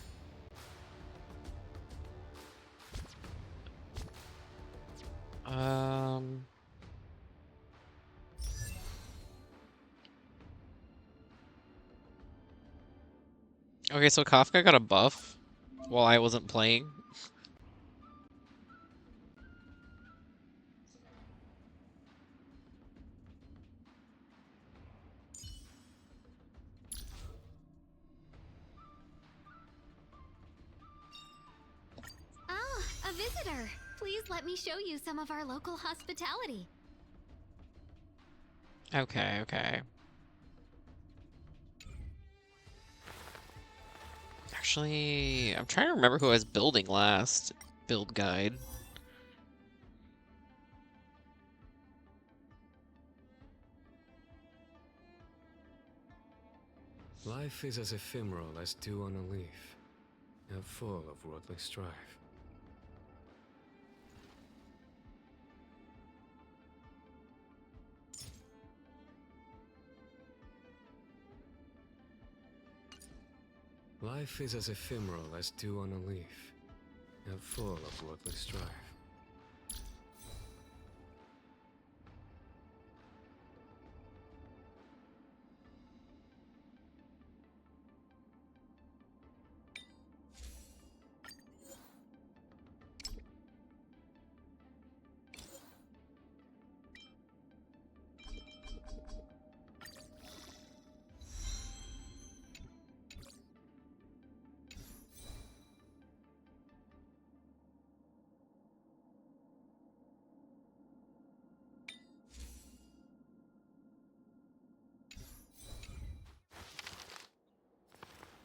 Okay, so Kafka got a buff while I wasn't playing. Ah, a visitor. Please let me show you some of our local hospitality. Okay, okay. Actually, I'm trying to remember who I was building last. Build guide. Life is as ephemeral as dew on a leaf, and full of worldly strife. Life is as ephemeral as dew on a leaf, and full of worldly strife.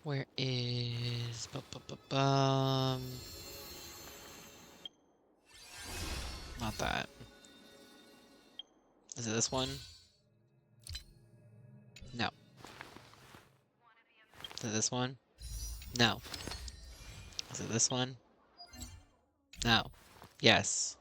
Where is... Not that. Is it this one? No. Is it this one? No. Is it this one? No. Yes.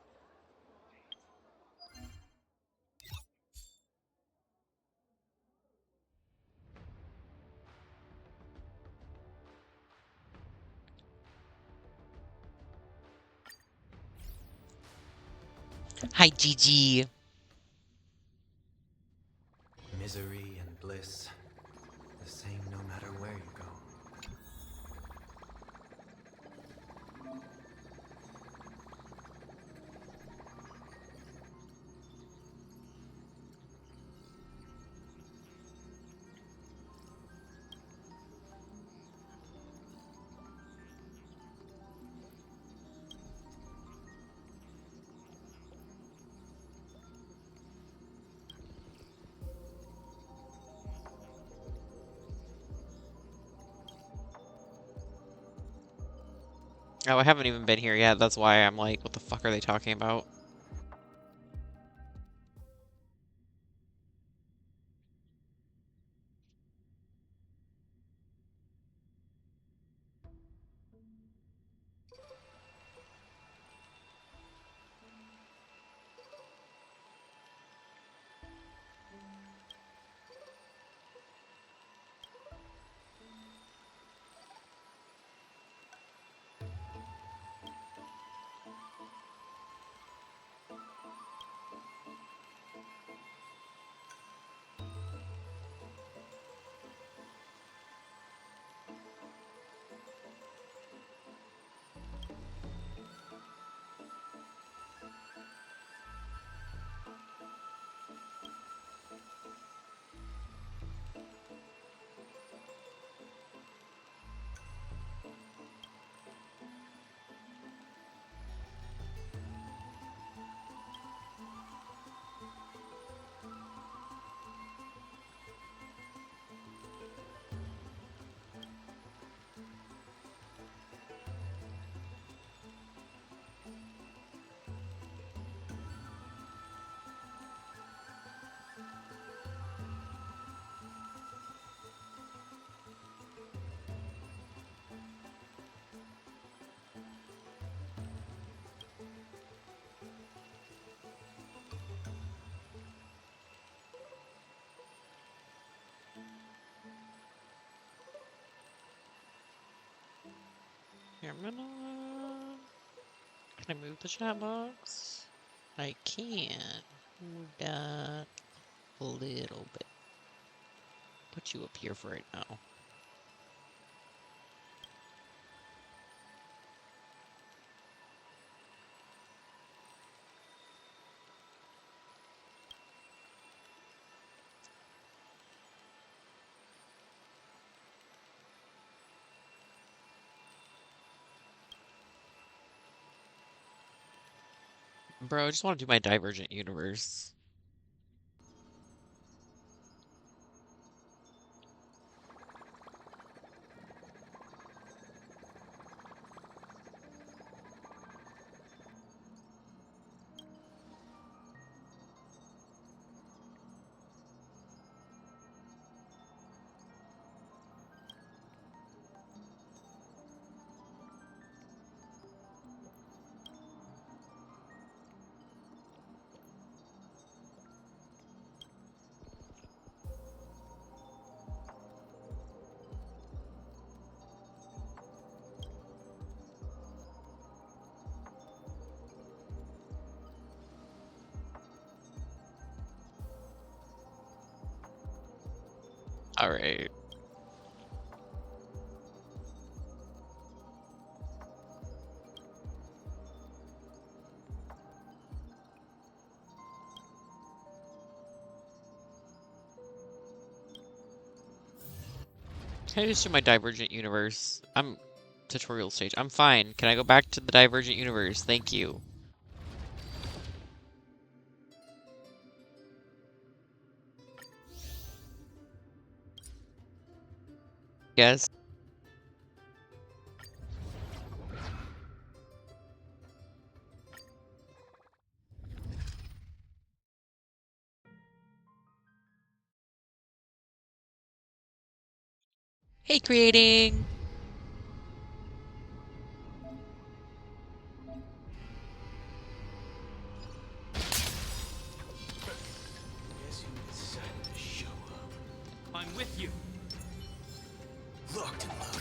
Hi, Gigi. Misery and bliss, the same no matter where you go. Oh, I haven't even been here yet. That's why I'm like, what the fuck are they talking about? Here, I'm gonna... Can I move the chat box? I can. Move that a little bit. Put you up here for right now. Bro, I just want to do my Divergent Universe. All right. Can I just do my Divergent Universe? I'm tutorial stage. I'm fine. Can I go back to the Divergent Universe? Thank you. Yes. Hey, creating. Guess who decided to show up? I'm with you. Locked and loaded.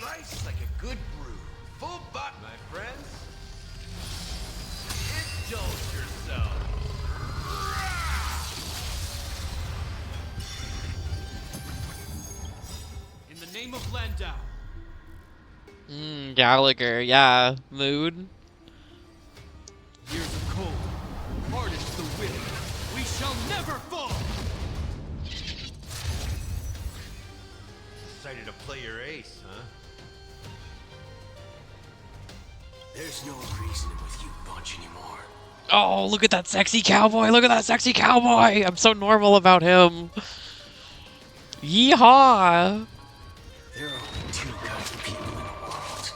Nice like a good brew. Full bot, my friends. Indulge yourself. In the name of Landau. Gallagher. Yeah. Mood. Years of cold. Hardest the will. We shall never fall. Decided to play your ace, huh? There's no reason with you bunch anymore. Oh, look at that sexy cowboy. Look at that sexy cowboy. I'm so normal about him. Yeehaw. There are only two kinds of people in the world.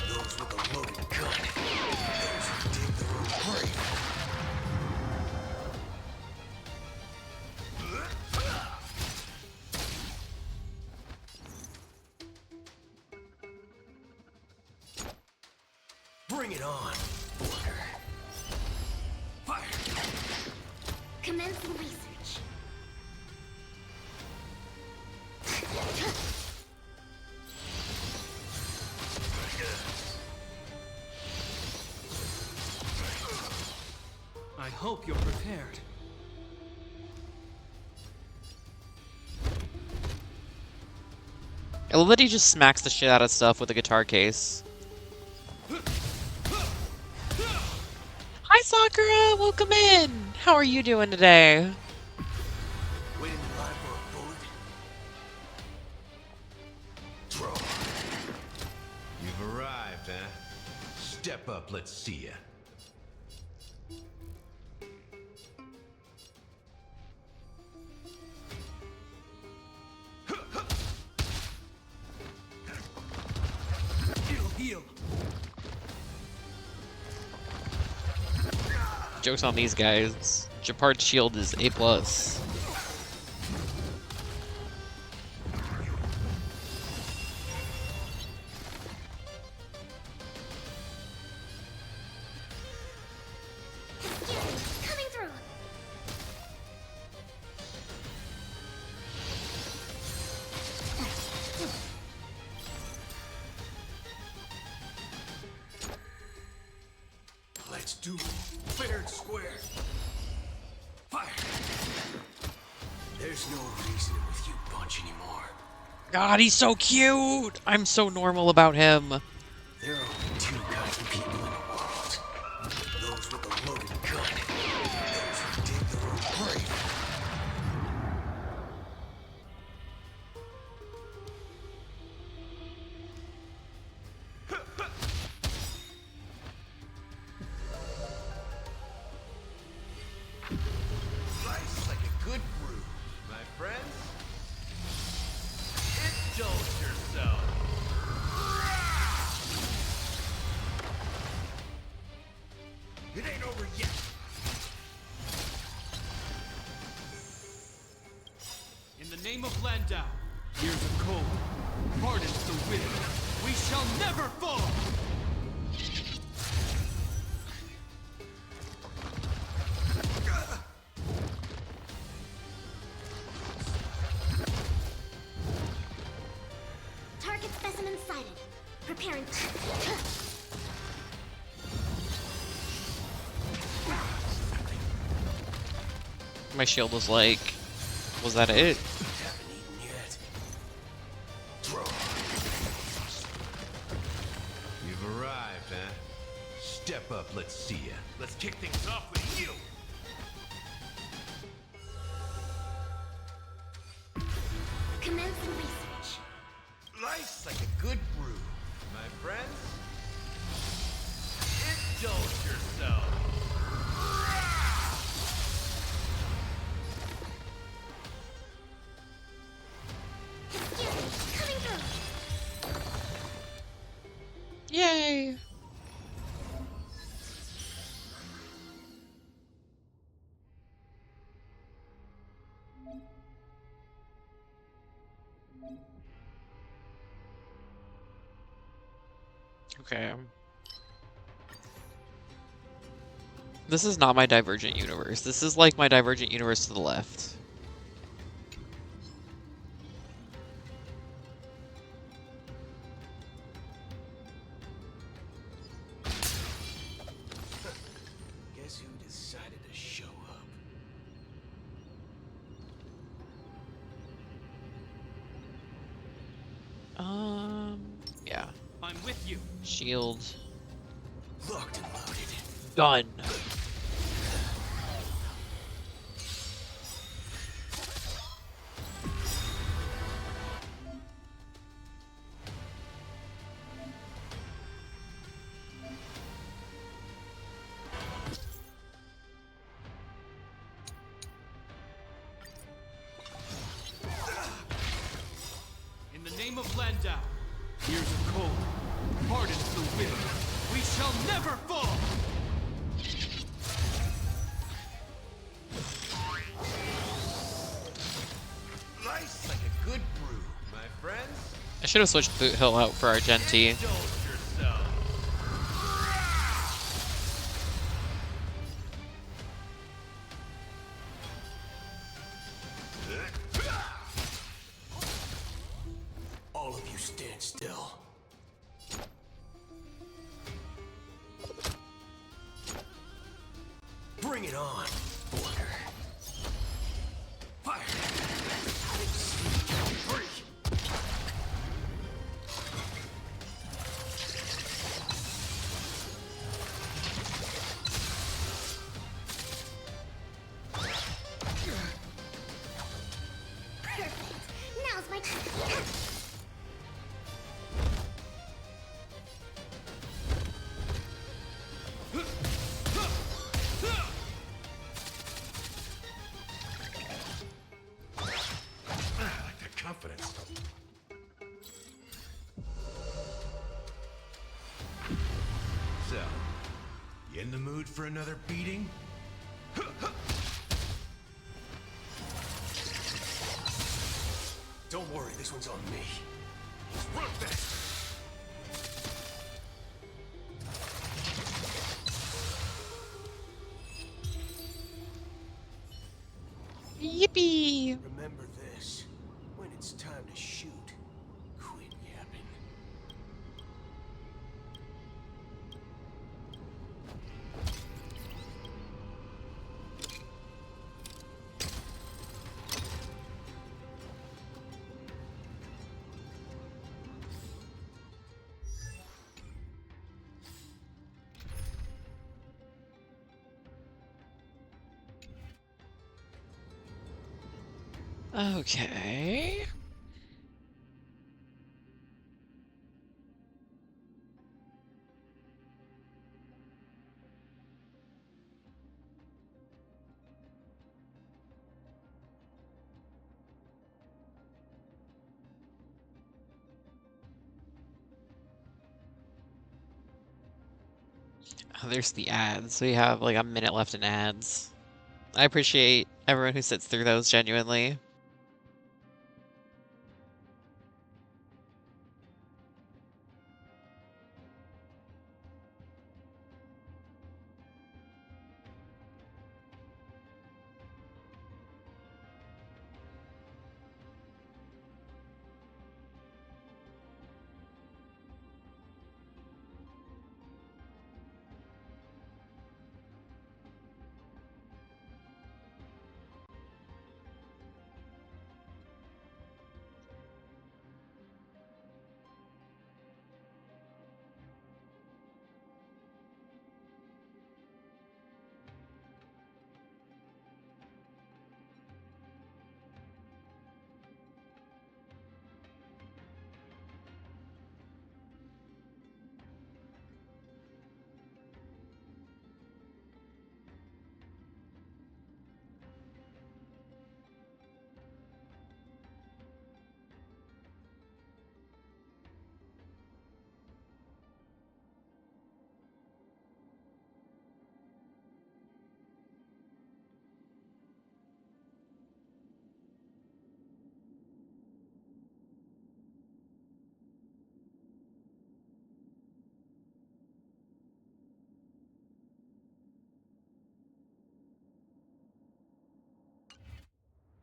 Those with a loaded gun. Those who dig their own grave. Bring it on. Order. Fire. Commencing research. I hope you're prepared. I love that he just smacks the shit out of stuff with a guitar case. Hi, Sakura! Welcome in! How are you doing today? Waiting in line for a bullet. Draw. You've arrived, huh? Step up, let's see ya. Heal, heal. Joke's on these guys. Japard's shield is A+. Coming through. Let's do it. Fair and square. Fire. There's no reason with you bunch anymore. God, he's so cute! I'm so normal about him. There are only two kinds of people in the world. Those with a loaded gun. Those who dig their own grave. Nice like a good brew, my friends. Indulge yourself. the name of Landau, here's a cold, hardens the wind. We shall never fall! Target specimen sighted. Preparing. My shield was like, was that it? Haven't eaten yet. Throw. You've arrived, huh? Step up, let's see ya. Let's kick things off with you. Commencing research. Life's like a good brew, my friends. Indulge yourself. Excuse me, coming through. Yay! Okay. This is not my Divergent universe. This is like my Divergent universe to the left. Guess who decided to show up? Yeah. I'm with you. Shield. Locked and loaded. Gun. In the name of Landau, here's a cold, hardens the wind. We shall never fall! Life's like a good brew, my friends. I should have switched Boot Hill out for Argenti. Indulge yourself. All of you stand still. Bring it on, Border. Fire! Free! Perfect. Now's my time. I like that confidence. So, you in the mood for another beating? Don't worry, this one's on me. Run fast. Yippee! Remember this. When it's time to shoot, quit yapping. Okay. Oh, there's the ads. We have like a minute left in ads. I appreciate everyone who sits through those genuinely.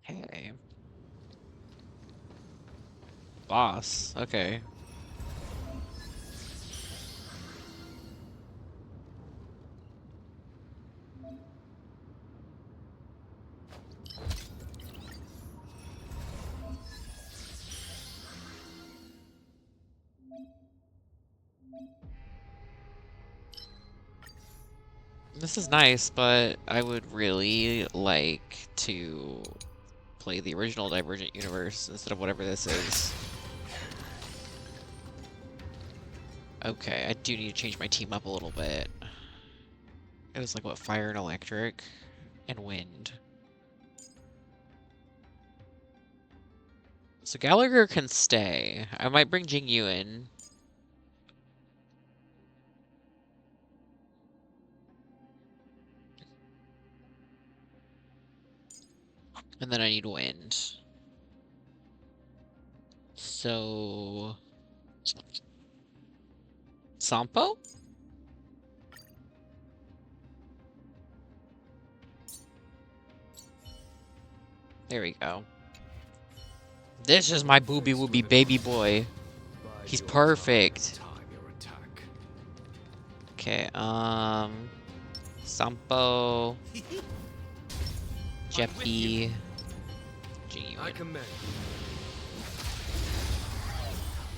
Okay. Boss. Okay. This is nice, but I would really like to play the original Divergent Universe instead of whatever this is. Okay, I do need to change my team up a little bit. It was like, what, fire and electric? And wind. So Gallagher can stay. I might bring Jing Yu in. And then I need wind. So... Sampo? There we go. This is my booby wooby baby boy. He's perfect. Okay, Sampo, Jeppy, I commend.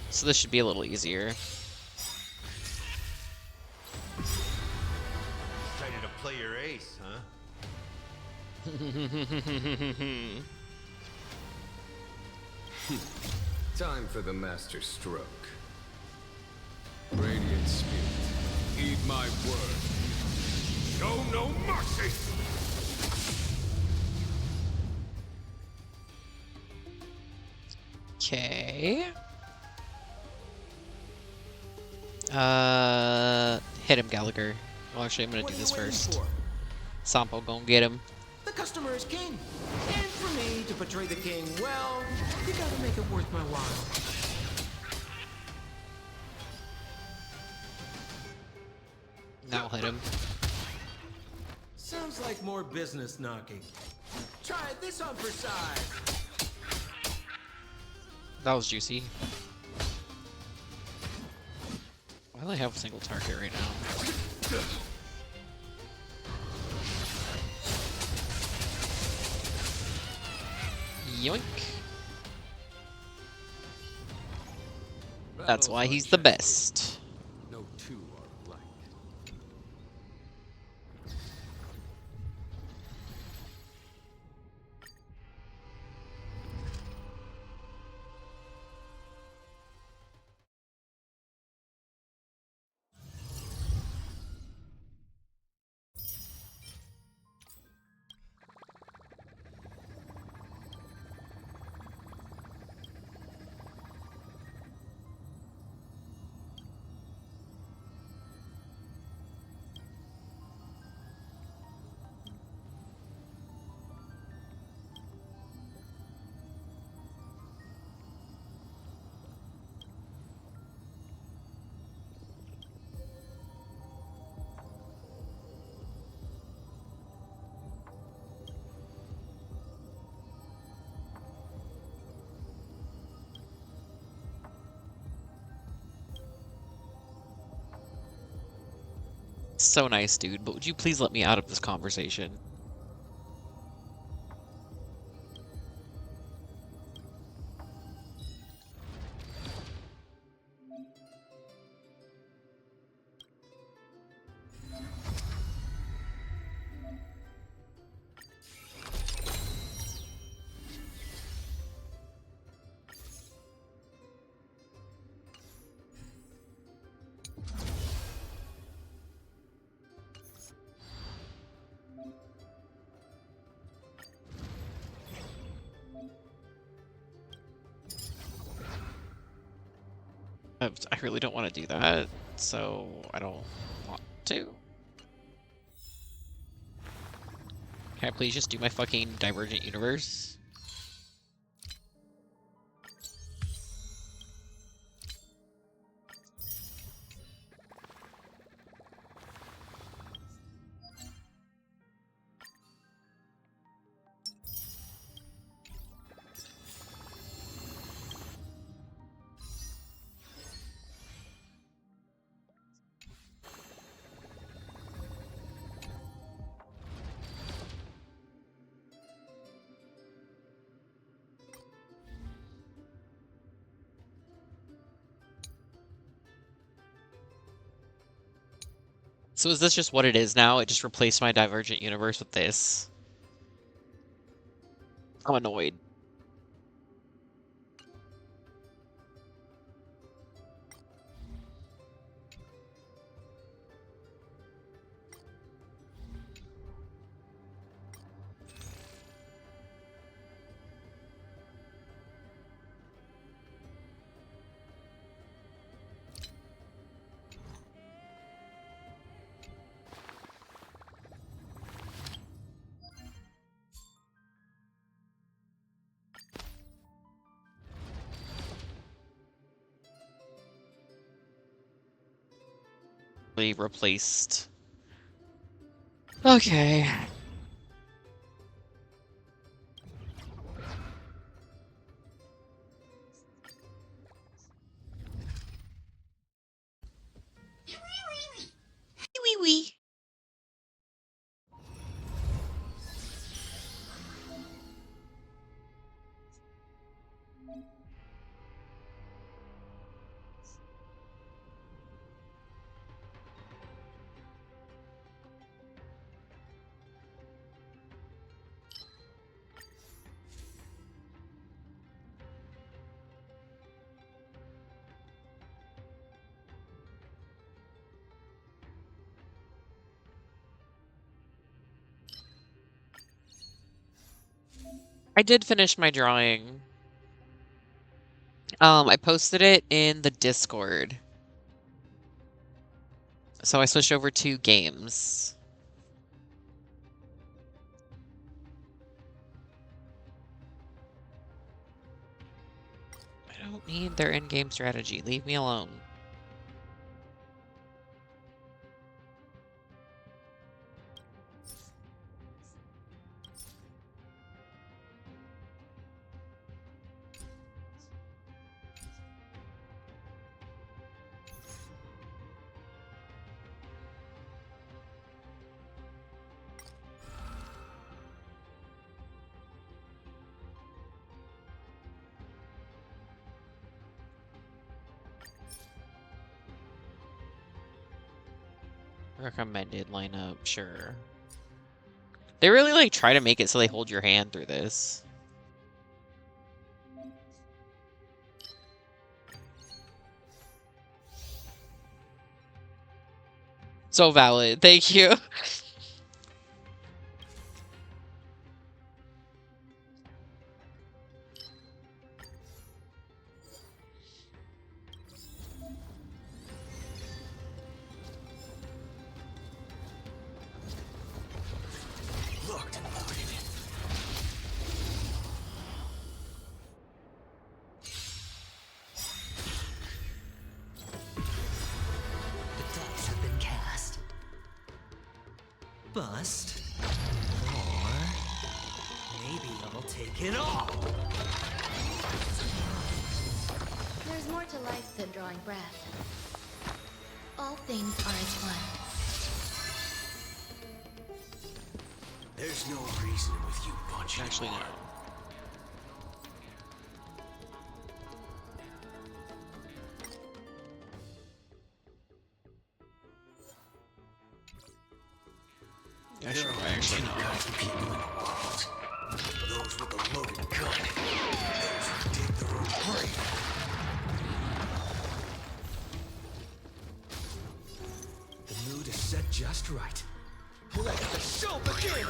So this should be a little easier. Excited to play your ace, huh? Time for the master stroke. Radiant spirit, heed my word. Show no mercy! Okay. Hit him, Gallagher. Well, actually, I'm gonna do this first. Sampo, go and get him. The customer is king. And for me to betray the king, well, you gotta make it worth my while. Now hit him. Sounds like more business knocking. Try this on for size. That was juicy. Why do I have a single target right now? Yoink. That's why he's the best. No two are alike. So nice, dude, but would you please let me out of this conversation? I really don't want to do that, so I don't want to. Can I please just do my fucking Divergent Universe? So is this just what it is now? It just replaced my Divergent Universe with this. I'm annoyed. Replaced. Okay. Wee wee. I did finish my drawing. I posted it in the Discord. So I switched over to games. I don't need their in-game strategy. Leave me alone. Recommended lineup, sure. They really like try to make it so they hold your hand through this. So valid. Thank you. Locked and loaded. The dice have been cast. Bust. Or maybe I'll take it all. There's more to life than drawing breath. All things are as one. There's no reason with you punching. Actually, no. Yeah, sure. Actually, no. People in the world. Those with a loaded gun. Those who dig their own grave. The mood is set just right. Let the show begin!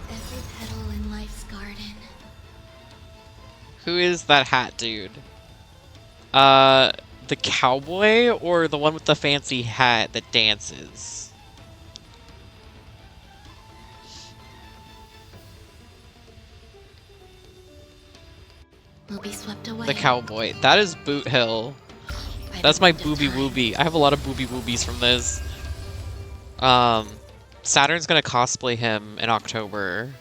Every petal in life's garden. Who is that hat dude? The cowboy or the one with the fancy hat that dances? Will be swept away. The cowboy. That is Boot Hill. That's my booby wooby. I have a lot of booby woobies from this. Saturn's gonna cosplay him in October.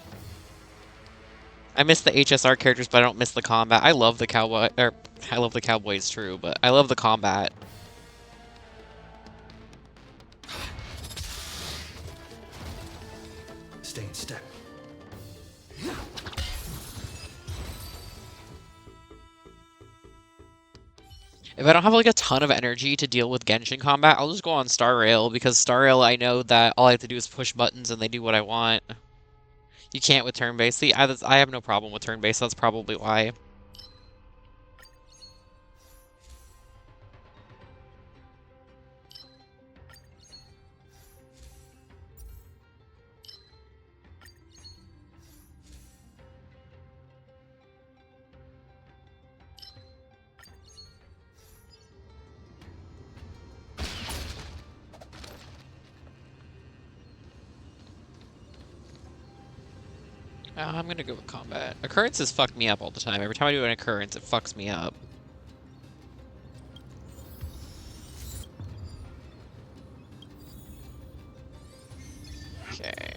I miss the HSR characters, but I don't miss the combat. I love the cowboy, or I love the cowboys, true, but I love the combat. Stay in step. If I don't have like a ton of energy to deal with Genshin combat, I'll just go on Star Rail, because Star Rail I know that all I have to do is push buttons and they do what I want. You can't with turn-based. See, I have no problem with turn-based, that's probably why. I'm gonna go with combat. Occurrences fuck me up all the time. Every time I do an occurrence, it fucks me up. Okay.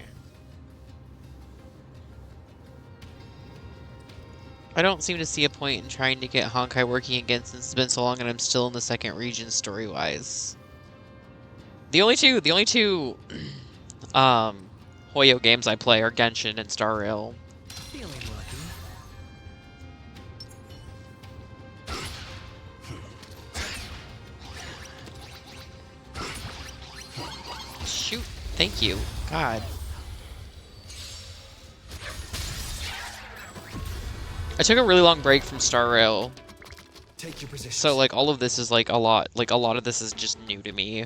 I don't seem to see a point in trying to get Honkai working again since it's been so long and I'm still in the second region story-wise. The only two Hoyo games I play are Genshin and Star Rail. Feeling lucky. Shoot, thank you. God. I took a really long break from Star Rail. Take your position. So like all of this is like a lot of this is just new to me.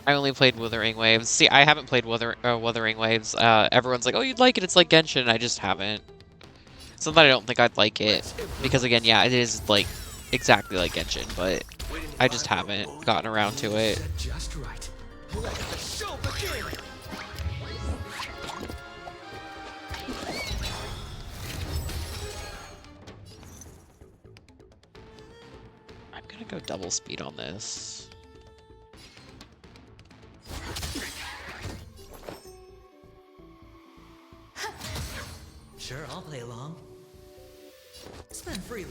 I only played Wuthering Waves. See, I haven't played Wuthering Waves. Everyone's like, oh, you'd like it, it's like Genshin. I just haven't. It's not that I don't think I'd like it. Because again, yeah, it is like exactly like Genshin, but I just haven't gotten around to it. Just right. Let the show begin. I'm gonna go double speed on this. Sure, I'll play along. Spend freely.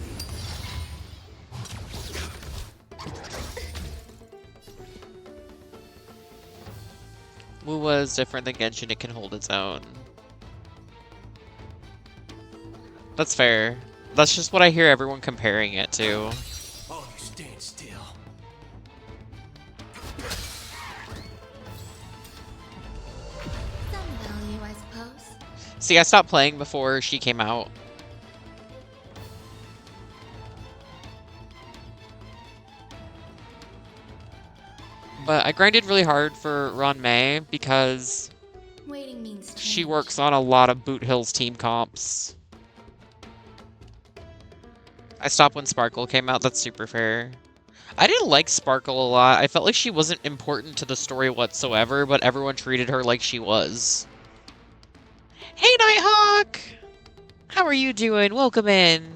Wuwa is different than Genshin, it can hold its own. That's fair. That's just what I hear everyone comparing it to. Oh, you stand still. Some value, I suppose. See, I stopped playing before she came out. But I grinded really hard for Ron May because Waiting means she change. works on a lot of Boot Hill's team comps. I stopped when Sparkle came out, that's super fair. I didn't like Sparkle a lot. I felt like she wasn't important to the story whatsoever, but everyone treated her like she was. Hey, Nighthawk! How are you doing? Welcome in.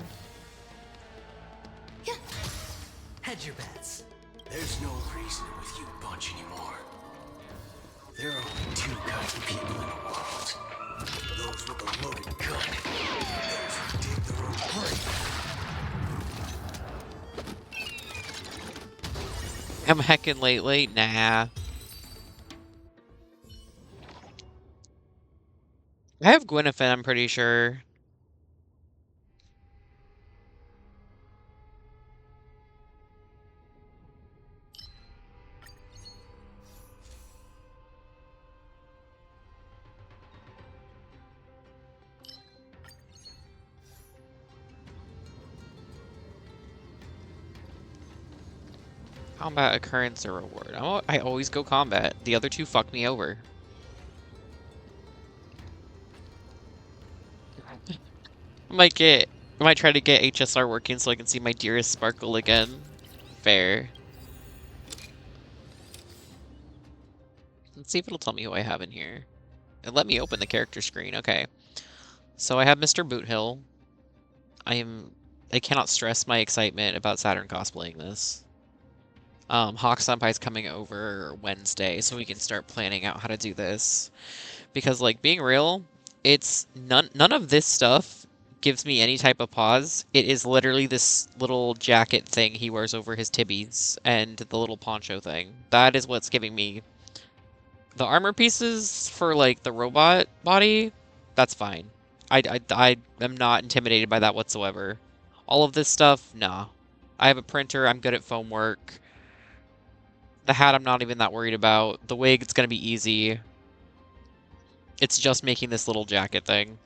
Hedge your bets. There's no reason with you bunch anymore. There are only two kinds of people in the world. Those with a loaded gun. Those who dig their own grave. I'm heckin' late. Nah. I have Gwyneth, I'm pretty sure. Combat, occurrence, or reward. I always go combat. The other two fuck me over. I might try to get HSR working so I can see my dearest Sparkle again. Fair. Let's see if it'll tell me who I have in here. And let me open the character screen. Okay. So I have Mr. Boothill. I cannot stress my excitement about Saturn cosplaying this. Hawk Senpai's coming over Wednesday, so we can start planning out how to do this. Because, like, being real, it's none of this stuff gives me any type of pause. It is literally this little jacket thing he wears over his tibbies and the little poncho thing. That is what's giving me the armor pieces for, like, the robot body. That's fine. I am not intimidated by that whatsoever. All of this stuff, nah. I have a printer. I'm good at foam work. The hat I'm not even that worried about. The wig, it's going to be easy. It's just making this little jacket thing.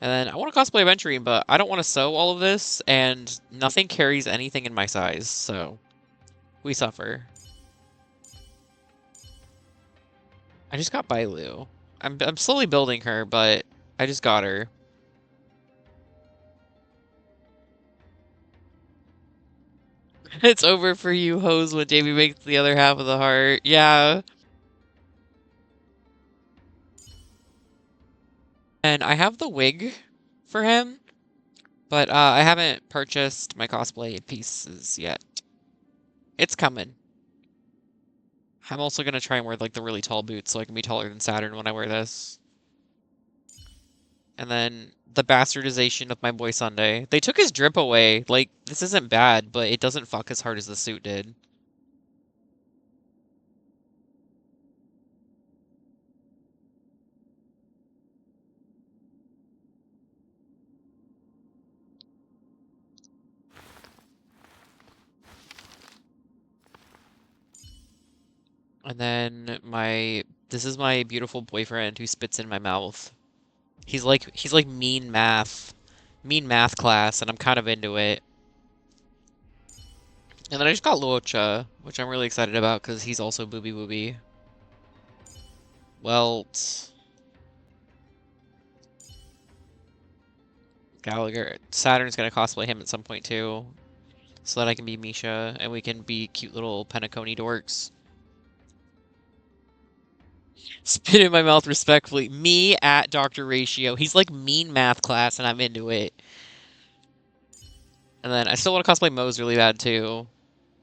And then I want to cosplay Aventurine, but I don't want to sew all of this, and nothing carries anything in my size, so we suffer. I just got Bailu. I'm slowly building her, but I just got her. It's over for you, hoes, when Davey makes the other half of the heart. Yeah. And I have the wig for him, but I haven't purchased my cosplay pieces yet. It's coming. I'm also going to try and wear like the really tall boots so I can be taller than Saturn when I wear this. And then the bastardization of my boy Sunday. They took his drip away. Like, this isn't bad, but it doesn't fuck as hard as the suit did. And then this is my beautiful boyfriend who spits in my mouth. He's like mean math class, and I'm kind of into it. And then I just got Luocha, which I'm really excited about because he's also booby booby. Welt. Gallagher. Saturn's gonna cosplay him at some point too, so that I can be Misha and we can be cute little Penacony dorks. Spit in my mouth respectfully. Me at Dr. Ratio. He's like mean math class, and I'm into it. And then I still want to cosplay Mose really bad too,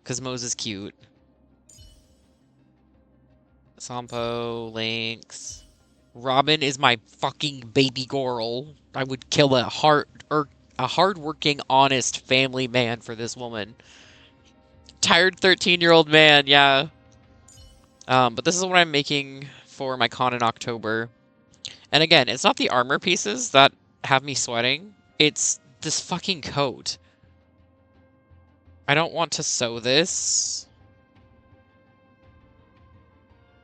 because Mose is cute. Sampo, Lynx. Robin is my fucking baby girl. I would kill a hardworking, honest family man for this woman. Tired 13-year-old man, yeah. But this is what I'm making for my con in October. And again, it's not the armor pieces that have me sweating. It's this fucking coat. I don't want to sew this.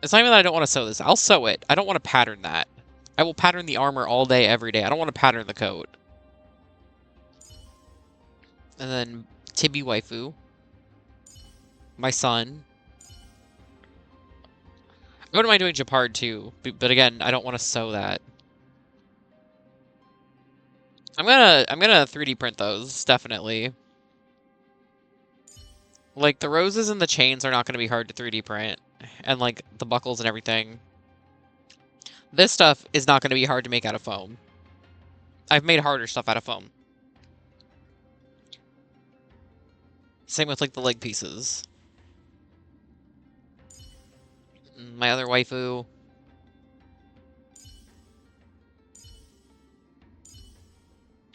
It's not even that I don't want to sew this. I'll sew it. I don't want to pattern that. I will pattern the armor all day, every day. I don't want to pattern the coat. And then Tibi Waifu. My son. I wouldn't mind doing Japard too, but again, I don't want to sew that. I'm gonna 3D print those, definitely. Like, the roses and the chains are not gonna be hard to 3D print. And, like, the buckles and everything. This stuff is not gonna be hard to make out of foam. I've made harder stuff out of foam. Same with, like, the leg pieces. My other waifu.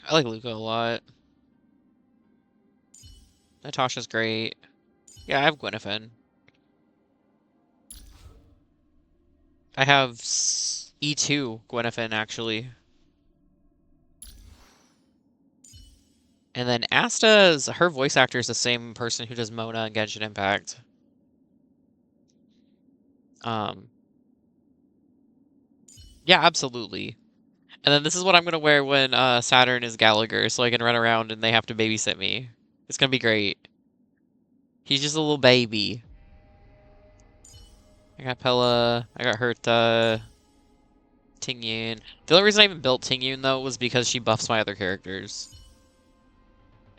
I like Luca a lot. Natasha's great. Yeah, I have Gwenifin. I have E2 Gwenifin, actually. And then Asta's, her voice actor is the same person who does Mona in Genshin Impact. Yeah, absolutely. And then this is what I'm going to wear when Saturn is Gallagher, so I can run around and they have to babysit me. It's going to be great. He's just a little baby. I got Pella, I got Herta, Tingyun. The only reason I even built Tingyun, though, was because she buffs my other characters.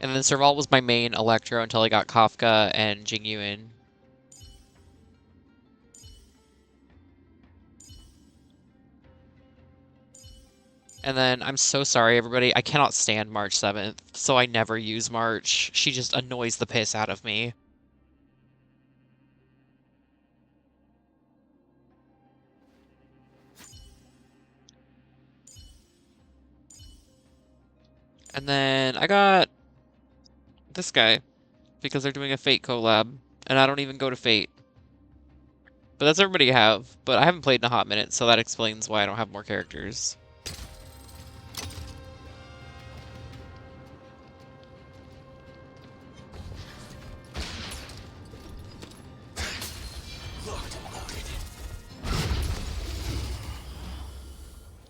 And then Serval was my main Electro until I got Kafka and Jingyuin. And then, I'm so sorry, everybody. I cannot stand March 7th, so I never use March. She just annoys the piss out of me. And then I got this guy because they're doing a Fate collab, and I don't even go to Fate. But that's everybody I have, but I haven't played in a hot minute, so that explains why I don't have more characters.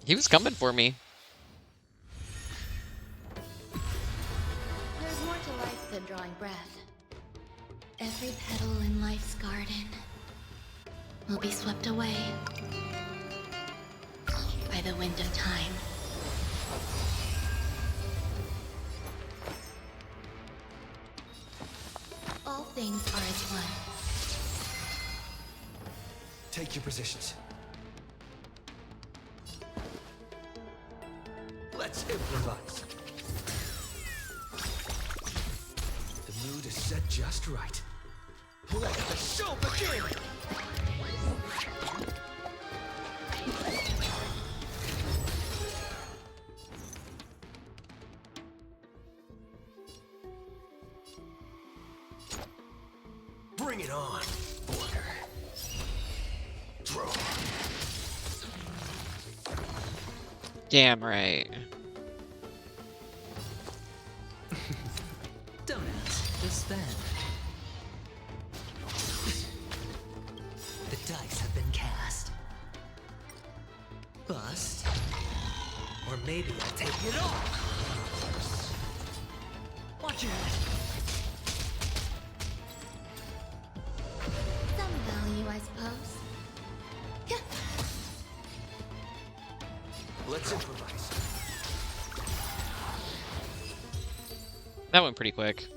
He was coming for me. There's more to life than drawing breath. Every petal in life's garden will be swept away by the wind of time. All things are as one. Take your positions. Let's improvise. The mood is set just right. Let the show begin! Bring it on, order. Draw. Damn right. Don't ask, just spend. The dice have been cast. Bust. Or maybe I'll take it all. Watch your head. Some value, I suppose. Let's improvise. That went pretty quick.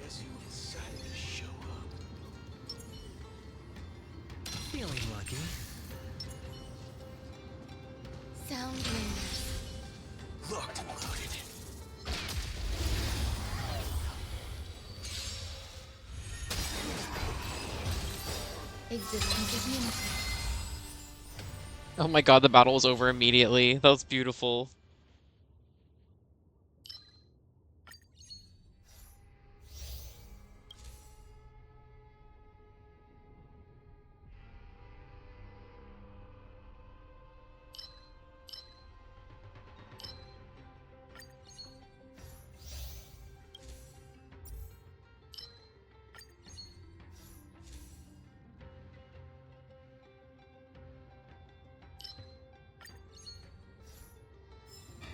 Guess you decided to show up. Feeling lucky. Sound lingers. Locked and loaded. Existence is unity. Oh my god, the battle was over immediately. That was beautiful.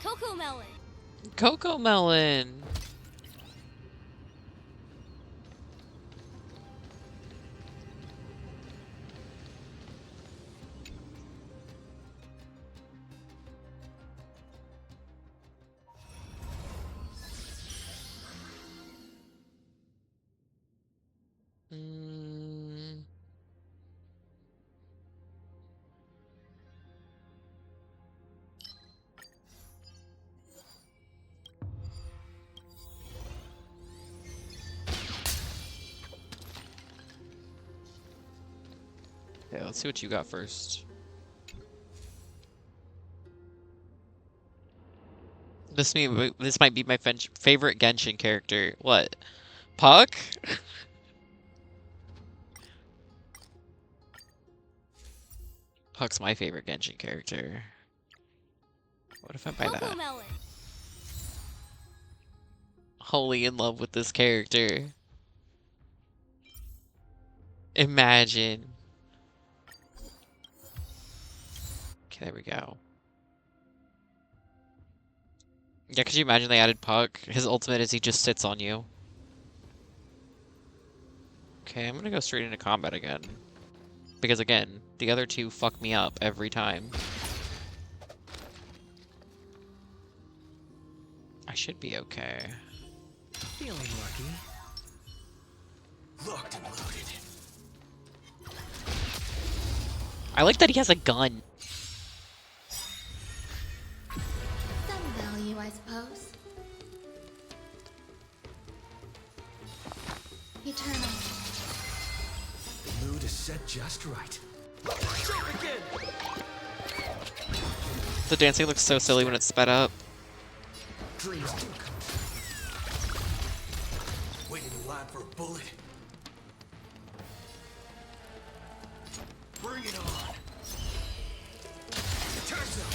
Cocoa melon. Cocoa melon. Mm. Okay, let's see what you got first. This might be my favorite Genshin character. What? Puck? Puck's my favorite Genshin character. What if I buy Cocoa that? melon. Wholly in love with this character. Imagine. Okay, there we go. Yeah, could you imagine they added Puck? His ultimate is he just sits on you. Okay, I'm gonna go straight into combat again. Because again, the other two fuck me up every time. I should be okay. Feeling lucky. Locked and loaded. I like that he has a gun. Some value, I suppose. Eternal. The mood is set just right. Jump again! The dancing looks so silly when it's sped up. Dreams do come true. Waiting in line for a bullet. Bring it on. Turns up.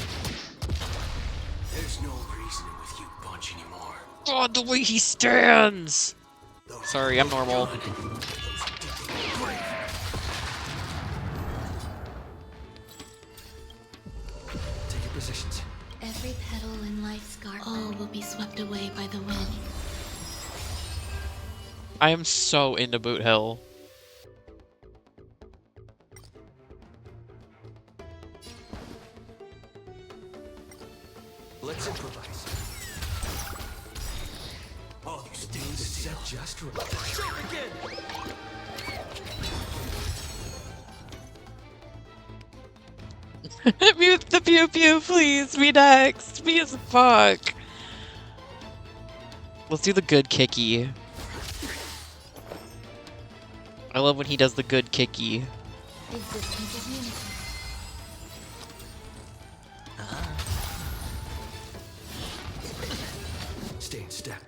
There's no reasoning with you bunch anymore. God, the way he stands! Sorry, I'm normal. Take your positions. Every petal in life's garden, all will be swept away by the wind. I am so into Boot Hill. Let's improvise. All you stay set just right. Jump again! Mute the pew pew, please. Me next. Me as fuck. Let's do the good kicky. I love when he does the good kicky. Existence is unity. Stay in step.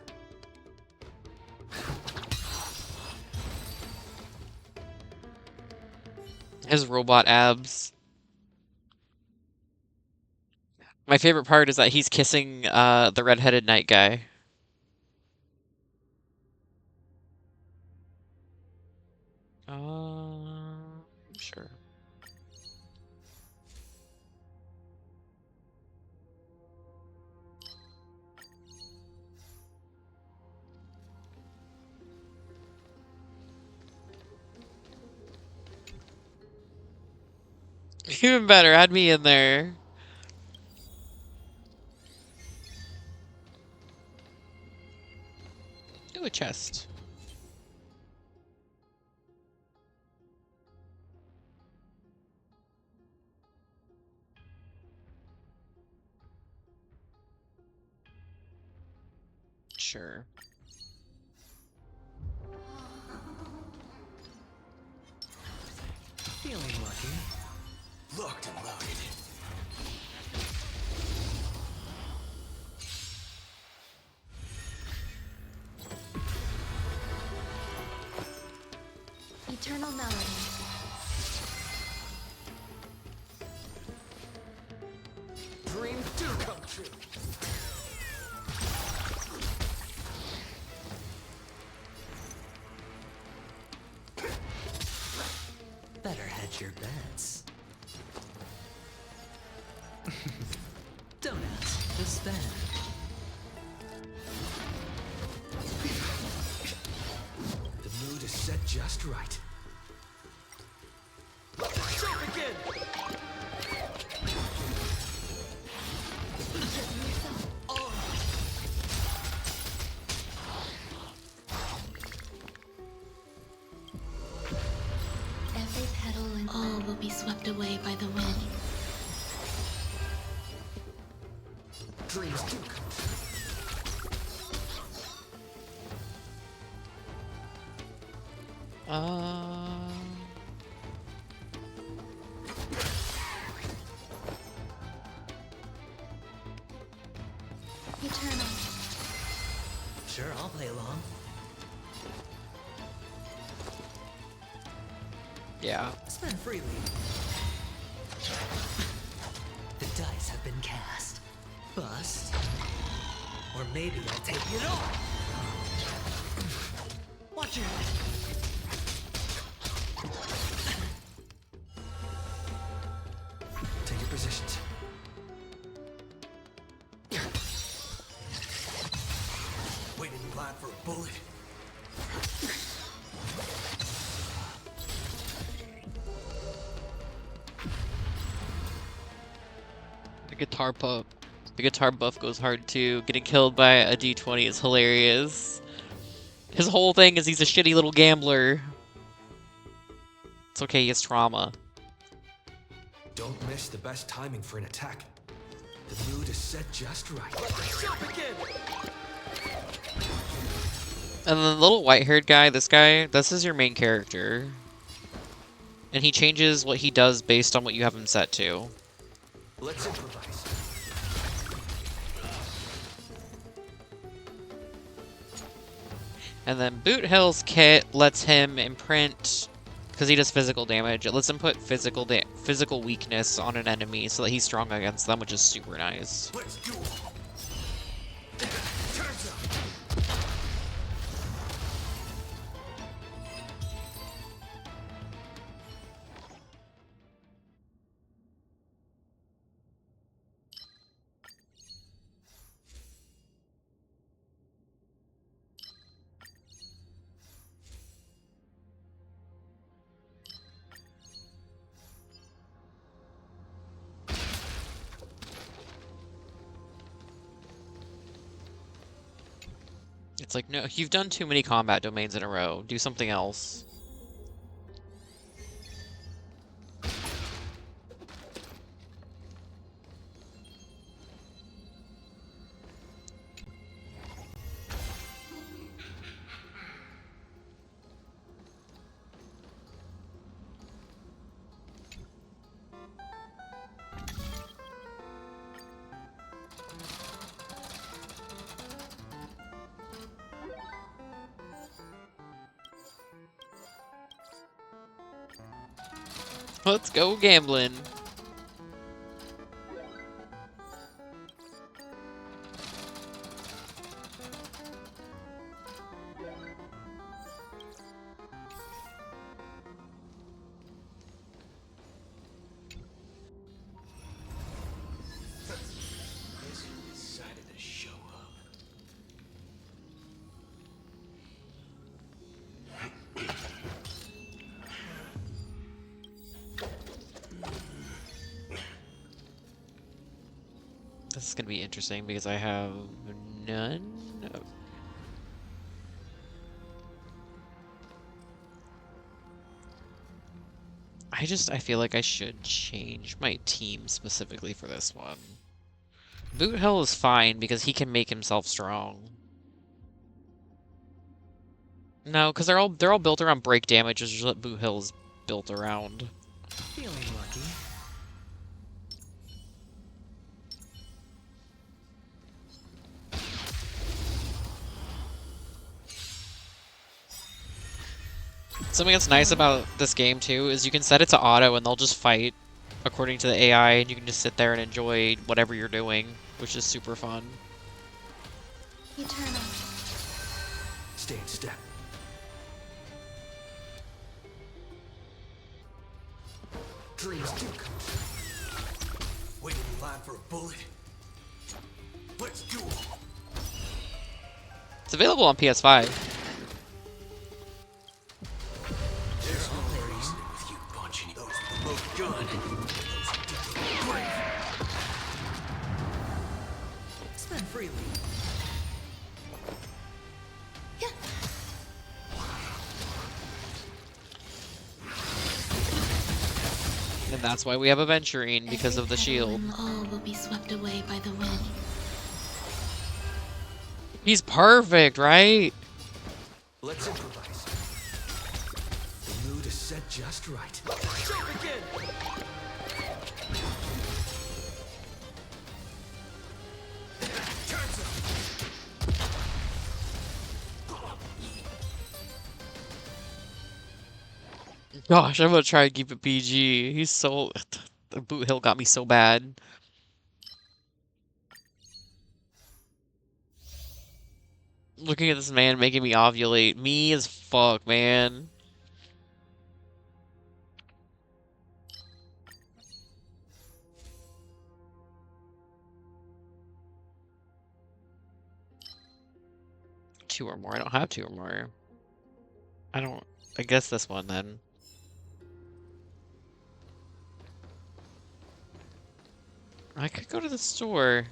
His robot abs. My favorite part is that he's kissing the redheaded knight guy. Sure. Even better, add me in there. Do a chest. Sure. Feeling lucky. Locked and loaded. Eternal melody. Dreams do come true. Better hedge your bets. Don't ask, just spend. The mood is set just right. Jump again! Every petal and all will be swept away by the wind. Dreams do come Eternal. Sure, I'll play along. Yeah. Spend freely. The dice have been cast. Bust. Or maybe I'll take it all. Watch your head. Take your positions. Waiting in line for a bullet. Guitar buff. The guitar buff goes hard too. Getting killed by a D20 is hilarious. His whole thing is he's a shitty little gambler. It's okay, he has trauma. Don't miss the best timing for an attack. The mood is set just right. And then the little white-haired guy, this is your main character. And he changes what he does based on what you have him set to. Let's improvise. And then Boot Hill's kit lets him imprint, because he does physical damage, it lets him put physical weakness on an enemy so that he's strong against them, which is super nice. Let's do it. It's like, no, you've done too many combat domains in a row. Do something else. Let's go gambling. Guess who decided to show up? This is gonna be interesting because I have none. I feel like I should change my team specifically for this one. Boot Hill is fine because he can make himself strong. No, because they're all built around break damage, which is what Boot Hill is built around. Feeling lucky. Something that's nice about this game too is you can set it to auto and they'll just fight according to the AI and you can just sit there and enjoy whatever you're doing, which is super fun. Eternal. Stay in step. Dreams do come true. Waiting in line for a bullet. Let's do it. It's available on PS5. There's no reason with you punching those with the loaded gun. Those who dig the grave. Spend freely. And that's why we have Aventurine, because of the shield. All will be swept away by the wind. He's perfect, right? Let's improvise. The mood is set just right. Jump again! Gosh, I'm gonna try and keep it PG. He's so... The Boot Hill got me so bad. Looking at this man making me ovulate. Me as fuck, man. Two or more. I don't have two or more. I guess this one then. I could go to the store.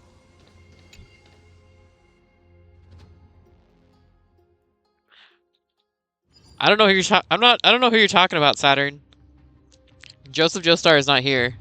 I don't know who you're I don't know who you're talking about, Saturn. Joseph Joestar is not here.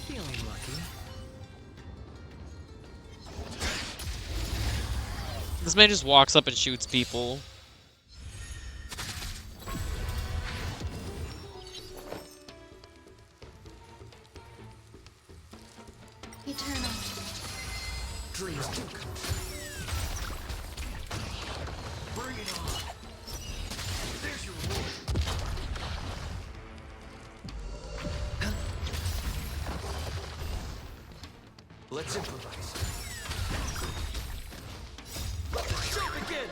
Feeling lucky. This man just walks up and shoots people. Eternal. Dreams do come. Bring it on. There's your reward. Let's improvise. Jump again!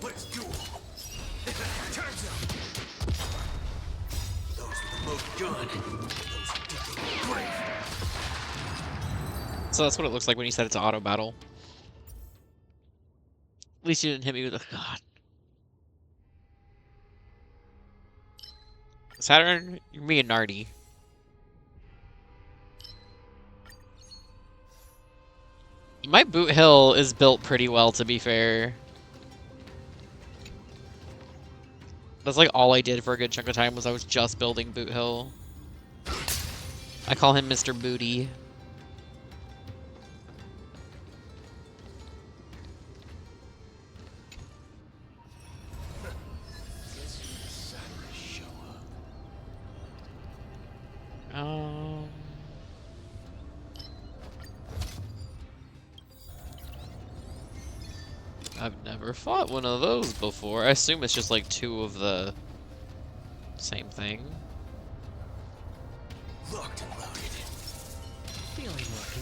But it's dual. Time's up. Those with the loaded gun. Those who dig their own grave. So that's what it looks like when you said it's an auto battle. At least you didn't hit me with a god. Saturn, you're me and Nardi. My boot hill is built pretty well, to be fair. That's like all I did for a good chunk of time was I was just building boot hill. I call him Mr. Booty. Guess you decided to show up. I've never fought one of those before. I assume it's just like two of the same thing. Locked and loaded. Feeling lucky.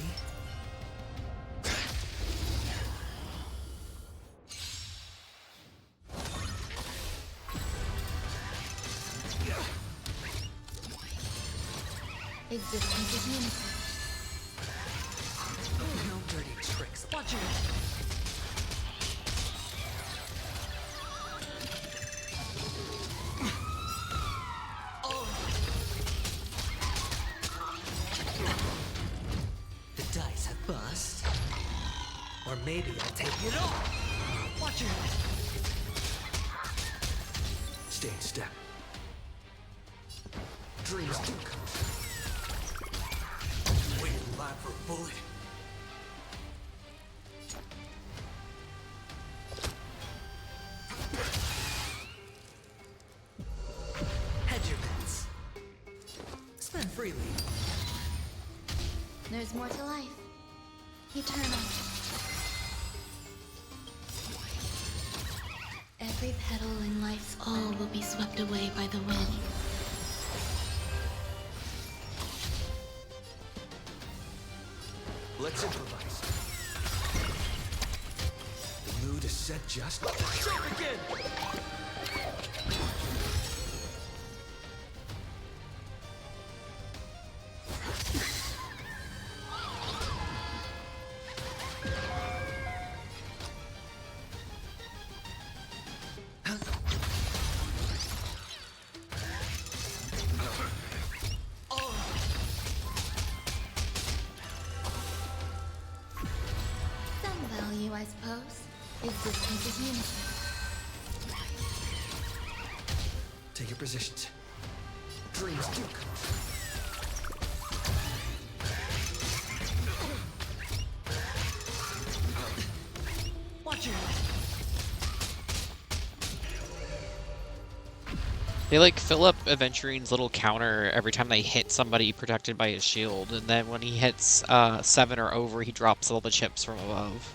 Existence is unity. No dirty tricks. Watch it. The dice have bust. Or maybe I'll take it off. Watch it. Stay in step. Dreams do come. Waiting live for a bullet. Hedge your bets. Spend freely. There's more to life. Eternal. Every petal in life's all will be swept away by the wind. Let's improvise. The mood is set just. Jump again! Some value, I suppose. Existence is unity. Take your positions. Dreams do come true. Watch your head. They like fill up Aventurine's little counter every time they hit somebody protected by his shield, and then when he hits 7 or over, he drops all the chips from above.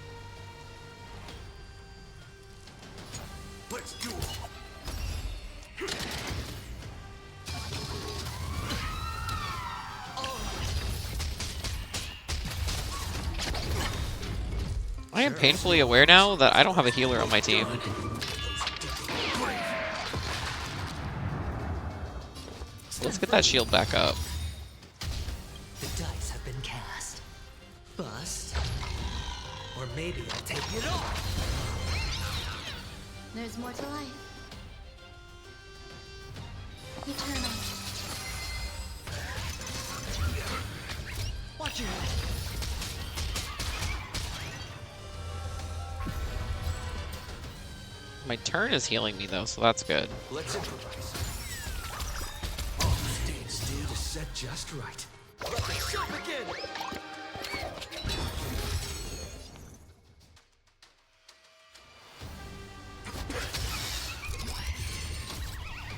Let's do it. I am painfully aware now that I don't have a healer on my team. So let's get that shield back up. The dice have been cast. Bust. Or maybe I'll take it off. There's more to life. Eternal. Watch your head. My turn is healing me though, so that's good. Let's improvise. Oh, staying still is set just right. Let the show begin!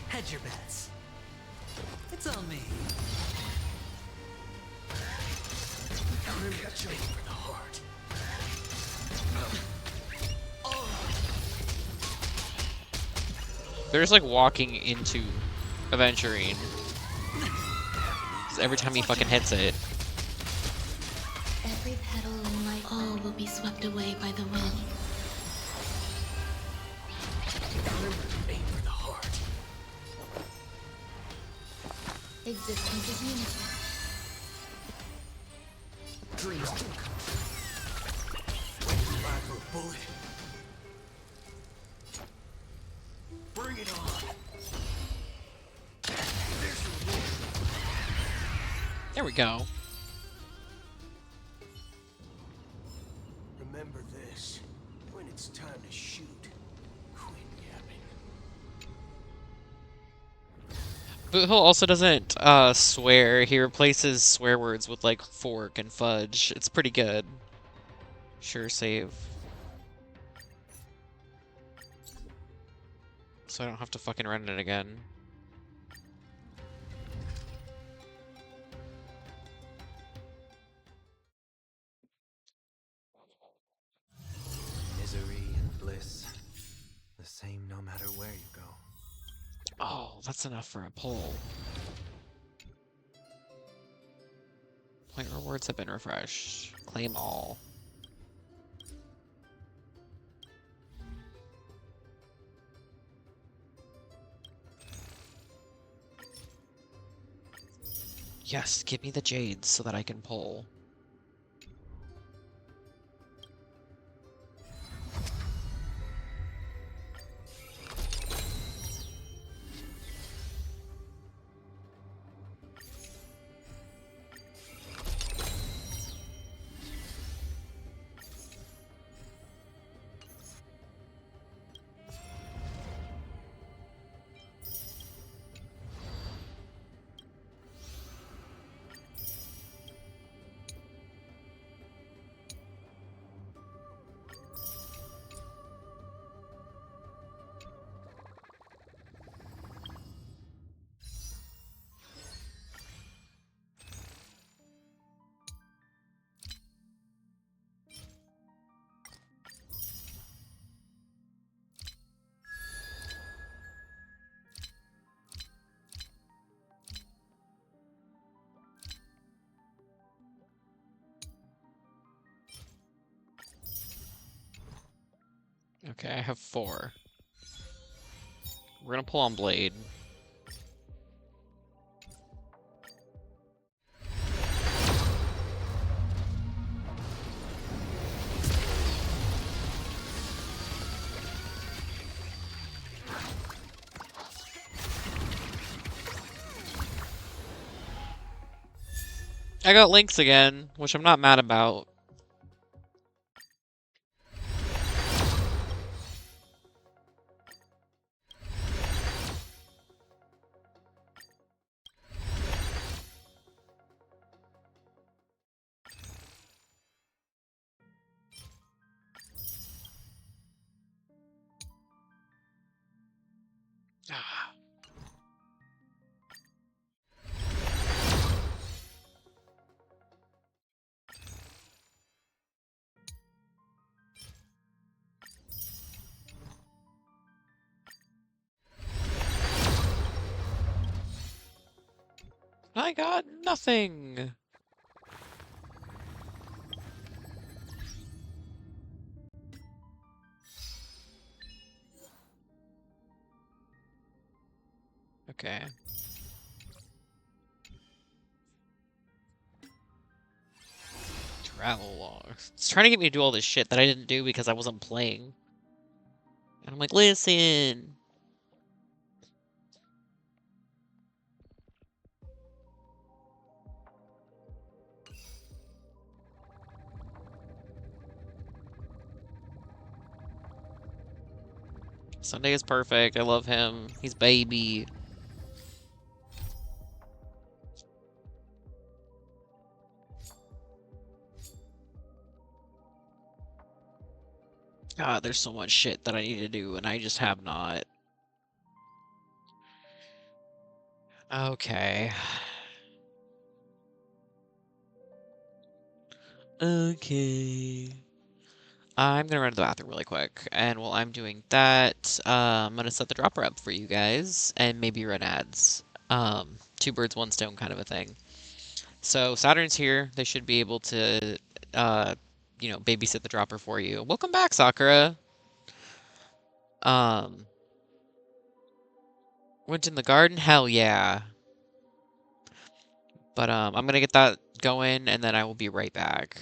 Hedge your bets. It's on me. Catch me for the heart. They're just like walking into Aventurine. 'Cause every time he fucking hits it. Every petal in life, all will be swept away by the wind. Remember to aim for the heart. Existence is unity. Dreams do come true. When you lie for a bullet, bring it on. There's your reward. There we go. Remember this. When it's time to shoot, quit yapping. Doodle also doesn't swear. He replaces swear words with like fork and fudge. It's pretty good. Sure save. So I don't have to fucking run it again. Misery and bliss. The same no matter where you go. Oh, that's enough for a pull. Point rewards have been refreshed. Claim all. Yes, give me the jades so that I can pull. Okay, I have 4. We're gonna pull on Blade. I got links again, which I'm not mad about. I got nothing. Okay. Travel logs. It's trying to get me to do all this shit that I didn't do because I wasn't playing. And I'm like, listen. Sunday is perfect. I love him. He's baby. God, there's so much shit that I need to do, and I just have not. Okay. Okay. I'm gonna run to the bathroom really quick, and while I'm doing that, I'm gonna set the dropper up for you guys, and maybe run ads. Two birds, one stone kind of a thing. So Saturn's here. They should be able to, uh, babysit the dropper for you. Welcome back, Sakura. Um, went in the garden? Hell yeah. But I'm gonna get that going, and then I will be right back.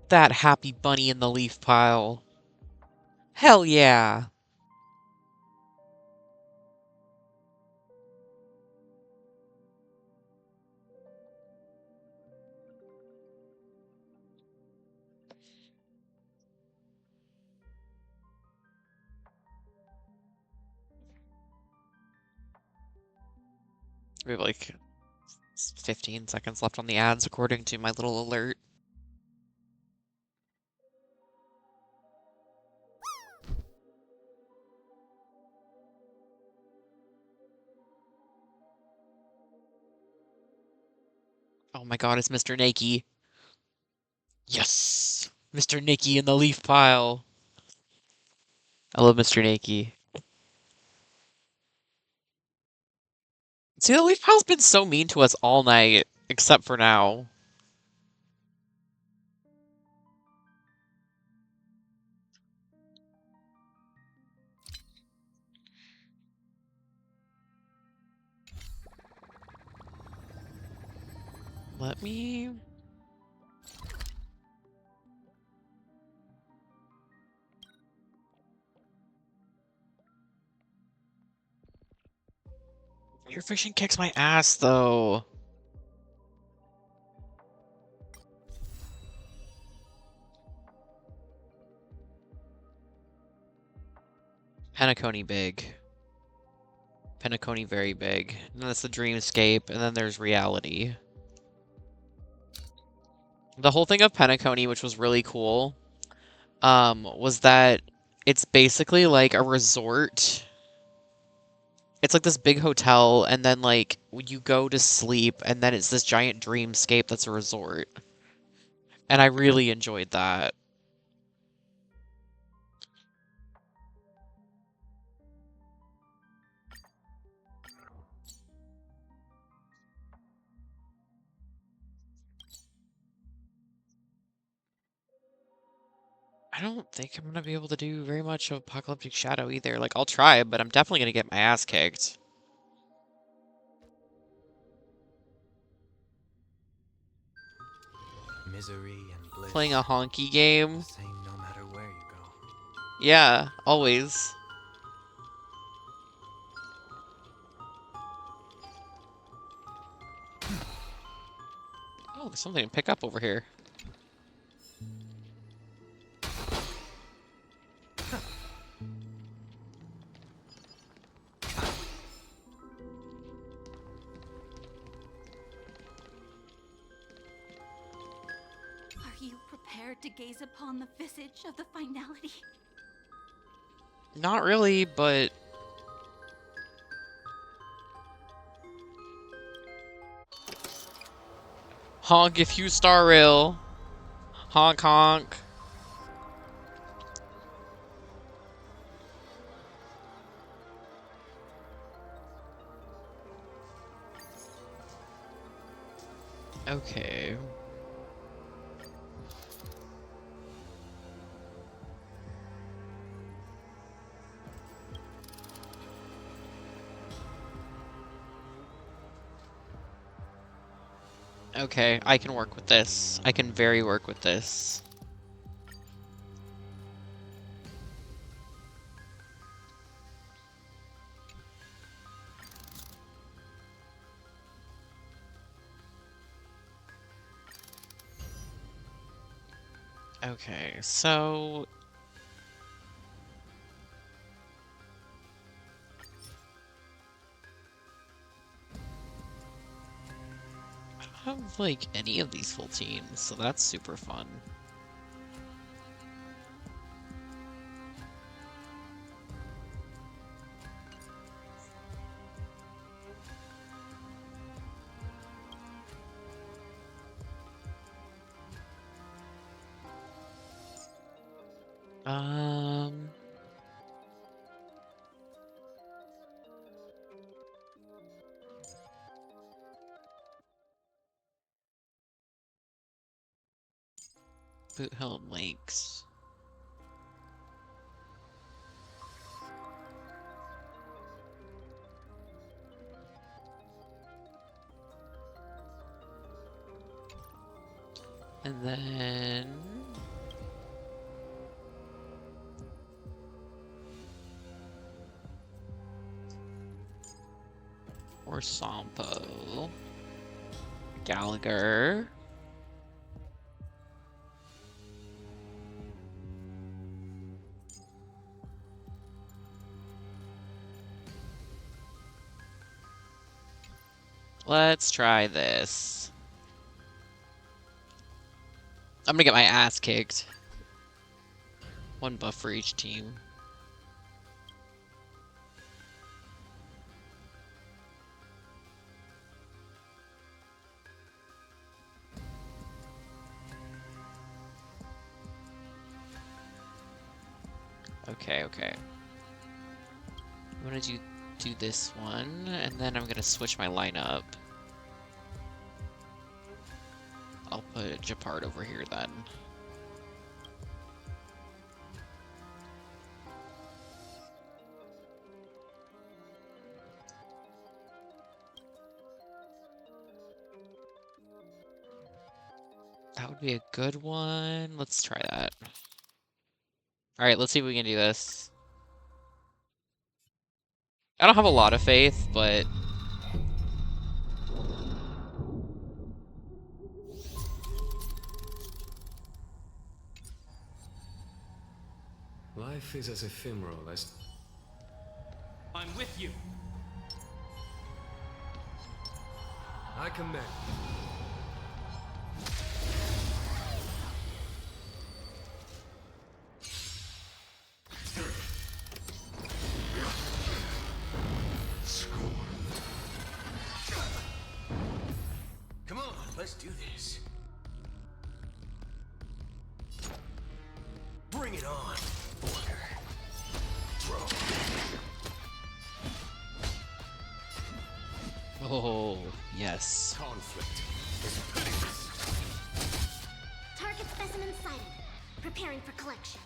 That happy bunny in the leaf pile. Hell yeah. We have like 15 seconds left on the ads according to my little alert. Oh my god, it's Mr. Nakey. Yes! Mr. Nakey in the leaf pile. I love Mr. Nakey. See, the leaf pile's been so mean to us all night, except for now. Let me... Your fishing kicks my ass, though. Penacony big. Penacony very big. And then that's the dreamscape, and then there's reality. The whole thing of Penacony, which was really cool, was that it's basically like a resort. It's like this big hotel, and then like you go to sleep, and then it's this giant dreamscape that's a resort. And I really enjoyed that. I don't think I'm gonna be able to do very much of Apocalyptic Shadow either. Like, I'll try, but I'm definitely gonna get my ass kicked. Misery and bliss. Playing a honky game. The same no matter where you go. Yeah, always. Oh, there's something to pick up over here. Are you prepared to gaze upon the visage of the finality? Not really, but... Honk if you star rail. Honk honk. Okay. Okay, I can work with this. I can very work with this. Okay, so... I don't have, like, any of these full teams, so that's super fun. Um... Boot Hill Lakes. And then... Or Sampo. Gallagher. Let's try this. I'm gonna get my ass kicked. One buff for each team. Okay, okay. I'm gonna do this one, and then I'm gonna switch my lineup. I'll put Japard over here then. That would be a good one. Let's try that. Alright, let's see if we can do this. I don't have a lot of faith, but... Life is as ephemeral as... I'm with you. I command. Come on, let's do this. Bring it on, Border. Throw. Oh, yes. Conflict is pitiless. Target specimen sighted. Preparing for collection.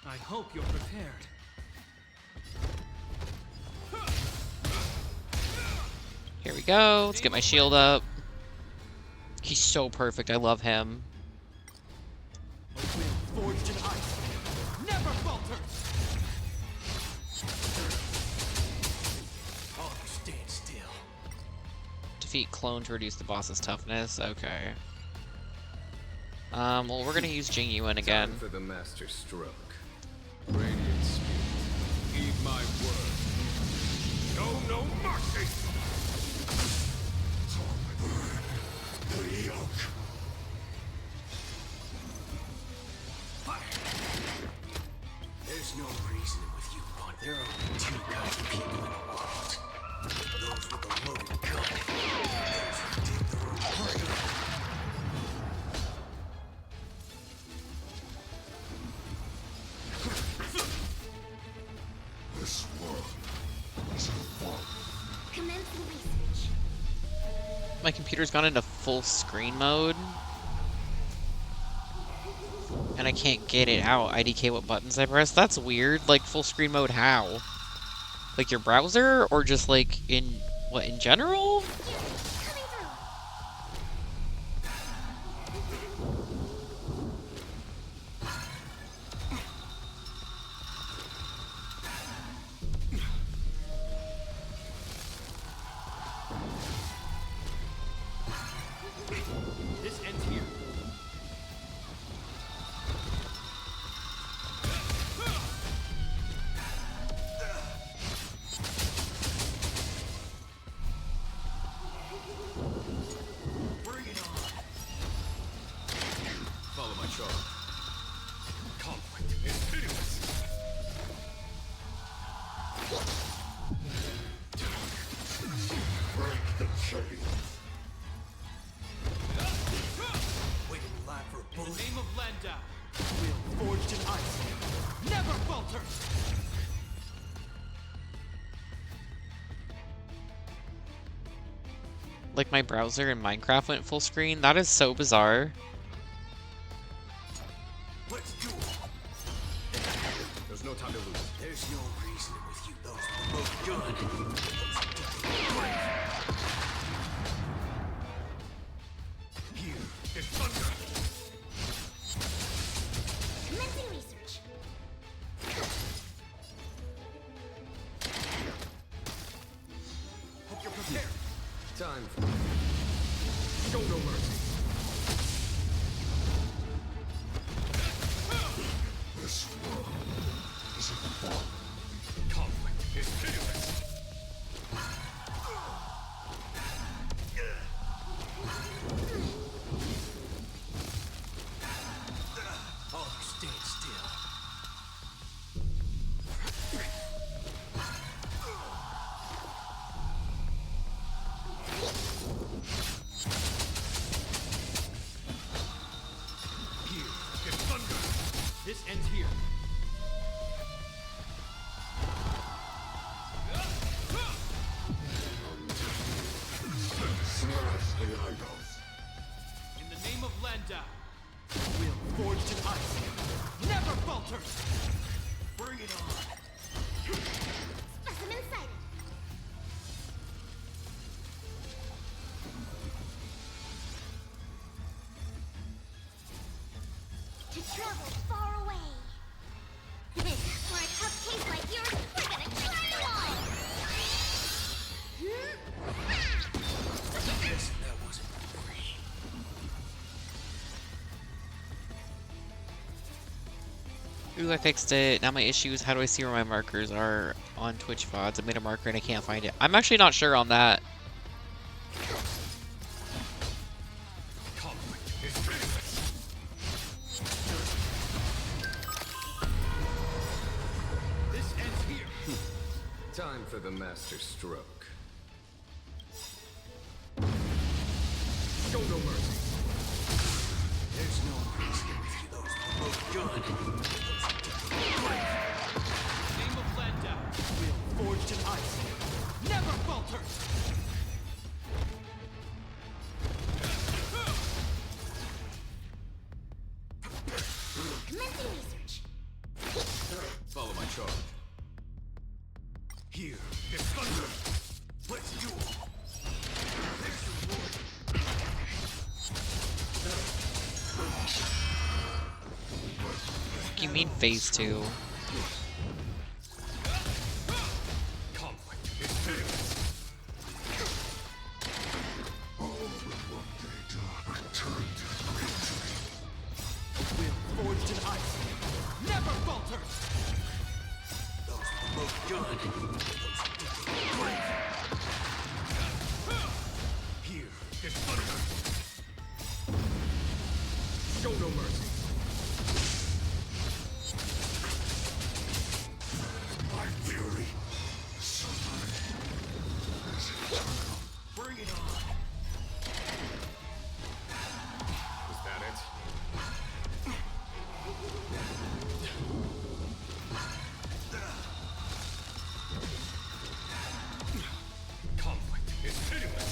I hope you're prepared. Here we go. Let's get my shield up. He's so perfect. I love him. A will forged in ice. Never falters. All you stand still. Defeat clone to reduce the boss's toughness. Okay. Well, we're gonna use Jing Yuan again. Time for the master stroke. Radiant speed. Heed my word. Show no mercy! There's no reasoning with you, but there are only two kinds of people in the world. Those with a loaded gun. Those who dig their own grave. This world is a world. Commencing research. My computer's gone into full screen mode. And I can't get it out. IDK what buttons I press? That's weird. Like, full screen mode how? Like your browser? Or just like in, what, in general? Coming through. This ends here. Bring it on. Follow my charge. Conflict is pitiless. Break the chain. Waiting in line for a In bullet. the name of Landau, will forged in ice. Never falters. Like my browser in Minecraft went full screen? That is so bizarre. Let's do it. There's no time to lose. There's no reasoning with you, those with a loaded gun. Those who dig their own grave. Here is thunder. Commencing research. Hope you're prepared. Time for... Show no mercy. This world is a world. Conflict is pitiless. All you stand still. This ends here. In the name of Landau, will forged in ice never falters. Bring it on. Specimen sighted. To travel far away. For a tough case like yours, we're gonna climb the wall! Guessing that wasn't free. Ooh, I fixed it. Now my issue is how do I see where my markers are on Twitch VODs? I made a marker and I can't find it. I'm actually not sure on that. This ends here. Time for the master stroke. Show no mercy. There's no mercy with you, those good. Name of Landau, will forged in ice never falters. Commencing research. Follow my charge. Here is thunder. Let's duel. There's your reward. You mean phase 2? Conflict is fearless. Will forged in ice never falters. Those promote good. Here is thunder. Show no mercy. My fury. Bring it on. Is that it? Conflict is pitiless.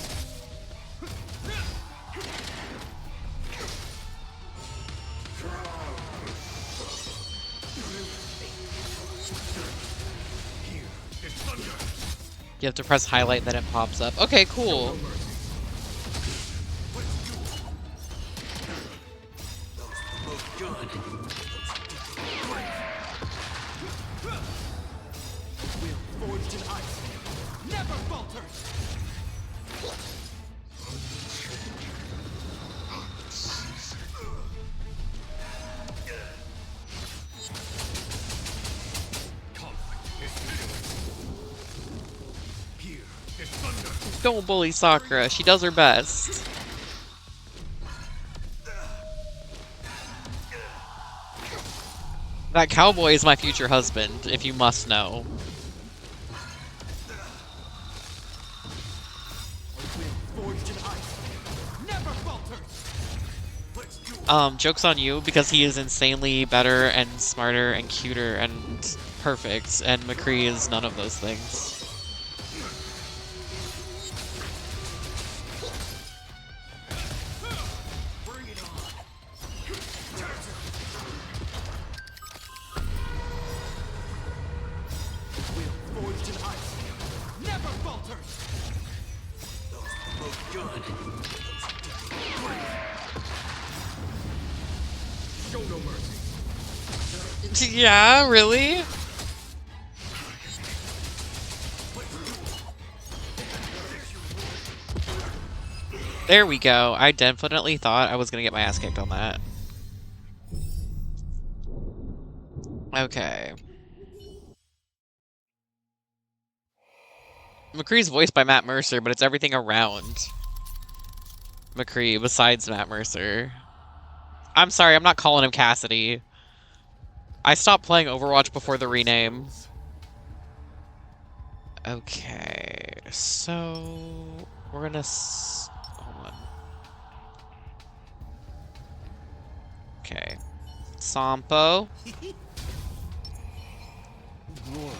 Here is thunder. You have to press highlight, then it pops up. Okay, cool. Will forged in ice never falters. Conflict is pitiless. Here is thunder. Don't bully Sakura. She does her best. That cowboy is my future husband, if you must know. Forged in ice never falters. Let's do it. Joke's on you, because he is insanely better and smarter and cuter and perfect, and McCree is none of those things. Bring it on. Will forged in ice never falters. Those promote good. Show no mercy. Yeah, really? There we go. I definitely thought I was gonna get my ass kicked on that. Okay. McCree's voiced by Matt Mercer, but it's everything around McCree besides Matt Mercer. I'm sorry, I'm not calling him Cassidy. I stopped playing Overwatch before the rename. Okay, so we're gonna hold on. Okay, Sampo. Glory.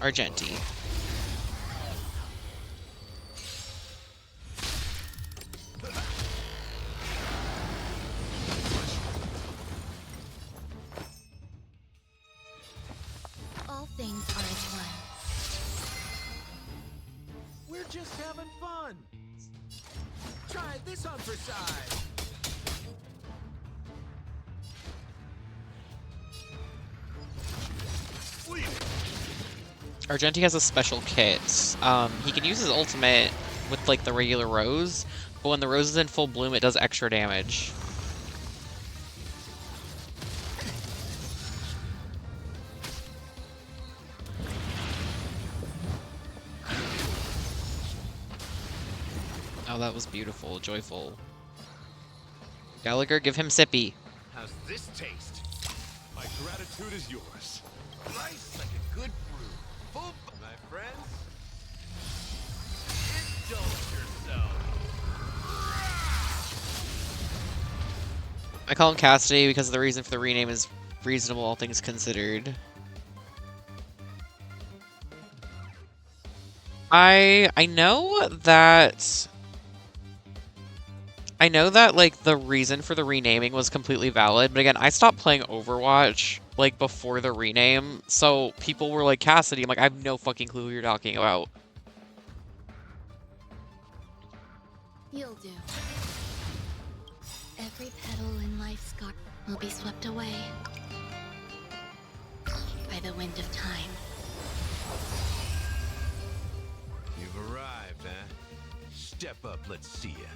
Argenti. All things are as one. We're just having fun. Try this on for size. Argenti has a special kit. He can use his ultimate with like the regular rose, but when the rose is in full bloom, it does extra damage. Oh, that was beautiful, joyful. Gallagher, give him sippy. How's this taste? My gratitude is yours. Nice like a good brew. Full, my friends. Indulge yourself. I call him Cassidy because the reason for the rename is reasonable, all things considered. I know that like the reason for the renaming was completely valid, but again, I stopped playing Overwatch like before the rename, so people were like Cassidy. I'm like, I have no fucking clue who you're talking about. You'll do. Every petal in life's garden will be swept away by the wind of time. You've arrived, huh? Step up, let's see ya.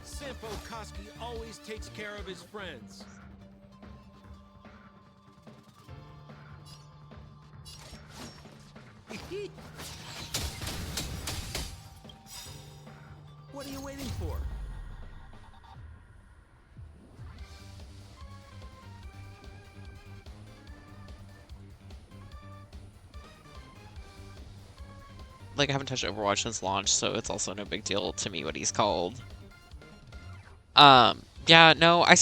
Sampo Koski always takes care of his friends. What are you waiting for? Like, I haven't touched Overwatch since launch, so it's also no big deal to me what he's called. Yeah, no, I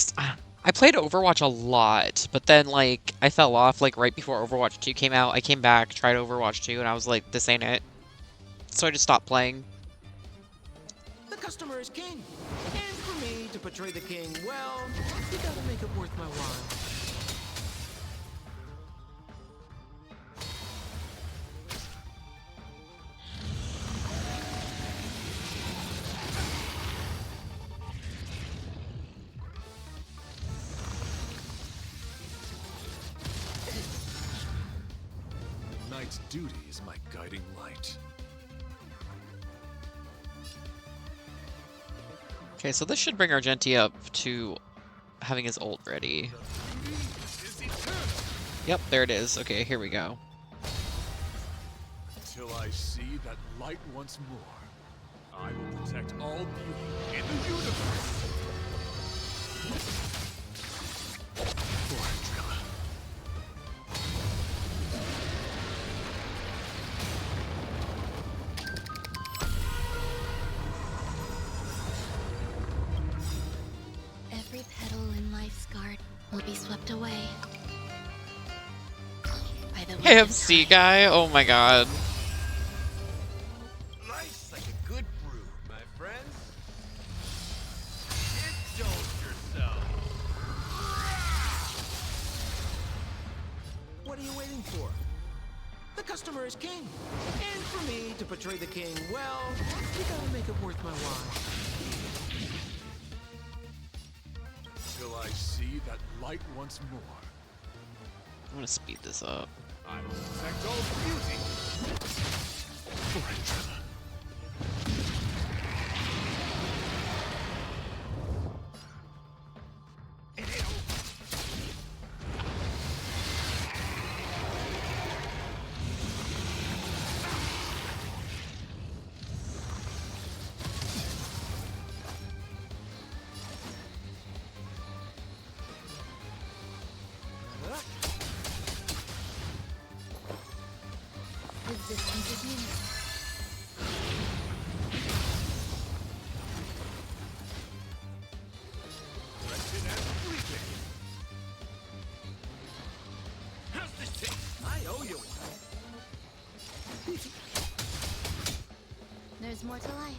played Overwatch a lot, but then, like, I fell off, like, right before Overwatch 2 came out. I came back, tried Overwatch 2, and I was like, this ain't it. So I just stopped playing. The customer is king. And for me to portray the king, well, you gotta make it worth my while. Knight's duty is my guiding light. Okay, so this should bring Argenti up to having his ult ready. Yep, there it is. Okay, here we go. Till I see that light once more, I will protect all beauty in the universe. Every petal in life's garden will be swept away by the wind of AFC guy? Oh my god. Nice like a good brew, my friends. Indulge yourself. What are you waiting for? The customer is king. And for me to portray the king, well, you gotta make it worth my while. Till I see that light once more, I'm gonna speed this up. I will protect all beauty. Forever. resistance is needed. There's more to life.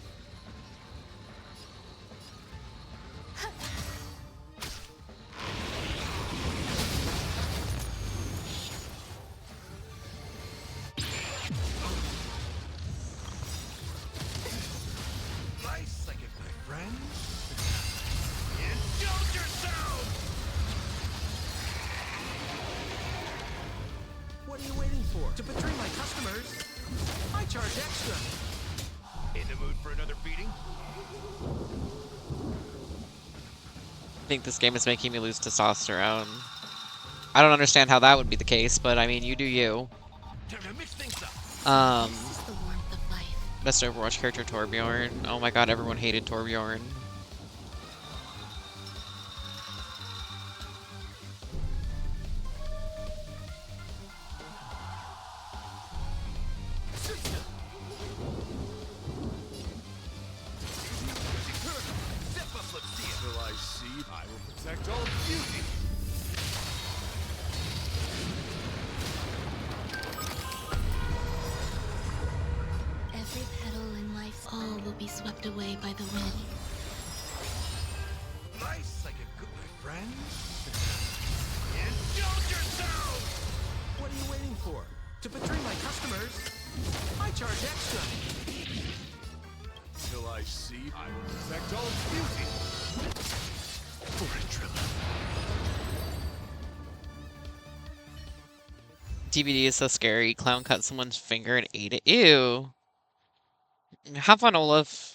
Nice second, my friend. Indulge yourself! What are you waiting for? To betray my customers? I charge extra. In the mood for another beating? I think this game is making me lose testosterone. I don't understand how that would be the case, but I mean, you do you. Time to mix things up. This is the warmth of life. Best Overwatch character, Torbjorn. Oh my god, everyone hated Torbjorn. Till I see, I will protect all beauty. Every petal in life's all will be swept away by the wind. Nice like a good, my friend. Indulge yourself! What are you waiting for? To betray my customers? I charge extra. Till I see, I will protect all beauty. For a Trilla. DVD is so scary. Clown cut someone's finger and ate it. Ew. Have fun, Olaf.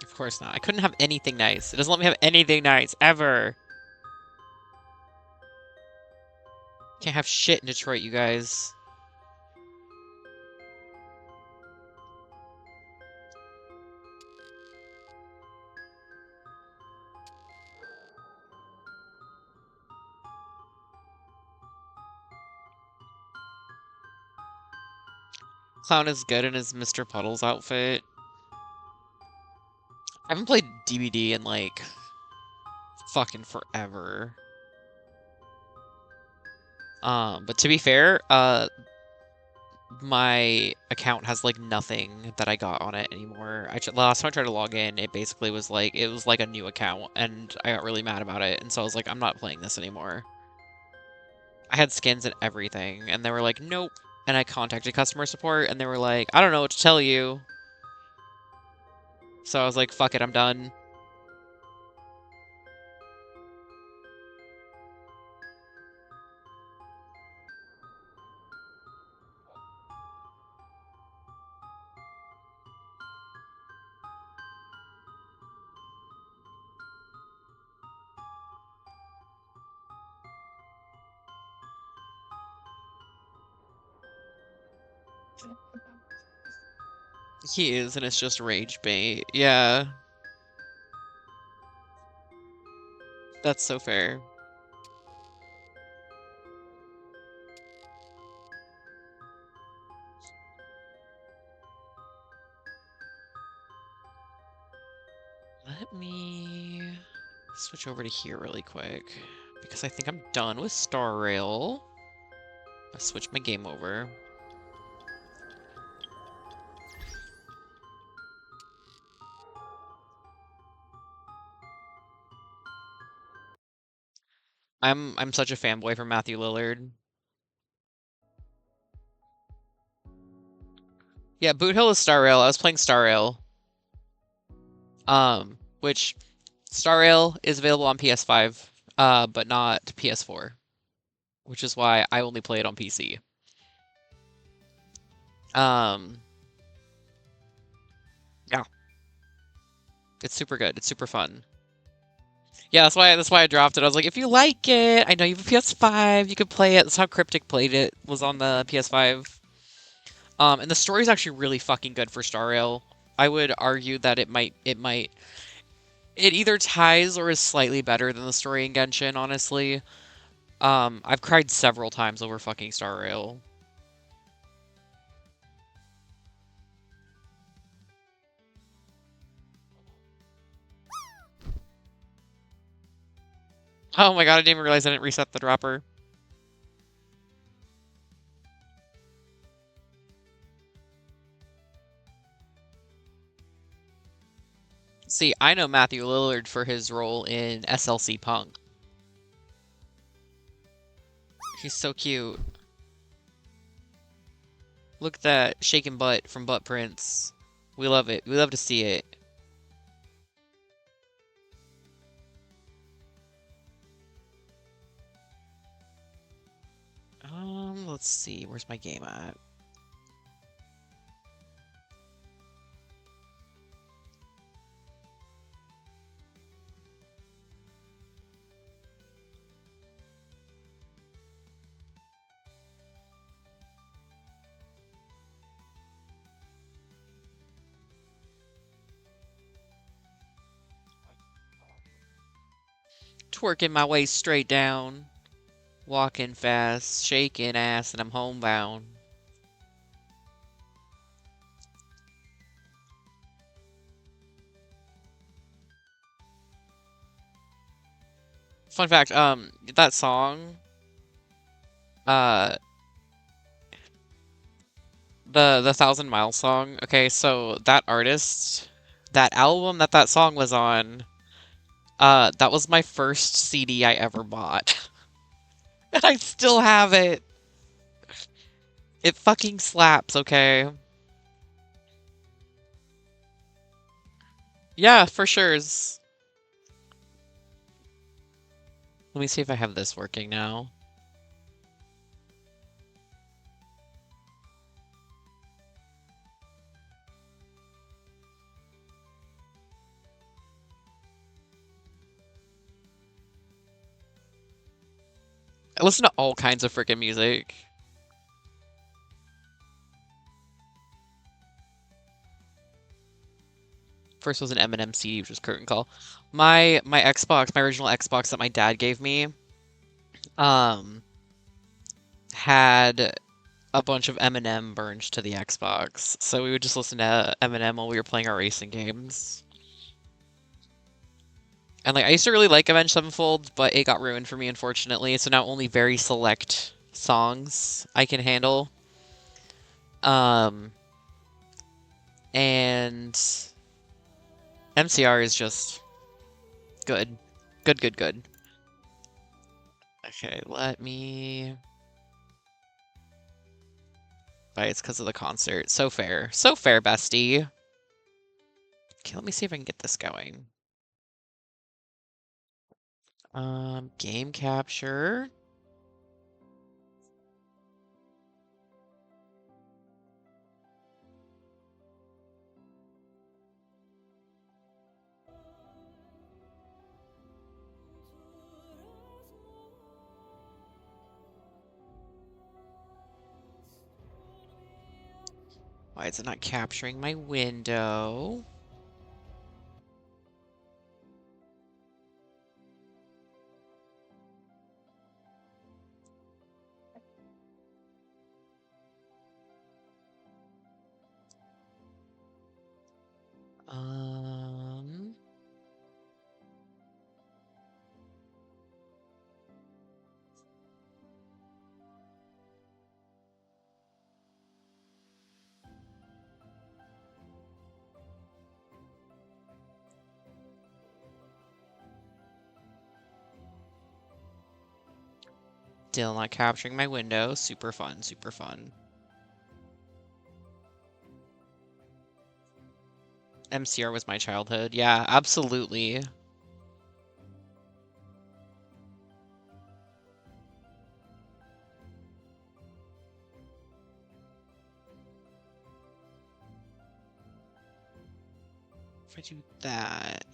Of course not. I couldn't have anything nice. It doesn't let me have anything nice, ever. Can't have shit in Detroit, you guys. Clown is good in his Mr. Puddles outfit. I haven't played DBD in, like, fucking forever. But to be fair, my account has, like, nothing that I got on it anymore. Last time I tried to log in, it basically was like, it was like a new account, and I got really mad about it, and so I was like, I'm not playing this anymore. I had skins and everything, and they were like, nope. And I contacted customer support, and they were like, I don't know what to tell you. So I was like, fuck it, I'm done. He is, and it's just rage bait. Yeah. That's so fair. Let me switch over to here really quick, because I think I'm done with Star Rail. I switched my game over. I'm such a fanboy for Matthew Lillard. Yeah, Boot Hill is Star Rail. I was playing Star Rail. Which Star Rail is available on PS5, but not PS4, which is why I only play it on PC. Yeah. It's super good. It's super fun. Yeah, that's why I dropped it. I was like, if you like it, I know you have a PS5, you could play it. That's how Cryptic played it, was on the PS5. And the story's actually really fucking good for Star Rail. I would argue that it either ties or is slightly better than the story in Genshin, honestly. I've cried several times over fucking Star Rail. Oh my god, I didn't even realize I didn't reset the dropper. See, I know Matthew Lillard for his role in SLC Punk. He's so cute. Look at that shaking butt from Butt Prince. We love it. We love to see it. Let's see. Where's my game at? Twerking my way straight down. Walking fast, shaking ass, and I'm homebound. Fun fact, that song, uh, the Thousand Mile song. Okay, so that artist, that album that song was on, that was my first CD I ever bought. And I still have it. It fucking slaps, okay? Yeah, for sure. Let me see if I have this working now. I listen to all kinds of freaking music. First was an Eminem CD, which was Curtain Call. My Xbox, my original Xbox that my dad gave me, um, had a bunch of Eminem burned to the Xbox. So we would just listen to Eminem while we were playing our racing games. And like I used to really like Avenged Sevenfold, but it got ruined for me unfortunately. So now only very select songs I can handle. Um, and MCR is just good. Good, good, good. Okay, let me... But it's because of the concert. So fair. So fair, bestie. Okay, let me see if I can get this going. Game capture. Why is it not capturing my window? Um... Still not capturing my window. Super fun, super fun. MCR was my childhood. Yeah, absolutely. If I do that...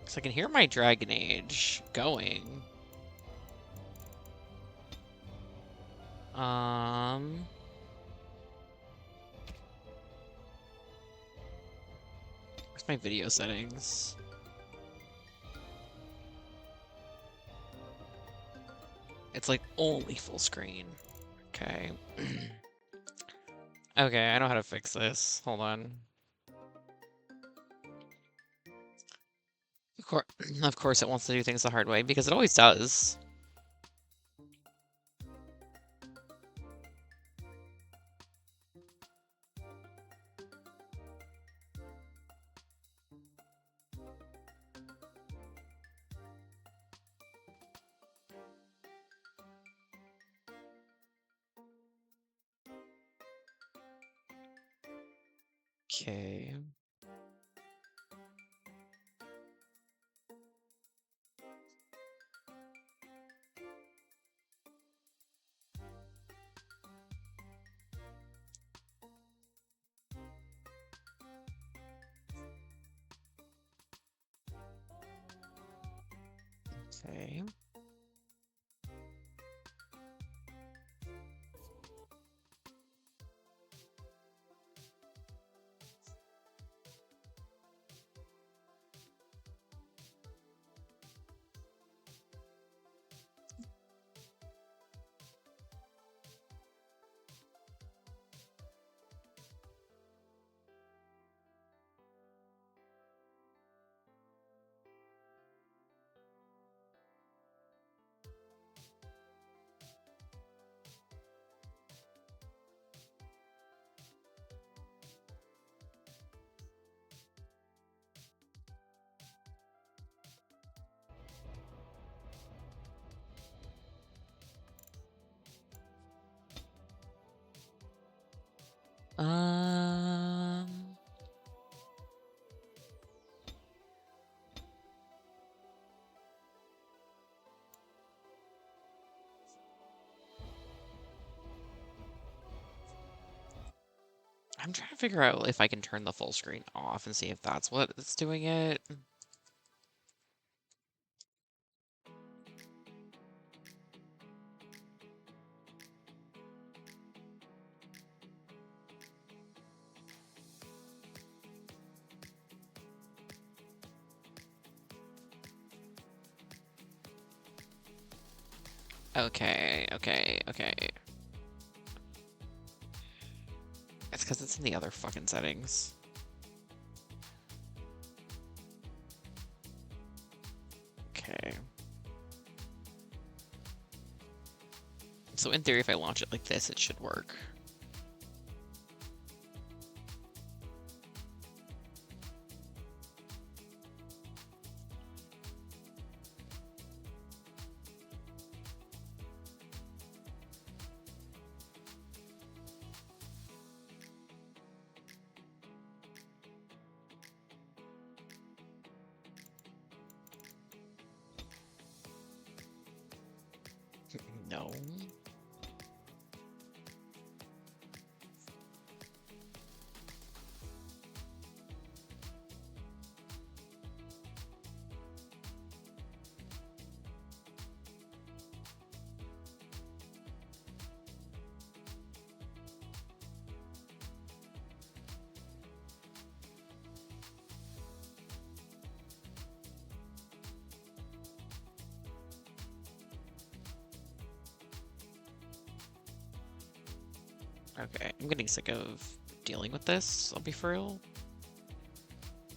So I can hear my Dragon Age going. Where's my video settings? It's like only full screen. Okay. Okay, I know how to fix this. Hold on. Of course it wants to do things the hard way, because it always does. Okay. Okay. Um, I'm trying to figure out if I can turn the full screen off and see if that's what is doing it. Okay, okay, okay. It's because it's in the other fucking settings. Okay. So in theory, if I launch it like this, it should work. No. Okay, I'm getting sick of dealing with this, I'll be for real.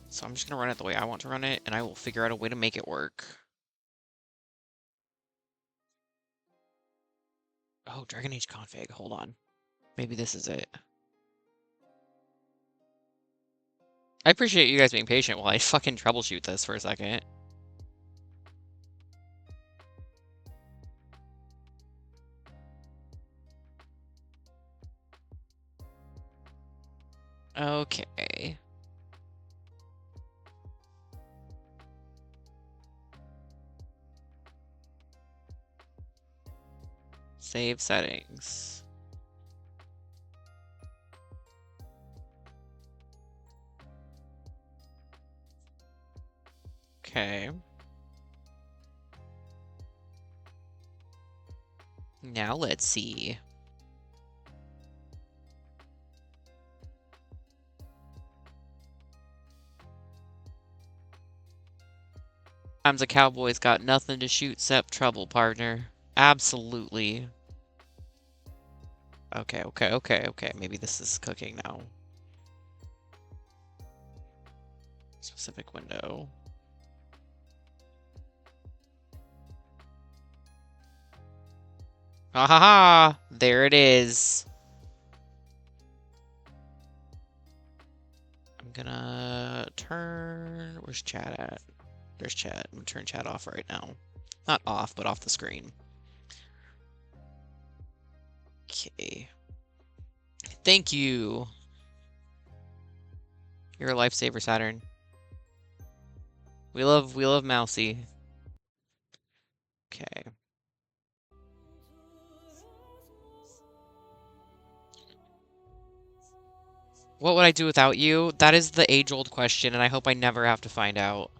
So I'm just gonna run it the way I want to run it, and I will figure out a way to make it work. Oh, Dragon Age config, hold on. Maybe this is it. I appreciate you guys being patient while I fucking troubleshoot this for a second. Okay. Save settings. Okay. Now let's see. Sometimes a cowboy's got nothing to shoot except trouble, partner. Absolutely. Okay, okay, okay, okay. Maybe this is cooking now. Specific window. Ha ha ha! There it is. I'm gonna turn... Where's chat at? There's chat. I'm gonna turn chat off right now. Not off, but off the screen. Okay. Thank you. You're a lifesaver, Saturn. We love Mousy. Okay. What would I do without you? That is the age-old question, and I hope I never have to find out.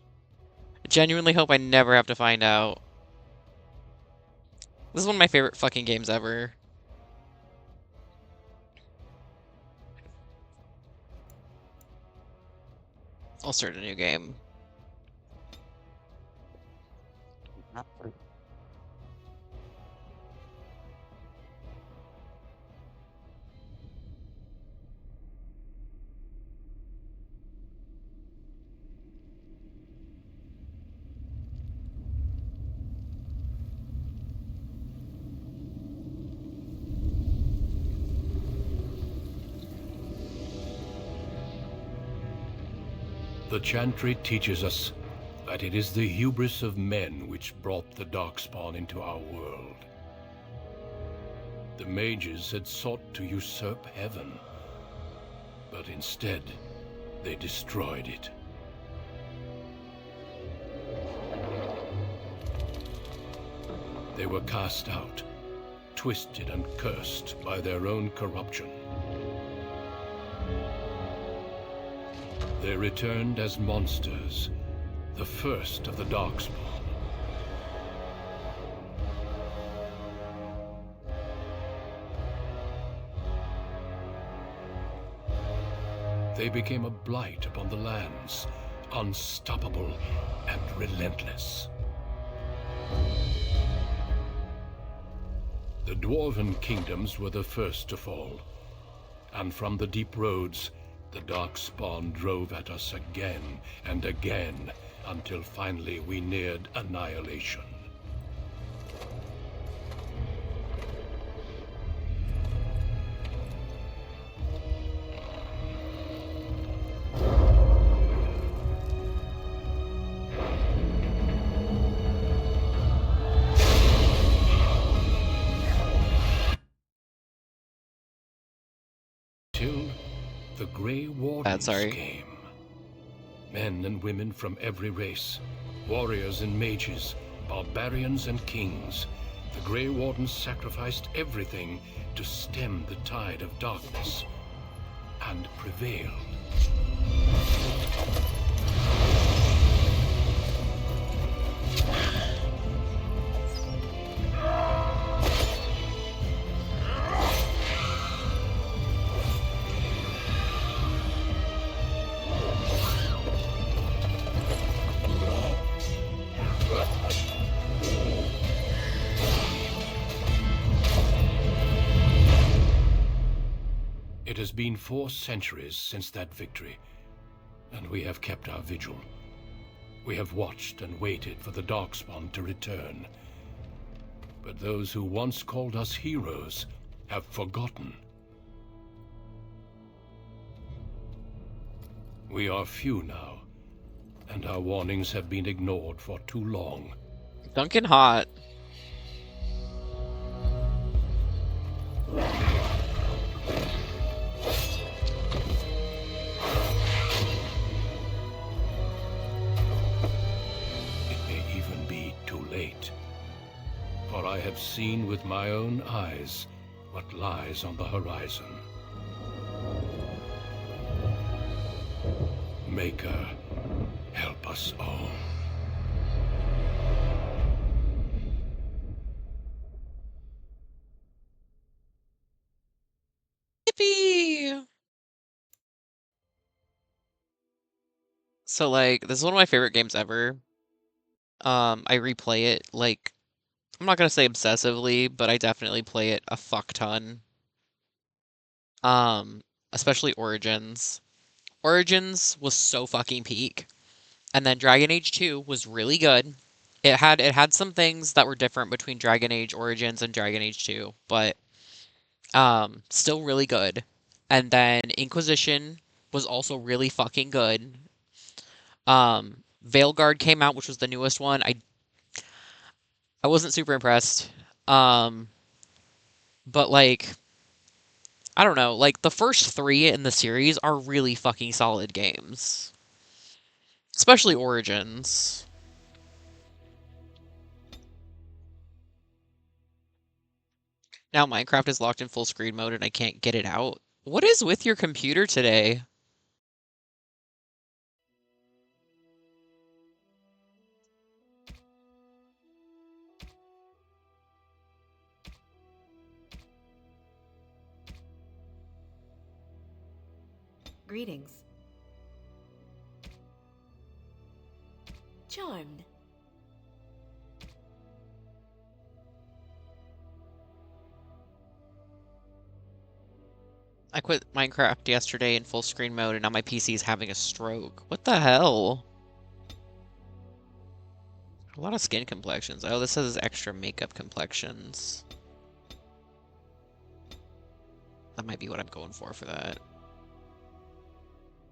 I genuinely hope I never have to find out. This is one of my favorite fucking games ever. I'll start a new game. The Chantry teaches us that it is the hubris of men which brought the Darkspawn into our world. The mages had sought to usurp heaven, but instead, they destroyed it. They were cast out, twisted and cursed by their own corruption. They returned as monsters, the first of the Darkspawn. They became a blight upon the lands, unstoppable and relentless. The Dwarven kingdoms were the first to fall, and from the deep roads, the Darkspawn drove at us again and again, until finally we neared annihilation. The Grey Wardens came. Men and women from every race, warriors and mages, barbarians and kings. The Grey Wardens sacrificed everything to stem the tide of darkness, and prevailed. It has been 4 centuries since that victory, and we have kept our vigil. We have watched and waited for the Darkspawn to return. But those who once called us heroes have forgotten. We are few now, and our warnings have been ignored for too long. Duncan Hot. For I have seen with my own eyes what lies on the horizon. Maker, help us all. So like, this is one of my favorite games ever. I replay it like, I'm not gonna say obsessively, but I definitely play it a fuck ton. Um, Especially Origins. Origins was so fucking peak. And then Dragon Age 2 was really good. It had some things that were different between Dragon Age Origins and Dragon Age 2, but still really good. And then Inquisition was also really fucking good. Veilguard came out, which was the newest one. I wasn't super impressed. Um, but like I don't know, like the first 3 in the series are really fucking solid games. Especially Origins. Now Minecraft is locked in full screen mode and I can't get it out. What is with your computer today? Greetings. Charmed. I quit Minecraft yesterday in full screen mode and now my PC is having a stroke. What the hell? A lot of skin complexions. Oh, this says extra makeup complexions. That might be what I'm going for that.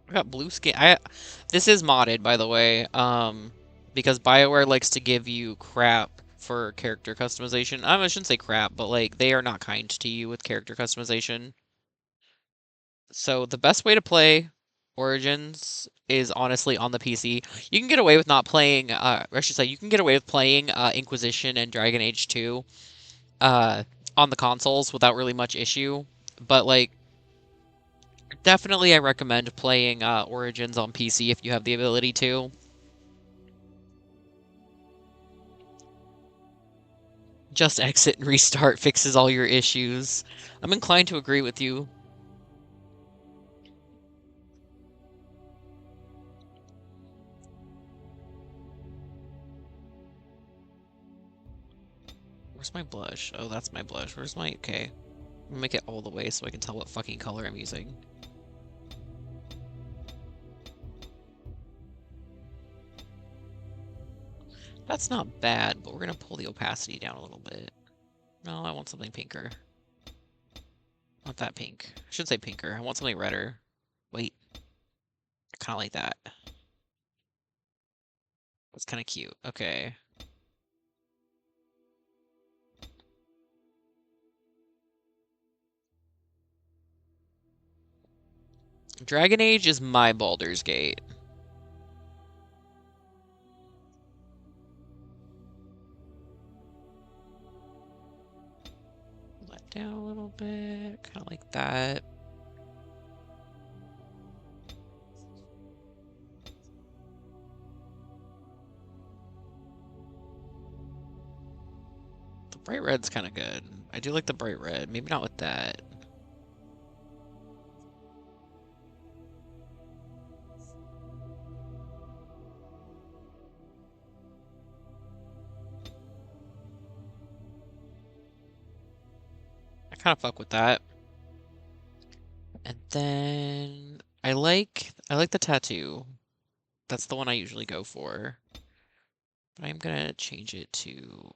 I got blue skin. This is modded, by the way, because BioWare likes to give you crap for character customization. I shouldn't say crap, but like they are not kind to you with character customization. So the best way to play Origins is honestly on the PC. You can get away with not playing, I should say, you can get away with playing Inquisition and Dragon Age 2 on the consoles without really much issue. But like, definitely I recommend playing Origins on PC if you have the ability to. Just exit and restart fixes all your issues. I'm inclined to agree with you. Where's my blush? Oh, that's my blush. Where's my... Okay. I'm gonna make it all the way so I can tell what fucking color I'm using. That's not bad, but we're gonna pull the opacity down a little bit. No, I want something pinker. Not that pink. I should say pinker. I want something redder. Wait. I kind of like that. That's kind of cute. Okay. Dragon Age is my Baldur's Gate. Let down a little bit. Kind of like that. The bright red's kind of good. I do like the bright red. Maybe not with that. I kind of fuck with that. And then I like the tattoo. That's the one I usually go for. But I'm gonna change it to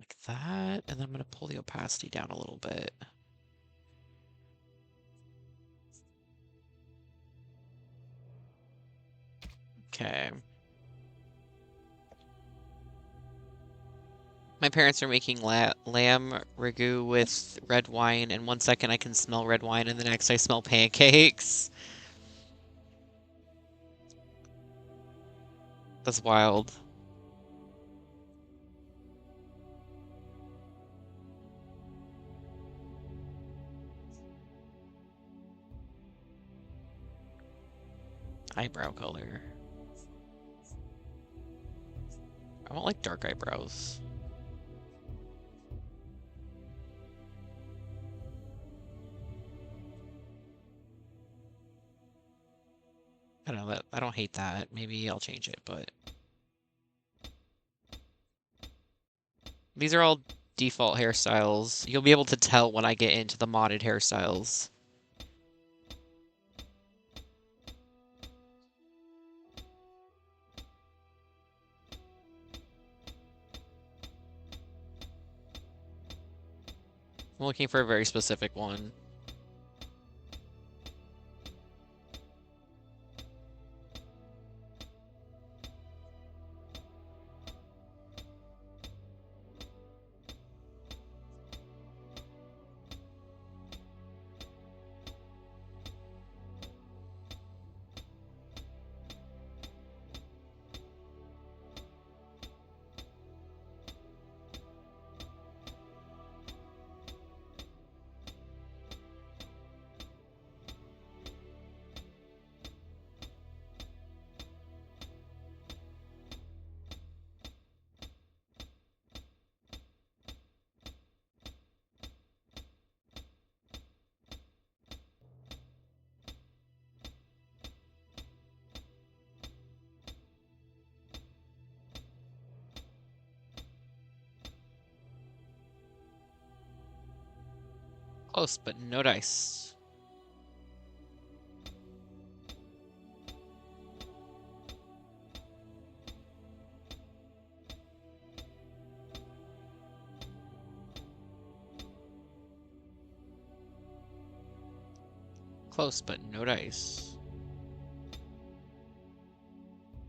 like that, and then I'm gonna pull the opacity down a little bit. Okay. My parents are making lamb ragu with red wine, and one second I can smell red wine, and the next I smell pancakes. That's wild. Eyebrow color. I want like dark eyebrows. I don't know, I don't hate that. Maybe I'll change it, but these are all default hairstyles. You'll be able to tell when I get into the modded hairstyles. I'm looking for a very specific one. Close, but no dice. Close, but no dice.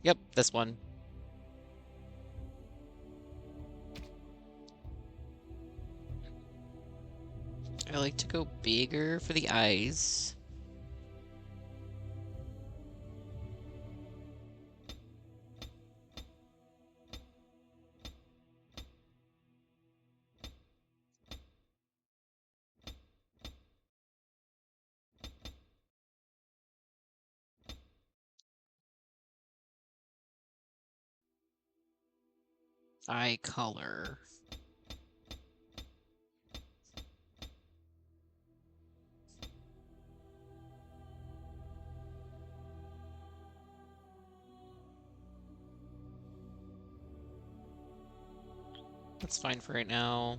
Yep, this one. I like to go bigger for the eyes. Eye color. That's fine for right now.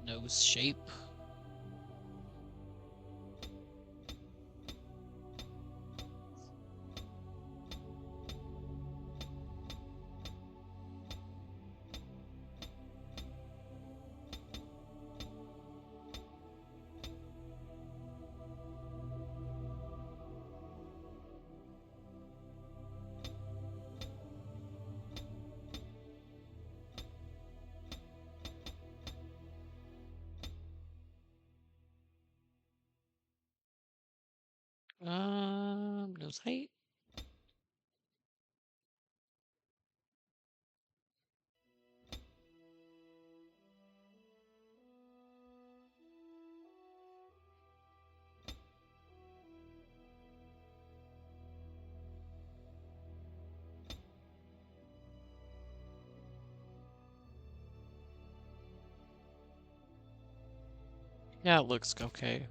Nose shape. Nose height. Yeah, it looks okay.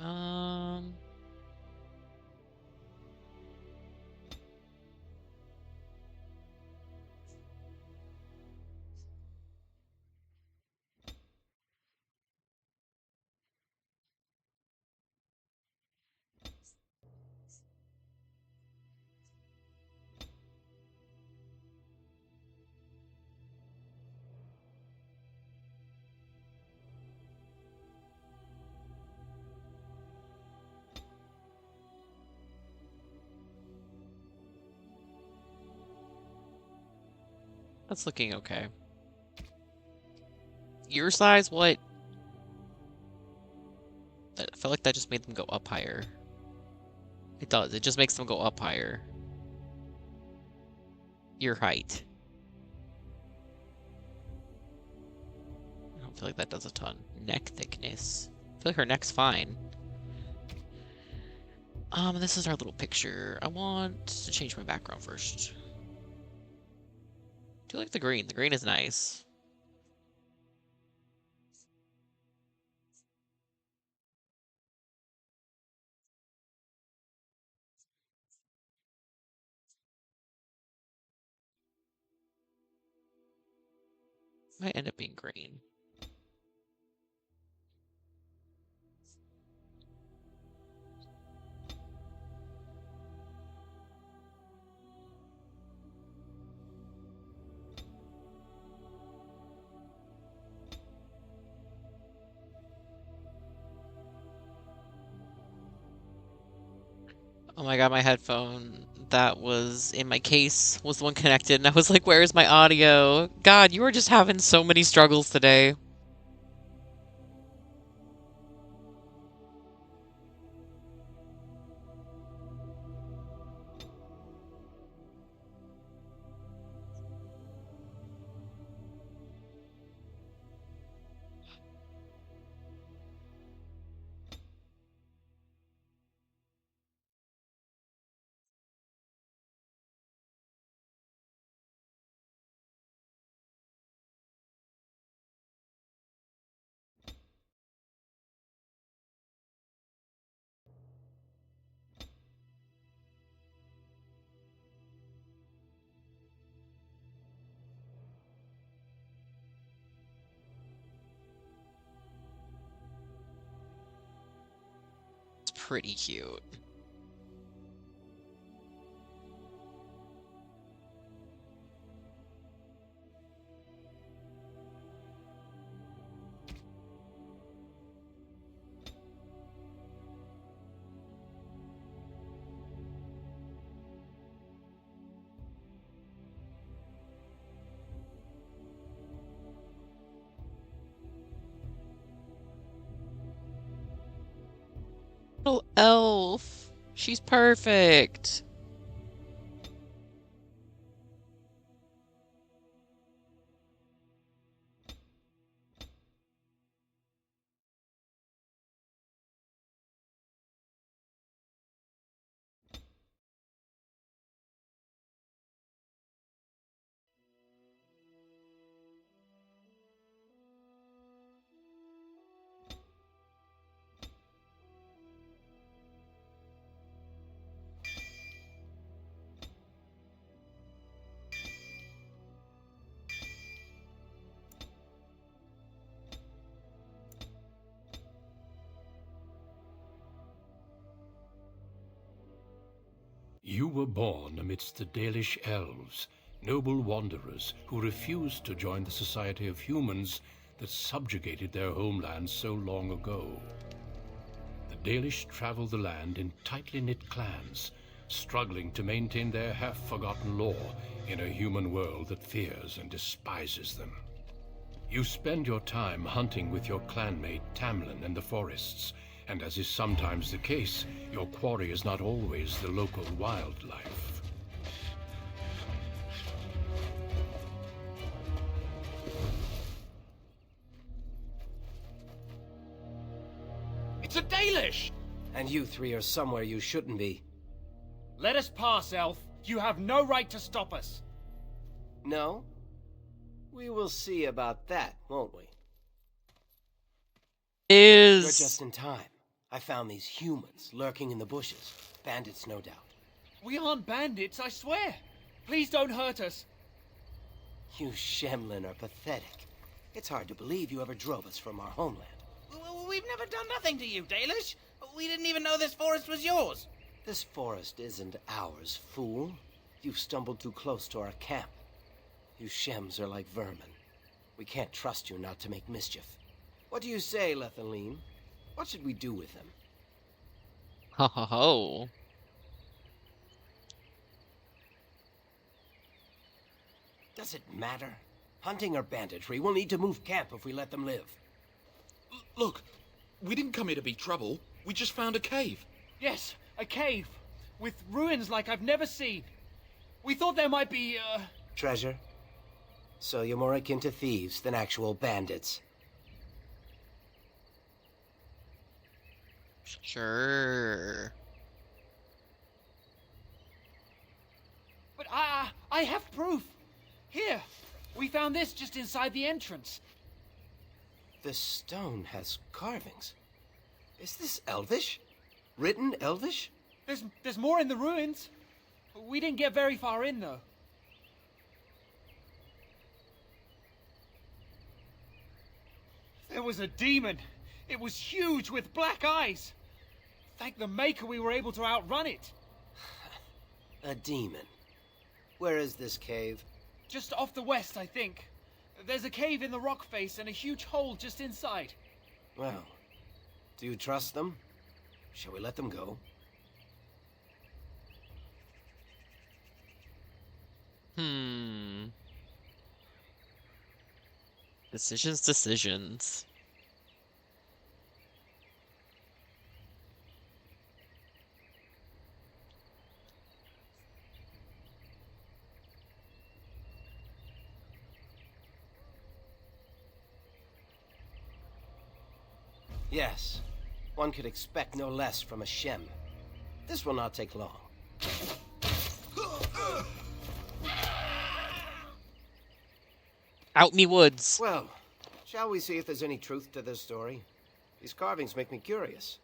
Um, that's looking okay. Ear size, what? I felt like that just made them go up higher. It does, it just makes them go up higher. Ear height. feel like that does a ton. Neck thickness. I feel like her neck's fine. This is our little picture. I want to change my background first. Do you like the green? The green is nice. Might end up being green. Oh my god, my headphone that was in my case was the one connected, and I was like, where's my audio? God, you are just having so many struggles today. It's pretty cute. Little elf. She's perfect. You were born amidst the Dalish elves, noble wanderers who refused to join the society of humans that subjugated their homeland so long ago. The Dalish travel the land in tightly knit clans, struggling to maintain their half-forgotten lore in a human world that fears and despises them. You spend your time hunting with your clanmate Tamlin in the forests, and as is sometimes the case, your quarry is not always the local wildlife. It's a Dalish! And you three are somewhere you shouldn't be. Let us pass, Elf. You have no right to stop us. No? We will see about that, won't we? You're just in time. I found these humans lurking in the bushes. Bandits, no doubt. We aren't bandits, I swear. Please don't hurt us. You Shemlin are pathetic. It's hard to believe you ever drove us from our homeland. We've never done nothing to you, Dalish. We didn't even know this forest was yours. This forest isn't ours, fool. You've stumbled too close to our camp. You Shems are like vermin. We can't trust you not to make mischief. What do you say, Lethaline? What should we do with them? Ho ho ho. Does it matter? Hunting or banditry, we'll need to move camp if we let them live. Look, we didn't come here to be trouble. We just found a cave. Yes, a cave. With ruins like I've never seen. We thought there might be, Treasure? So you're more akin to thieves than actual bandits. Sure. But I have proof. Here, we found this just inside the entrance. This stone has carvings. Is this Elvish? Written Elvish? There's more in the ruins. We didn't get very far in, though. There was a demon. It was huge with black eyes. Thank the Maker we were able to outrun it. A demon. Where is this cave? Just off the west, I think. There's a cave in the rock face and a huge hole just inside. Well, do you trust them? Shall we let them go? Decisions. Yes. One could expect no less from a Shem. This will not take long. Out me woods. Well, shall we see if there's any truth to this story? These carvings make me curious.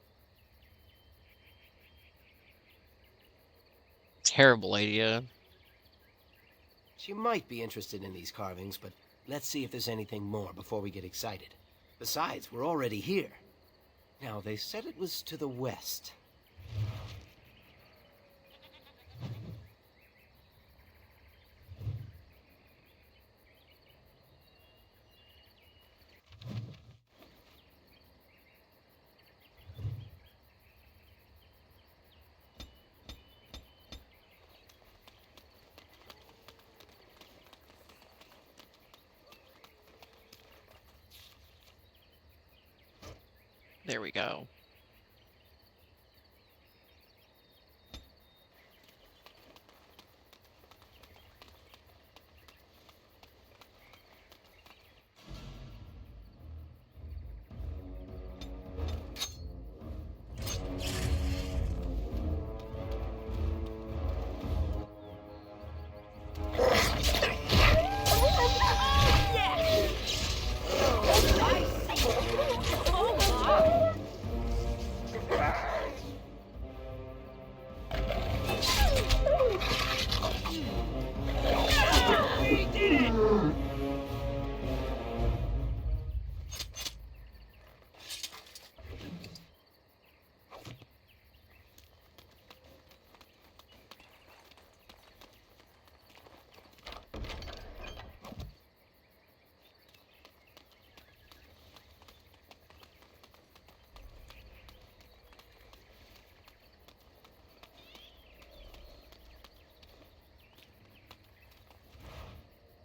Terrible idea. She might be interested in these carvings, but let's see if there's anything more before we get excited. Besides, we're already here. Now, they said it was to the west. There we go.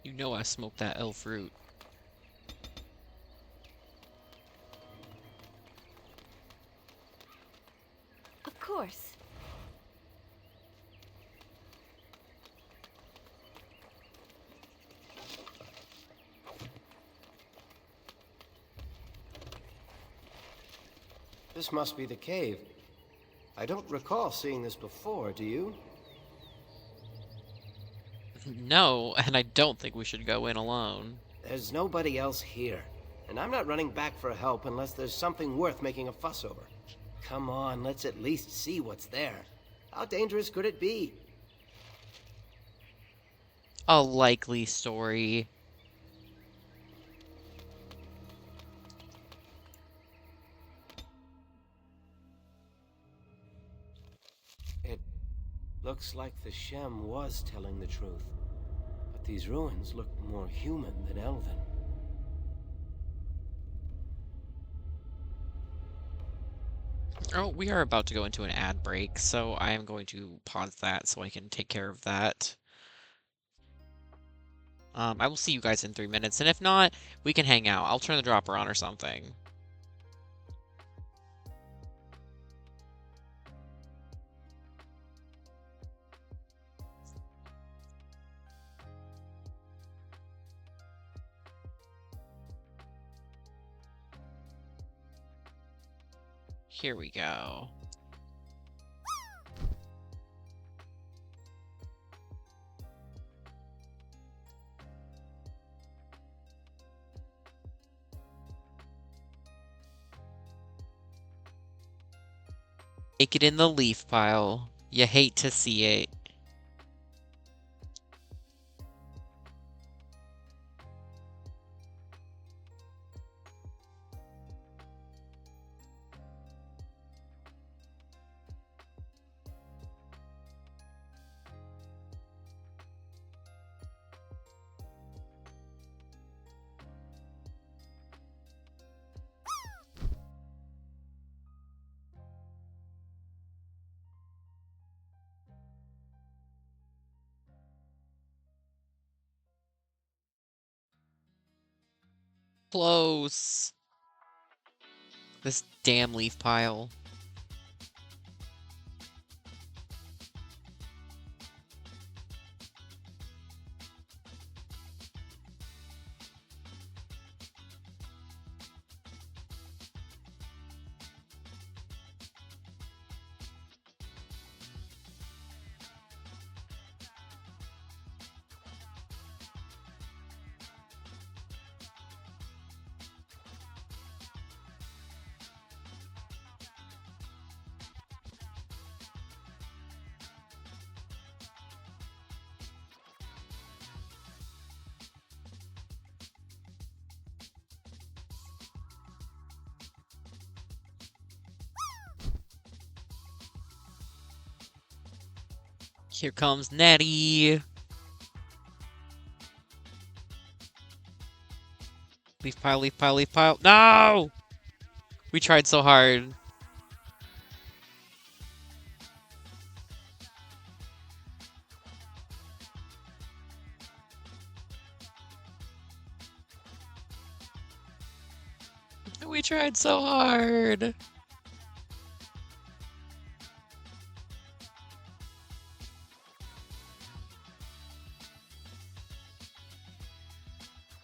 You know I smoked that elf root. Of course. This must be the cave. I don't recall seeing this before, do you? No, and I don't think we should go in alone. There's nobody else here, and I'm not running back for help unless there's something worth making a fuss over. Come on, let's at least see what's there. How dangerous could it be? A likely story. It looks like the Shem was telling the truth. But these ruins look more human than elven. Oh, we are about to go into an ad break, so I am going to pause that so I can take care of that. I will see you guys in 3 minutes, and if not, we can hang out. I'll turn the dropper on or something. Here we go. Take it in the leaf pile. You hate to see it. Close. This damn leaf pile. Here comes Nettie. Leaf pile, leaf pile, leaf pile. No! We tried so hard. We tried so hard.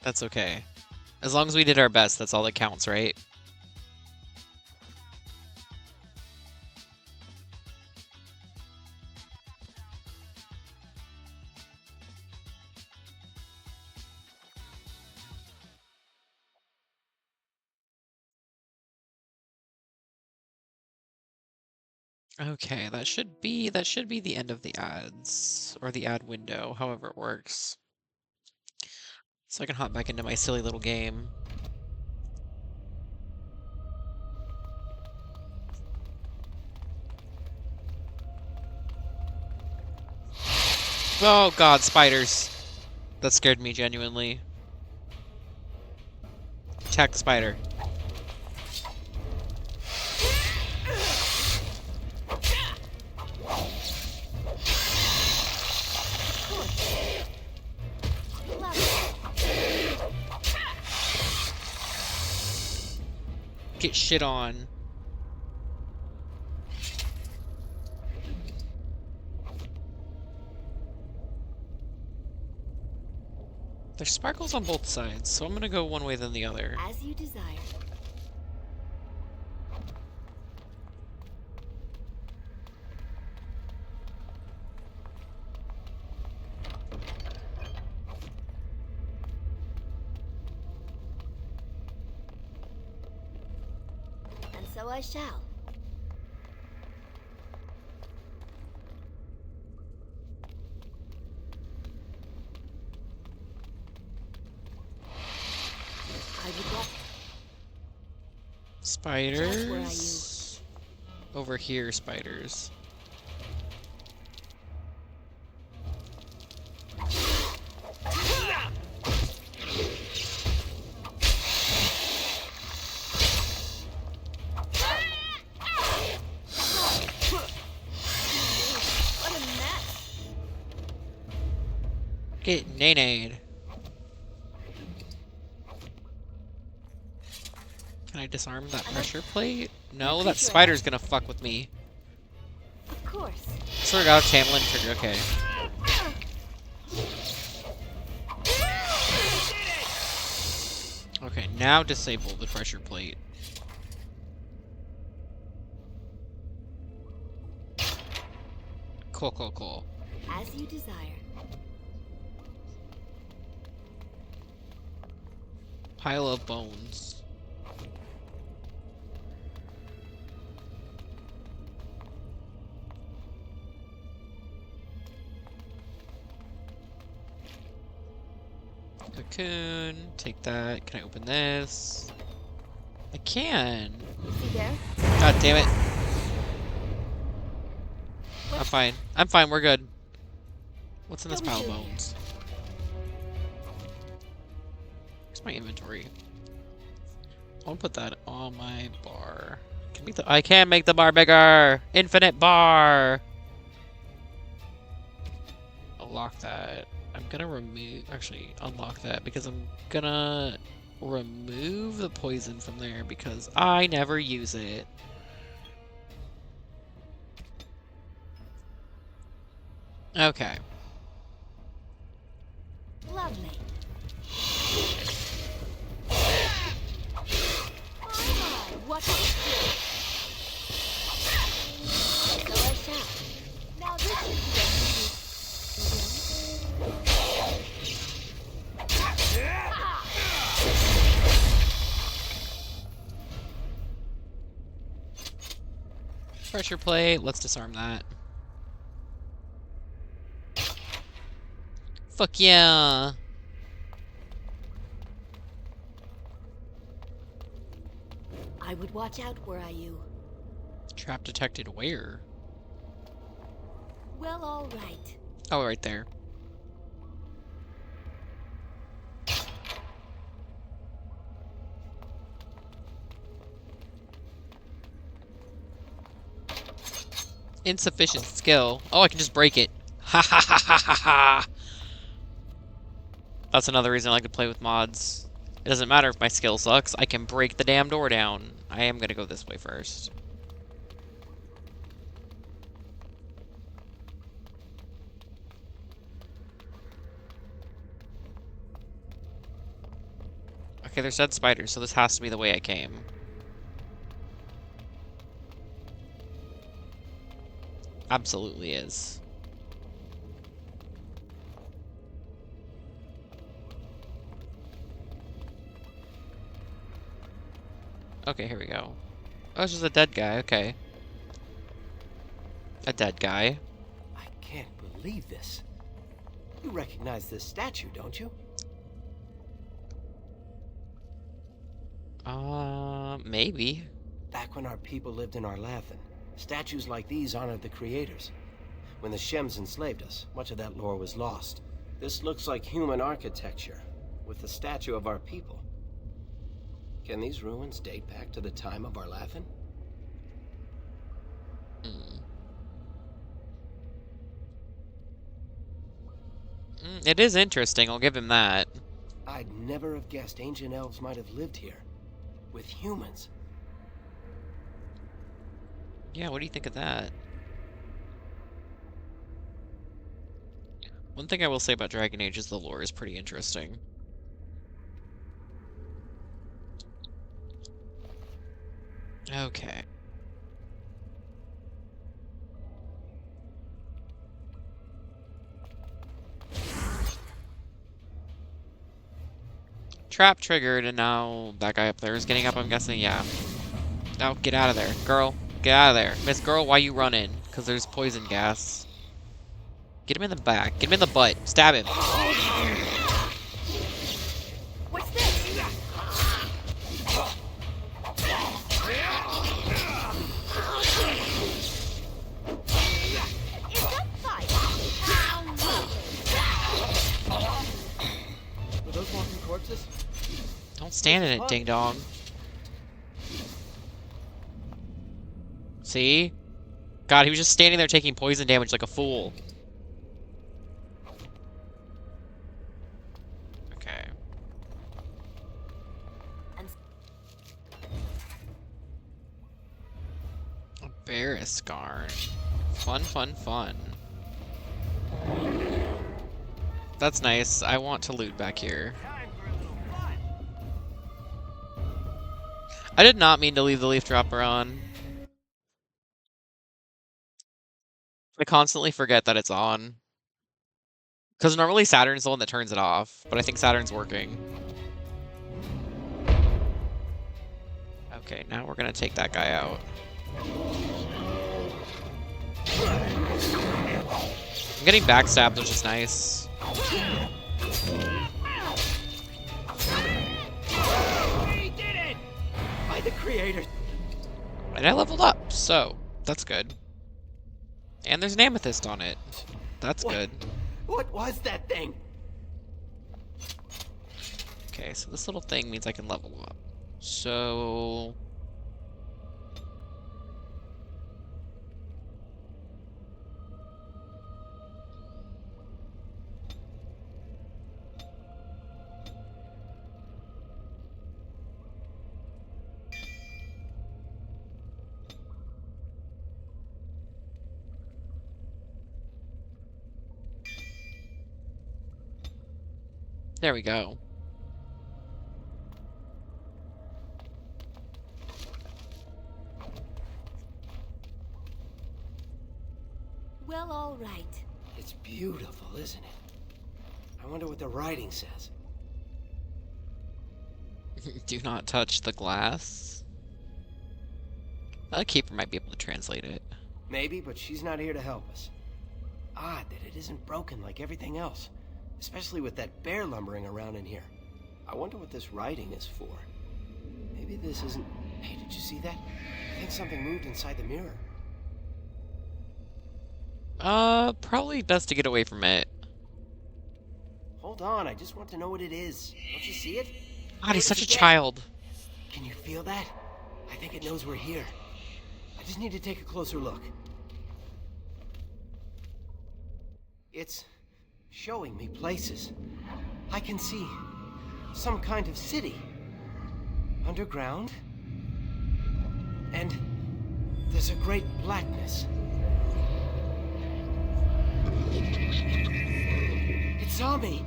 That's okay. As long as we did our best, that's all that counts, right? Okay, that should be the end of the ads, or the ad window, however it works. So I can hop back into my silly little game. Oh god, spiders. That scared me genuinely. Attack the spider. Get shit on. There's sparkles on both sides, so I'm gonna go one way than the other. As you desire. And so I shall. Spiders. Over here, spiders. What a mess. Get nay-nayed. Can I disarm that pressure plate? No, that spider's gonna fuck with me. Of course. Sort of Tamlin trigger, okay. Okay, now disable the pressure plate. Cool, cool, cool. As you desire. Pile of bones. Cocoon. Take that. Can I open this? I can. See there? God damn it. I'm fine. I'm fine. We're good. What's in this pile of bones? Where's my inventory? I want to put that on my bar. I can make the bar bigger! Infinite bar! I'll lock that. I'm gonna remove... Actually, unlock that because I'm gonna remove the poison from there because I never use it. Okay. Lovely. What so I shall. Now this Pressure plate. Let's disarm that. Fuck yeah. I would watch out, were I you. Trap detected where? Well, all right. Oh, right there. Insufficient skill. Oh, I can just break it. Ha ha ha ha ha ha! That's another reason I like to play with mods. It doesn't matter if my skill sucks, I can break the damn door down. I am gonna go this way first. Okay, there's dead spiders, so this has to be the way I came. Absolutely is. Okay, here we go. Oh, it's just a dead guy, okay. A dead guy. I can't believe this. You recognize this statue, don't you? Maybe. Back when our people lived in Arlathan, statues like these honored the creators. When the Shems enslaved us, much of that lore was lost. This looks like human architecture, with the statue of our people. Can these ruins date back to the time of Arlathan? It is interesting, I'll give him that. I'd never have guessed ancient elves might have lived here. With humans. Yeah, what do you think of that? One thing I will say about Dragon Age is the lore is pretty interesting. Okay. Trap triggered, and now that guy up there is getting up, I'm guessing, yeah. Now, get out of there. Girl, get out of there. Miss Girl, why you running? Because there's poison gas. Get him in the back. Get him in the butt. Stab him. What's this? Is that fight? Were those walking corpses? Don't stand in it, ding dong. See? God, he was just standing there taking poison damage like a fool. Okay. A Berescar. Fun, fun, fun. That's nice. I want to loot back here. I did not mean to leave the leaf dropper on. I constantly forget that it's on. Because normally Saturn's the one that turns it off, but I think Saturn's working. Okay, now we're gonna take that guy out. I'm getting backstabbed, which is nice. He did it! By the creator. And I leveled up, so that's good. And there's an amethyst on it. That's good. What was that thing? Okay, so this little thing means I can level up. So... there we go. Well, all right. It's beautiful, isn't it? I wonder what the writing says. Do not touch the glass. A keeper might be able to translate it. Maybe, but she's not here to help us. Odd that it isn't broken like everything else. Especially with that bear lumbering around in here. I wonder what this writing is for. Maybe this isn't... Hey, did you see that? I think something moved inside the mirror. Probably best to get away from it. Hold on, I just want to know what it is. Don't you see it? God, he's such a child. Can you feel that? I think it knows we're here. I just need to take a closer look. It's showing me places. I can see some kind of city. Underground. And there's a great blackness. It saw me.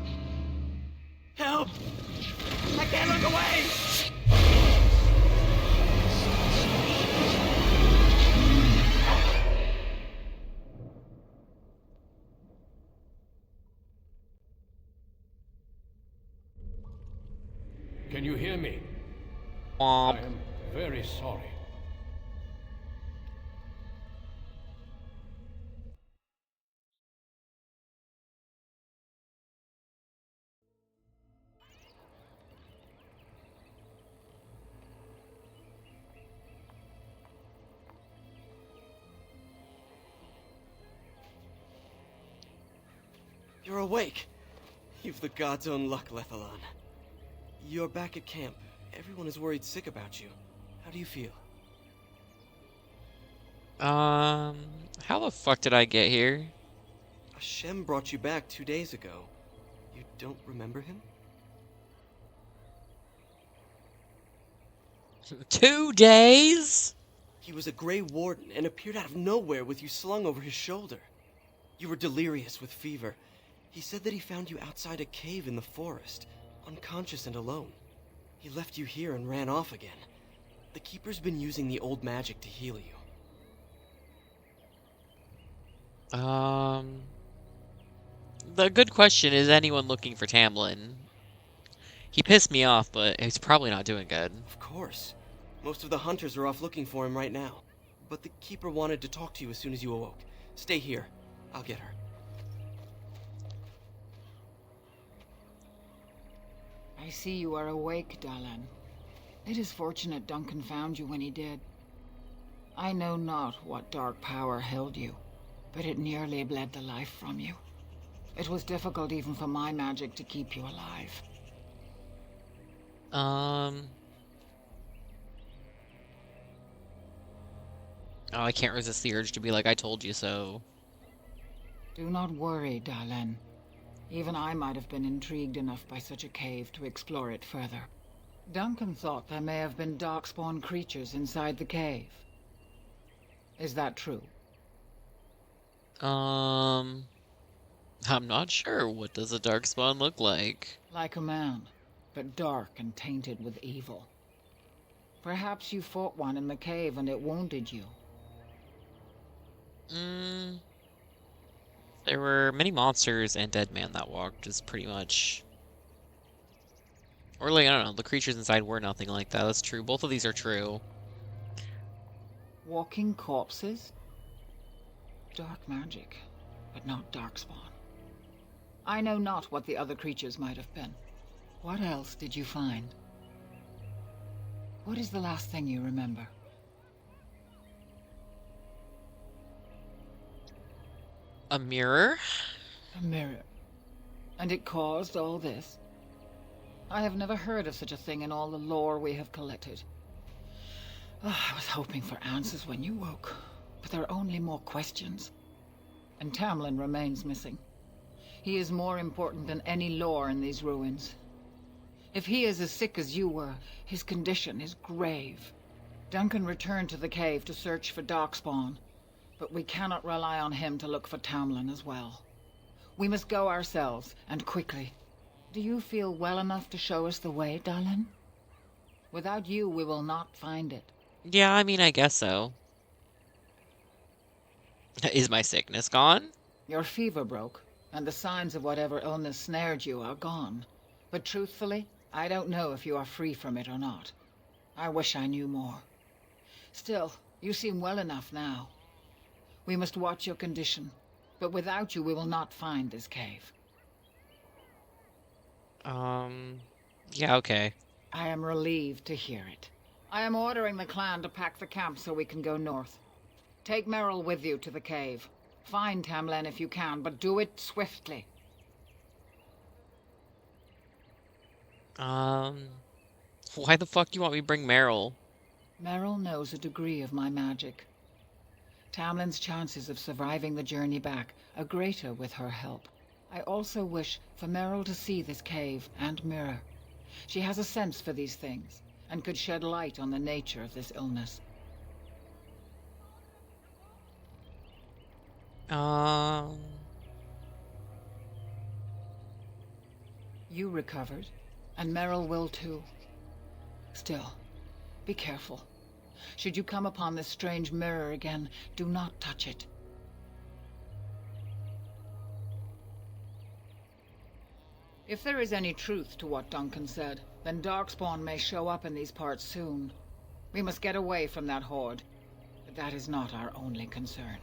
Help! I can't look away! Can you hear me? I am very sorry. You're awake. You've the god's own luck, Lethalon. You're back at camp. Everyone is worried sick about you. How do you feel? How the fuck did I get here? Hashem brought you back 2 days ago. You don't remember him? 2 days? He was a Grey Warden and appeared out of nowhere with you slung over his shoulder. You were delirious with fever. He said that he found you outside a cave in the forest, unconscious and alone. He left you here and ran off again. The Keeper's been using the old magic to heal you. The good question is anyone looking for Tamlin? He pissed me off, but he's probably not doing good. Of course. Most of the hunters are off looking for him right now. But the Keeper wanted to talk to you as soon as you awoke. Stay here. I'll get her. I see you are awake, Dalan. It is fortunate Duncan found you when he did. I know not what dark power held you, but it nearly bled the life from you. It was difficult even for my magic to keep you alive. Oh, I can't resist the urge to be like, I told you so. Do not worry, Dalan. Even I might have been intrigued enough by such a cave to explore it further. Duncan thought there may have been darkspawn creatures inside the cave. Is that true? I'm not sure. What does a darkspawn look like? Like a man, but dark and tainted with evil. Perhaps you fought one in the cave and it wounded you. There were many monsters and dead man that walked, is pretty much... Or like, I don't know, the creatures inside were nothing like that. That's true. Both of these are true. Walking corpses? Dark magic, but not darkspawn. I know not what the other creatures might have been. What else did you find? What is the last thing you remember? A mirror? A mirror. And it caused all this? I have never heard of such a thing in all the lore we have collected. Oh, I was hoping for answers when you woke, but there are only more questions. And Tamlin remains missing. He is more important than any lore in these ruins. If he is as sick as you were, his condition is grave. Duncan returned to the cave to search for Darkspawn, but we cannot rely on him to look for Tamlin as well. We must go ourselves, and quickly. Do you feel well enough to show us the way, Dallin? Without you, we will not find it. Yeah, I mean, I guess so. Is my sickness gone? Your fever broke, and the signs of whatever illness snared you are gone. But truthfully, I don't know if you are free from it or not. I wish I knew more. Still, you seem well enough now. We must watch your condition, but without you we will not find this cave. Yeah, okay. I am relieved to hear it. I am ordering the clan to pack the camp so we can go north. Take Merrill with you to the cave. Find Tamlin if you can, but do it swiftly. Why the fuck do you want me to bring Meryl? Merrill knows a degree of my magic. Tamlin's chances of surviving the journey back are greater with her help. I also wish for Merrill to see this cave and mirror. She has a sense for these things, and could shed light on the nature of this illness. You recovered, and Merrill will too. Still, be careful. Should you come upon this strange mirror again, do not touch it. If there is any truth to what Duncan said, then Darkspawn may show up in these parts soon. We must get away from that horde. But that is not our only concern.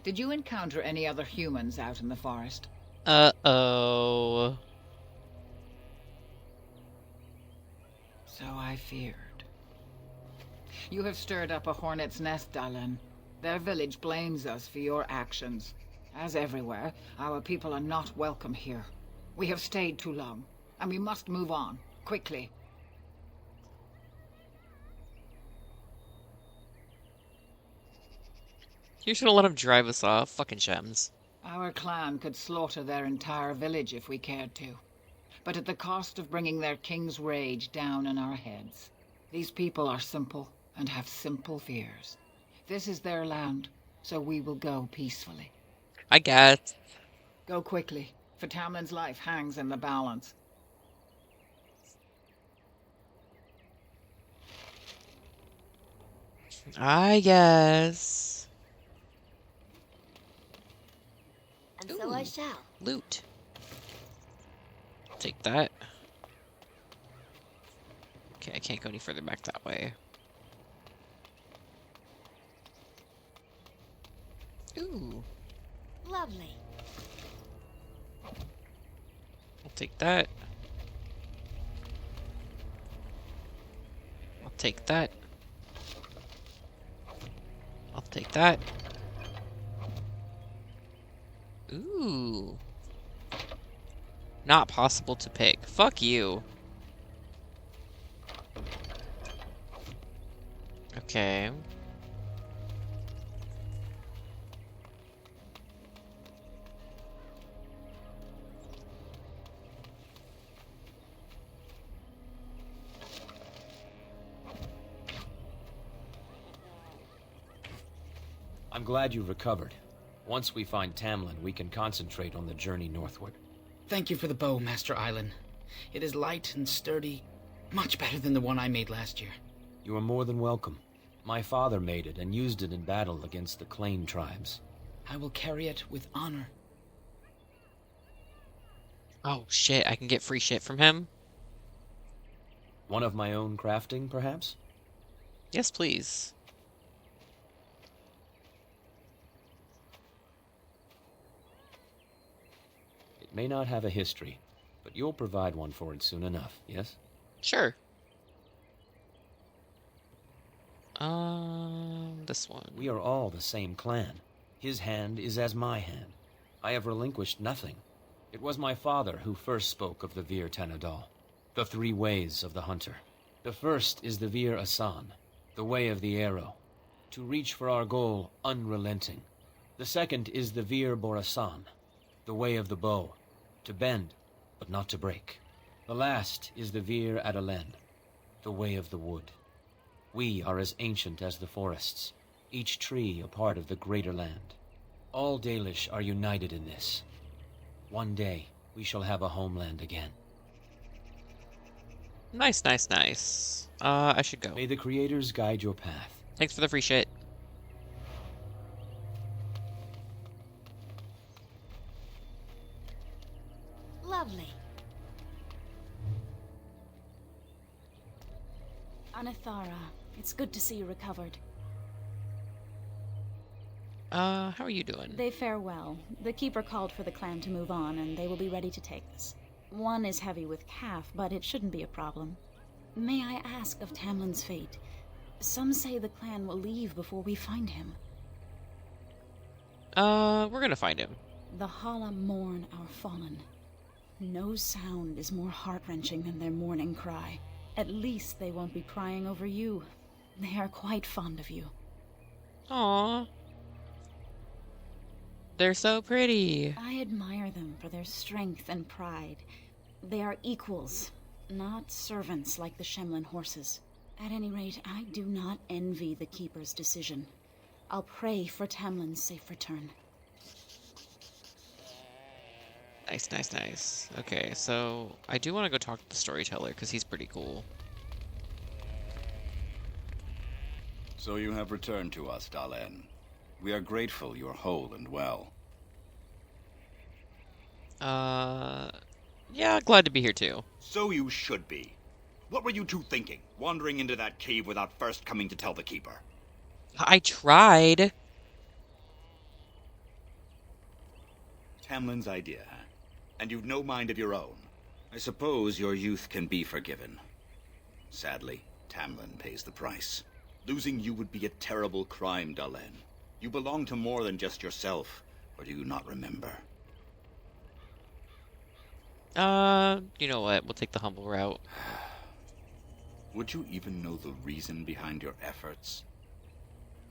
Did you encounter any other humans out in the forest? Uh-oh. So I feared. You have stirred up a hornet's nest, Dallin. Their village blames us for your actions. As everywhere, our people are not welcome here. We have stayed too long, and we must move on, quickly. You should have let him drive us off. Fucking Shems. Our clan could slaughter their entire village if we cared to. But at the cost of bringing their king's rage down on our heads. These people are simple, and have simple fears. This is their land, so we will go peacefully. I guess. Go quickly, for Tamlin's life hangs in the balance. I guess. And so I shall. Loot. Take that. Okay, I can't go any further back that way. Ooh. Lovely. I'll take that. I'll take that. I'll take that. Ooh. Not possible to pick. Fuck you. Okay. I'm glad you recovered. Once we find Tamlin, we can concentrate on the journey northward. Thank you for the bow, Master Island. It is light and sturdy, much better than the one I made last year. You are more than welcome. My father made it and used it in battle against the Claim tribes. I will carry it with honor Oh shit, I can get free shit from him? One of my own crafting, perhaps? Yes, please. It may not have a history, but you'll provide one for it soon enough, yes? Sure. This one. We are all the same clan. His hand is as my hand. I have relinquished nothing. It was my father who first spoke of the Vir Tanadal, the three ways of the hunter. The first is the Vir Asan, the way of the arrow, to reach for our goal unrelenting. The second is the Vir Borasan, the way of the bow, to bend, but not to break. The last is the Vir Adalen, the way of the wood. We are as ancient as the forests, each tree a part of the greater land. All Dalish are united in this. One day, we shall have a homeland again. Nice, nice, nice. I should go. May the creators guide your path. Thanks for the free shit. Lovely. Anathara, it's good to see you recovered. How are you doing? They fare well. The Keeper called for the clan to move on, and they will be ready to take us. One is heavy with calf, but it shouldn't be a problem. May I ask of Tamlin's fate? Some say the clan will leave before we find him. We're gonna find him. The Hala mourn our fallen. No sound is more heart-wrenching than their mourning cry. At least they won't be crying over you. They are quite fond of you. Aww. They're so pretty. I admire them for their strength and pride. They are equals, not servants like the Shemlin horses. At any rate, I do not envy the Keeper's decision. I'll pray for Tamlin's safe return. Nice, nice, nice. Okay, so I do want to go talk to the storyteller because he's pretty cool. So you have returned to us, Dalen. We are grateful you are whole and well. Yeah, glad to be here too. So you should be. What were you two thinking, wandering into that cave without first coming to tell the Keeper? I tried. Tamlin's idea, huh? And you've no mind of your own. I suppose your youth can be forgiven. Sadly, Tamlin pays the price. Losing you would be a terrible crime, Dalen. You belong to more than just yourself, or do you not remember? You know what? We'll take the humble route. Would you even know the reason behind your efforts?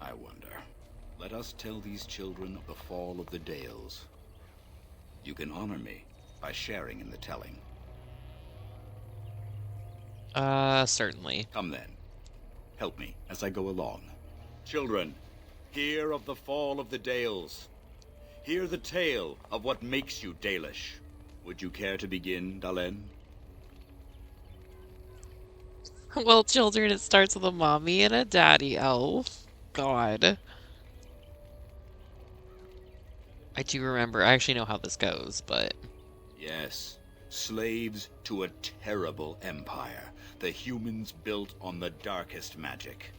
I wonder. Let us tell these children of the fall of the Dales. You can honor me by sharing in the telling. Certainly. Come then. Help me as I go along. Children, hear of the fall of the Dales. Hear the tale of what makes you Dalish. Would you care to begin, Dalen? Well, children, it starts with a mommy and a daddy elf. God. I do remember. I actually know how this goes, but... Yes. Slaves to a terrible empire. The humans built on the darkest magic.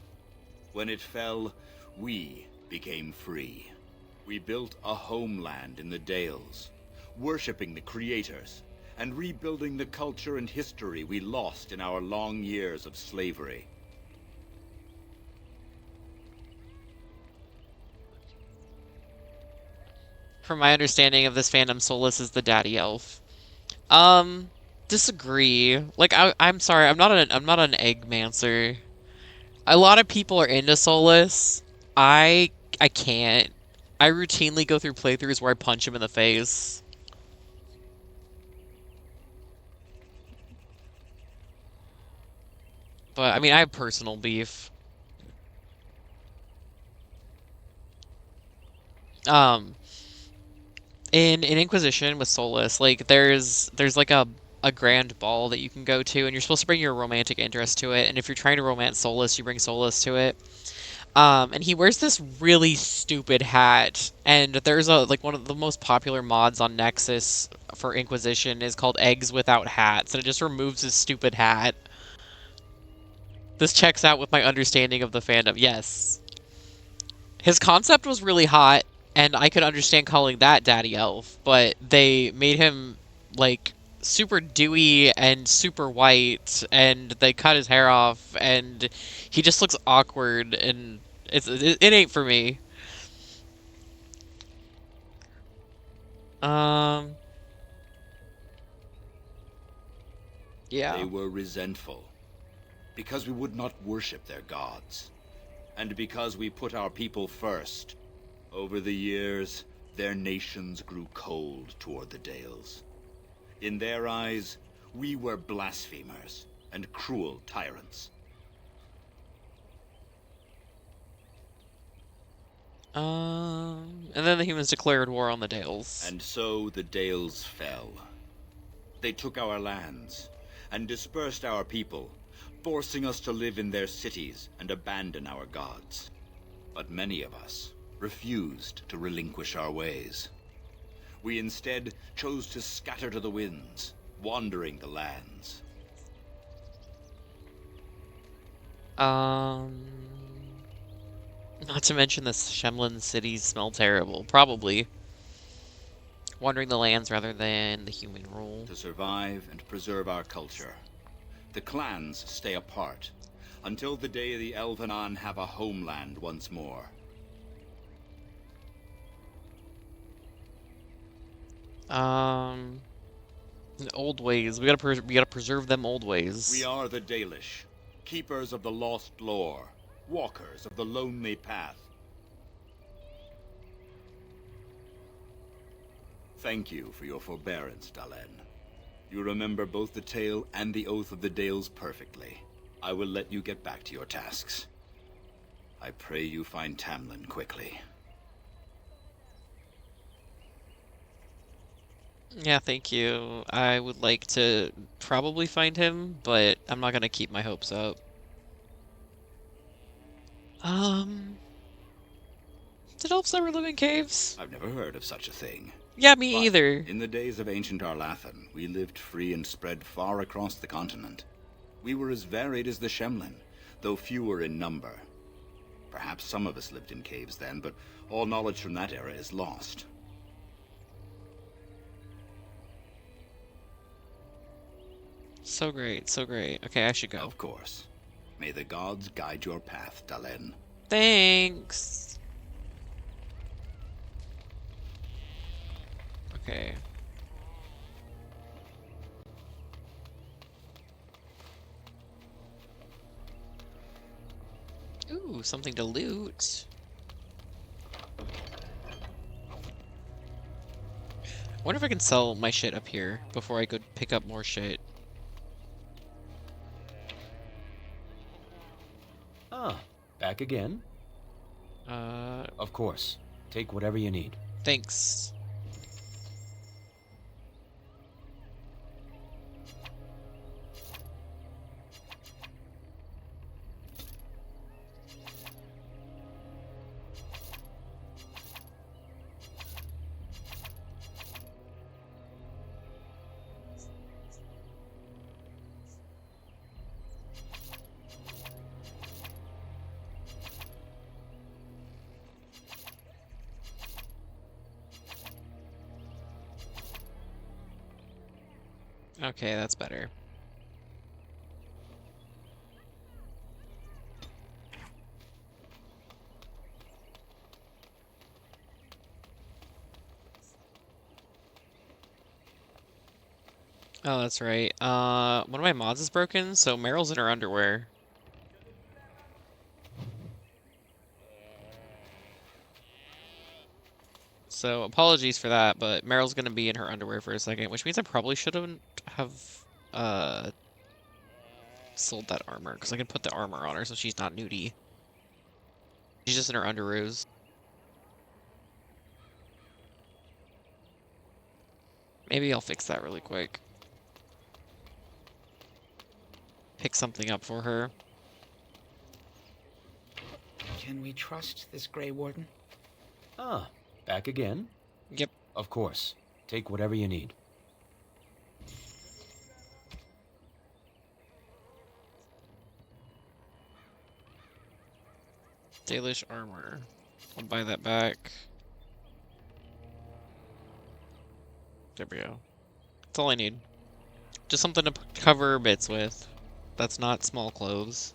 When it fell, we became free. We built a homeland in the Dales, worshipping the creators, and rebuilding the culture and history we lost in our long years of slavery. From my understanding of this fandom, Solus is the daddy elf. Disagree. Like, I'm sorry, I'm not an eggmancer. A lot of people are into Solus. I can't. I routinely go through playthroughs where I punch him in the face. But, I mean, I have personal beef. In Inquisition with Solus, like, there's like a grand ball that you can go to, and you're supposed to bring your romantic interest to it, and if you're trying to romance Solus, you bring Solus to it. And he wears this really stupid hat. And there's like one of the most popular mods on Nexus for Inquisition is called Eggs Without Hats, and it just removes his stupid hat. This checks out with my understanding of the fandom. Yes. His concept was really hot, and I could understand calling that Daddy Elf, but they made him, like, super dewy and super white, and they cut his hair off, and he just looks awkward, and it ain't for me. Yeah. They were resentful because we would not worship their gods, and because we put our people first. Over the years, their nations grew cold toward the Dales. In their eyes, we were blasphemers and cruel tyrants. And then the humans declared war on the Dales. And so the Dales fell. They took our lands and dispersed our people, forcing us to live in their cities and abandon our gods. But many of us refused to relinquish our ways. We instead chose to scatter to the winds, wandering the lands. Not to mention the Shemlin cities smell terrible. Probably. Wandering the lands rather than the human rule. To survive and preserve our culture, the clans stay apart until the day the Elvenon have a homeland once more. Old ways. We gotta preserve them old ways. We are the Dalish, keepers of the lost lore, walkers of the lonely path. Thank you for your forbearance, Dalen. You remember both the tale and the Oath of the Dales perfectly. I will let you get back to your tasks. I pray you find Tamlin quickly. Yeah, thank you. I would like to probably find him, but I'm not gonna keep my hopes up. Did elves ever live in caves? I've never heard of such a thing. Yeah, me either. In the days of ancient Arlathan, we lived free and spread far across the continent. We were as varied as the Shemlin, though fewer in number. Perhaps some of us lived in caves then, but all knowledge from that era is lost. So great, so great. Okay, I should go. Of course. May the gods guide your path, Dalen. Thanks. Okay. Ooh, something to loot. I wonder if I can sell my shit up here before I go pick up more shit. Ah, back again? Of course. Take whatever you need. Thanks. Okay, that's better. Oh, that's right. One of my mods is broken, so Meryl's in her underwear. So apologies for that, but Meryl's gonna be in her underwear for a second, which means I probably shouldn't have sold that armor, because I can put the armor on her so she's not nudie. She's just in her underoos. Maybe I'll fix that really quick. Pick something up for her. Can we trust this Grey Warden? Ah, back again? Yep. Of course. Take whatever you need. Dalish armor. I'll buy that back. There we go. That's all I need. Just something to cover bits with. That's not small clothes.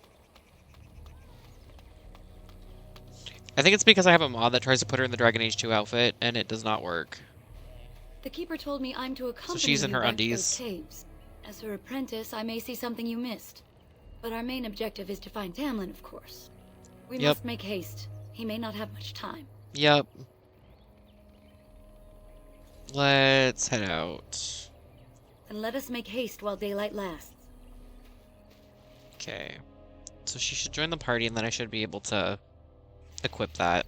I think it's because I have a mod that tries to put her in the Dragon Age 2 outfit, and it does not work. The Keeper told me I'm to accompany she's in you her back to undies. those caves. As her apprentice, I may see something you missed. But our main objective is to find Tamlin, of course. We Yep. must make haste. He may not have much time. Yep. Let's head out. And let us make haste while daylight lasts. Okay. So she should join the party, and then I should be able to equip that.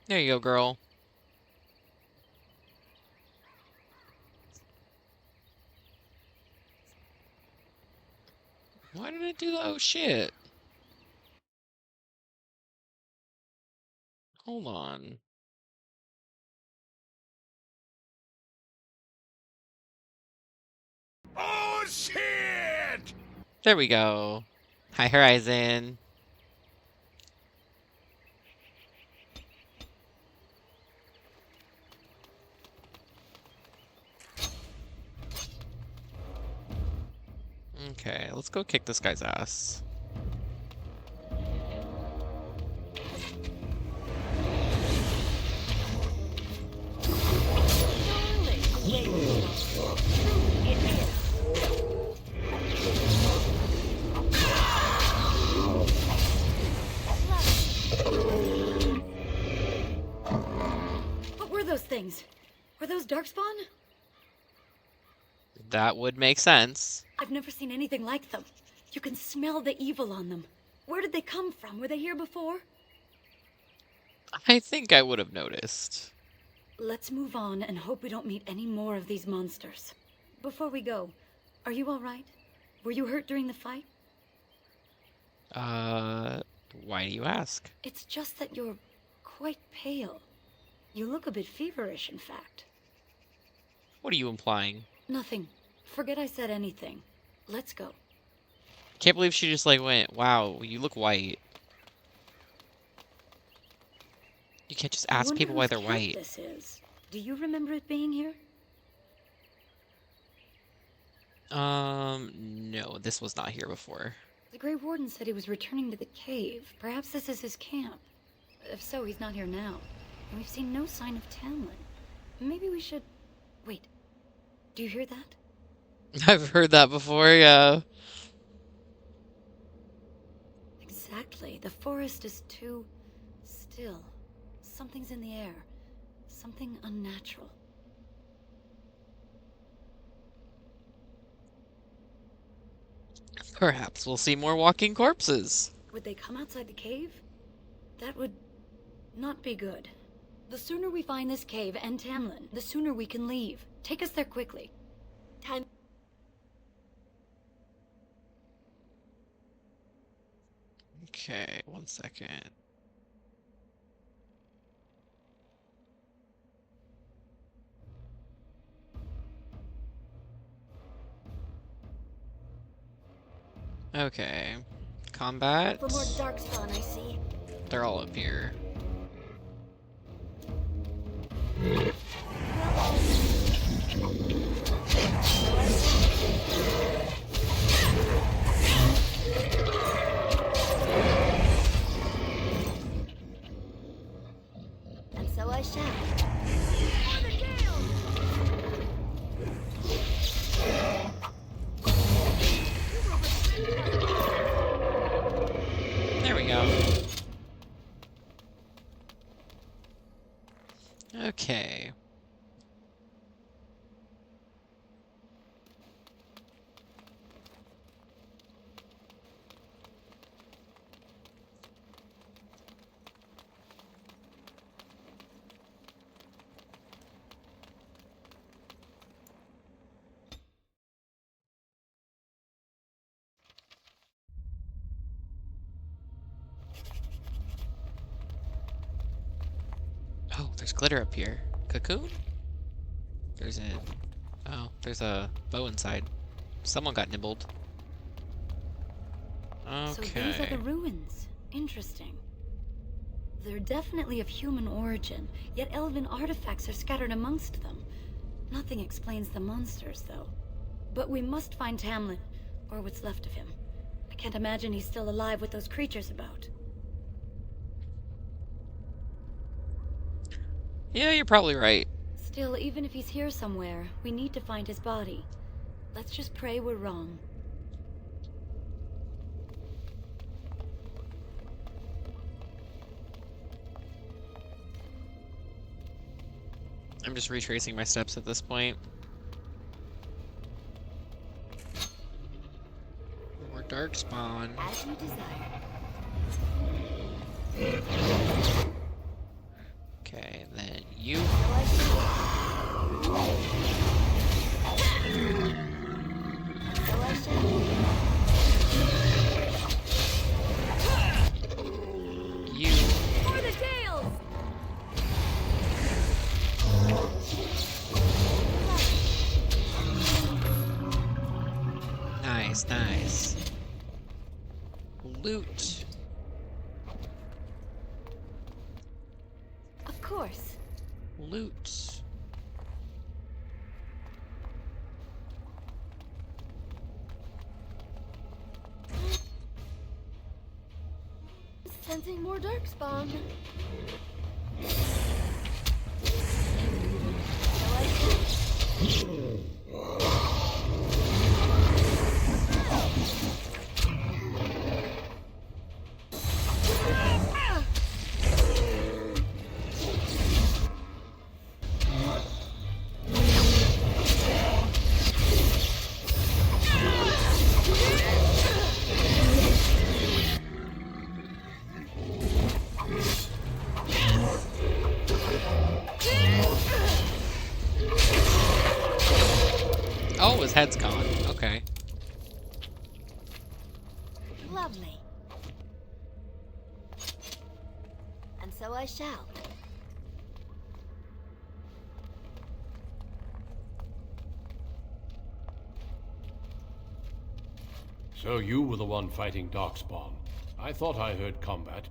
There you go, girl. Why did it do that? Oh, shit. Hold on. Oh, shit! There we go. Hi, Horizon. Okay, let's go kick this guy's ass. What were those things? Were those Darkspawn? That would make sense. I've never seen anything like them. You can smell the evil on them. Where did they come from? Were they here before? I think I would have noticed. Let's move on and hope we don't meet any more of these monsters. Before we go, are you all right? Were you hurt during the fight? Why do you ask? It's just that you're quite pale. You look a bit feverish, in fact. What are you implying? Nothing. Forget I said anything. Let's go. Can't believe she just like went, wow, you look white. You can't just ask people why they're white. This is. Do you remember it being here? No, this was not here before. The Grey Warden said he was returning to the cave. Perhaps this is his camp. If so, he's not here now. And we've seen no sign of Tamlin. Maybe we should... Wait. Do you hear that? I've heard that before, yeah. Exactly. The forest is too still. Something's in the air. Something unnatural. Perhaps we'll see more walking corpses. Would they come outside the cave? That would not be good. The sooner we find this cave and Tamlin, the sooner we can leave. Take us there quickly. Time. Okay, 1 second. Okay. Combat. For more Darkspawn, I see. They're all up here. And so I shall. There we go. there's glitter up here. Cocoon? There's a bow inside. Someone got nibbled. Okay. So these are the ruins. Interesting. They're definitely of human origin, yet elven artifacts are scattered amongst them. Nothing explains the monsters, though. But we must find Tamlin, or what's left of him. I can't imagine he's still alive with those creatures about. Yeah, you're probably right. Still, even if he's here somewhere, we need to find his body. Let's just pray we're wrong. I'm just retracing my steps at this point. More darkspawn. As you desire. Okay, then you. You. For the tails! Nice, nice. Loot. Of course. Loot. Sensing more darkspawn. Oh, his head's gone. Okay. Lovely. And so I shall. So you were the one fighting Darkspawn. I thought I heard combat.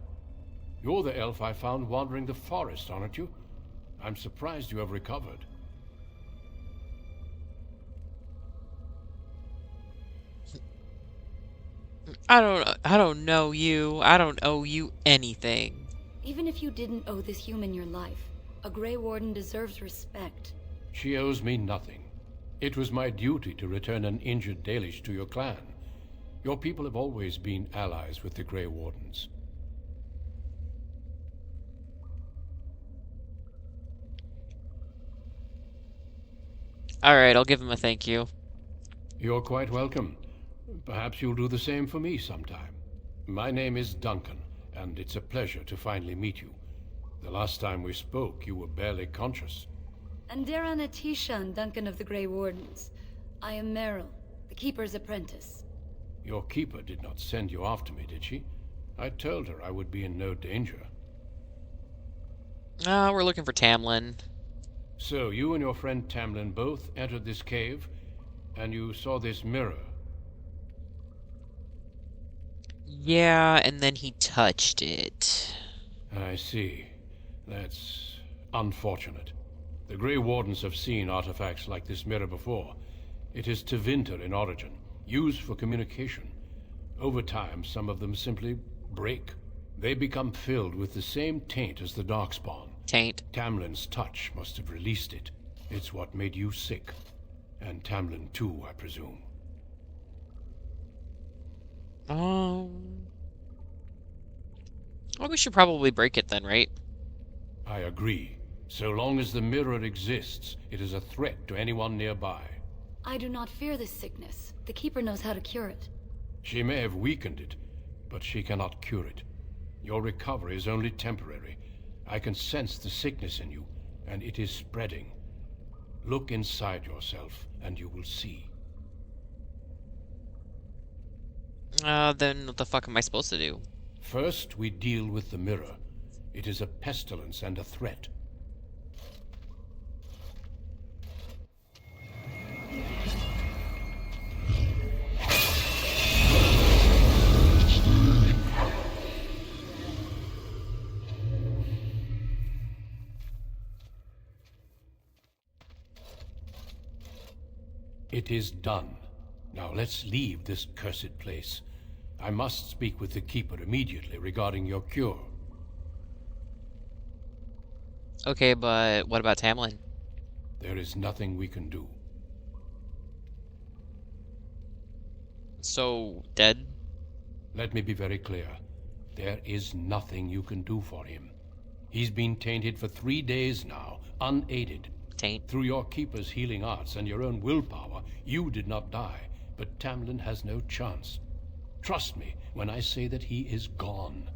You're the elf I found wandering the forest, aren't you? I'm surprised you have recovered. I don't know you. I don't owe you anything. Even if you didn't owe this human your life, a Grey Warden deserves respect. She owes me nothing. It was my duty to return an injured Dalish to your clan. Your people have always been allies with the Grey Wardens. Alright, I'll give him a thank you. You're quite welcome. Perhaps you'll do the same for me sometime. My name is Duncan, and it's a pleasure to finally meet you. The last time we spoke, you were barely conscious. Andera Natishan, Duncan of the Grey Wardens. I am Meryl, the Keeper's apprentice. Your keeper did not send you after me, did she? I told her I would be in no danger. We're looking for Tamlin. So, you and your friend Tamlin both entered this cave, and you saw this mirror. Yeah, and then he touched it. I see. That's unfortunate. The Grey Wardens have seen artifacts like this mirror before. It is Tevinter in origin, used for communication. Over time, some of them simply break. They become filled with the same taint as the Darkspawn. Taint. Tamlin's touch must have released it. It's what made you sick. And Tamlin too, I presume. Well, we should probably break it then, right? I agree. So long as the mirror exists, it is a threat to anyone nearby. I do not fear this sickness. The Keeper knows how to cure it. She may have weakened it, but she cannot cure it. Your recovery is only temporary. I can sense the sickness in you, and it is spreading. Look inside yourself, and you will see. Then what the fuck am I supposed to do? First, we deal with the mirror. It is a pestilence and a threat. It is done. Now let's leave this cursed place. I must speak with the Keeper immediately regarding your cure. Okay, but what about Tamlin? There is nothing we can do. So, dead? Let me be very clear. There is nothing you can do for him. He's been tainted for 3 days now, unaided. Taint? Through your Keeper's healing arts and your own willpower, you did not die, but Tamlin has no chance. Trust me when I say that he is gone.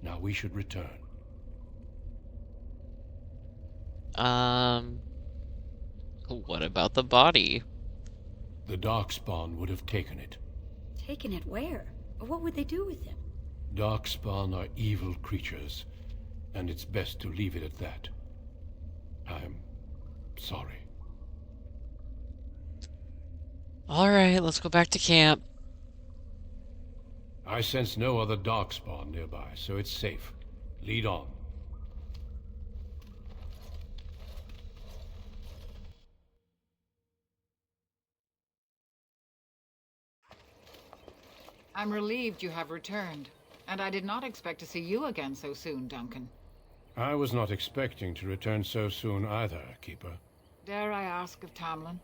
Now we should return. What about the body? The Darkspawn would have taken it. Taken it where? What would they do with him? Darkspawn are evil creatures, and it's best to leave it at that. I'm sorry. Alright, let's go back to camp. I sense no other Darkspawn nearby, so it's safe. Lead on. I'm relieved you have returned, and I did not expect to see you again so soon, Duncan. I was not expecting to return so soon either, Keeper. Dare I ask of Tamlin?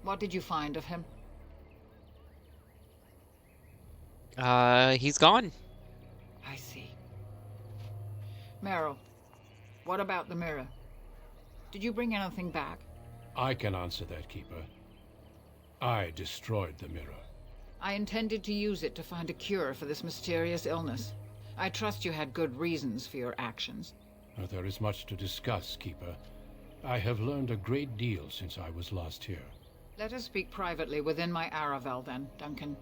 What did you find of him? He's gone. I see. Meryl, what about the mirror? Did you bring anything back? I can answer that, Keeper. I destroyed the mirror. I intended to use it to find a cure for this mysterious illness. I trust you had good reasons for your actions. There is much to discuss, Keeper. I have learned a great deal since I was last here. Let us speak privately within my Aravel, then, Duncan.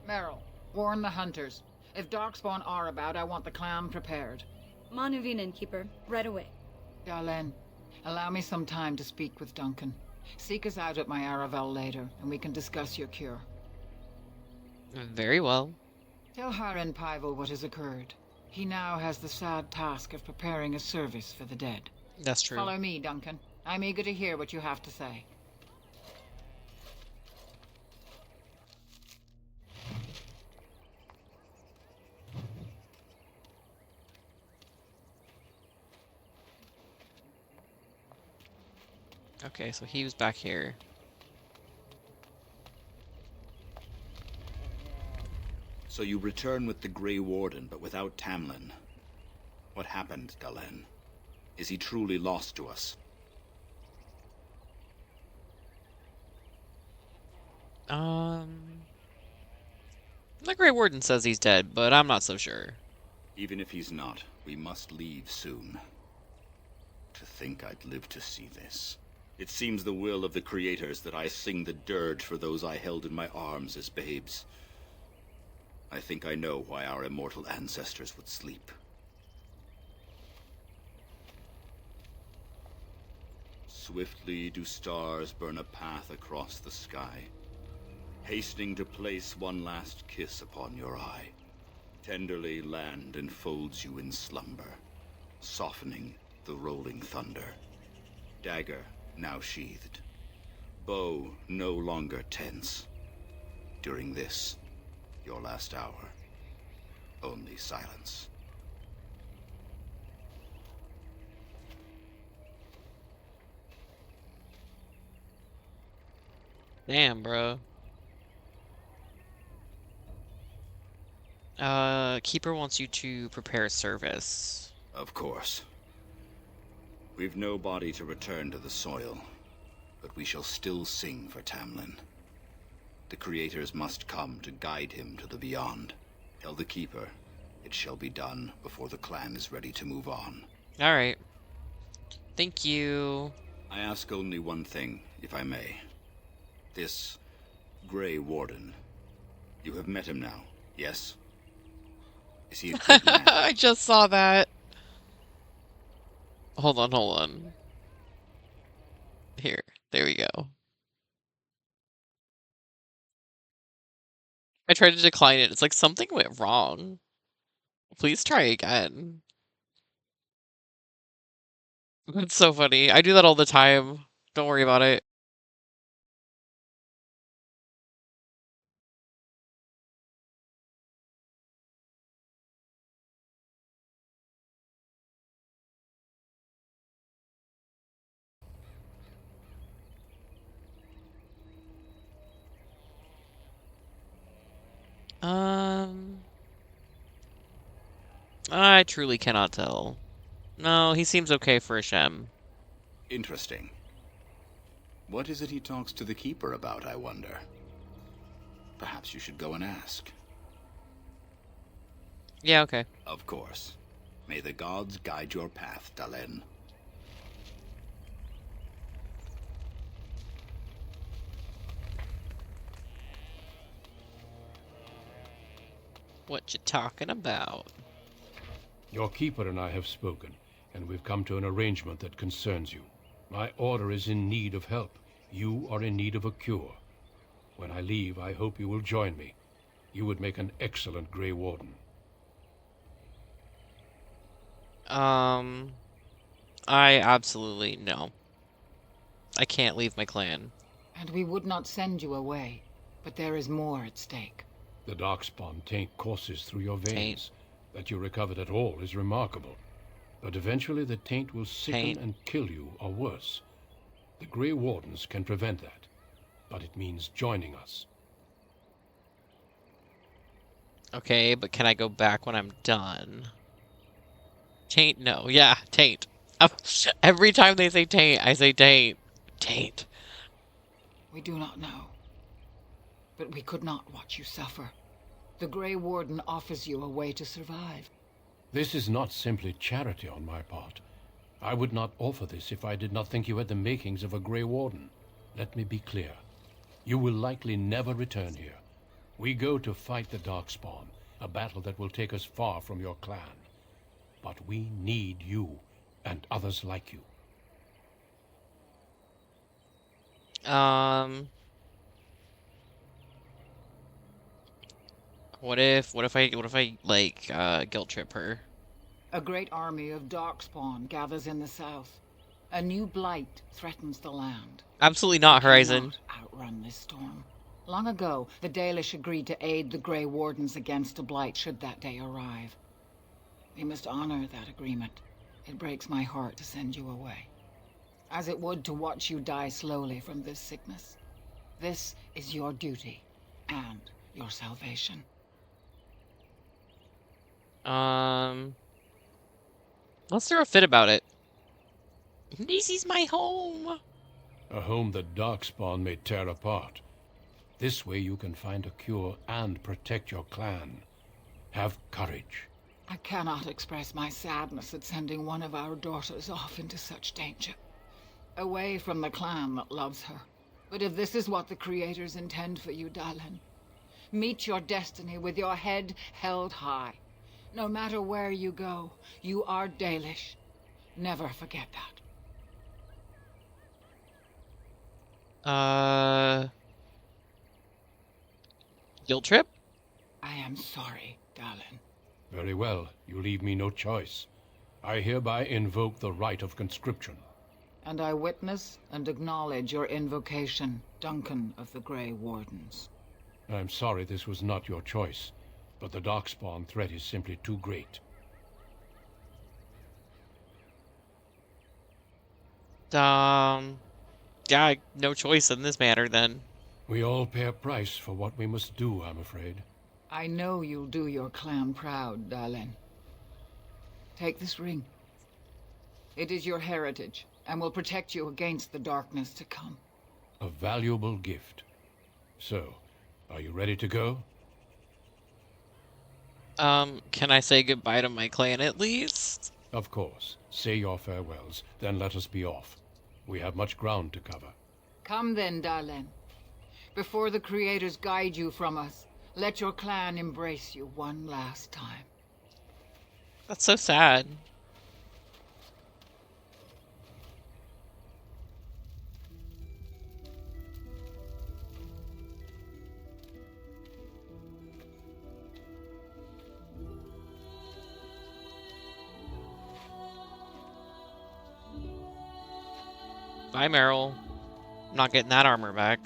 Meryl, warn the hunters. If Darkspawn are about, I want the clan prepared. Manuvinen, Keeper. Right away. Darlene, allow me some time to speak with Duncan. Seek us out at my Aravel later, and we can discuss your cure. Very well. Tell Haren Pyvel what has occurred. He now has the sad task of preparing a service for the dead. That's true. Follow me, Duncan. I'm eager to hear what you have to say. Okay, so he was back here. So you return with the Grey Warden, but without Tamlin. What happened, Dalen? Is he truly lost to us? The Grey Warden says he's dead, but I'm not so sure. Even if he's not, we must leave soon. To think I'd live to see this. It seems the will of the creators that I sing the dirge for those I held in my arms as babes. I think I know why our immortal ancestors would sleep. Swiftly do stars burn a path across the sky, hastening to place one last kiss upon your eye. Tenderly land enfolds you in slumber, softening the rolling thunder. Dagger now sheathed, bow no longer tense. During this, your last hour, only silence. Damn, bro. Keeper wants you to prepare a service. Of course. We've no body to return to the soil, but we shall still sing for Tamlin. The creators must come to guide him to the beyond. Tell the Keeper, it shall be done before the clan is ready to move on. Alright. Thank you. I ask only one thing, if I may. This Grey Warden. You have met him now, yes? Is he a good man? I just saw that. Hold on. Here, there we go. I tried to decline it. It's like something went wrong. Please try again. That's so funny. I do that all the time. Don't worry about it. I truly cannot tell. No, he seems okay for a Shem. Interesting. What is it he talks to the Keeper about, I wonder? Perhaps you should go and ask. Yeah, okay. Of course. May the gods guide your path, Dalen. What you talking about? Your keeper and I have spoken, and we've come to an arrangement that concerns you. My order is in need of help. You are in need of a cure. When I leave, I hope you will join me. You would make an excellent Grey Warden. I absolutely no. I can't leave my clan. And we would not send you away, but there is more at stake. The Darkspawn taint courses through your veins. That you recovered at all is remarkable. But eventually the taint will sicken and kill you, or worse. The Grey Wardens can prevent that, but it means joining us. Okay, but can I go back when I'm done? Taint, no. Yeah, taint. Every time they say taint, I say taint. Taint. We do not know. But we could not watch you suffer. The Grey Warden offers you a way to survive. This is not simply charity on my part. I would not offer this if I did not think you had the makings of a Grey Warden. Let me be clear. You will likely never return here. We go to fight the Darkspawn, a battle that will take us far from your clan. But we need you, and others like you. What if I like guilt trip her? A great army of Darkspawn gathers in the south. A new blight threatens the land. Absolutely not, We Horizon. cannot outrun this storm. Long ago, the Dalish agreed to aid the Grey Wardens against a blight should that day arrive. We must honor that agreement. It breaks my heart to send you away, as it would to watch you die slowly from this sickness. This is your duty and your salvation. Let's throw a fit about it. This is my home. A home that Darkspawn may tear apart. This way you can find a cure and protect your clan. Have courage. I cannot express my sadness at sending one of our daughters off into such danger. Away from the clan that loves her. But if this is what the Creators intend for you, Dalen, meet your destiny with your head held high. No matter where you go, you are Dalish. Never forget that. Guilt trip? I am sorry, Dalen. Very well. You leave me no choice. I hereby invoke the right of conscription. And I witness and acknowledge your invocation, Duncan of the Grey Wardens. I'm sorry this was not your choice, but the Darkspawn threat is simply too great. Yeah, no choice in this matter then. We all pay a price for what we must do, I'm afraid. I know you'll do your clan proud, Dalen. Take this ring. It is your heritage, and will protect you against the darkness to come. A valuable gift. So, are you ready to go? Can I say goodbye to my clan at least? Of course. Say your farewells, then let us be off. We have much ground to cover. Come then, Dalen. Before the Creators guide you from us, let your clan embrace you one last time. That's so sad. Bye, Meryl. I'm not getting that armor back.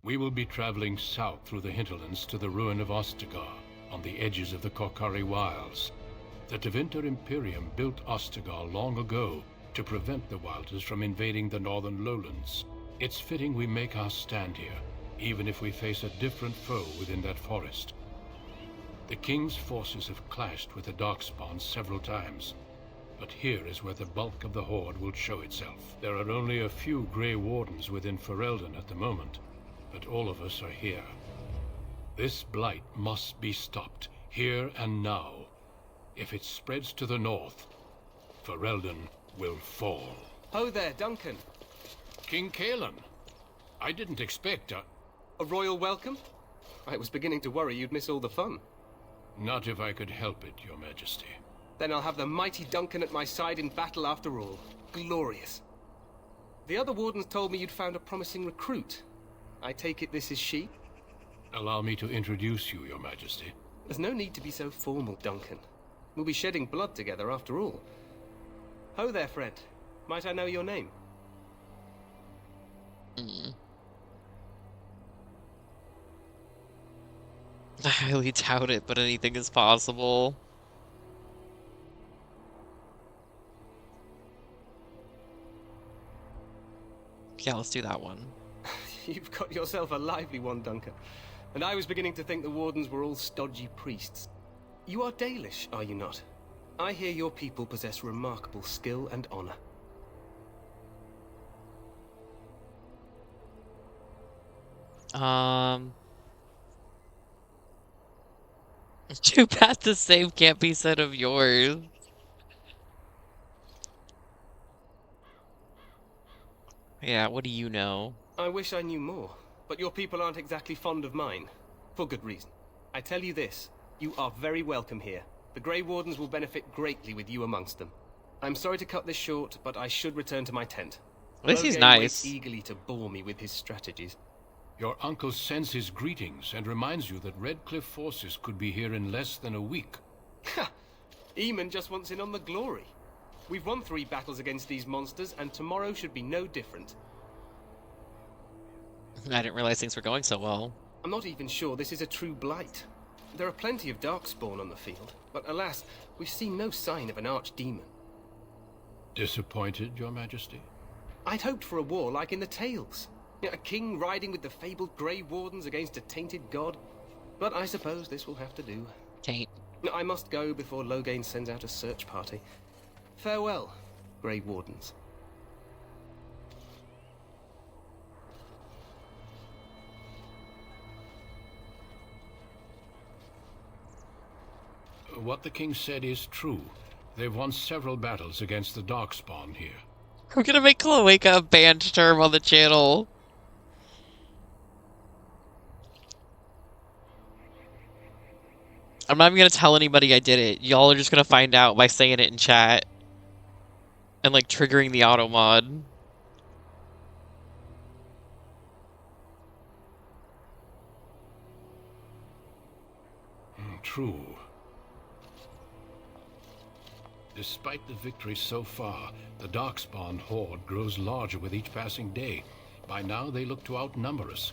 We will be traveling south through the hinterlands to the ruin of Ostagar, on the edges of the Korkari Wilds. The Tevinter Imperium built Ostagar long ago to prevent the Wilders from invading the northern lowlands. It's fitting we make our stand here, even if we face a different foe within that forest. The King's forces have clashed with the Darkspawn several times, but here is where the bulk of the Horde will show itself. There are only a few Grey Wardens within Ferelden at the moment, but all of us are here. This blight must be stopped, here and now. If it spreads to the north, Ferelden will fall. Ho there, Duncan. King Kaelan. I didn't expect a royal welcome? I was beginning to worry you'd miss all the fun. Not if I could help it, Your Majesty. Then I'll have the mighty Duncan at my side in battle after all. Glorious. The other wardens told me you'd found a promising recruit. I take it this is she? Allow me to introduce you, Your Majesty. There's no need to be so formal, Duncan. We'll be shedding blood together after all. Ho there, friend. Might I know your name? I highly doubt it, but anything is possible. Yeah, let's do that one. You've got yourself a lively one, Duncan. And I was beginning to think the wardens were all stodgy priests. You are Dalish, are you not? I hear your people possess remarkable skill and honor. Too bad the same can't be said of yours. Yeah, what do you know? I wish I knew more, but your people aren't exactly fond of mine. For good reason. I tell you this, you are very welcome here. The Grey Wardens will benefit greatly with you amongst them. I'm sorry to cut this short, but I should return to my tent. At least he's Logain nice. waits eagerly to bore me with his strategies. Your uncle sends his greetings and reminds you that Redcliffe forces could be here in less than a week. Ha! Eamon just wants in on the glory. We've won 3 battles against these monsters, and tomorrow should be no different. I didn't realize things were going so well. I'm not even sure this is a true blight. There are plenty of Darkspawn on the field, but alas, we've seen no sign of an archdemon. Disappointed, Your Majesty? I'd hoped for a war like in the tales. A king riding with the fabled Grey Wardens against a tainted god. But I suppose this will have to do. Taint. I must go before Logain sends out a search party. Farewell, Grey Wardens. What the king said is true. They've won several battles against the Darkspawn here. We're gonna make Cloaca a banned term on the channel. I'm not even gonna tell anybody I did it. Y'all are just gonna find out by saying it in chat. And like triggering the auto mod. True. Despite the victory so far, the Darkspawn horde grows larger with each passing day. By now, they look to outnumber us.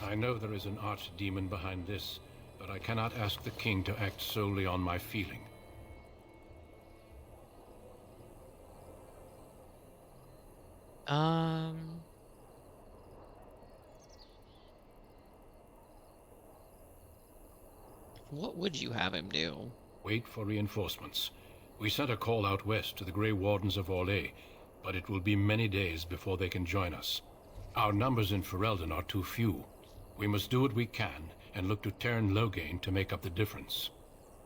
I know there is an archdemon behind this, but I cannot ask the king to act solely on my feeling. What would you have him do? Wait for reinforcements. We sent a call out west to the Grey Wardens of Orlais, but it will be many days before they can join us. Our numbers in Ferelden are too few. We must do what we can and look to Terran Logain to make up the difference.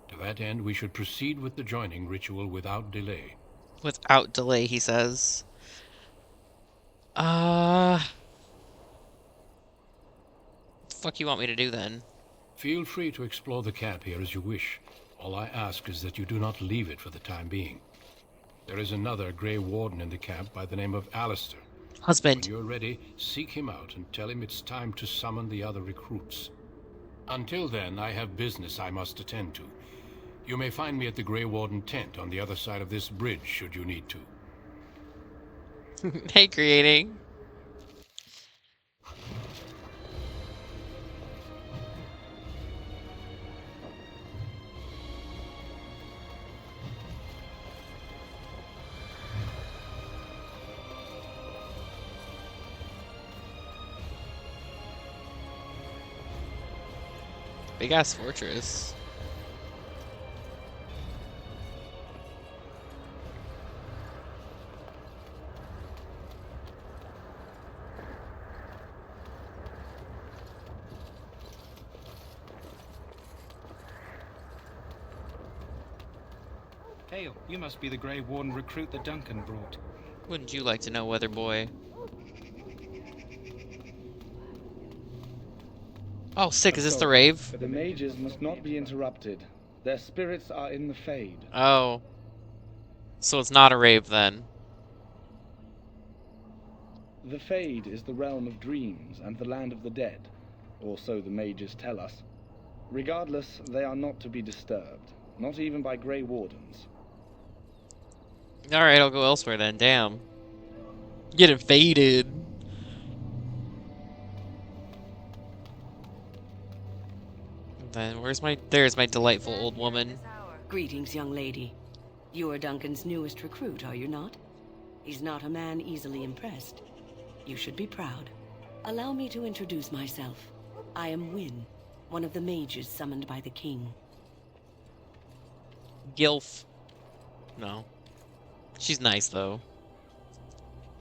To that end, we should proceed with the joining ritual without delay. Without delay, he says. Fuck you want me to do then? Feel free to explore the camp here as you wish. All I ask is that you do not leave it for the time being. There is another Grey Warden in the camp by the name of Alistair. Husband. When you're ready, seek him out and tell him it's time to summon the other recruits. Until then, I have business I must attend to. You may find me at the Grey Warden tent on the other side of this bridge, should you need to. Hey, creating. Big ass fortress. Hale, you must be the Grey Warden recruit that Duncan brought. Wouldn't you like to know, Weather Boy? Oh, sick. Is this the rave? But the mages must not be interrupted. Their spirits are in the Fade. Oh. So it's not a rave then. The Fade is the realm of dreams and the land of the dead, or so the mages tell us. Regardless, they are not to be disturbed, not even by Grey Wardens. Alright, I'll go elsewhere then. Damn. Getting faded. Then there's my delightful old woman. Greetings, young lady. You are Duncan's newest recruit, are you not? He's not a man easily impressed. You should be proud. Allow me to introduce myself. I am Wynne, one of the mages summoned by the king. Gilf. No. She's nice, though.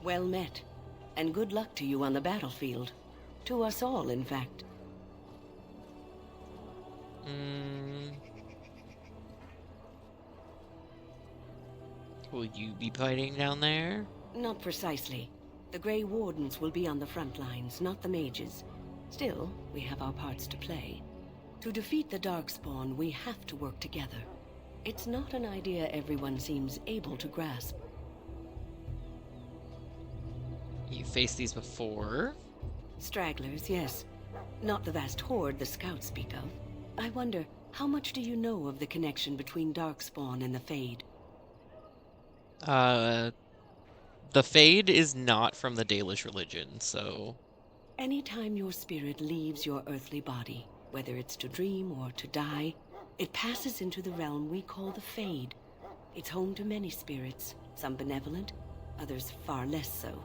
Well met. And good luck to you on the battlefield. To us all, in fact. Will you be fighting down there? Not precisely. The Grey Wardens will be on the front lines, not the mages. Still, we have our parts to play. To defeat the Darkspawn, we have to work together. It's not an idea everyone seems able to grasp. You faced these before? Stragglers, yes. Not the vast horde the scouts speak of. I wonder, how much do you know of the connection between Darkspawn and the Fade? The Fade is not from the Dalish religion, so... Anytime your spirit leaves your earthly body, whether it's to dream or to die, it passes into the realm we call the Fade. It's home to many spirits, some benevolent, others far less so.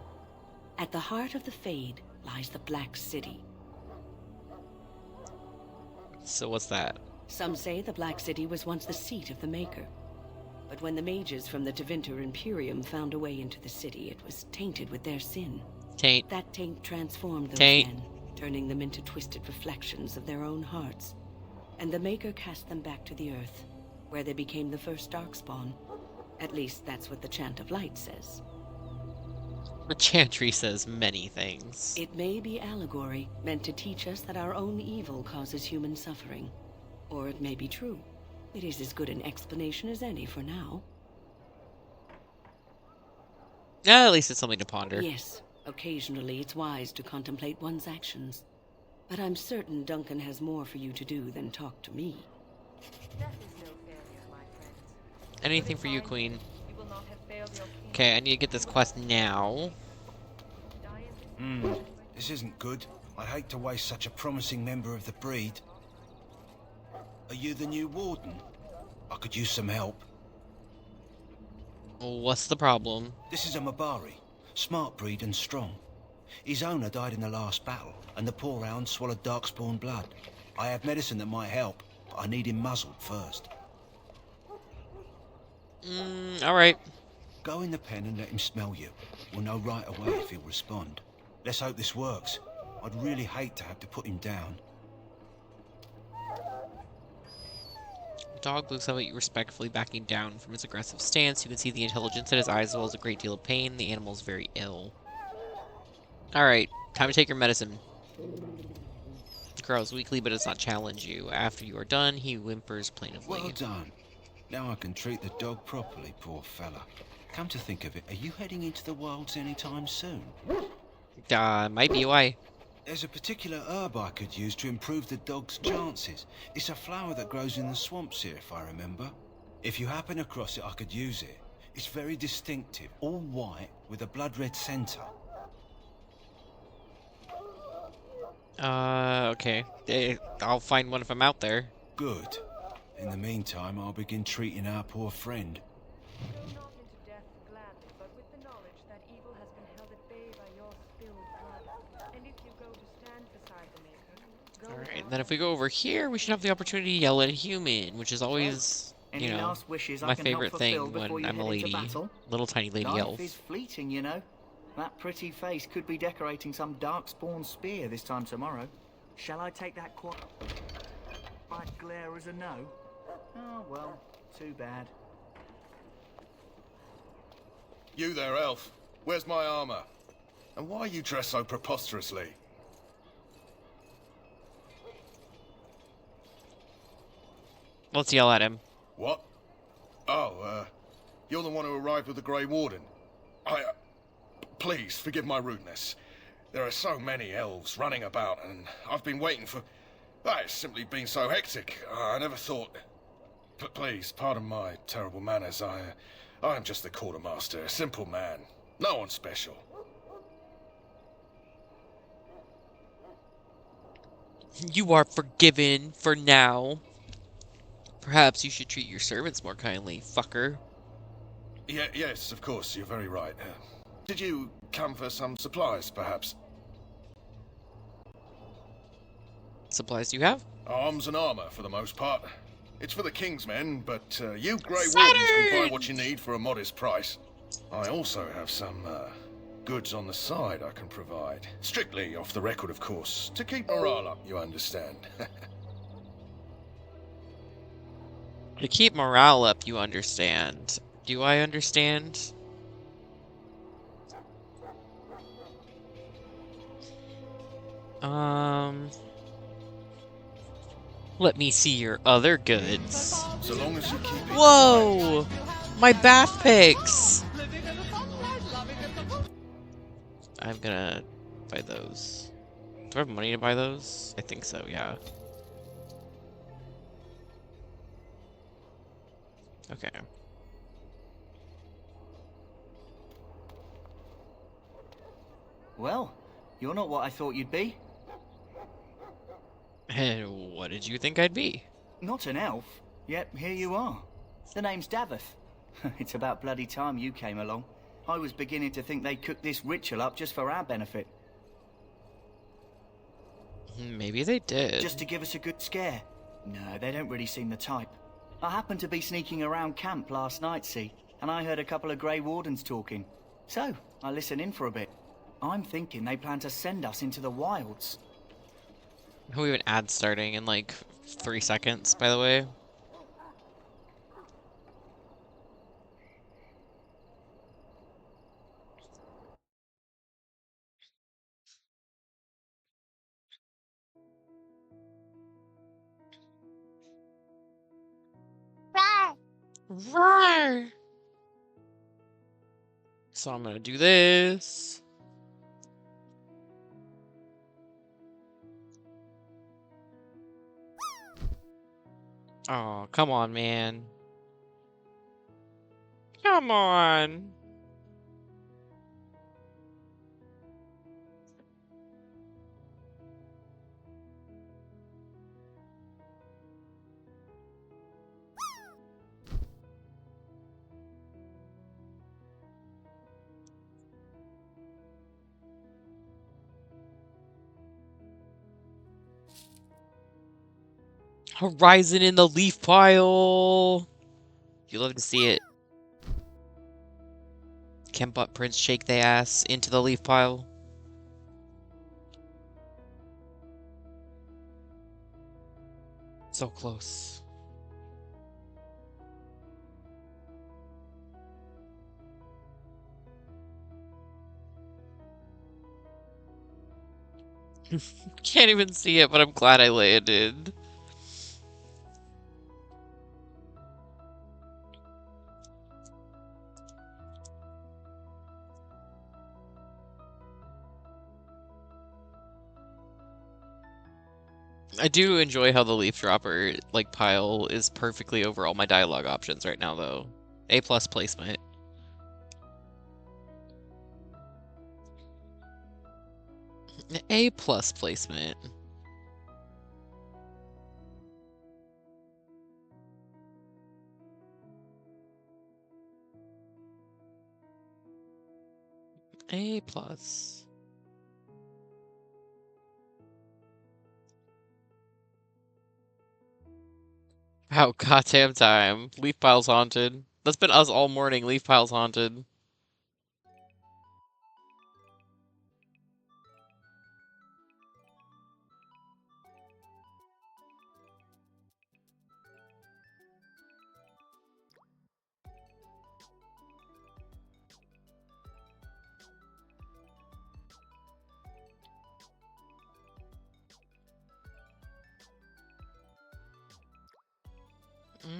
At the heart of the Fade lies the Black City. So what's that? Some say the Black City was once the seat of the Maker. But when the mages from the Tevinter Imperium found a way into the city, it was tainted with their sin. Taint. That taint transformed those Taint. men, turning them into twisted reflections of their own hearts. And the Maker cast them back to the Earth, where they became the first Darkspawn. At least that's what the Chant of Light says. The Chantry says many things. It may be allegory, meant to teach us that our own evil causes human suffering. Or it may be true. It is as good an explanation as any for now. Yeah, at least it's something to ponder. Yes, occasionally it's wise to contemplate one's actions. But I'm certain Duncan has more for you to do than talk to me. Anything for you, Queen. Okay, I need to get this quest now. This isn't good. I hate to waste such a promising member of the breed. Are you the new warden? I could use some help. What's the problem? This is a Mabari. Smart breed and strong. His owner died in the last battle, and the poor hound swallowed Darkspawn blood. I have medicine that might help, but I need him muzzled first. Alright. Go in the pen and let him smell you. We'll know right away if he'll respond. Let's hope this works. I'd really hate to have to put him down. Dog looks up at you respectfully, backing down from his aggressive stance. You can see the intelligence in his eyes as well as a great deal of pain. The animal is very ill. Alright, time to take your medicine. He growls weakly, but does not challenge you. After you are done, he whimpers plaintively. Well done. Now I can treat the dog properly, poor fella. Come to think of it, are you heading into the wilds anytime soon? Might be. Why? There's a particular herb I could use to improve the dog's chances. It's a flower that grows in the swamps here, if I remember. If you happen across it, I could use it. It's very distinctive, all white with a blood-red centre. Okay. I'll find one if I'm out there. Good. In the meantime, I'll begin treating our poor friend. Alright, then if we go over here, we should have the opportunity to yell at a human, which is always, you Any know, last wishes I my can help favorite fulfill thing before when you I'm a head into lady. battle? Little tiny lady Life elf. is fleeting, you know. That pretty face could be decorating some darkspawn spear this time tomorrow. Shall I take that quiet glare as a no? Oh, well, too bad. You there, elf. Where's my armor? And why are you dressed so preposterously? Let's yell at him. What? Oh, you're the one who arrived with the Grey Warden. Please, forgive my rudeness. There are so many elves running about, and I've been waiting for... It's simply been so hectic. I never thought... Please, pardon my terrible manners. I'm just the quartermaster, a simple man. No one special. You are forgiven for now. Perhaps you should treat your servants more kindly, fucker. Yes, of course, you're very right. Did you come for some supplies, perhaps? Supplies do you have? Arms and armor, for the most part. It's for the King's men, but you Grey Wardens can buy what you need for a modest price. I also have some goods on the side I can provide. Strictly off the record, of course. To keep morale up, you understand. To keep morale up, you understand. Do I understand? Let me see your other goods. So long as you keep it Whoa! My bath picks! I'm gonna buy those. Do I have money to buy those? I think so, yeah. Okay. Well, you're not what I thought you'd be. And what did you think I'd be? Not an elf, yet here you are. The name's Davith. It's about bloody time you came along. I was beginning to think they cooked this ritual up just for our benefit. Maybe they did. Just to give us a good scare. No, they don't really seem the type. I happened to be sneaking around camp last night, see, and I heard a couple of Grey Wardens talking. So, I listened in for a bit. I'm thinking they plan to send us into the wilds. We have an ad starting in like 3 seconds, by the way. Roar! So I'm gonna do this. Oh, come on, man. Come on. Horizon in the leaf pile. You love to see it. Can Butt Prince shake the ass into the leaf pile? So close. Can't even see it, but I'm glad I landed. I do enjoy how the leaf dropper like pile is perfectly over all my dialogue options right now, though. A+ placement. A+ placement. A+. About goddamn time. Leaf pile's haunted. That's been us all morning. Leaf pile's haunted.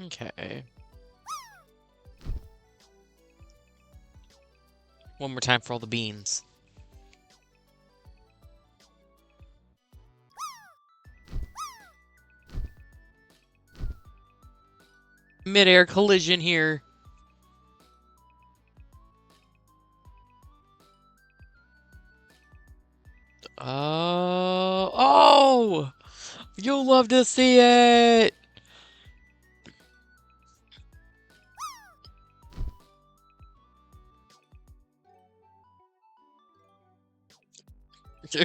Okay. One more time for all the beans. Mid-air collision here. Oh! You'll love to see it!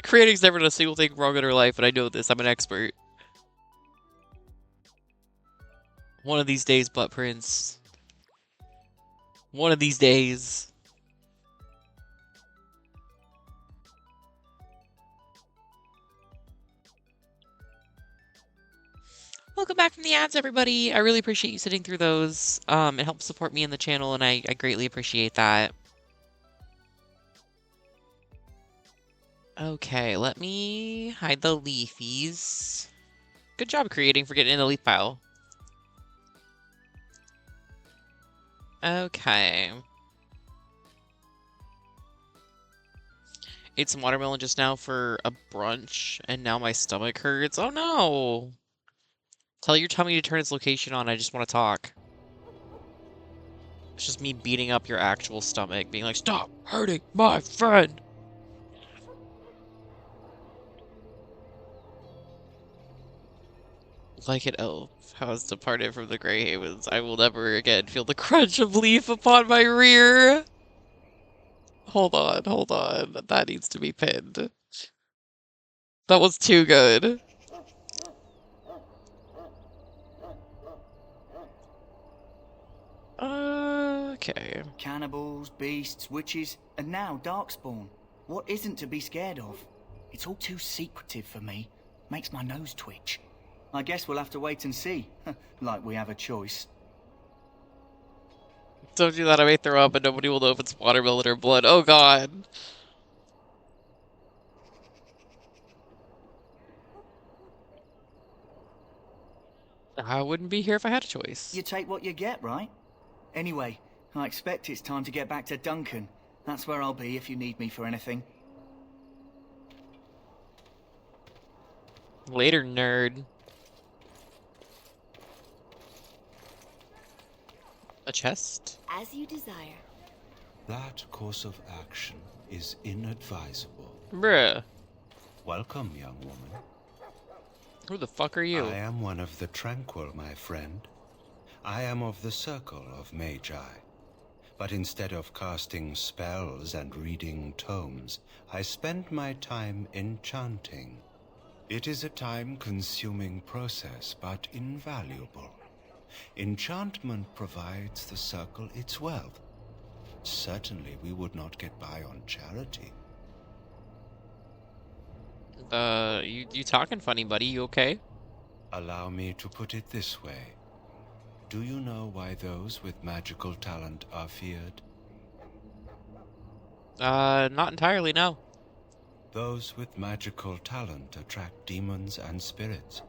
Creating's never done a single thing wrong in her life, and I know this. I'm an expert. One of these days, Butt Prince. One of these days. Welcome back from the ads, everybody. I really appreciate you sitting through those. It helps support me and the channel, and I greatly appreciate that. Okay, let me hide the leafies. Good job creating for getting in the leaf pile. Okay. Ate some watermelon just now for a brunch, and now my stomach hurts. Oh no! Tell your tummy to turn its location on, I just want to talk. It's just me beating up your actual stomach, being like, stop hurting my friend! Like an elf has departed from the Grey Havens, I will never again feel the crunch of leaf upon my rear! Hold on, hold on. That needs to be pinned. That was too good. Okay. Cannibals, beasts, witches, and now Darkspawn. What isn't to be scared of? It's all too secretive for me. Makes my nose twitch. I guess we'll have to wait and see. Like we have a choice. Don't do that, I may throw up and nobody will know if it's watermelon or blood. Oh god. I wouldn't be here if I had a choice. You take what you get, right? Anyway, I expect it's time to get back to Duncan. That's where I'll be if you need me for anything. Later, nerd. A chest? As you desire. That course of action is inadvisable. Bruh. Welcome, young woman. Who the fuck are you? I am one of the Tranquil, my friend. I am of the Circle of Magi. But instead of casting spells and reading tomes, I spend my time enchanting. It is a time-consuming process, but invaluable. Enchantment provides the Circle its wealth. Certainly we would not get by on charity. You talking funny, buddy? You okay? Allow me to put it this way. Do you know why those with magical talent are feared? Not entirely, no. Those with magical talent attract demons and spirits.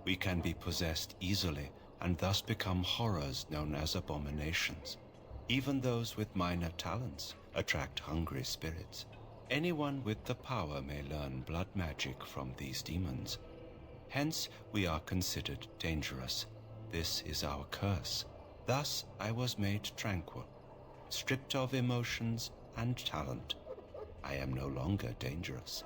We can be possessed easily, and thus become horrors known as abominations. Even those with minor talents attract hungry spirits. Anyone with the power may learn blood magic from these demons. Hence, we are considered dangerous. This is our curse. Thus, I was made tranquil, stripped of emotions and talent. I am no longer dangerous.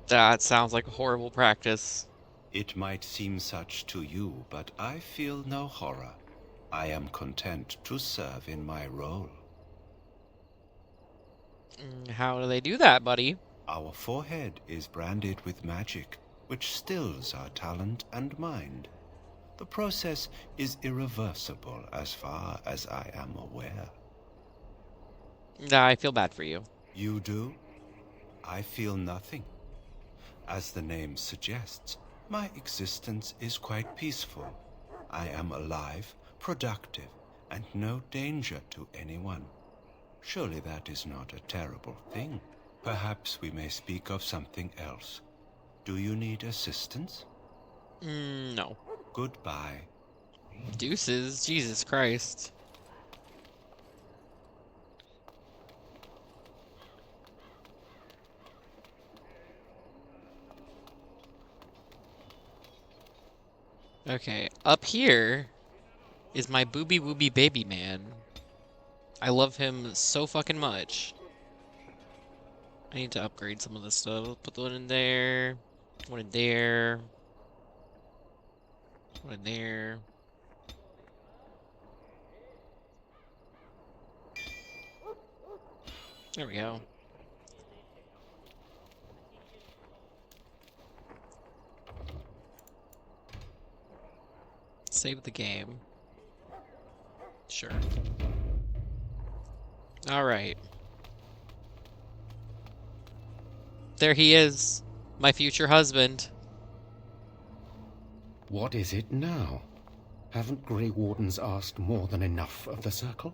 That sounds like a horrible practice. It might seem such to you, but I feel no horror. I am content to serve in my role. How do they do that, buddy? Our forehead is branded with magic, which stills our talent and mind. The process is irreversible as far as I am aware. Nah, I feel bad for you. You do? I feel nothing. As the name suggests, my existence is quite peaceful. I am alive, productive, and no danger to anyone. Surely that is not a terrible thing. Perhaps we may speak of something else. Do you need assistance? No. Goodbye. Deuces, Jesus Christ. Okay, up here is my booby wooby baby man. I love him so fucking much. I need to upgrade some of this stuff. Put the one in there. One in there. One in there. There we go. Save the game. Sure. Alright. There he is. My future husband. What is it now? Haven't Grey Wardens asked more than enough of the Circle?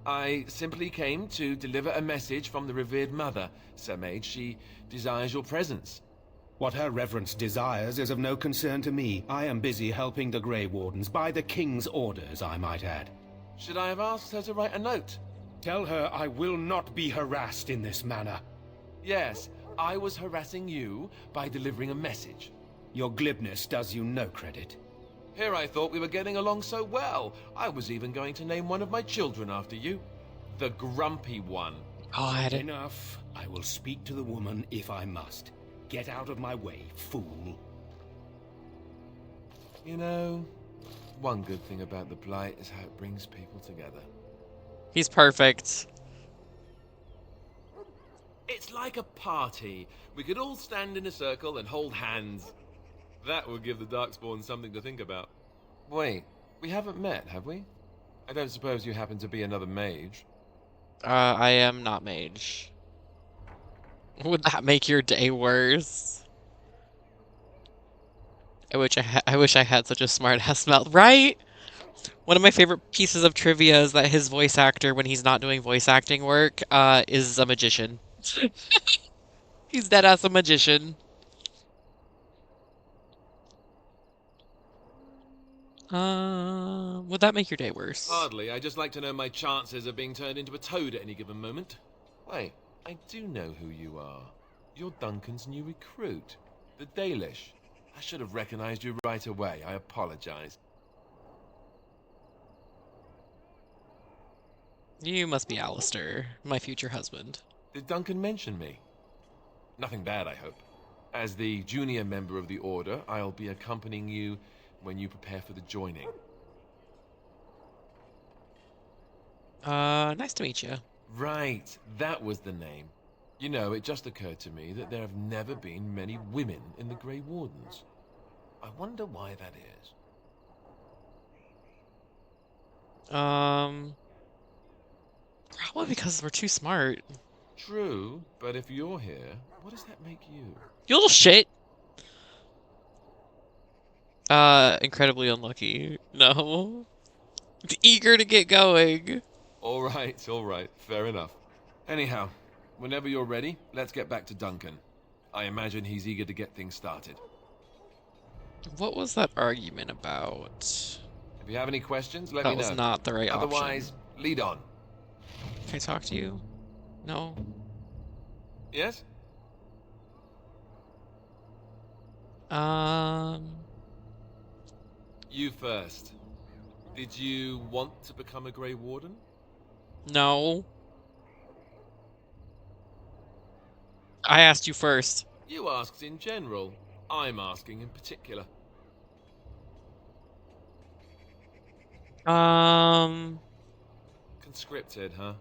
I simply came to deliver a message from the revered mother, Sir Mage. She desires your presence. What her reverence desires is of no concern to me. I am busy helping the Grey Wardens, by the King's orders, I might add. Should I have asked her to write a note? Tell her I will not be harassed in this manner. Yes, I was harassing you by delivering a message. Your glibness does you no credit. Here I thought we were getting along so well. I was even going to name one of my children after you. The Grumpy One. God. Enough. I will speak to the woman if I must. Get out of my way, fool. You know, one good thing about the Blight is how it brings people together. He's perfect. It's like a party. We could all stand in a circle and hold hands. That would give the Darkspawn something to think about. Wait, we haven't met, have we? I don't suppose you happen to be another mage? I am not mage. Would that make your day worse? I wish I had such a smart ass mouth, right? One of my favorite pieces of trivia is that his voice actor, when he's not doing voice acting work, is a magician. He's dead ass a magician. Would that make your day worse? Hardly. I just like to know my chances of being turned into a toad at any given moment. Wait, I do know who you are. You're Duncan's new recruit, the Dalish. I should have recognized you right away. I apologize. You must be Alistair, my future husband. Did Duncan mention me? Nothing bad, I hope. As the junior member of the Order, I'll be accompanying you when you prepare for the joining. Nice to meet you. Right, that was the name. You know, it just occurred to me that there have never been many women in the Grey Wardens. I wonder why that is. Probably because we're too smart. True, but if you're here, what does that make you? You little shit! Incredibly unlucky. No. Eager to get going. All right, fair enough. Anyhow, whenever you're ready, let's get back to Duncan. I imagine he's eager to get things started. What was that argument about? If you have any questions, let me know. That was not the right option. Otherwise, lead on. Can I talk to you? No? Yes? You first. Did you want to become a Grey Warden? No. I asked you first. You asked in general. I'm asking in particular. Conscripted, huh?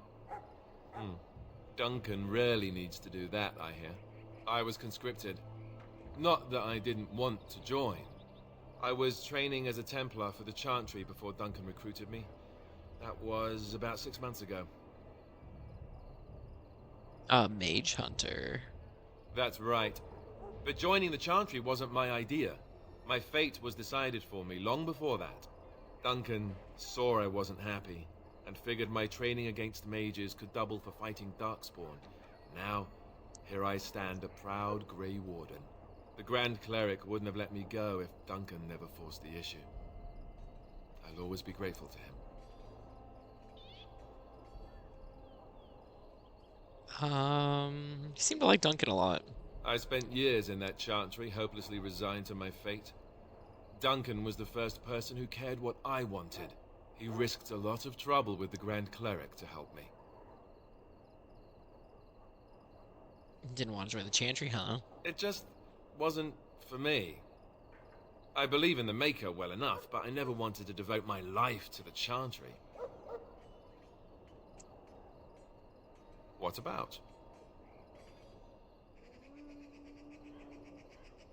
Duncan rarely needs to do that, I hear. I was conscripted. Not that I didn't want to join. I was training as a Templar for the Chantry before Duncan recruited me. That was about 6 months ago. A mage hunter. That's right. But joining the Chantry wasn't my idea. My fate was decided for me long before that. Duncan saw I wasn't happy, and figured my training against mages could double for fighting Darkspawn. Now, here I stand, a proud Grey Warden. The Grand Cleric wouldn't have let me go if Duncan never forced the issue. I'll always be grateful to him. You seem to like Duncan a lot. I spent years in that Chantry, hopelessly resigned to my fate. Duncan was the first person who cared what I wanted. He risked a lot of trouble with the Grand Cleric to help me. Didn't want to join the Chantry, huh? It just wasn't for me. I believe in the Maker well enough, but I never wanted to devote my life to the Chantry. What about?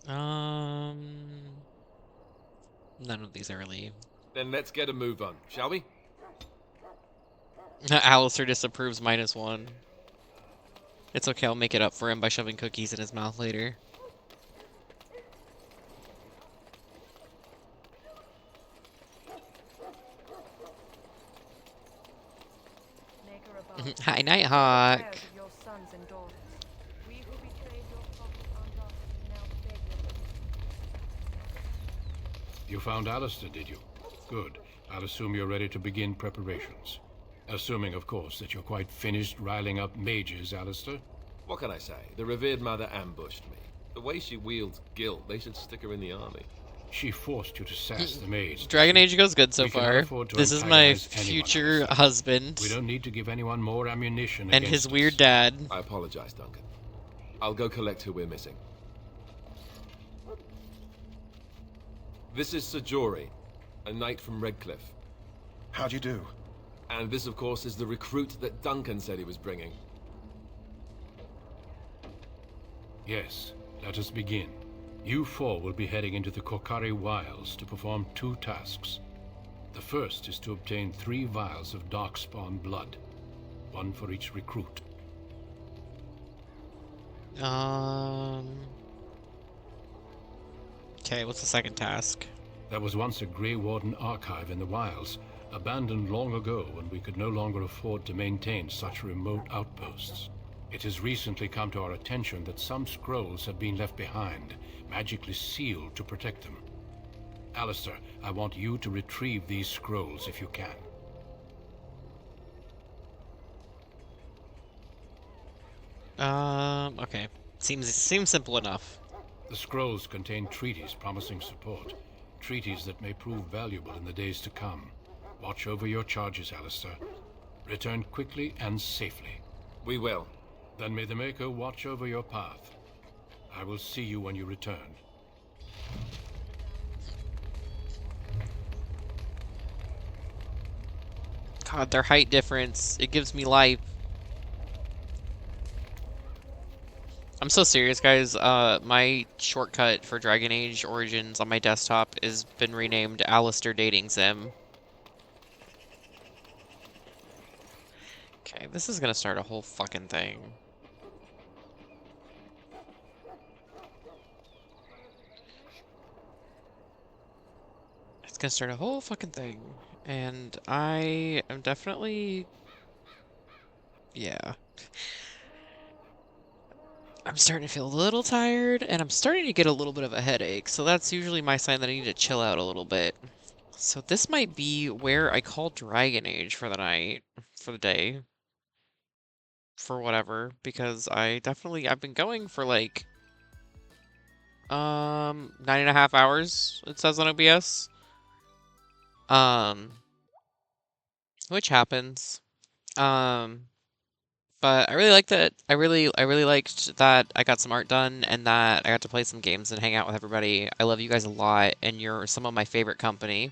None of these are really... Then let's get a move on, shall we? Alistair disapproves -1. It's okay, I'll make it up for him by shoving cookies in his mouth later. Hi, Nighthawk. You found Alistair, did you? Good. I'll assume you're ready to begin preparations. Assuming, of course, that you're quite finished riling up mages, Alistair. What can I say? The revered mother ambushed me. The way she wields guilt, they should stick her in the army. She forced you to sass the mage. Dragon Age goes good so far. This is my future husband. We don't need to give anyone more ammunition and his weird dad. I apologize, Duncan. I'll go collect who we're missing. This is Sir Jory, a knight from Redcliffe. How'd you do? And this, of course, is the recruit that Duncan said he was bringing. Yes, let us begin. You four will be heading into the Korcari Wilds to perform 2 tasks. The first is to obtain 3 vials of Darkspawn blood, 1 for each recruit. Okay, what's the second task? There was once a Grey Warden archive in the wilds, abandoned long ago when we could no longer afford to maintain such remote outposts. It has recently come to our attention that some scrolls have been left behind, magically sealed to protect them. Alistair, I want you to retrieve these scrolls if you can. Okay. Seems simple enough. The scrolls contain treaties promising support. Treaties that may prove valuable in the days to come. Watch over your charges, Alistair. Return quickly and safely. We will. Then may the Maker watch over your path. I will see you when you return. God, their height difference, it gives me life. I'm so serious, guys. My shortcut for Dragon Age Origins on my desktop has been renamed Alistair Dating Sim. Okay, this is gonna start a whole fucking thing. It's gonna start a whole fucking thing. And I am definitely... Yeah. I'm starting to feel a little tired, and I'm starting to get a little bit of a headache, so that's usually my sign that I need to chill out a little bit. So this might be where I call Dragon Age for the night, for the day. For whatever, because I've been going for like 9.5 hours, it says on OBS. Which happens. But I really liked that. I really liked that I got some art done and that I got to play some games and hang out with everybody. I love you guys a lot, and you're some of my favorite company.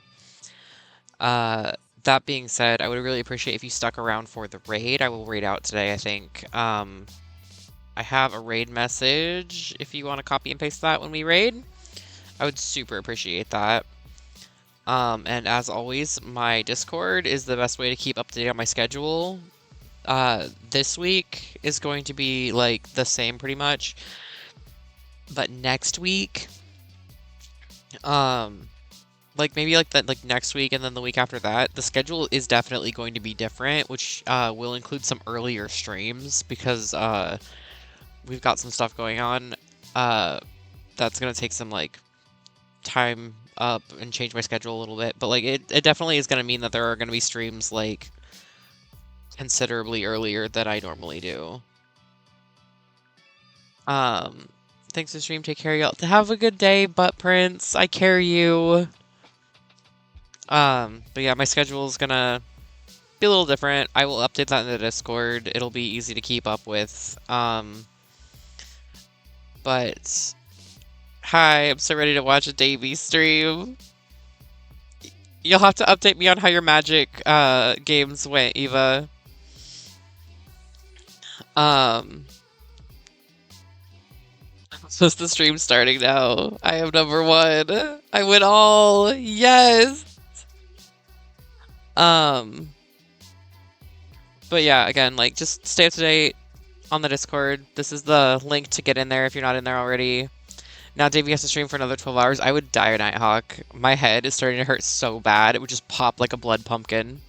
That being said, I would really appreciate if you stuck around for the raid. I will raid out today, I think. I have a raid message if you want to copy and paste that when we raid. I would super appreciate that. And as always, my Discord is the best way to keep up to date on my schedule. This week is going to be like the same pretty much, but next week, like maybe like that, like next week and then the week after that, the schedule is definitely going to be different, which will include some earlier streams because we've got some stuff going on that's gonna take some like time up and change my schedule a little bit, but like it definitely is gonna mean that there are gonna be streams like considerably earlier than I normally do. Thanks for the stream. Take care, y'all. Have a good day, Butt Prince. I carry you. But yeah, my schedule is gonna be a little different. I will update that in the Discord. It'll be easy to keep up with. But hi, I'm so ready to watch a Davey stream. You'll have to update me on how your Magic games went, Eva. So is the stream starting now? I am number 1. I win all. Yes. But yeah, again, like just stay up to date on the Discord. This is the link to get in there if you're not in there already. Now Davey has to stream for another 12 hours. I would die, Nighthawk. My head is starting to hurt so bad. It would just pop like a blood pumpkin.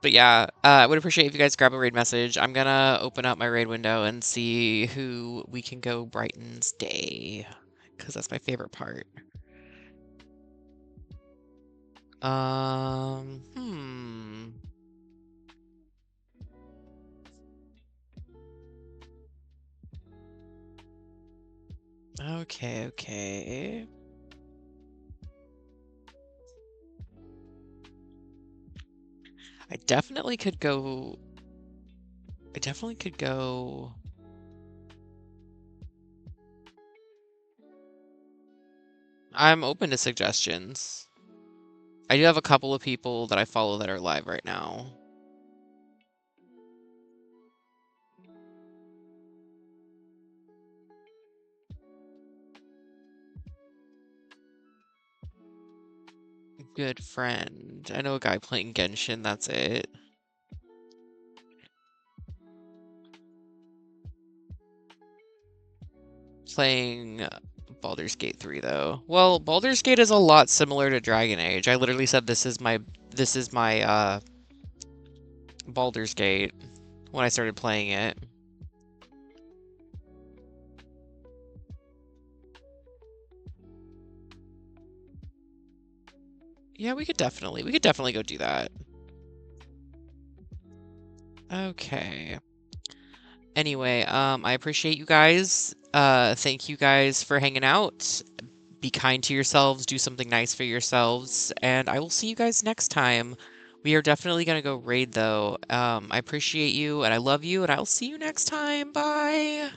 But yeah, I would appreciate if you guys grab a raid message. I'm gonna open up my raid window and see who we can go Brighton's day, because that's my favorite part. Okay. I definitely could go. I'm open to suggestions. I do have a couple of people that I follow that are live right now. Good friend. I know a guy playing Genshin, that's it. Playing Baldur's Gate 3 though. Well, Baldur's Gate is a lot similar to Dragon Age. I literally said this is my Baldur's Gate when I started playing it. Yeah, we could definitely go do that. Okay. Anyway, I appreciate you guys. Thank you guys for hanging out. Be kind to yourselves, do something nice for yourselves, and I will see you guys next time. We are definitely gonna go raid though. I appreciate you and I love you, and I'll see you next time. Bye.